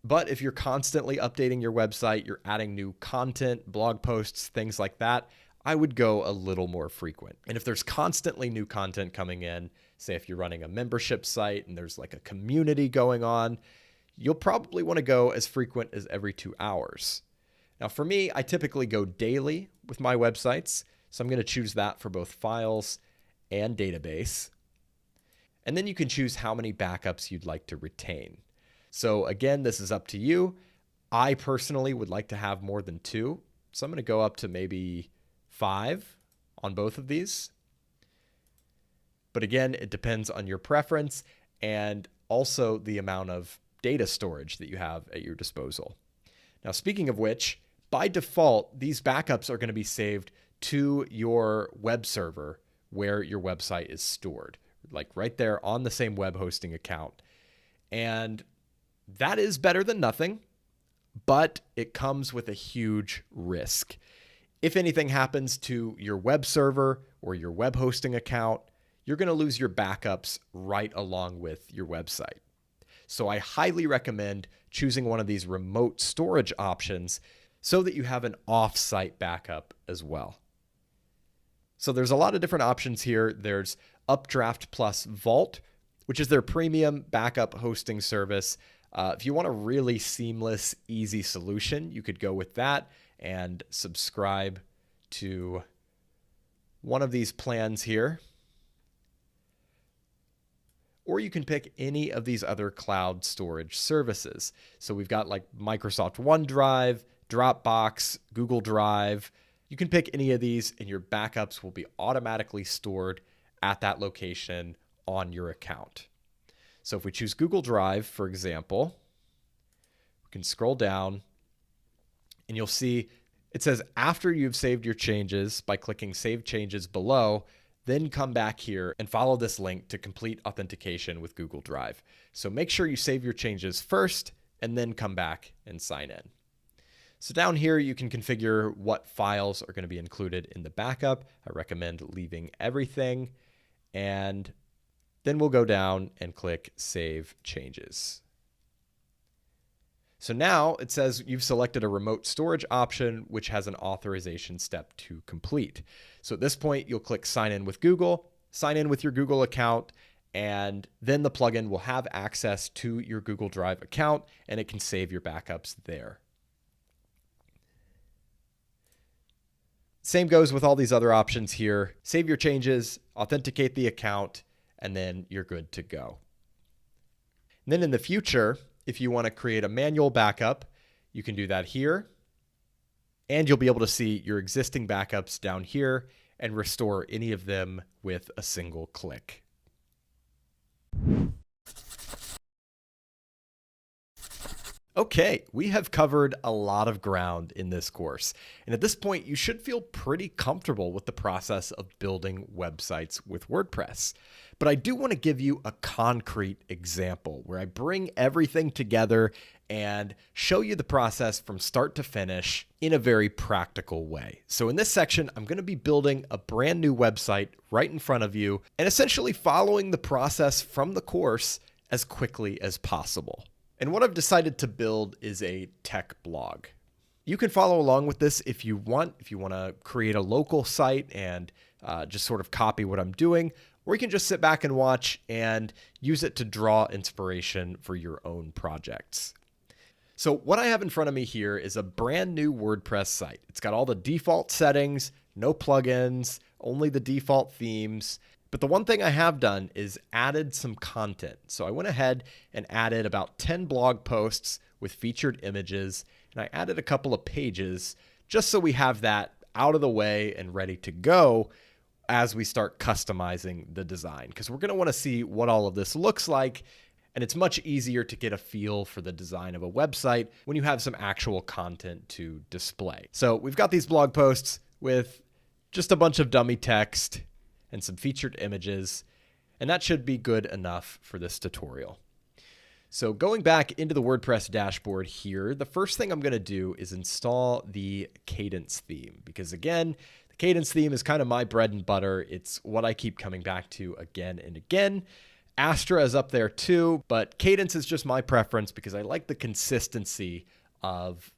But if you're constantly updating your website, you're adding new content, blog posts, things like that, I would go a little more frequent. And if there's constantly new content coming in, say if you're running a membership site and there's like a community going on, you'll probably want to go as frequent as every 2 hours. Now for me, I typically go daily with my websites, so I'm going to choose that for both files and database. And then you can choose how many backups you'd like to retain. So again, this is up to you. I personally would like to have more than 2. So I'm going to go up to maybe 5 on both of these. But again, it depends on your preference and also the amount of data storage that you have at your disposal. Now, speaking of which, by default, these backups are going to be saved to your web server where your website is stored, like right there on the same web hosting account. And that is better than nothing, but it comes with a huge risk. If anything happens to your web server or your web hosting account, you're going to lose your backups right along with your website. So I highly recommend choosing one of these remote storage options so that you have an off-site backup as well. So there's a lot of different options here. There's Updraft Plus Vault, which is their premium backup hosting service. If you want a really seamless, easy solution, you could go with that and subscribe to one of these plans here. Or you can pick any of these other cloud storage services. So we've got like Microsoft OneDrive, Dropbox, Google Drive. You can pick any of these and your backups will be automatically stored at that location on your account. So if we choose Google Drive, for example, we can scroll down and you'll see it says after you've saved your changes by clicking Save Changes below, then come back here and follow this link to complete authentication with Google Drive. So make sure you save your changes first and then come back and sign in. So down here, you can configure what files are going to be included in the backup. I recommend leaving everything. And then we'll go down and click Save Changes. So now it says you've selected a remote storage option, which has an authorization step to complete. So at this point, you'll click Sign in with Google, sign in with your Google account, and then the plugin will have access to your Google Drive account, and it can save your backups there. Same goes with all these other options here. Save your changes, authenticate the account, and then you're good to go. And then in the future, if you want to create a manual backup, you can do that here. And you'll be able to see your existing backups down here and restore any of them with a single click. Okay, we have covered a lot of ground in this course. And at this point, you should feel pretty comfortable with the process of building websites with WordPress. But I do want to give you a concrete example where I bring everything together and show you the process from start to finish in a very practical way. So in this section, I'm going to be building a brand new website right in front of you and essentially following the process from the course as quickly as possible. And what I've decided to build is a tech blog. You can follow along with this if you want to create a local site and just sort of copy what I'm doing, or you can just sit back and watch and use it to draw inspiration for your own projects. So what I have in front of me here is a brand new WordPress site. It's got all the default settings, no plugins, only the default themes. But the one thing I have done is added some content. So I went ahead and added about 10 blog posts with featured images, and I added a couple of pages just so we have that out of the way and ready to go as we start customizing the design, because we're going to want to see what all of this looks like. And it's much easier to get a feel for the design of a website when you have some actual content to display. So we've got these blog posts with just a bunch of dummy text and some featured images, and that should be good enough for this tutorial. So going back into the WordPress dashboard here, the first thing I'm going to do is install the Cadence theme, because again, the Cadence theme is kind of my bread and butter. It's what I keep coming back to again and again. Astra is up there too, but Cadence is just my preference because I like the consistency of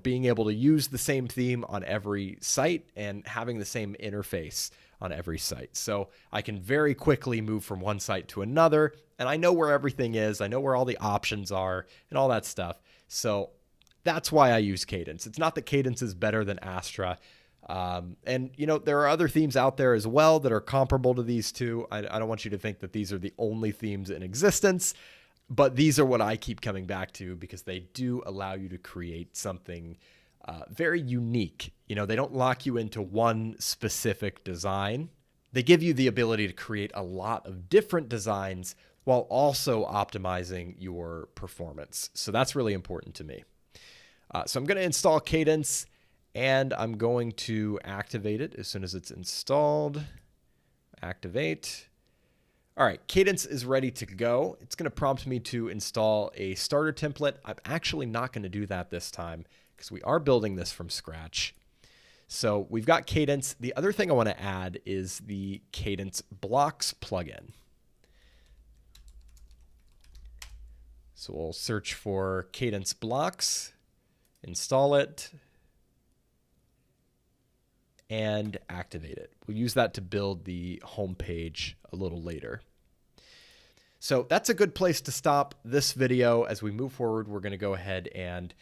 being able to use the same theme on every site and having the same interface on every site. So I can very quickly move from one site to another, and I know where everything is. I know where all the options are and all that stuff. So that's why I use Cadence. It's not that Cadence is better than Astra. And there are other themes out there as well that are comparable to these two. I don't want you to think that these are the only themes in existence. But these are what I keep coming back to because they do allow you to create something very unique. They don't lock you into one specific design. They give you the ability to create a lot of different designs while also optimizing your performance. So that's really important to me. So I'm going to install Cadence, and I'm going to activate it as soon as it's installed. Activate. All right, Cadence is ready to go. It's going to prompt me to install a starter template. I'm actually not going to do that this time because we are building this from scratch. So we've got Cadence. The other thing I want to add is the Cadence Blocks plugin. So we'll search for Cadence Blocks, install it, and activate it. We'll use that to build the home page a little later. So that's a good place to stop this video. As we move forward, we're going to go ahead and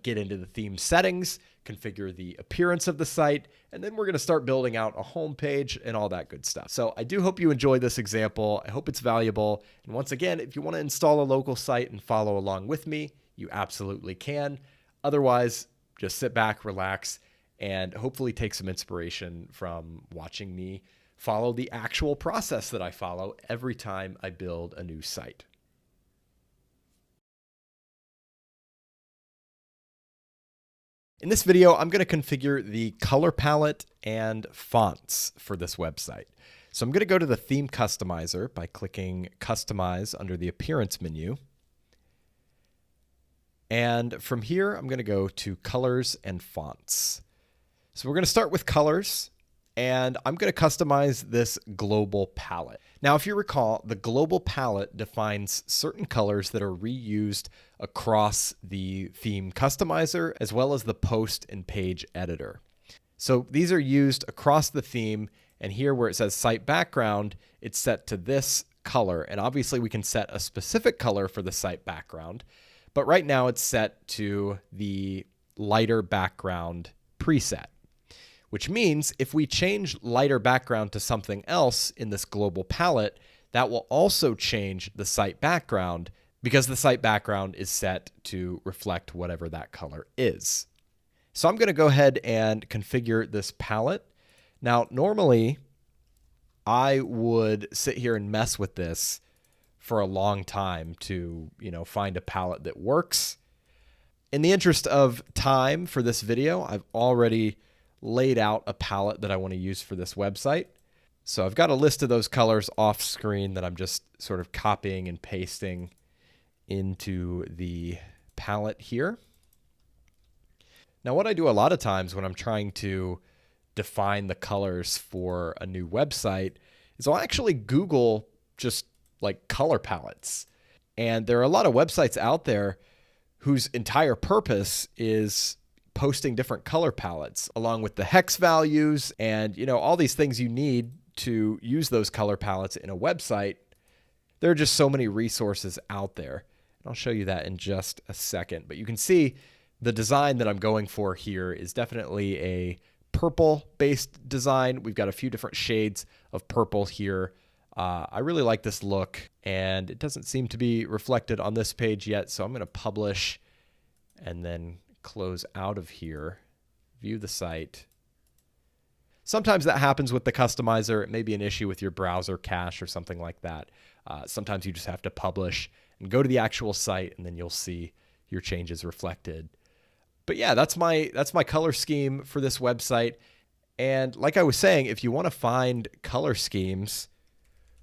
get into the theme settings, configure the appearance of the site, and then we're going to start building out a home page and all that good stuff. So I do hope you enjoy this example. I hope it's valuable. And once again, if you want to install a local site and follow along with me, you absolutely can. Otherwise, just sit back, relax, and hopefully take some inspiration from watching me follow the actual process that I follow every time I build a new site. In this video, I'm going to configure the color palette and fonts for this website. So I'm going to go to the theme customizer by clicking Customize under the Appearance menu. And from here, I'm going to go to Colors and Fonts. So we're going to start with colors, and I'm going to customize this global palette. Now, if you recall, the global palette defines certain colors that are reused across the theme customizer, as well as the post and page editor. So these are used across the theme, and here where it says site background, it's set to this color. And obviously we can set a specific color for the site background, but right now it's set to the lighter background preset, which means if we change lighter background to something else in this global palette, that will also change the site background because the site background is set to reflect whatever that color is. So I'm going to go ahead and configure this palette. Now, normally I would sit here and mess with this for a long time to, find a palette that works. In the interest of time for this video, I've already laid out a palette that I want to use for this website. So I've got a list of those colors off screen that I'm just sort of copying and pasting into the palette here. Now, what I do a lot of times when I'm trying to define the colors for a new website is I'll actually Google just like color palettes. And there are a lot of websites out there whose entire purpose is posting different color palettes along with the hex values and, all these things you need to use those color palettes in a website. There are just so many resources out there. And I'll show you that in just a second. But you can see the design that I'm going for here is definitely a purple-based design. We've got a few different shades of purple here. I really like this look, and it doesn't seem to be reflected on this page yet. So I'm going to publish and then close out of here, view the site. Sometimes that happens with the customizer. It may be an issue with your browser cache or something like that. Sometimes you just have to publish and go to the actual site, and then you'll see your changes reflected. But yeah, that's my color scheme for this website. And like I was saying, if you want to find color schemes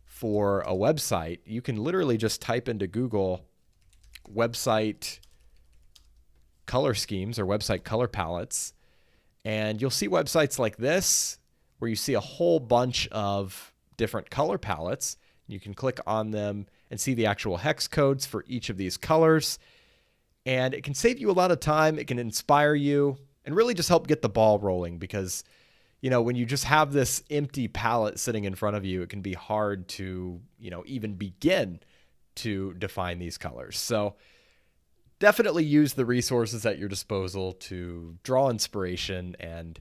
for a website, you can literally just type into Google website color schemes or website color palettes, and you'll see websites like this where you see a whole bunch of different color palettes. You can click on them and see the actual hex codes for each of these colors, and it can save you a lot of time. It can inspire you and really just help get the ball rolling because, when you just have this empty palette sitting in front of you, it can be hard to, even begin to define these colors. So definitely use the resources at your disposal to draw inspiration and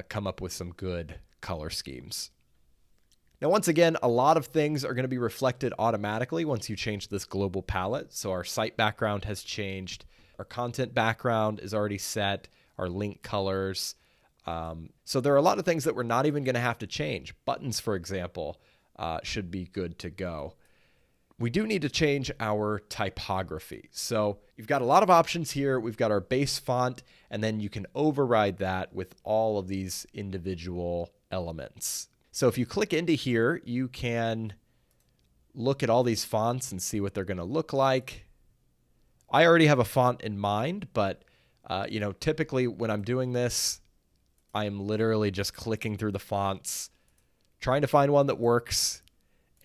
come up with some good color schemes. Now, once again, a lot of things are going to be reflected automatically once you change this global palette. So our site background has changed. Our content background is already set. Our link colors. So there are a lot of things that we're not even going to have to change. Buttons, for example, should be good to go. We do need to change our typography. So you've got a lot of options here. We've got our base font, and then you can override that with all of these individual elements. So if you click into here, you can look at all these fonts and see what they're going to look like. I already have a font in mind, but typically when I'm doing this, I am literally just clicking through the fonts, trying to find one that works.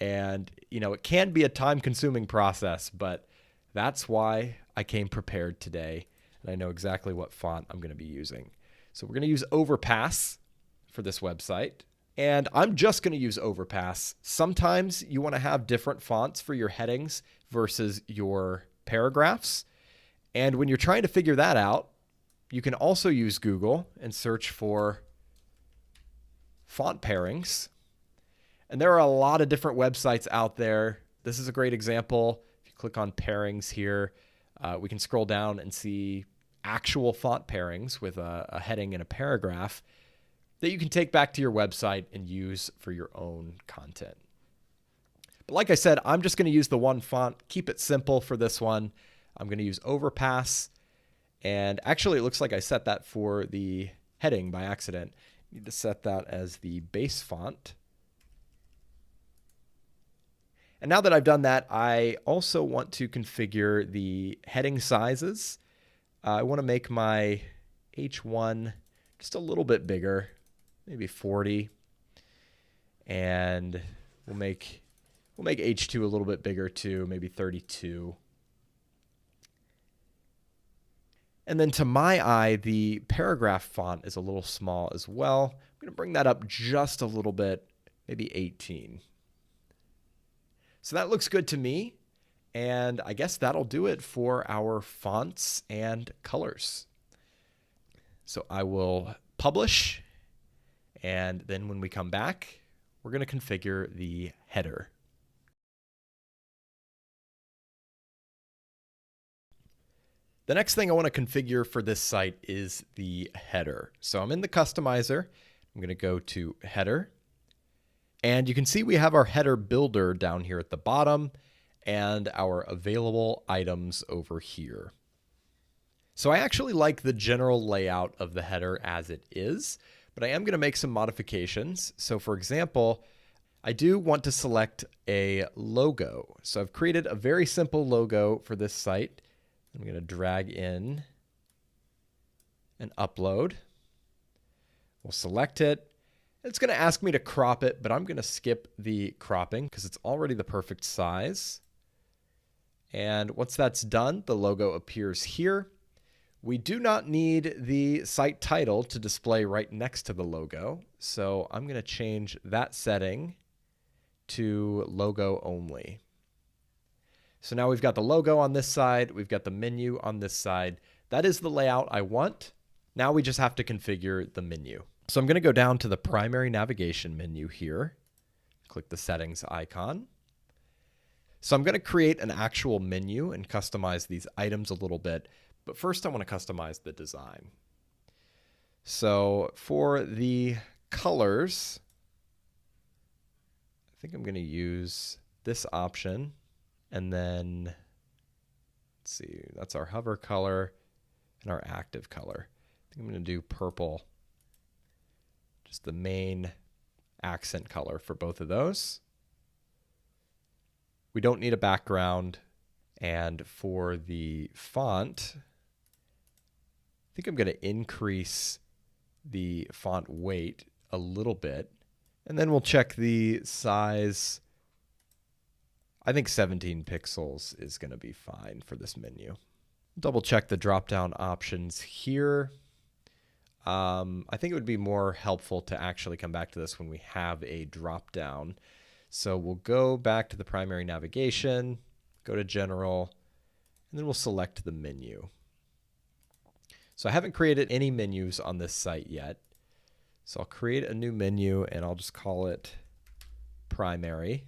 And, it can be a time-consuming process, but that's why I came prepared today, and I know exactly what font I'm going to be using. So we're going to use Overpass for this website, and I'm just going to use Overpass. Sometimes you want to have different fonts for your headings versus your paragraphs, and when you're trying to figure that out, you can also use Google and search for font pairings. And there are a lot of different websites out there. This is a great example. If you click on pairings here, we can scroll down and see actual font pairings with a heading and a paragraph that you can take back to your website and use for your own content. But like I said, I'm just going to use the one font. Keep it simple for this one. I'm going to use Overpass. And actually, it looks like I set that for the heading by accident. I need to set that as the base font. And now that I've done that, I also want to configure the heading sizes. I want to make my H1 just a little bit bigger, maybe 40. And we'll make H2 a little bit bigger too, maybe 32. And then to my eye, the paragraph font is a little small as well. I'm going to bring that up just a little bit, maybe 18. So that looks good to me, and I guess that'll do it for our fonts and colors. So I will publish, and then when we come back, we're going to configure the header. The next thing I want to configure for this site is the header. So I'm in the customizer. I'm going to go to header. And you can see we have our header builder down here at the bottom and our available items over here. So I actually like the general layout of the header as it is, but I am going to make some modifications. So for example, I do want to select a logo. So I've created a very simple logo for this site. I'm going to drag in and upload. We'll select it. It's going to ask me to crop it, but I'm going to skip the cropping because it's already the perfect size. And once that's done, the logo appears here. We do not need the site title to display right next to the logo. So I'm going to change that setting to logo only. So now we've got the logo on this side. We've got the menu on this side. That is the layout I want. Now we just have to configure the menu. So I'm going to go down to the primary navigation menu here. Click the settings icon. So I'm going to create an actual menu and customize these items a little bit. But first I want to customize the design. So for the colors, I think I'm going to use this option. And then, let's see, that's our hover color and our active color. I think I'm going to do purple. Just the main accent color for both of those. We don't need a background. And for the font, I think I'm going to increase the font weight a little bit. And then we'll check the size. I think 17 pixels is going to be fine for this menu. Double check the drop-down options here. I think it would be more helpful to actually come back to this when we have a drop-down. So we'll go back to the primary navigation, go to General, and then we'll select the menu. So I haven't created any menus on this site yet. So I'll create a new menu and I'll just call it primary.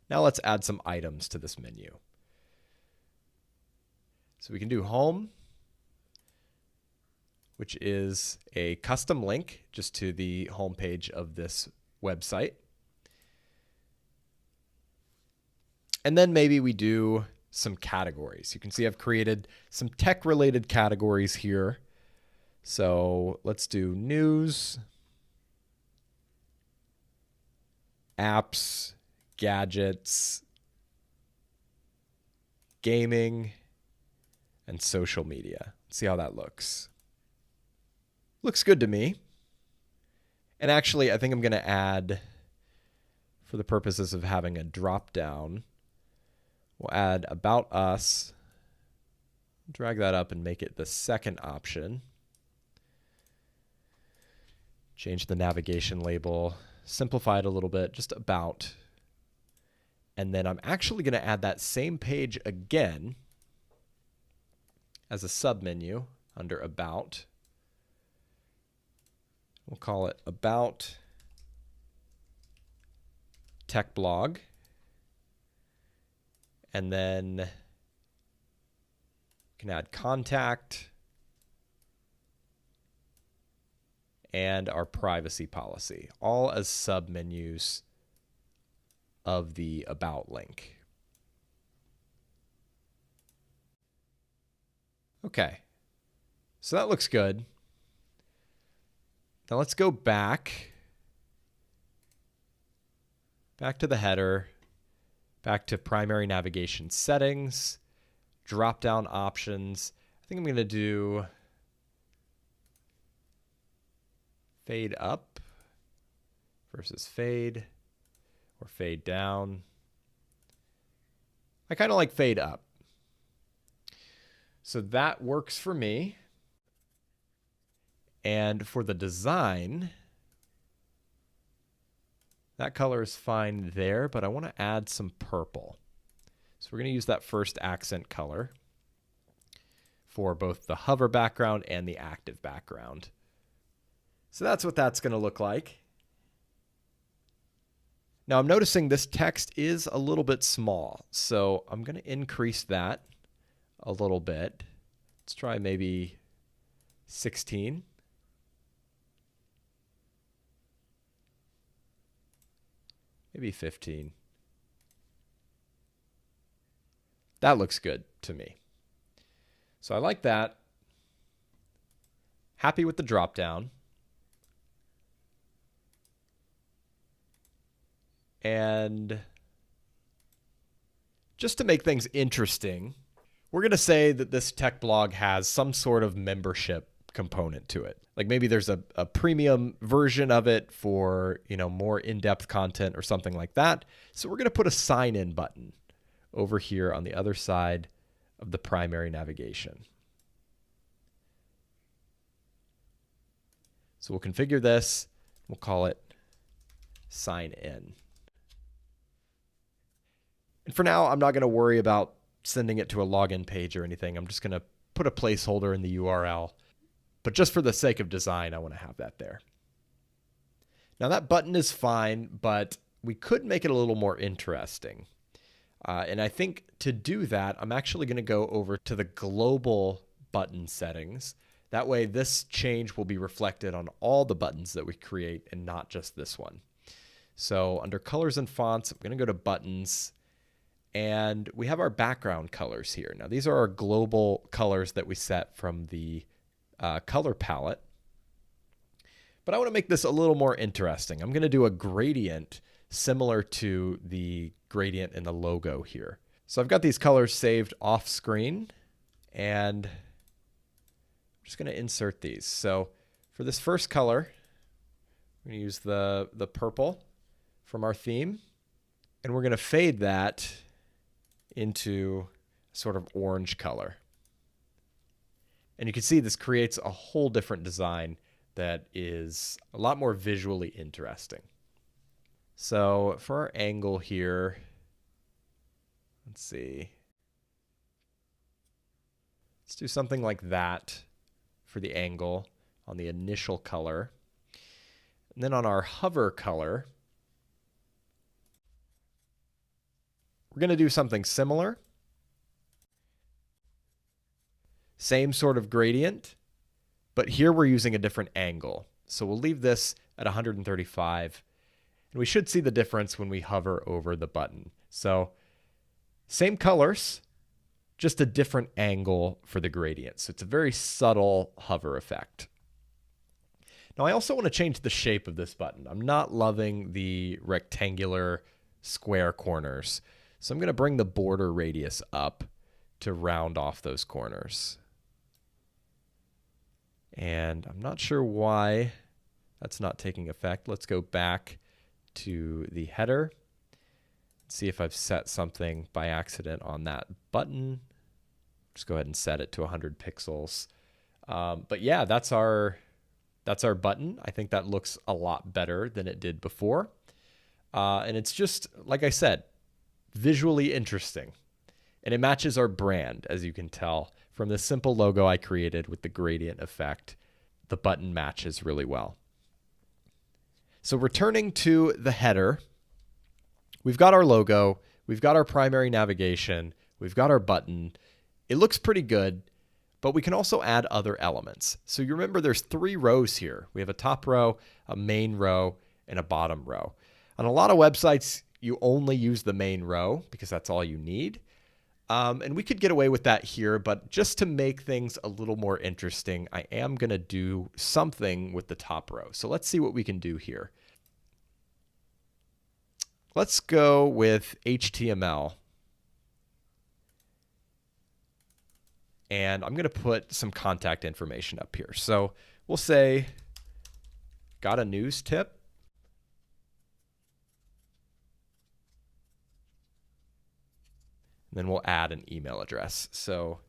Now let's add some items to this menu. So we can do home, which is a custom link just to the home page of this website. And then maybe we do some categories. You can see I've created some tech-related categories here. So let's do news, apps, gadgets, gaming, and social media. See how that looks. Looks good to me. And actually, I think I'm going to add, for the purposes of having a drop-down, we'll add About Us, drag that up and make it the second option. Change the navigation label, simplify it a little bit, just About. And then I'm actually going to add that same page again as a submenu under About. We'll call it About Tech Blog. And then you can add contact and our privacy policy, all as submenus of the About link. Okay, so that looks good. Now let's go back to the header, back to primary navigation settings, drop-down options. I think I'm going to do fade up versus fade, or fade down. I kind of like fade up. So that works for me. And for the design, that color is fine there, but I want to add some purple. So we're going to use that first accent color for both the hover background and the active background. So that's what that's going to look like. Now I'm noticing this text is a little bit small, so I'm going to increase that a little bit. Let's try maybe 16. Maybe 15. That looks good to me. So I like that. Happy with the drop down. And just to make things interesting, we're going to say that this tech blog has some sort of membership component to it. Like maybe there's a premium version of it for, more in-depth content or something like that. So we're going to put a sign-in button over here on the other side of the primary navigation. So we'll configure this. We'll call it sign in. And for now, I'm not going to worry about sending it to a login page or anything. I'm just going to put a placeholder in the URL. But just for the sake of design, I want to have that there. Now that button is fine, but we could make it a little more interesting. And I think to do that, I'm actually going to go over to the global button settings. That way this change will be reflected on all the buttons that we create and not just this one. So under colors and fonts, I'm going to go to buttons. And we have our background colors here. Now these are our global colors that we set from the color palette. But I want to make this a little more interesting. I'm going to do a gradient similar to the gradient in the logo here. So I've got these colors saved off screen, and I'm just going to insert these. So for this first color, I'm going to use the purple from our theme, and we're going to fade that into sort of orange color. And you can see this creates a whole different design that is a lot more visually interesting. So for our angle here, let's see. Let's do something like that for the angle on the initial color. And then on our hover color, we're going to do something similar. Same sort of gradient, but here we're using a different angle. So we'll leave this at 135, and we should see the difference when we hover over the button. So same colors, just a different angle for the gradient. So it's a very subtle hover effect. Now I also want to change the shape of this button. I'm not loving the rectangular square corners. So I'm going to bring the border radius up to round off those corners. And I'm not sure why that's not taking effect. Let's go back to the header. See if I've set something by accident on that button. Just go ahead and set it to 100 pixels. But yeah, that's our button. I think that looks a lot better than it did before. And it's just, like I said, visually interesting. And it matches our brand, as you can tell. From this simple logo I created with the gradient effect, the button matches really well. So returning to the header, we've got our logo, we've got our primary navigation, we've got our button. It looks pretty good, but we can also add other elements. So you remember there's 3 rows here. We have a top row, a main row, and a bottom row. On a lot of websites, you only use the main row because that's all you need. And we could get away with that here, but just to make things a little more interesting, I am going to do something with the top row. So let's see what we can do here. Let's go with HTML. And I'm going to put some contact information up here. So we'll say, got a news tip. And then we'll add an email address. So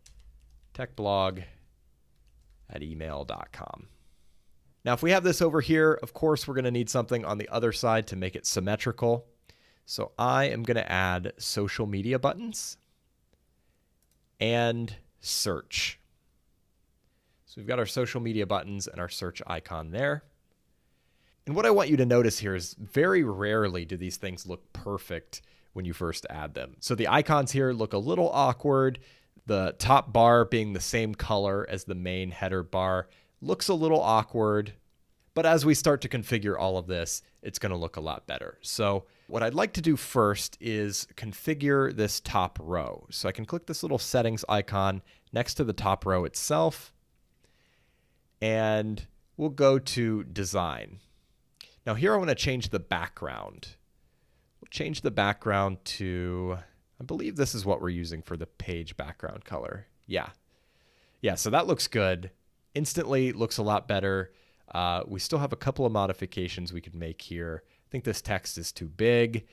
techblog@email.com. Now, if we have this over here, of course, we're going to need something on the other side to make it symmetrical. So I am going to add social media buttons and search. So we've got our social media buttons and our search icon there. And what I want you to notice here is very rarely do these things look perfect when you first add them. So the icons here look a little awkward. The top bar being the same color as the main header bar looks a little awkward. But as we start to configure all of this, it's going to look a lot better. So what I'd like to do first is configure this top row. So I can click this little settings icon next to the top row itself, and we'll go to design. Now here I want to change the background. We'll change the background to, I believe this is what we're using for the page background color. Yeah, so that looks good. Instantly looks a lot better. We still have a couple of modifications we could make here. I think this text is too big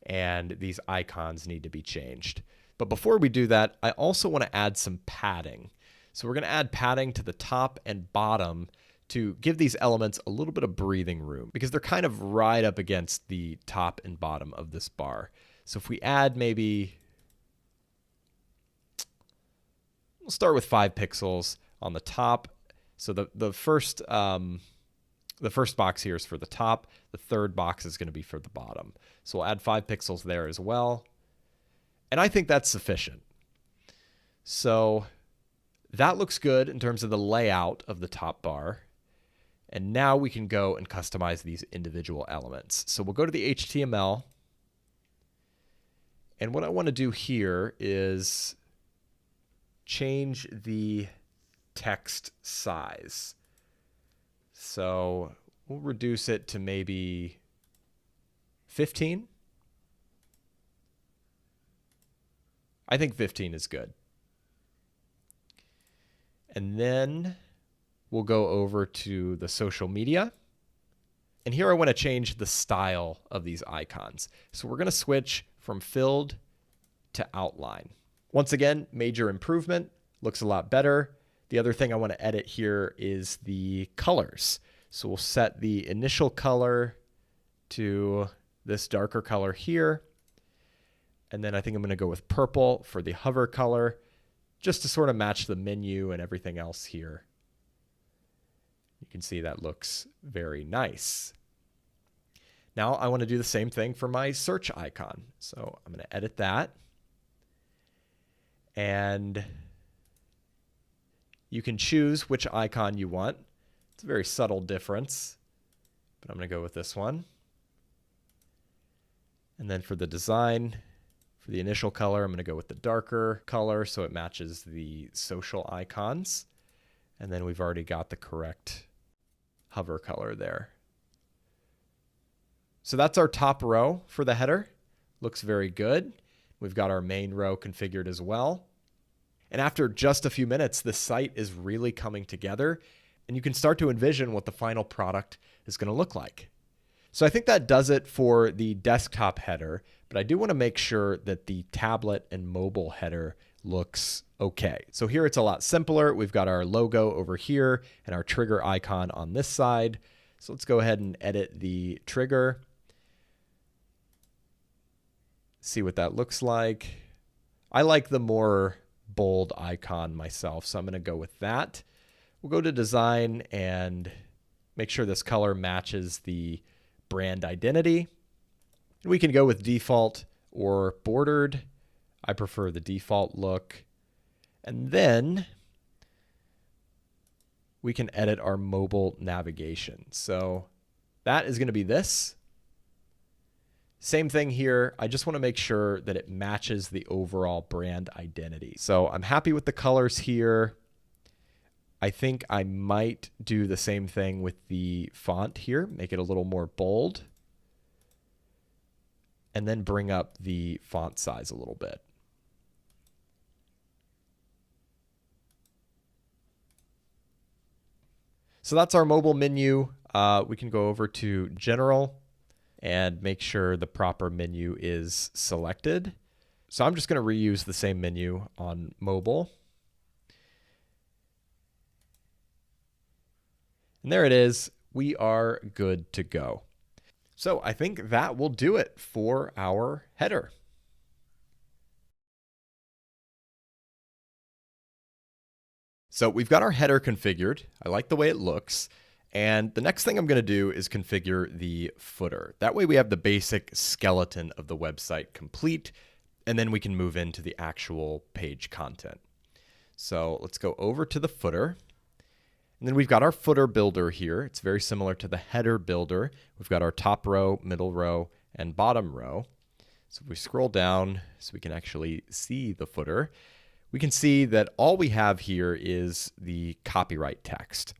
and these icons need to be changed. But before we do that, I also want to add some padding. So we're going to add padding to the top and bottom to give these elements a little bit of breathing room because they're kind of right up against the top and bottom of this bar. So if we add maybe, we'll start with 5 pixels on the top. So the first box here is for the top. The third box is going to be for the bottom. So we'll add 5 pixels there as well. And I think that's sufficient. So that looks good in terms of the layout of the top bar. And now we can go and customize these individual elements. So we'll go to the HTML. And what I want to do here is change the text size. So we'll reduce it to maybe 15. I think 15 is good. And then we'll go over to the social media. And here I want to change the style of these icons. So we're going to switch from filled to outline. Once again, major improvement. Looks a lot better. The other thing I want to edit here is the colors. So we'll set the initial color to this darker color here. And then I think I'm going to go with purple for the hover color, just to sort of match the menu and everything else here. You can see that looks very nice. Now I want to do the same thing for my search icon. So I'm going to edit that. And you can choose which icon you want. It's a very subtle difference, but I'm going to go with this one. And then for the design, for the initial color, I'm going to go with the darker color so it matches the social icons. And then we've already got the correct hover color there. So that's our top row for the header. Looks very good. We've got our main row configured as well. And after just a few minutes, the site is really coming together, and you can start to envision what the final product is going to look like. So I think that does it for the desktop header, but I do want to make sure that the tablet and mobile header looks okay. So here it's a lot simpler. We've got our logo over here and our trigger icon on this side. So let's go ahead and edit the trigger. See what that looks like. I like the more bold icon myself, so I'm going to go with that. We'll go to design and make sure this color matches the brand identity. We can go with default or bordered. I prefer the default look. And then we can edit our mobile navigation. So that is going to be this. Same thing here. I just want to make sure that it matches the overall brand identity. So I'm happy with the colors here. I think I might do the same thing with the font here, make it a little more bold, and then bring up the font size a little bit. So that's our mobile menu. We can go over to General and make sure the proper menu is selected. So I'm just going to reuse the same menu on mobile. And there it is. We are good to go. So I think that will do it for our header. So we've got our header configured. I like the way it looks. And the next thing I'm going to do is configure the footer. That way we have the basic skeleton of the website complete, and then we can move into the actual page content. So let's go over to the footer. And then we've got our footer builder here. It's very similar to the header builder. We've got our top row, middle row, and bottom row. So if we scroll down so we can actually see the footer, we can see that all we have here is the copyright text.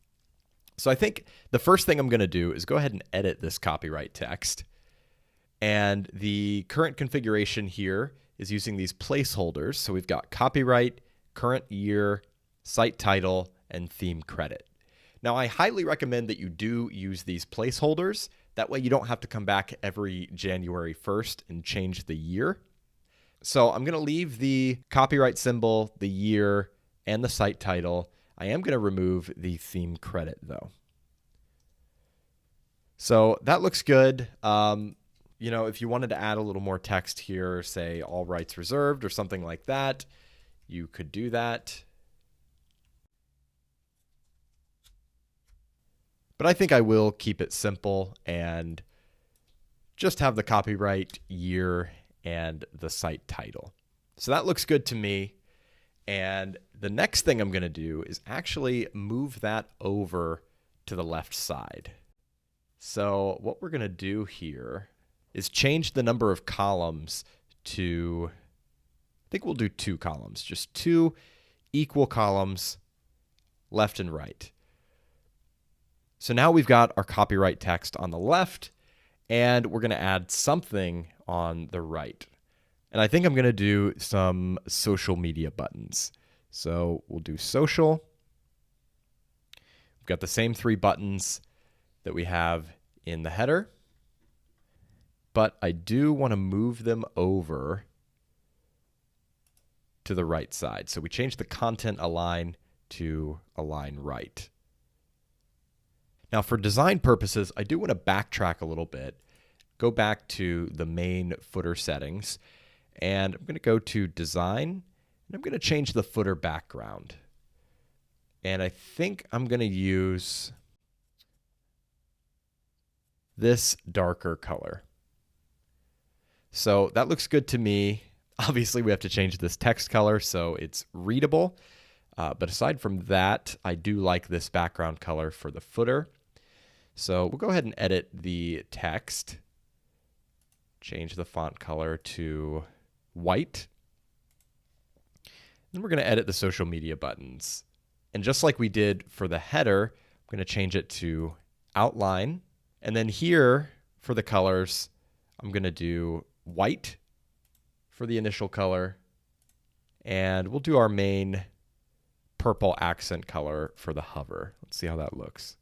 So I think the first thing I'm going to do is go ahead and edit this copyright text. And the current configuration here is using these placeholders. So we've got copyright, current year, site title, and theme credit. Now, I highly recommend that you do use these placeholders. That way you don't have to come back every January 1st and change the year. So I'm going to leave the copyright symbol, the year, and the site title. I am going to remove the theme credit though. So that looks good. You know, if you wanted to add a little more text here, say all rights reserved or something like that, you could do that. But I think I will keep it simple and just have the copyright year and the site title. So that looks good to me. And the next thing I'm going to do is actually move that over to the left side. So what we're going to do here is change the number of columns to, I think we'll do 2 columns, just 2 equal columns, left and right. So now we've got our copyright text on the left, and we're going to add something on the right. And I think I'm going to do some social media buttons. So we'll do social. We've got the same 3 buttons that we have in the header, but I do want to move them over to the right side. So we change the content align to align right. Now for design purposes, I do want to backtrack a little bit, go back to the main footer settings, and I'm going to go to design, and I'm going to change the footer background. And I think I'm going to use this darker color. So that looks good to me. Obviously, we have to change this text color so it's readable. But aside from that, I do like this background color for the footer. So we'll go ahead and edit the text. Change the font color to white. Then we're going to edit the social media buttons. And just like we did for the header, I'm going to change it to outline. And then here for the colors, I'm going to do white for the initial color. And we'll do our main purple accent color for the hover. Let's see how that looks.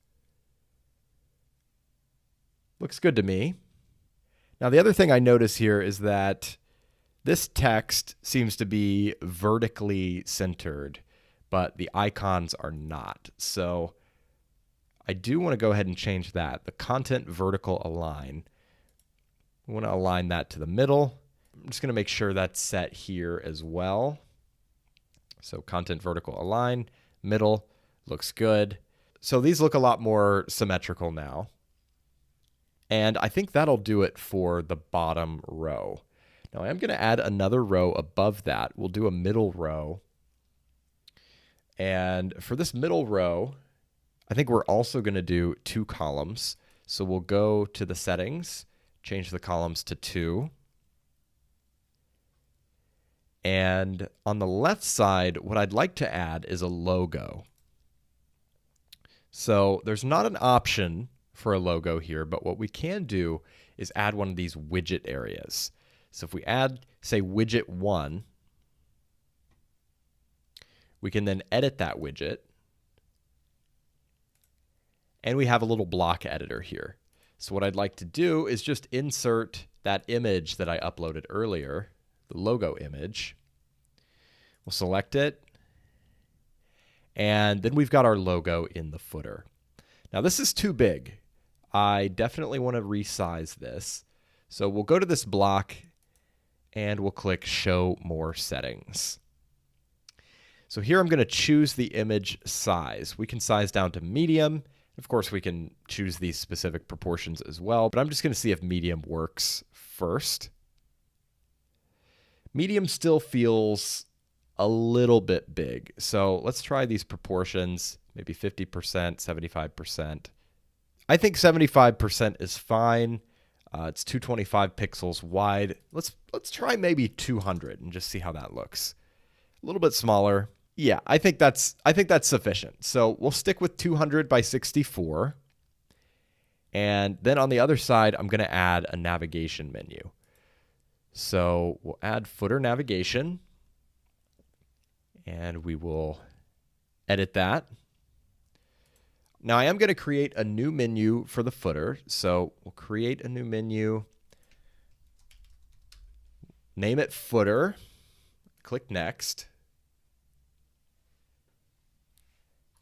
Looks good to me. Now, the other thing I notice here is that this text seems to be vertically centered, but the icons are not. So I do want to go ahead and change that. The content vertical align. We want to align that to the middle. I'm just going to make sure that's set here as well. So content vertical align, middle, looks good. So these look a lot more symmetrical now. And I think that'll do it for the bottom row. Now I'm going to add another row above that. We'll do a middle row. And for this middle row, I think we're also going to do 2 columns. So we'll go to the settings, change the columns to 2. And on the left side, what I'd like to add is a logo. So there's not an option for a logo here, but what we can do is add one of these widget areas. So if we add, say, widget 1, we can then edit that widget. And we have a little block editor here. So what I'd like to do is just insert that image that I uploaded earlier, the logo image. We'll select it. And then we've got our logo in the footer. Now this is too big. I definitely want to resize this. So we'll go to this block and we'll click Show More Settings. So here I'm going to choose the image size. We can size down to medium. Of course, we can choose these specific proportions as well, but I'm just going to see if medium works first. Medium still feels a little bit big. So let's try these proportions, maybe 50%, 75%. I think 75% is fine. It's 225 pixels wide. Let's try maybe 200 and just see how that looks. A little bit smaller. Yeah, I think that's sufficient. So we'll stick with 200 by 64. And then on the other side, I'm going to add a navigation menu. So we'll add footer navigation. And we will edit that. Now I am going to create a new menu for the footer. So we'll create a new menu. Name it footer. Click next.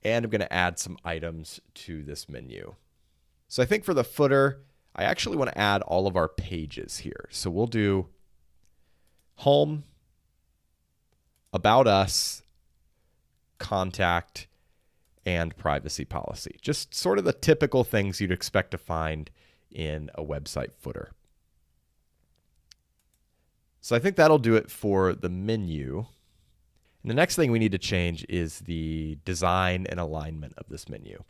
And I'm going to add some items to this menu. So I think for the footer, I actually want to add all of our pages here. So we'll do home, about us, contact, and privacy policy. Just sort of the typical things you'd expect to find in a website footer. So I think that'll do it for the menu. And the next thing we need to change is the design and alignment of this menu.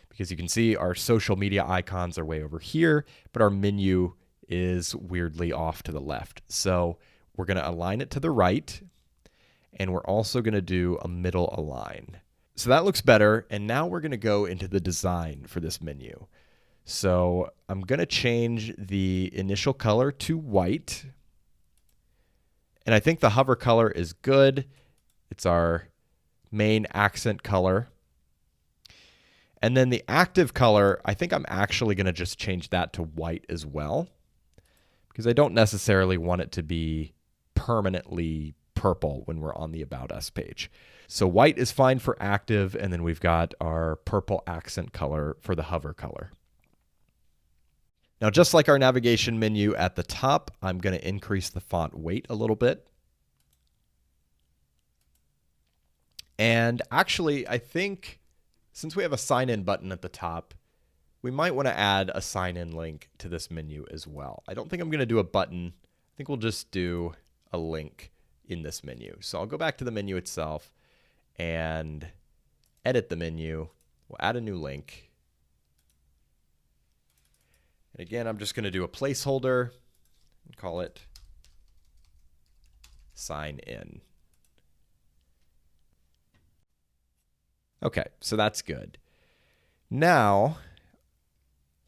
Because you can see our social media icons are way over here, but our menu is weirdly off to the left. So we're going to align it to the right, and we're also going to do a middle align. So that looks better, and now we're going to go into the design for this menu. So I'm going to change the initial color to white, and I think the hover color is good. It's our main accent color. And then the active color, I think I'm actually going to just change that to white as well, because I don't necessarily want it to be permanently purple when we're on the About Us page. So white is fine for active, and then we've got our purple accent color for the hover color. Now, just like our navigation menu at the top, I'm going to increase the font weight a little bit. And actually, I think since we have a sign-in button at the top, we might want to add a sign-in link to this menu as well. I don't think I'm going to do a button. I think we'll just do a link in this menu. So I'll go back to the menu itself and edit the menu. We'll add a new link. And again, I'm just going to do a placeholder and call it sign in. Okay, so that's good. Now,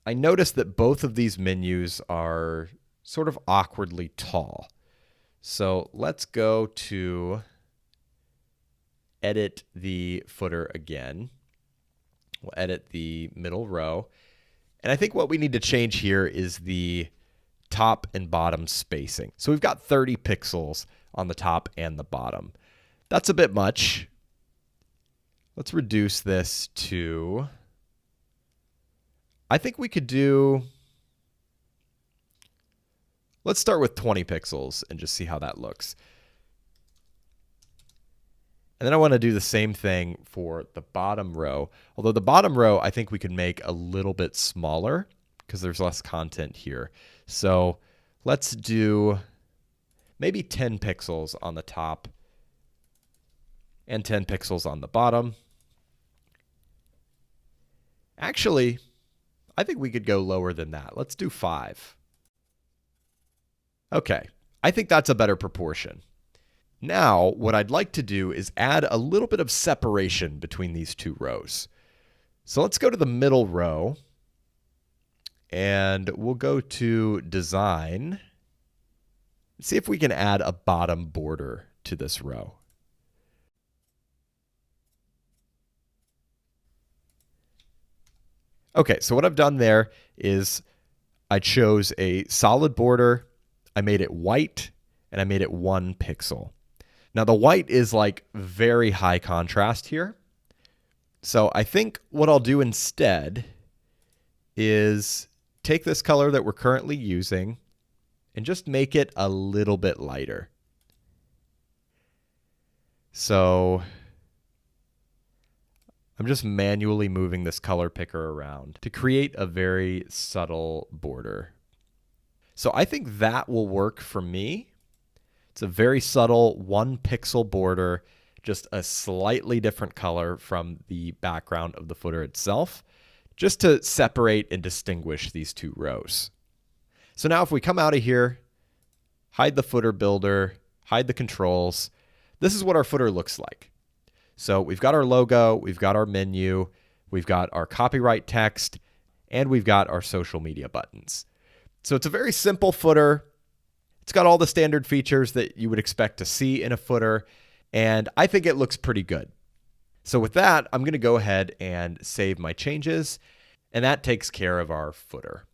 I noticed that both of these menus are sort of awkwardly tall. So let's go to edit the footer again. We'll edit the middle row. And I think what we need to change here is the top and bottom spacing. So we've got 30 pixels on the top and the bottom. That's a bit much. Let's reduce this to, I think we could do, let's start with 20 pixels and just see how that looks. And then I want to do the same thing for the bottom row. Although the bottom row, I think we could make a little bit smaller because there's less content here. So let's do maybe 10 pixels on the top and 10 pixels on the bottom. Actually, I think we could go lower than that. Let's do 5. Okay, I think that's a better proportion. Now, what I'd like to do is add a little bit of separation between these two rows. So let's go to the middle row, and we'll go to Design. See if we can add a bottom border to this row. Okay, so what I've done there is I chose a solid border, I made it white, and I made it 1 pixel. Now the white is like very high contrast here. So I think what I'll do instead is take this color that we're currently using and just make it a little bit lighter. So I'm just manually moving this color picker around to create a very subtle border. So I think that will work for me. It's a very subtle 1 pixel border, just a slightly different color from the background of the footer itself, just to separate and distinguish these two rows. So now if we come out of here, hide the footer builder, hide the controls, this is what our footer looks like. So we've got our logo, we've got our menu, we've got our copyright text, and we've got our social media buttons. So it's a very simple footer. It's got all the standard features that you would expect to see in a footer, and I think it looks pretty good. So with that, I'm going to go ahead and save my changes, and that takes care of our footer.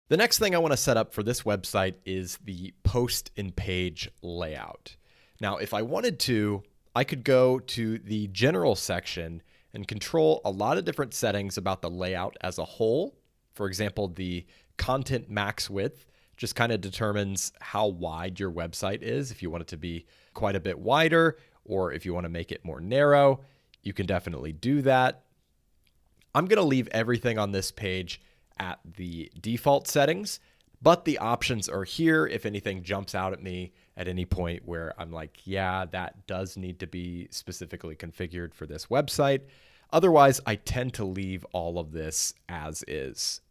The next thing I want to set up for this website is the post and page layout. Now, if I wanted to, I could go to the general section and control a lot of different settings about the layout as a whole. For example, the content max width just kind of determines how wide your website is. If you want it to be quite a bit wider, or if you want to make it more narrow, you can definitely do that. I'm going to leave everything on this page at the default settings, but the options are here if anything jumps out at me at any point where I'm like, yeah, that does need to be specifically configured for this website. Otherwise, I tend to leave all of this as is.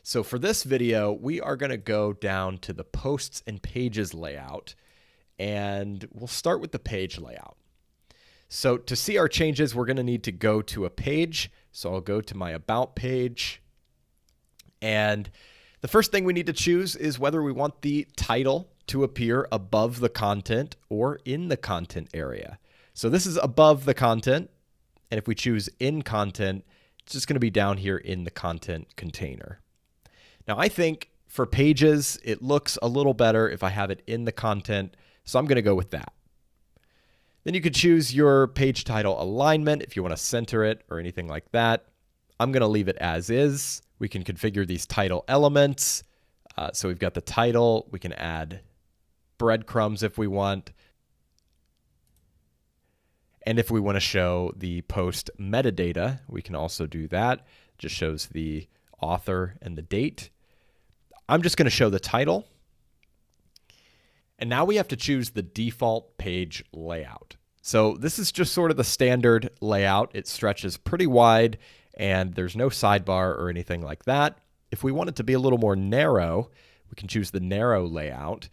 So for this video, we are going to go down to the posts and pages layout, and we'll start with the page layout. So to see our changes, we're going to need to go to a page. So I'll go to my About page, and the first thing we need to choose is whether we want the title to appear above the content or in the content area. So this is above the content, and if we choose in content, it's just going to be down here in the content container. Now I think for pages, it looks a little better if I have it in the content, so I'm going to go with that. Then you could choose your page title alignment if you want to center it or anything like that. I'm going to leave it as is. We can configure these title elements. So we've got the title. We can add breadcrumbs if we want. And if we want to show the post metadata, we can also do that. Just shows the author and the date. I'm just going to show the title. And now we have to choose the default page layout. So this is just sort of the standard layout. It stretches pretty wide and there's no sidebar or anything like that. If we want it to be a little more narrow, we can choose the narrow layout.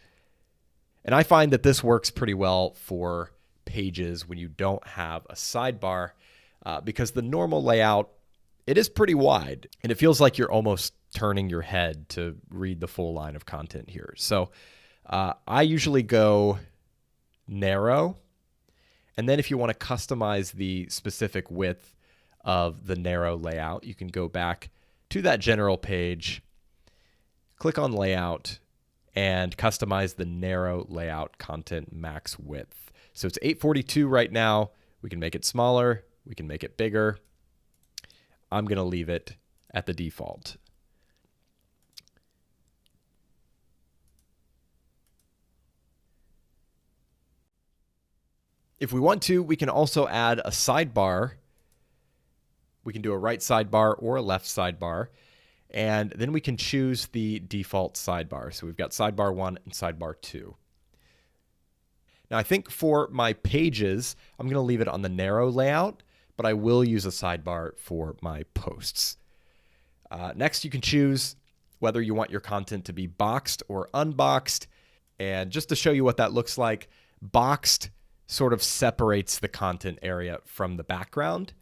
And I find that this works pretty well for pages when you don't have a sidebar because the normal layout, it is pretty wide and it feels like you're almost turning your head to read the full line of content here. So I usually go narrow. And then if you want to customize the specific width of the narrow layout, you can go back to that general page, click on layout, and customize the narrow layout content max width. So it's 842 right now. We can make it smaller. We can make it bigger. I'm going to leave it at the default. If we want to, we can also add a sidebar. We can do a right sidebar or a left sidebar. And then we can choose the default sidebar. So we've got sidebar 1 and sidebar 2. Now I think for my pages, I'm going to leave it on the narrow layout, but I will use a sidebar for my posts. Next, you can choose whether you want your content to be boxed or unboxed. And just to show you what that looks like, boxed sort of separates the content area from the background.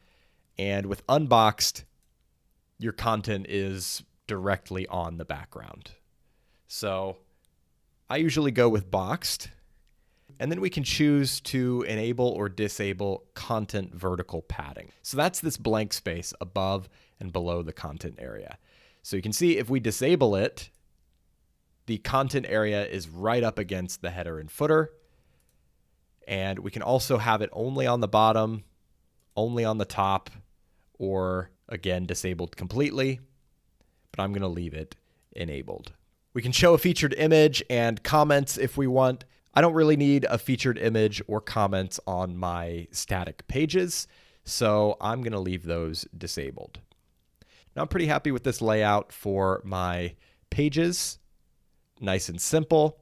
And with unboxed, your content is directly on the background. So I usually go with boxed. And then we can choose to enable or disable content vertical padding. So that's this blank space above and below the content area. So you can see if we disable it, the content area is right up against the header and footer. And we can also have it only on the bottom, only on the top, or again, disabled completely, but I'm going to leave it enabled. We can show a featured image and comments if we want. I don't really need a featured image or comments on my static pages, so I'm going to leave those disabled. Now I'm pretty happy with this layout for my pages. Nice and simple.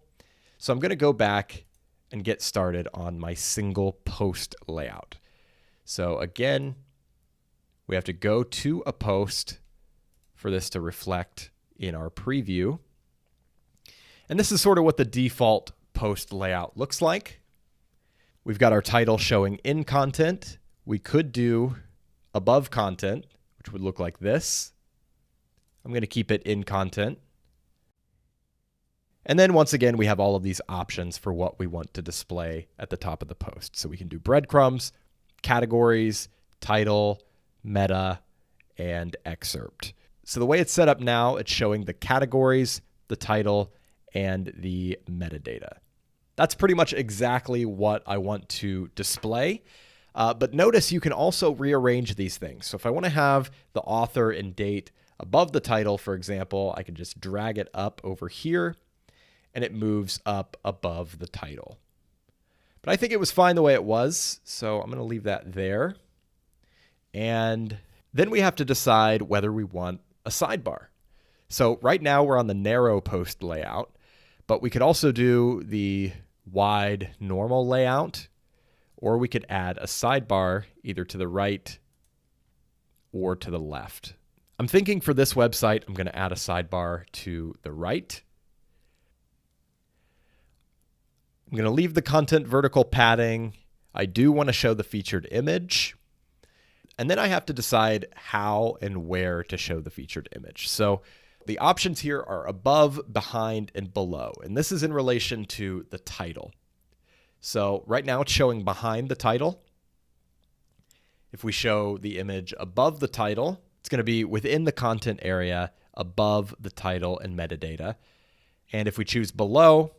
So I'm going to go back and get started on my single post layout. So again, we have to go to a post for this to reflect in our preview. And this is sort of what the default post layout looks like. We've got our title showing in content. We could do above content, which would look like this. I'm going to keep it in content. And then once again, we have all of these options for what we want to display at the top of the post. So we can do breadcrumbs, categories, title, meta, and excerpt. So the way it's set up now, it's showing the categories, the title, and the metadata. That's pretty much exactly what I want to display. But notice you can also rearrange these things. So if I want to have the author and date above the title, for example, I can just drag it up over here and it moves up above the title. But I think it was fine the way it was, so I'm going to leave that there. And then we have to decide whether we want a sidebar. So right now we're on the narrow post layout, but we could also do the wide normal layout, or we could add a sidebar either to the right or to the left. I'm thinking for this website, I'm going to add a sidebar to the right. I'm going to leave the content vertical padding. I do want to show the featured image. And then I have to decide how and where to show the featured image. So the options here are above, behind, and below. And this is in relation to the title. So right now it's showing behind the title. If we show the image above the title, it's going to be within the content area above the title and metadata. And if we choose below,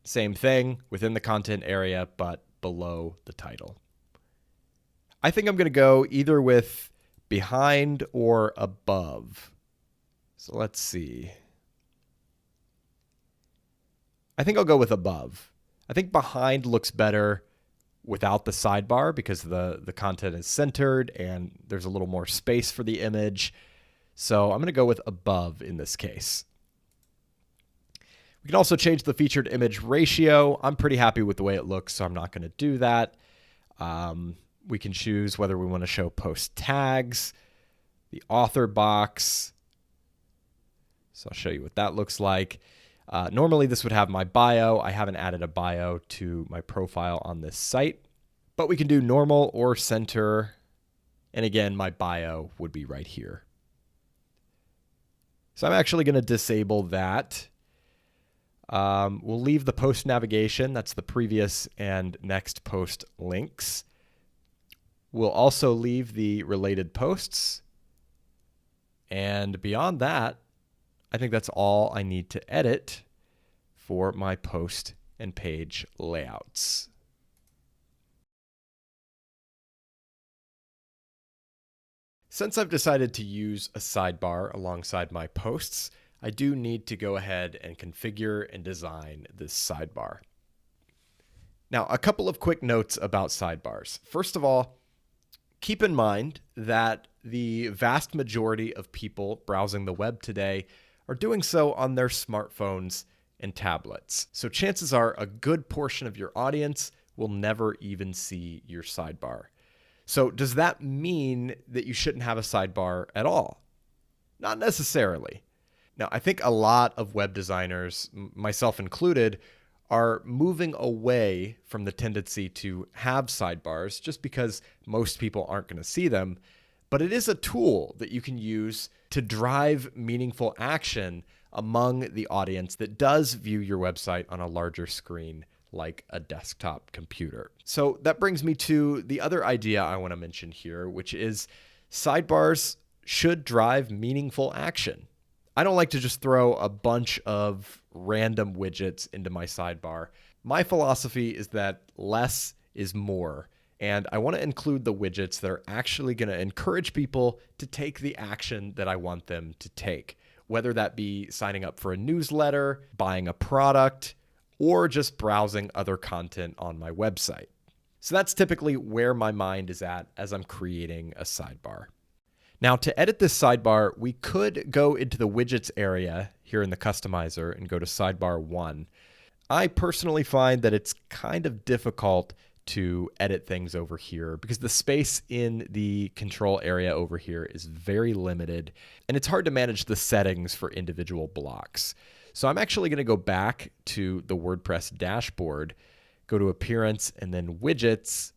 same thing, within the content area, but below the title. I think I'm going to go either with behind or above. So let's see. I think I'll go with above. I think behind looks better without the sidebar because the content is centered and there's a little more space for the image. So I'm going to go with above in this case. We can also change the featured image ratio. I'm pretty happy with the way it looks, so I'm not going to do that. We can choose whether we want to show post tags, the author box. So I'll show you what that looks like. Normally this would have my bio. I haven't added a bio to my profile on this site, but we can do normal or center. And again, my bio would be right here. So I'm actually going to disable that. We'll leave the post navigation. That's the previous and next post links. We'll also leave the related posts. And beyond that, I think that's all I need to edit for my post and page layouts. Since I've decided to use a sidebar alongside my posts, I do need to go ahead and configure and design this sidebar. Now, a couple of quick notes about sidebars. First of all, keep in mind that the vast majority of people browsing the web today are doing so on their smartphones and tablets. So chances are a good portion of your audience will never even see your sidebar. So does that mean that you shouldn't have a sidebar at all? Not necessarily. Now, I think a lot of web designers, myself included, are moving away from the tendency to have sidebars just because most people aren't going to see them. But it is a tool that you can use to drive meaningful action among the audience that does view your website on a larger screen like a desktop computer. So that brings me to the other idea I want to mention here, which is sidebars should drive meaningful action. I don't like to just throw a bunch of random widgets into my sidebar. My philosophy is that less is more, and I want to include the widgets that are actually going to encourage people to take the action that I want them to take, whether that be signing up for a newsletter, buying a product, or just browsing other content on my website. So that's typically where my mind is at as I'm creating a sidebar. Now, to edit this sidebar, we could go into the widgets area here in the customizer and go to sidebar 1. I personally find that it's kind of difficult to edit things over here because the space in the control area over here is very limited, and it's hard to manage the settings for individual blocks. So I'm actually going to go back to the WordPress dashboard, go to Appearance and then Widgets,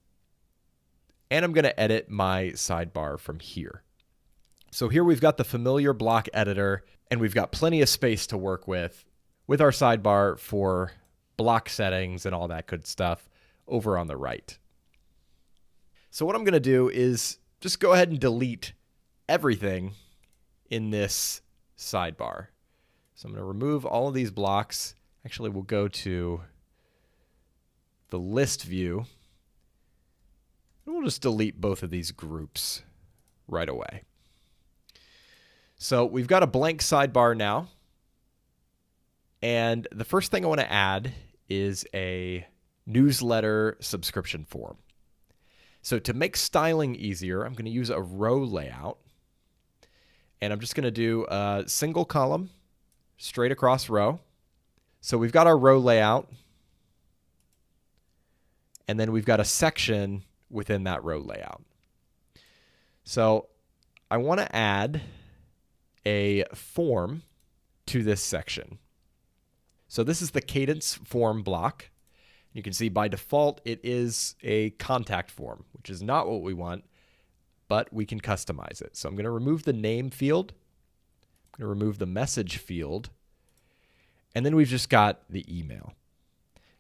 and I'm going to edit my sidebar from here. So here we've got the familiar block editor, and we've got plenty of space to work with our sidebar for block settings and all that good stuff over on the right. So what I'm going to do is just go ahead and delete everything in this sidebar. So I'm going to remove all of these blocks. Actually, we'll go to the list view, and we'll just delete both of these groups right away. So we've got a blank sidebar now. And the first thing I want to add is a newsletter subscription form. So to make styling easier, I'm going to use a row layout. And I'm just going to do a single column, straight across row. So we've got our row layout. And then we've got a section within that row layout. So I want to add a form to this section. So this is the cadence form block. You can see by default it is a contact form, which is not what we want, but we can customize it. So I'm going to remove the name field. I'm going to remove the message field. And then we've just got the email.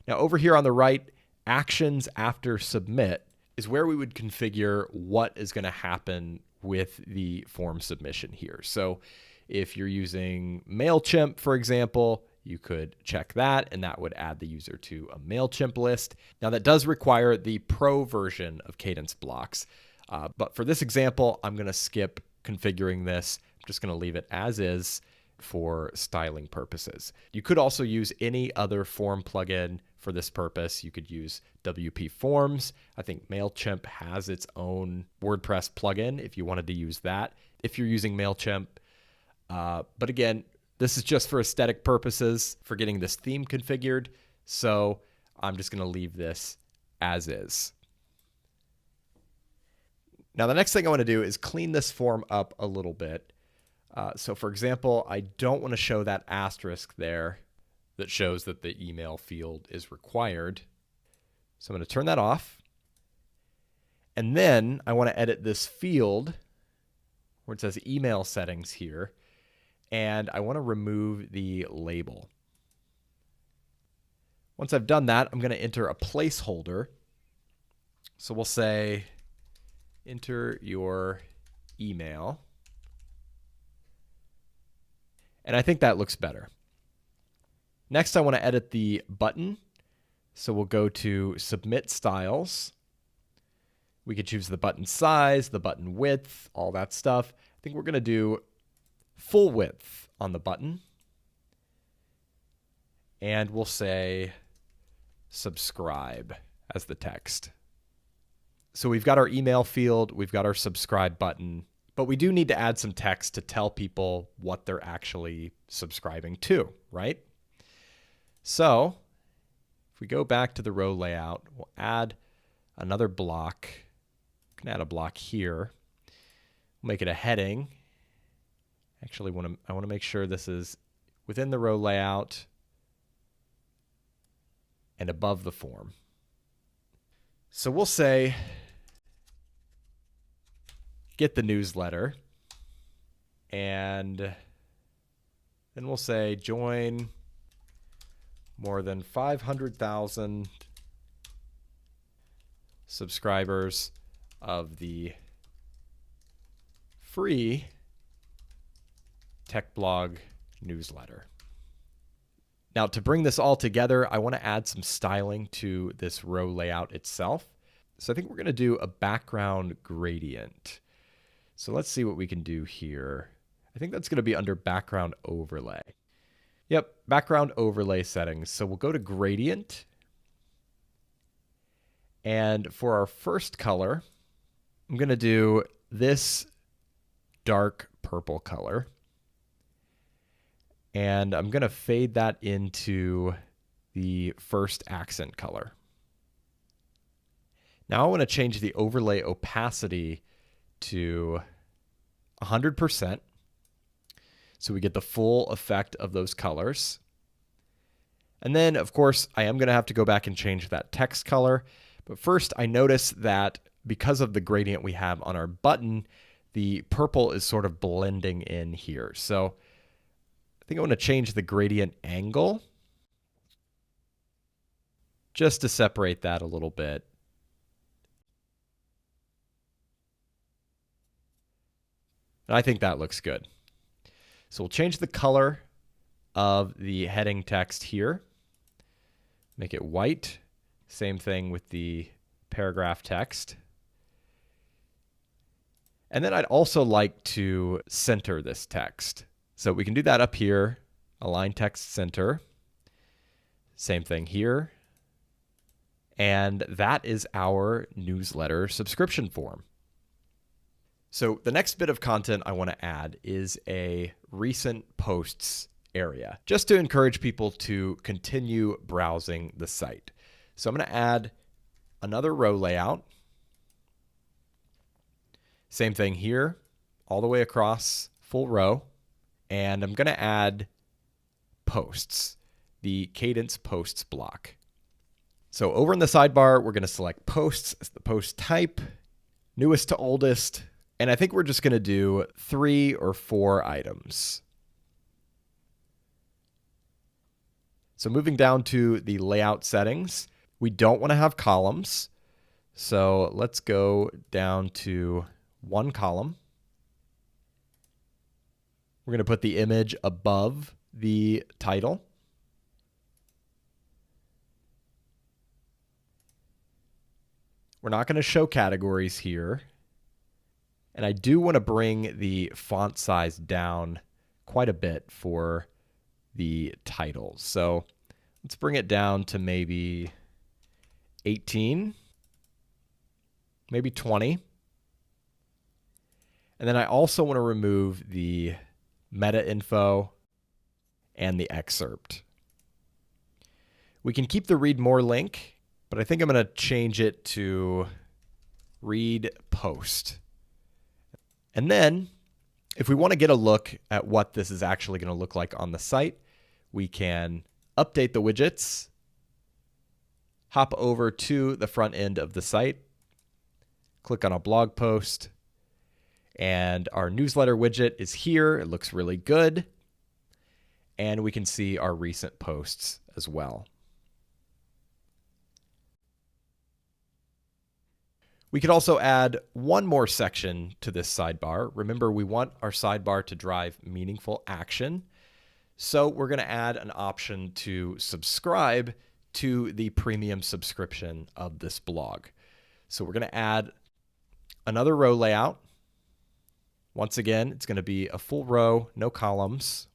Now over here on the right, actions after submit is where we would configure what is going to happen with the form submission here. So if you're using MailChimp, for example, you could check that, and that would add the user to a MailChimp list. Now that does require the pro version of Cadence blocks, but for this example, I'm going to skip configuring this. I'm just going to leave it as is for styling purposes. You could also use any other form plugin for this purpose. You could use WP Forms. I think MailChimp has its own WordPress plugin if you wanted to use that, if you're using MailChimp. But again, this is just for aesthetic purposes, for getting this theme configured. So I'm just going to leave this as is. Now, the next thing I want to do is clean this form up a little bit. So for example, I don't want to show that asterisk there that shows that the email field is required. So I'm going to turn that off. And then I want to edit this field where it says email settings here. And I want to remove the label. Once I've done that, I'm going to enter a placeholder. So we'll say, enter your email. And I think that looks better. Next, I want to edit the button. So we'll go to Submit Styles. We could choose the button size, the button width, all that stuff. I think we're going to do full width on the button. And we'll say subscribe as the text. So we've got our email field, we've got our subscribe button, but we do need to add some text to tell people what they're actually subscribing to, right? So if we go back to the row layout, we'll add another block. We can add a block here. We'll make it a heading. Actually, I want to make sure this is within the row layout and above the form. So we'll say, get the newsletter, and then we'll say join more than 500,000 subscribers of the free Tech Blog newsletter. Now, to bring this all together, I want to add some styling to this row layout itself. So I think we're going to do a background gradient. So let's see what we can do here. I think that's going to be under background overlay. Yep, background overlay settings. So we'll go to gradient. And for our first color, I'm going to do this dark purple color. And I'm going to fade that into the first accent color. Now I want to change the overlay opacity to 100%. So we get the full effect of those colors. And then, of course, I am going to have to go back and change that text color. But first, I notice that because of the gradient we have on our button, the purple is sort of blending in here. So I think I want to change the gradient angle just to separate that a little bit. And I think that looks good. So we'll change the color of the heading text here. Make it white. Same thing with the paragraph text. And then I'd also like to center this text. So we can do that up here, align text center. Same thing here. And that is our newsletter subscription form. So the next bit of content I want to add is a recent posts area, just to encourage people to continue browsing the site. So I'm going to add another row layout. Same thing here, all the way across, full row. And I'm going to add posts, the cadence posts block. So over in the sidebar, we're going to select posts as the post type, newest to oldest. And I think we're just going to do 3 or 4 items. So moving down to the layout settings, we don't want to have columns. So let's go down to 1 column. We're going to put the image above the title. We're not going to show categories here. And I do want to bring the font size down quite a bit for the titles. So Let's bring it down to maybe 18, maybe 20. And then I also want to remove the meta info and the excerpt. We can keep the read more link, but I think I'm going to change it to read post. And then if we want to get a look at what this is actually going to look like on the site, we can update the widgets, hop over to the front end of the site, click on a blog post, and our newsletter widget is here. It looks really good. And we can see our recent posts as well. We could also add one more section to this sidebar. Remember, we want our sidebar to drive meaningful action. So we're going to add an option to subscribe to the premium subscription of this blog. So we're going to add another row layout. Once again, it's going to be a full row, no columns.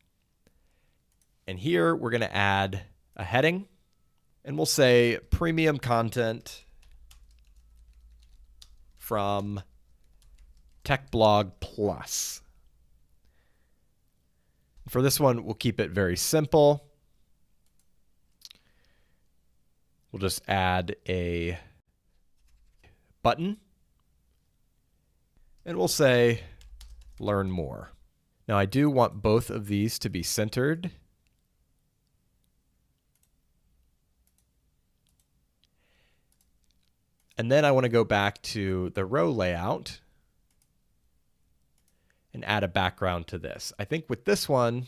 And here we're going to add a heading, and we'll say premium content from Tech Blog Plus. For this one, we'll keep it very simple. We'll just add a button, and we'll say learn more. Now I do want both of these to be centered. And then I want to go back to the row layout and add a background to this. I think with this one,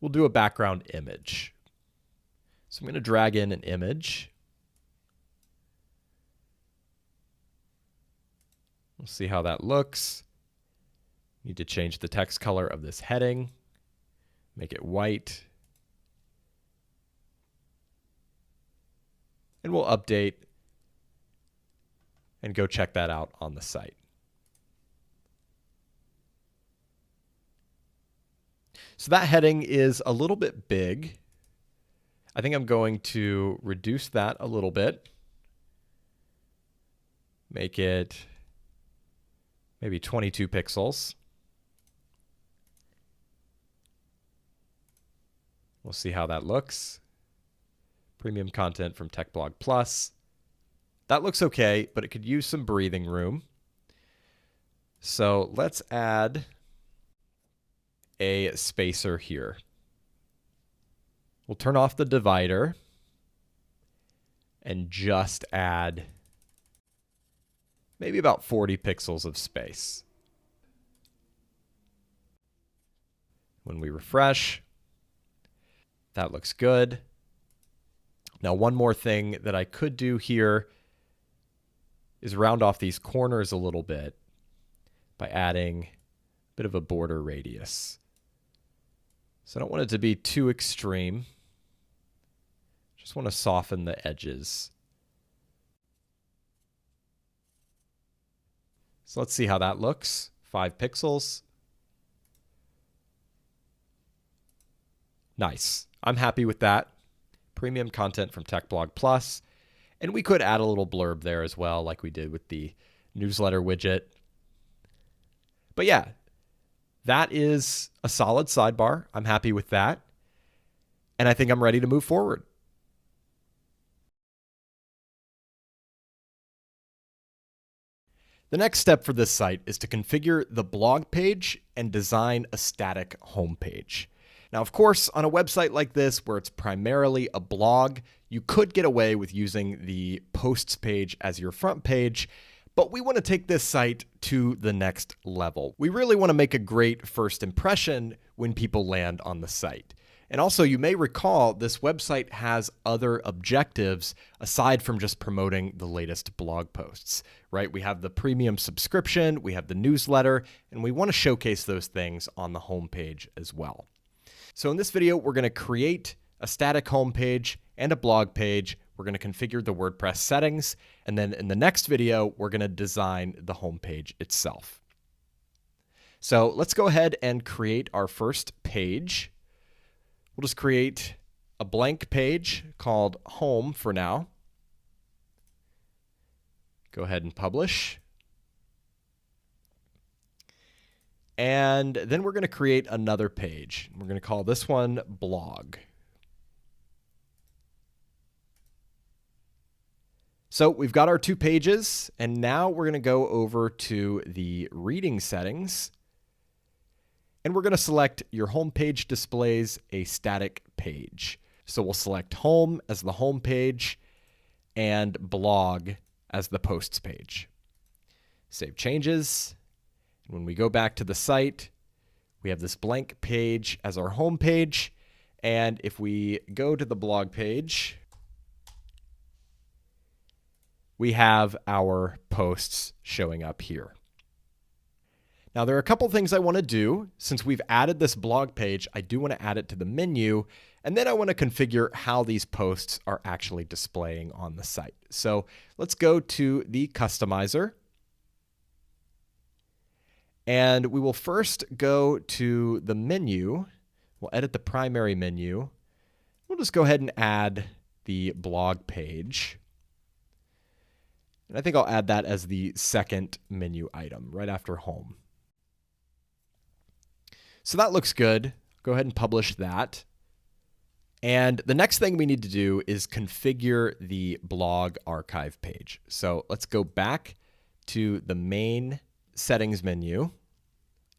we'll do a background image. So I'm going to drag in an image. We'll see how that looks. Need to change the text color of this heading, make it white. And we'll update and go check that out on the site. So that heading is a little bit big. I think I'm going to reduce that a little bit. Make it maybe 22 pixels. We'll see how that looks. Premium content from Tech Blog Plus. That looks okay, but it could use some breathing room. So let's add a spacer here. We'll turn off the divider and just add maybe about 40 pixels of space. When we refresh, that looks good. Now, one more thing that I could do here is round off these corners a little bit by adding a bit of a border radius. So I don't want it to be too extreme. Just want to soften the edges. So let's see how that looks. 5 pixels. Nice. I'm happy with that. Premium content from Tech Blog Plus. And we could add a little blurb there as well, like we did with the newsletter widget. But yeah, that is a solid sidebar. I'm happy with that. And I think I'm ready to move forward. The next step for this site is to configure the blog page and design a static homepage. Now, of course, on a website like this, where it's primarily a blog, you could get away with using the posts page as your front page, but we want to take this site to the next level. We really want to make a great first impression when people land on the site. And also, you may recall this website has other objectives aside from just promoting the latest blog posts, right? We have the premium subscription, we have the newsletter, and we want to showcase those things on the homepage as well. So in this video, we're going to create a static homepage and a blog page. We're going to configure the WordPress settings. And then in the next video, we're going to design the homepage itself. So let's go ahead and create our first page. We'll just create a blank page called Home for now. Go ahead and publish. And then we're going to create another page. We're going to call this one Blog. So we've got our two pages, and now we're going to go over to the reading settings, and we're going to select your home page displays a static page. So we'll select Home as the home page and Blog as the posts page. Save changes. And when we go back to the site, we have this blank page as our home page. And if we go to the blog page, we have our posts showing up here. Now, there are a couple things I want to do. Since we've added this blog page, I do want to add it to the menu, and then I want to configure how these posts are actually displaying on the site. So let's go to the customizer, and we will first go to the menu. We'll edit the primary menu. We'll just go ahead and add the blog page. And I think I'll add that as the second menu item right after home. So that looks good. Go ahead and publish that. And the next thing we need to do is configure the blog archive page. So let's go back to the main settings menu,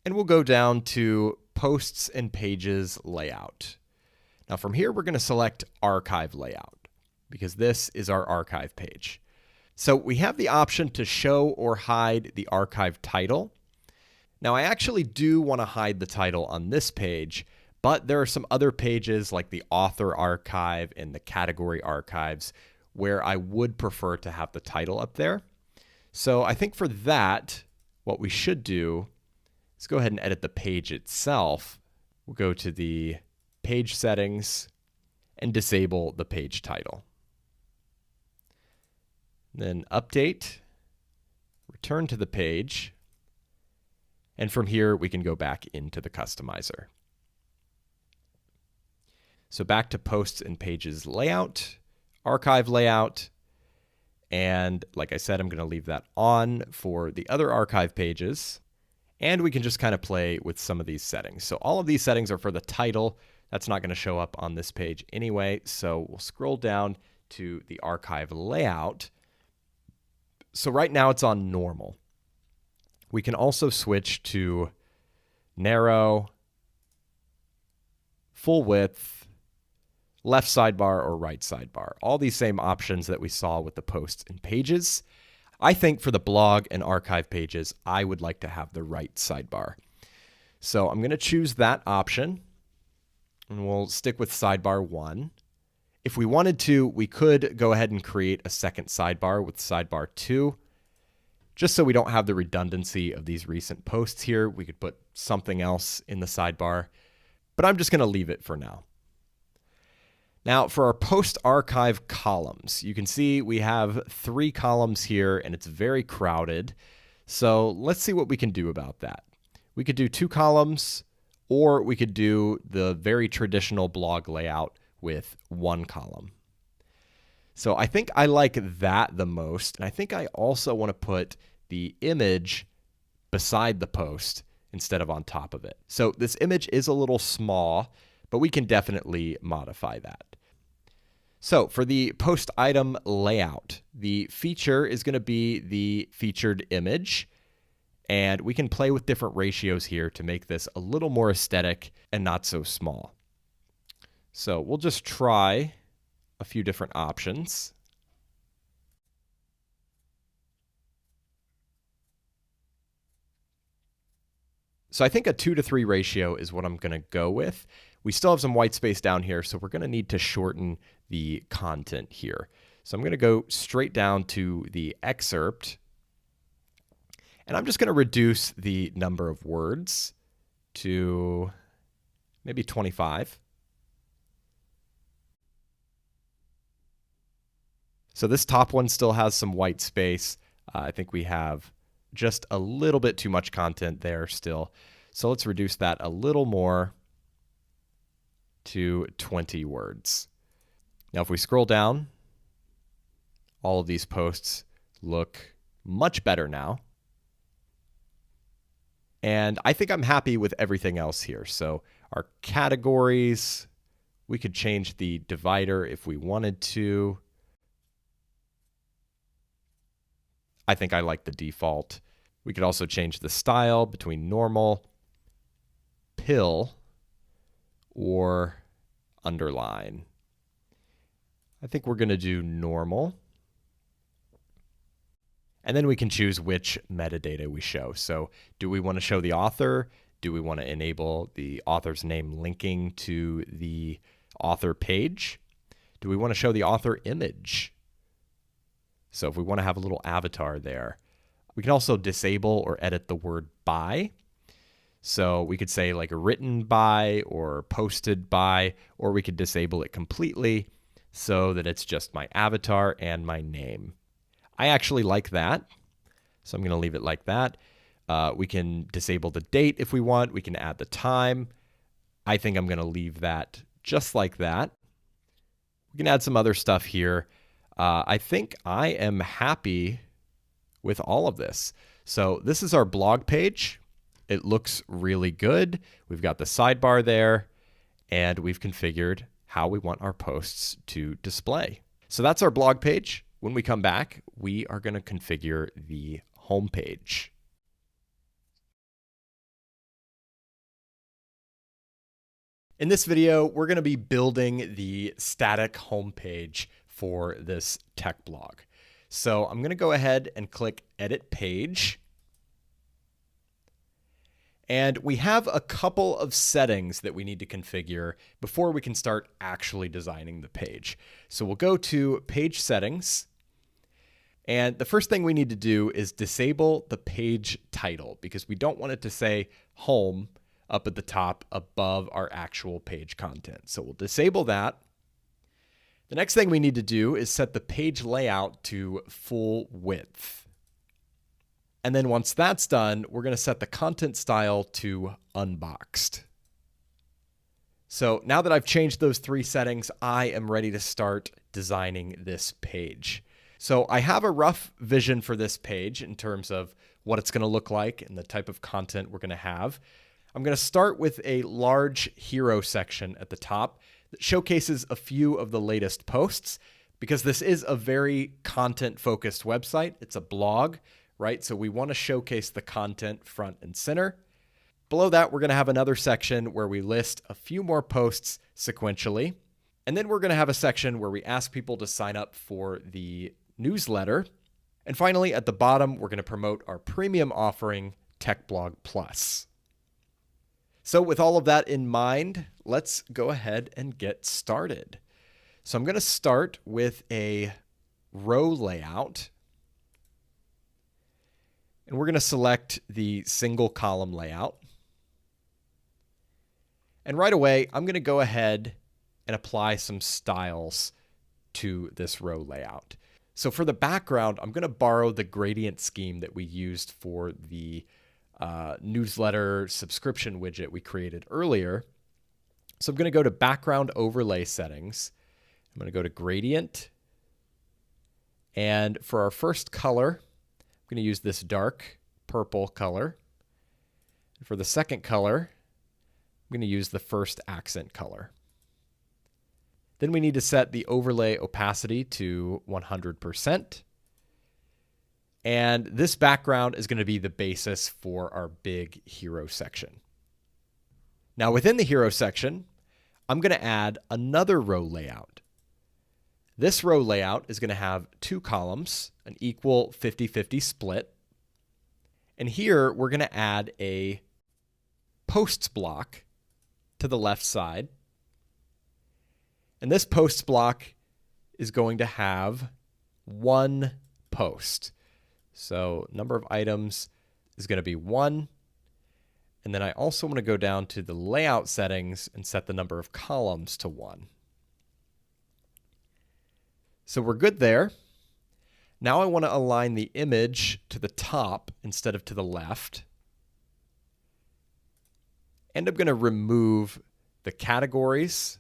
and we'll go down to Posts and Pages Layout. Now from here, we're going to select Archive Layout because this is our archive page. So we have the option to show or hide the archive title. Now I actually do want to hide the title on this page, but there are some other pages like the author archive and the category archives where I would prefer to have the title up there. So I think for that, what we should do is go ahead and edit the page itself. We'll go to the page settings and disable the page title. Then update, return to the page, and from here we can go back into the customizer. So back to Posts and Pages Layout, Archive Layout, and like I said, I'm going to leave that on for the other archive pages, and we can just kind of play with some of these settings. So all of these settings are for the title. That's not going to show up on this page anyway, so we'll scroll down to the archive layout. So right now it's on normal. We can also switch to narrow, full width, left sidebar, or right sidebar. All these same options that we saw with the posts and pages. I think for the blog and archive pages, I would like to have the right sidebar. So I'm going to choose that option, and we'll stick with sidebar 1. If we wanted to, we could go ahead and create a second sidebar with sidebar 2. Just so we don't have the redundancy of these recent posts here, we could put something else in the sidebar, but I'm just going to leave it for now. Now for our post archive columns, you can see we have 3 columns here and it's very crowded. So let's see what we can do about that. We could do 2 columns, or we could do the very traditional blog layout with 1 column. So I think I like that the most. And I think I also want to put the image beside the post instead of on top of it. So this image is a little small, but we can definitely modify that. So for the post item layout, the feature is going to be the featured image. And we can play with different ratios here to make this a little more aesthetic and not so small. So we'll just try a few different options. So I think a 2:3 ratio is what I'm going to go with. We still have some white space down here, so we're going to need to shorten the content here. So I'm going to go straight down to the excerpt, and I'm just going to reduce the number of words to maybe 25. So this top one still has some white space. I think we have just a little bit too much content there still. So let's reduce that a little more to 20 words. Now, if we scroll down, all of these posts look much better now. And I think I'm happy with everything else here. So our categories, we could change the divider if we wanted to. I think I like the default. We could also change the style between normal, pill, or underline. I think we're going to do normal. And then we can choose which metadata we show. So do we want to show the author? Do we want to enable the author's name linking to the author page? Do we want to show the author image? So if we want to have a little avatar there, we can also disable or edit the word by. So we could say like written by or posted by, or we could disable it completely so that it's just my avatar and my name. I actually like that, so I'm going to leave it like that. We can disable the date if we want. We can add the time. I think I'm going to leave that just like that. We can add some other stuff here. I think I am happy with all of this. So this is our blog page. It looks really good. We've got the sidebar there, and we've configured how we want our posts to display. So that's our blog page. When we come back, we are going to configure the home page. In this video, we're going to be building the static home page for this tech blog. So I'm going to go ahead and click Edit Page. And we have a couple of settings that we need to configure before we can start actually designing the page. So we'll go to Page Settings. And the first thing we need to do is disable the page title because we don't want it to say home up at the top above our actual page content. So we'll disable that. The next thing we need to do is set the page layout to full width. And then once that's done, we're going to set the content style to unboxed. So now that I've changed those three settings, I am ready to start designing this page. So I have a rough vision for this page in terms of what it's going to look like and the type of content we're going to have. I'm going to start with a large hero section at the top that showcases a few of the latest posts because this is a very content-focused website. It's a blog, right? So we want to showcase the content front and center. Below that, we're going to have another section where we list a few more posts sequentially. And then we're going to have a section where we ask people to sign up for the newsletter. And finally, at the bottom, we're going to promote our premium offering, Tech Blog Plus. So with all of that in mind, let's go ahead and get started. So I'm going to start with a row layout. And we're going to select the single column layout. And right away, I'm going to go ahead and apply some styles to this row layout. So for the background, I'm going to borrow the gradient scheme that we used for the newsletter subscription widget we created earlier. So I'm going to go to Background Overlay Settings. I'm going to go to Gradient. And for our first color, I'm going to use this dark purple color. And for the second color, I'm going to use the first accent color. Then we need to set the overlay opacity to 100%. And this background is going to be the basis for our big hero section. Now within the hero section, I'm going to add another row layout. This row layout is going to have two columns, an equal 50-50 split. And here we're going to add a posts block to the left side. And this posts block is going to have one post. So number of items is going to be 1. And then I also want to go down to the layout settings and set the number of columns to 1. So we're good there. Now I want to align the image to the top instead of to the left. And I'm going to remove the categories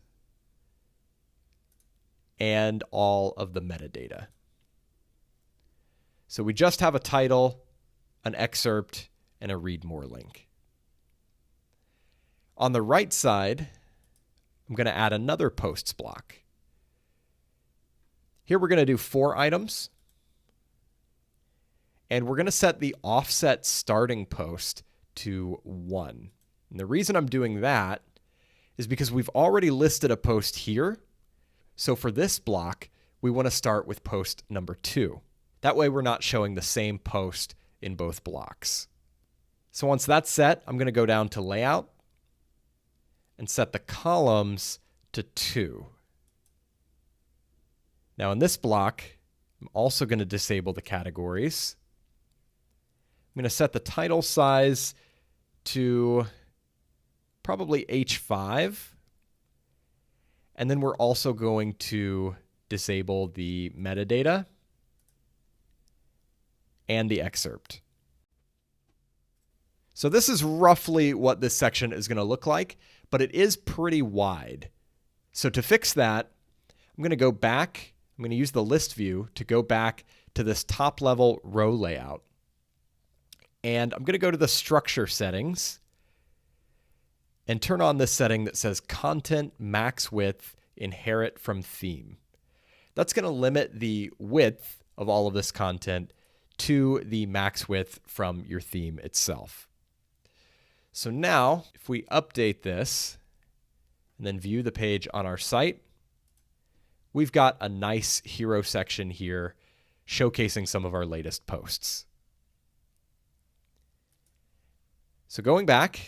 and all of the metadata. So we just have a title, an excerpt, and a read more link. On the right side, I'm going to add another posts block. Here we're going to do 4 items. And we're going to set the offset starting post to 1. And the reason I'm doing that is because we've already listed a post here. So for this block, we want to start with post number 2. That way we're not showing the same post in both blocks. So once that's set, I'm going to go down to Layout and set the columns to 2. Now in this block, I'm also going to disable the categories. I'm going to set the title size to probably H5. And then we're also going to disable the metadata and the excerpt. So this is roughly what this section is going to look like, but it is pretty wide. So to fix that, I'm going to go back. I'm going to use the list view to go back to this top level row layout. And I'm going to go to the structure settings and turn on this setting that says content max width inherit from theme. That's going to limit the width of all of this content to the max width from your theme itself. So now if we update this and then view the page on our site, we've got a nice hero section here showcasing some of our latest posts. So going back,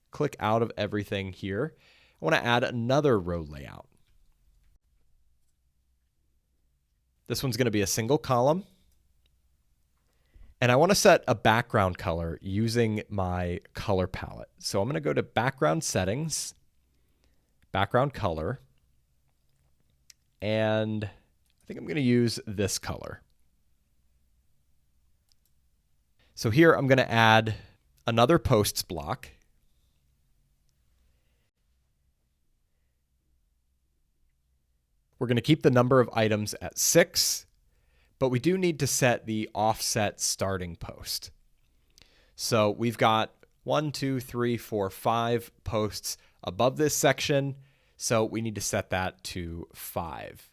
click out of everything here. I want to add another row layout. This one's going to be a single column. And I want to set a background color using my color palette. So I'm going to go to Background Settings, Background Color, and I think I'm going to use this color. So here I'm going to add another posts block. We're going to keep the number of items at 6. But we do need to set the offset starting post. So we've got 1, 2, 3, 4, 5 posts above this section. So we need to set that to 5.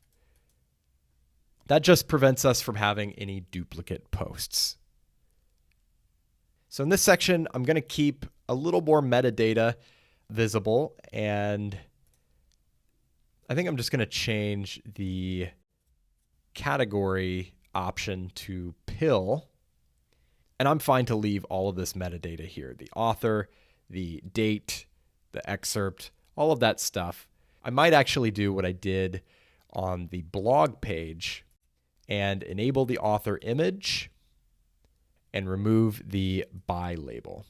That just prevents us from having any duplicate posts. So in this section, I'm going to keep a little more metadata visible. And I think I'm just going to change the category option to pill. And I'm fine to leave all of this metadata here. The author, the date, the excerpt, all of that stuff. I might actually do what I did on the blog page and enable the author image and remove the by label.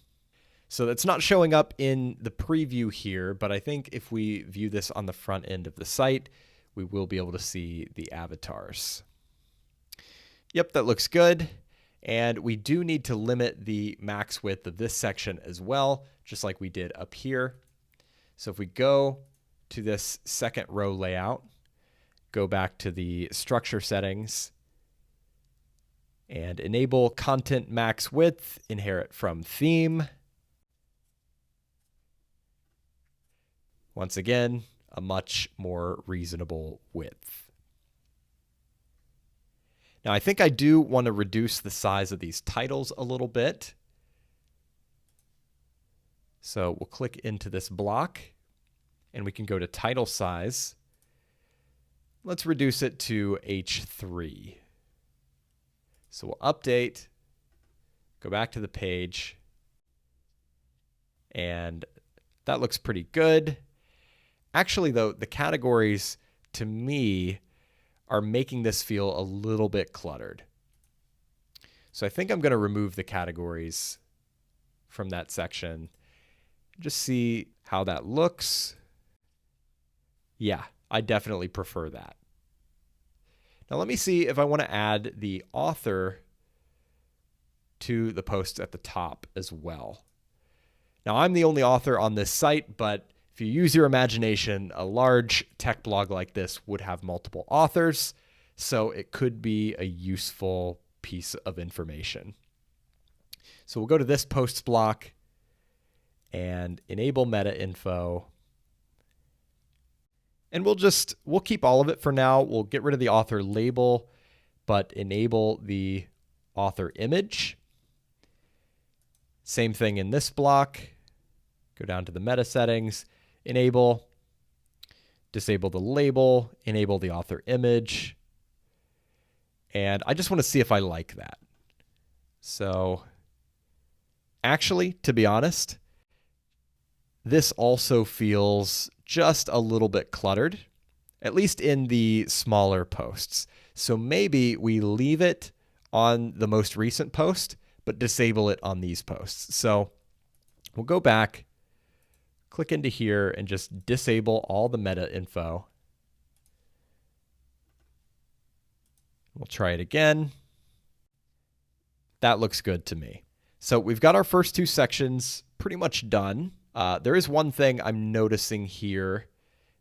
So that's not showing up in the preview here, but I think if we view this on the front end of the site, we will be able to see the avatars. Yep, that looks good. And we do need to limit the max width of this section as well, just like we did up here. So if we go to this second row layout, go back to the structure settings, and enable content max width, inherit from theme. Once again, a much more reasonable width. Now I think I do want to reduce the size of these titles a little bit. So we'll click into this block and we can go to title size. Let's reduce it to H3. So we'll update, go back to the page, and that looks pretty good. Actually, though, the categories, to me, are making this feel a little bit cluttered. So I think I'm going to remove the categories from that section. Just see how that looks. Yeah, I definitely prefer that. Now let me see if I want to add the author to the posts at the top as well. Now I'm the only author on this site, but If you use your imagination, a large tech blog like this would have multiple authors, so it could be a useful piece of information. So we'll go to this posts block and enable meta info. And we'll keep all of it for now. We'll get rid of the author label, but enable the author image. Same thing in this block. Go down to the meta settings, enable, disable the label, enable the author image. And I just want to see if I like that. So actually, to be honest, this also feels just a little bit cluttered, at least in the smaller posts. So maybe we leave it on the most recent post, but disable it on these posts. So we'll go back, click into here, and just disable all the meta info. We'll try it again. That looks good to me. So we've got our first two sections pretty much done. There is one thing I'm noticing here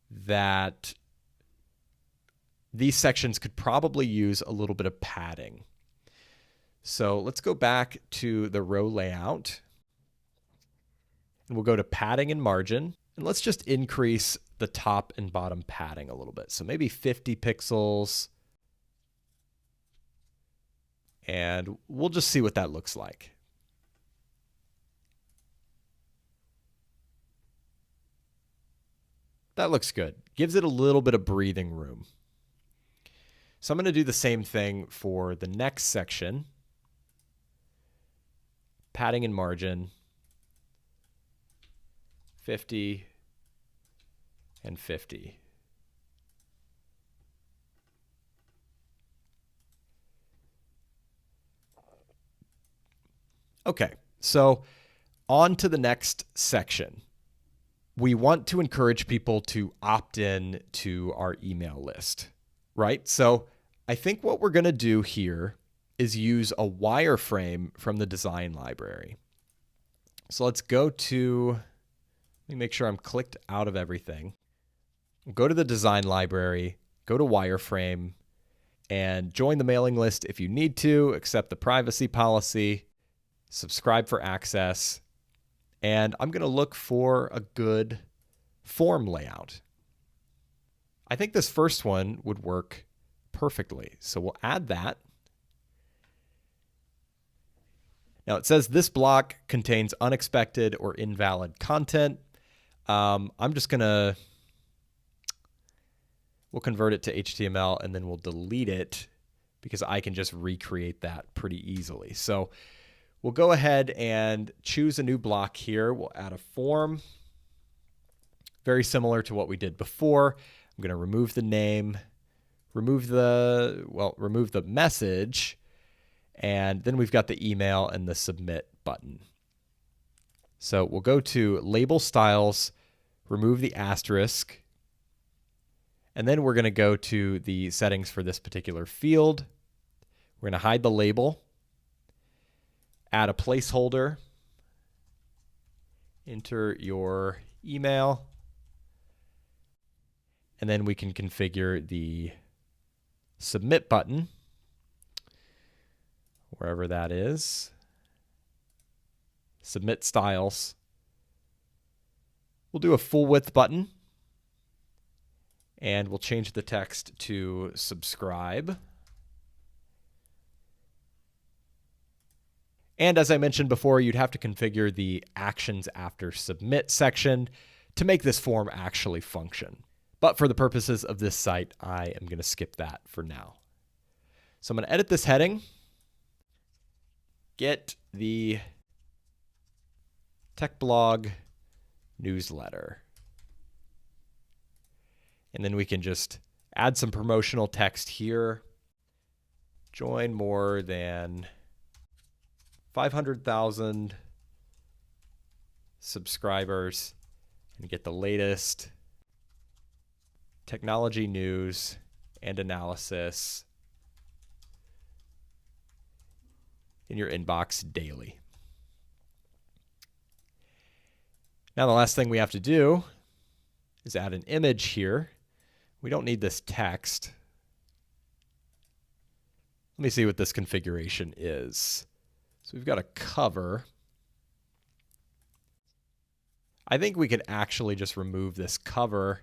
that these sections could probably use a little bit of padding. So let's go back to the row layout. And we'll go to padding and margin. And let's just increase the top and bottom padding a little bit. So maybe 50 pixels. And we'll just see what that looks like. That looks good. Gives it a little bit of breathing room. So I'm going to do the same thing for the next section. Padding and margin. 50 and 50. Okay, so on to the next section. We want to encourage people to opt in to our email list, right? So I think what we're going to do here is use a wireframe from the design library. So let's go to, let me make sure I'm clicked out of everything. Go to the design library, go to wireframe, and join the mailing list if you need to, accept the privacy policy, subscribe for access. And I'm going to look for a good form layout. I think this first one would work perfectly. So we'll add that. Now it says this block contains unexpected or invalid content. I'm just going to, we'll convert it to HTML and then we'll delete it because I can just recreate that pretty easily. So we'll go ahead and choose a new block here. We'll add a form, very similar to what we did before. I'm going to remove the name, remove the message, and then we've got the email and the submit button. So we'll go to label styles, remove the asterisk, and then we're going to go to the settings for this particular field. We're going to hide the label. Add a placeholder, enter your email, and then we can configure the submit button, wherever that is. Submit styles. We'll do a full width button, and we'll change the text to subscribe. And as I mentioned before, you'd have to configure the actions after submit section to make this form actually function. But for the purposes of this site, I am going to skip that for now. So I'm going to edit this heading, get the tech blog newsletter. And then we can just add some promotional text here. Join more than 500,000 subscribers and get the latest technology news and analysis in your inbox daily. Now the last thing we have to do is add an image here. We don't need this text. Let me see what this configuration is. So we've got a cover. I think we could actually just remove this cover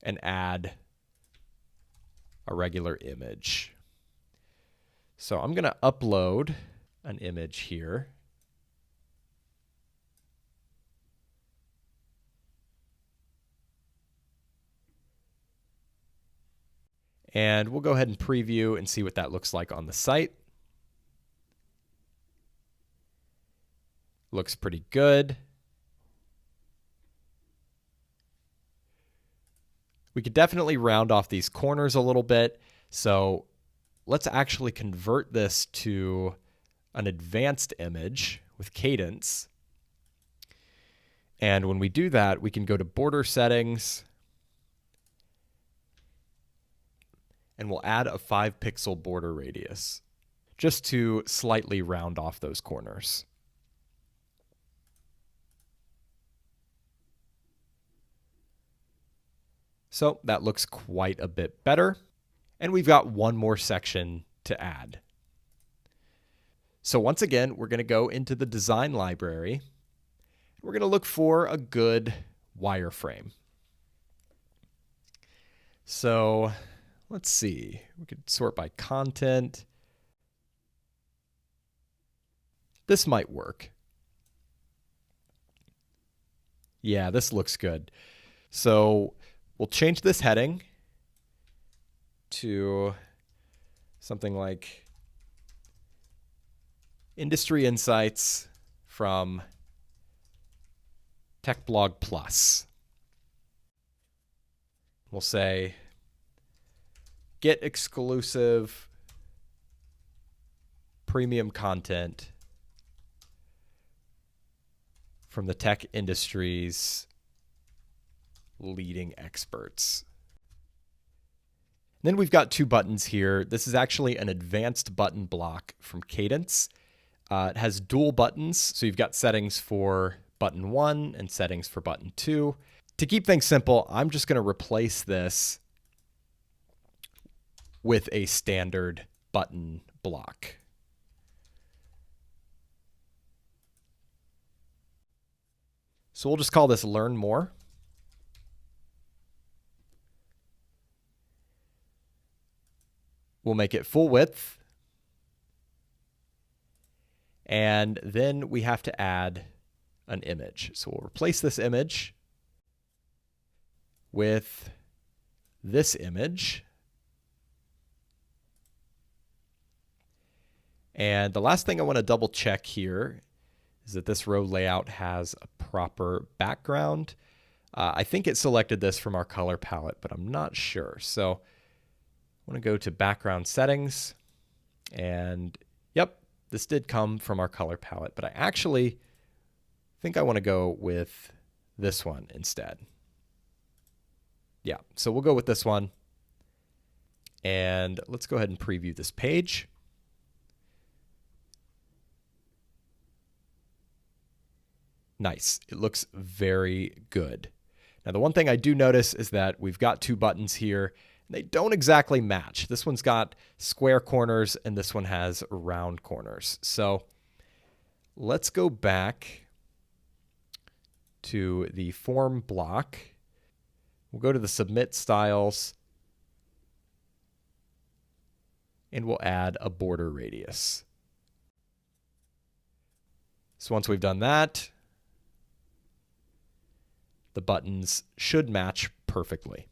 and add a regular image. So I'm going to upload an image here. And we'll go ahead and preview and see what that looks like on the site. Looks pretty good. We could definitely round off these corners a little bit. So let's actually convert this to an advanced image with cadence. And when we do that, we can go to border settings, and we'll add a 5-pixel border radius just to slightly round off those corners. So that looks quite a bit better. And we've got one more section to add. So once again, we're going to go into the design library. We're going to look for a good wireframe. So let's see. We could sort by content. This might work. Yeah, this looks good. So we'll change this heading to something like Industry Insights from Tech Blog Plus. We'll say, get exclusive premium content from the tech industry's leading experts. Then we've got two buttons here. This is actually an advanced button block from Cadence. It has dual buttons, so you've got settings for button 1 and settings for button 2. To keep things simple, I'm just going to replace this with a standard button block. So we'll just call this Learn More. We'll make it full width. And then we have to add an image. So we'll replace this image with this image. And the last thing I want to double check here is that this row layout has a proper background. I think it selected this from our color palette, but I'm not sure. So I want to go to background settings, and yep, this did come from our color palette, but I actually think I want to go with this one instead. Yeah, so we'll go with this one. And let's go ahead and preview this page. Nice. It looks very good. Now, the one thing I do notice is that we've got two buttons here. They don't exactly match. This one's got square corners and this one has round corners. So let's go back to the form block. We'll go to the submit styles and we'll add a border radius. So once we've done that, the buttons should match perfectly.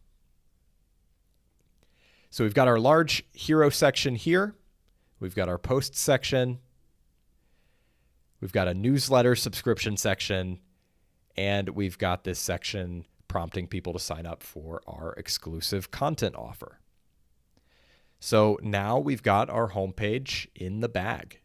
So we've got our large hero section here. We've got our post section. We've got a newsletter subscription section. And we've got this section prompting people to sign up for our exclusive content offer. So now we've got our homepage in the bag.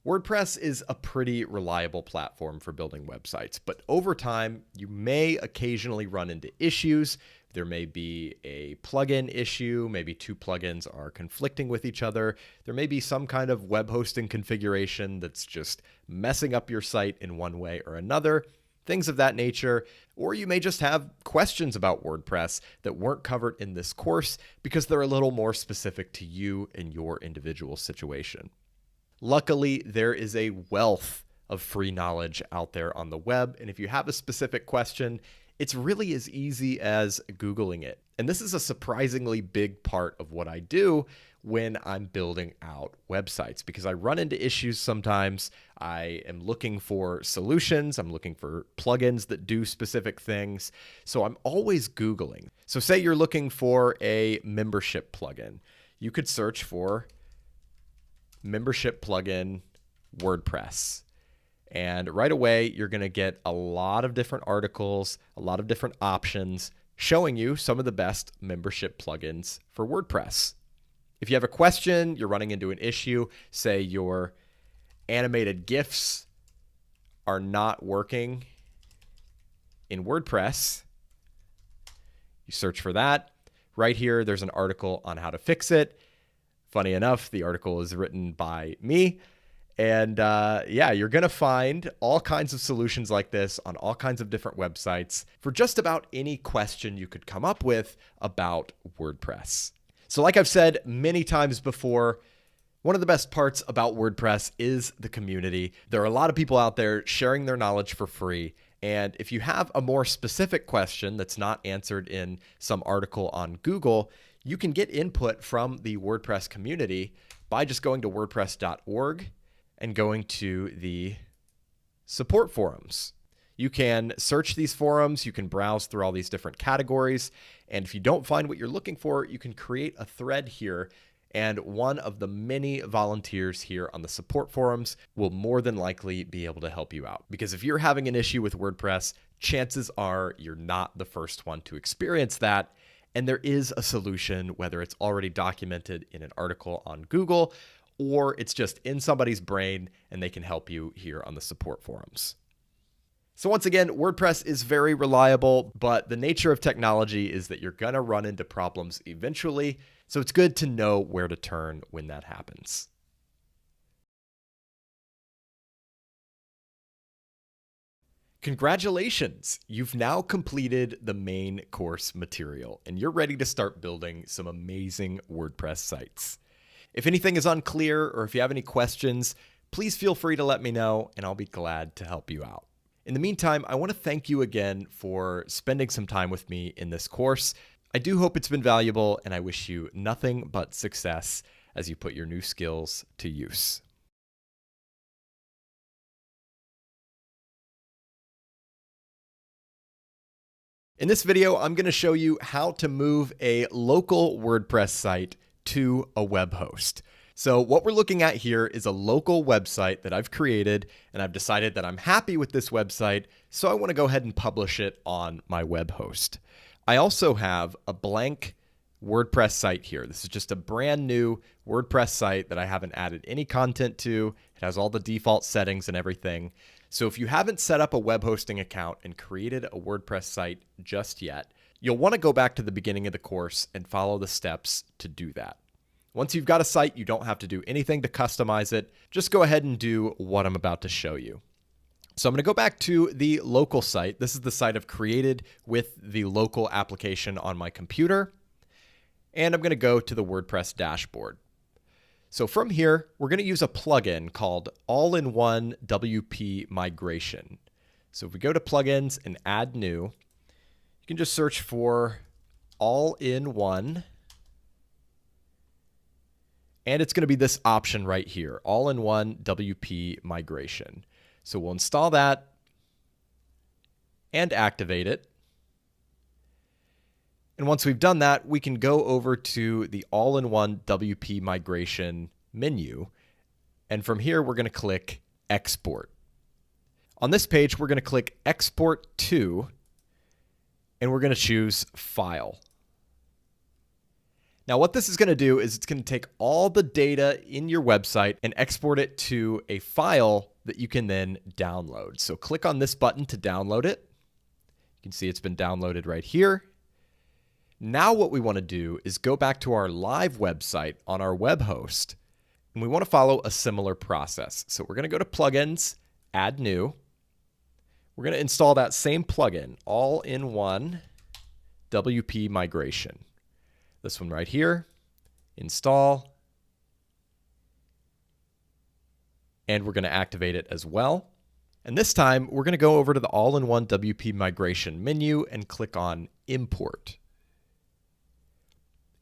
WordPress is a pretty reliable platform for building websites, but over time, you may occasionally run into issues. There may be a plugin issue, maybe two plugins are conflicting with each other. There may be some kind of web hosting configuration that's just messing up your site in one way or another, things of that nature. Or you may just have questions about WordPress that weren't covered in this course because they're a little more specific to you and your individual situation. Luckily, there is a wealth of free knowledge out there on the web, and if you have a specific question, it's really as easy as Googling it. And this is a surprisingly big part of what I do when I'm building out websites, because I run into issues sometimes. I am looking for solutions. I'm looking for plugins that do specific things. So I'm always Googling. So say you're looking for a membership plugin. You could search for membership plugin WordPress. And right away, you're going to get a lot of different articles, a lot of different options showing you some of the best membership plugins for WordPress. If you have a question, you're running into an issue, say your animated GIFs are not working in WordPress, you search for that. Right here, there's an article on how to fix it. Funny enough, the article is written by me. And yeah, you're going to find all kinds of solutions like this on all kinds of different websites for just about any question you could come up with about WordPress. So like I've said many times before, one of the best parts about WordPress is the community. There are a lot of people out there sharing their knowledge for free. And if you have a more specific question that's not answered in some article on Google, you can get input from the WordPress community by just going to wordpress.org and going to the support forums. You can search these forums, you can browse through all these different categories, and if you don't find what you're looking for, you can create a thread here, and one of the many volunteers here on the support forums will more than likely be able to help you out. Because if you're having an issue with WordPress, chances are you're not the first one to experience that. And there is a solution, whether it's already documented in an article on Google or it's just in somebody's brain and they can help you here on the support forums. So once again, WordPress is very reliable, but the nature of technology is that you're going to run into problems eventually. So it's good to know where to turn when that happens. Congratulations! You've now completed the main course material, and you're ready to start building some amazing WordPress sites. If anything is unclear or if you have any questions, please feel free to let me know, and I'll be glad to help you out. In the meantime, I want to thank you again for spending some time with me in this course. I do hope it's been valuable, and I wish you nothing but success as you put your new skills to use. In this video, I'm going to show you how to move a local WordPress site to a web host. So what we're looking at here is a local website that I've created, and I've decided that I'm happy with this website, so I want to go ahead and publish it on my web host. I also have a blank WordPress site here. This is just a brand new WordPress site that I haven't added any content to. It has all the default settings and everything. So if you haven't set up a web hosting account and created a WordPress site just yet, you'll want to go back to the beginning of the course and follow the steps to do that. Once you've got a site, you don't have to do anything to customize it. Just go ahead and do what I'm about to show you. So I'm going to go back to the local site. This is the site I've created with the local application on my computer. And I'm going to go to the WordPress dashboard. So from here, we're going to use a plugin called All-in-One WP Migration. So if we go to plugins and add new, you can just search for All-in-One. And it's going to be this option right here, All-in-One WP Migration. So we'll install that and activate it. And once we've done that, we can go over to the All-in-One WP Migration menu. And from here, we're going to click Export. On this page, we're going to click Export to, and we're going to choose File. Now, what this is going to do is it's going to take all the data in your website and export it to a file that you can then download. So click on this button to download it. You can see it's been downloaded right here. Now what we want to do is go back to our live website on our web host, and we want to follow a similar process. So we're going to go to Plugins, Add New. We're going to install that same plugin, all-in-one WP Migration. This one right here, install, and we're going to activate it as well. And this time, we're going to go over to the all-in-one WP Migration menu and click on Import.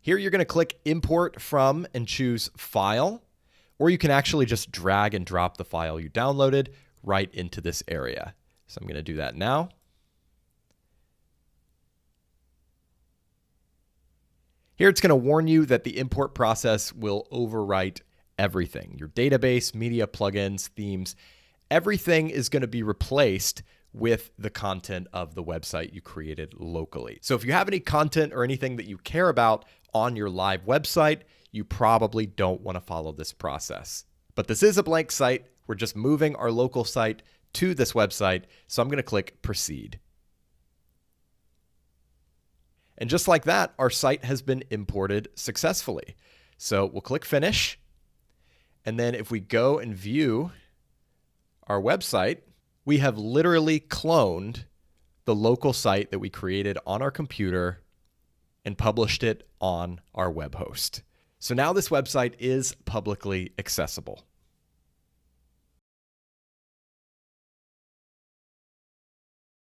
Here you're going to click Import From and choose File, or you can actually just drag and drop the file you downloaded right into this area. So I'm going to do that now. Here it's going to warn you that the import process will overwrite everything. Your database, media, plugins, themes, everything is going to be replaced with the content of the website you created locally. So if you have any content or anything that you care about on your live website, you probably don't want to follow this process. But this is a blank site. We're just moving our local site to this website. So I'm going to click Proceed. And just like that, our site has been imported successfully. So we'll click Finish. And then if we go and view our website, we have literally cloned the local site that we created on our computer and published it on our web host. So now this website is publicly accessible.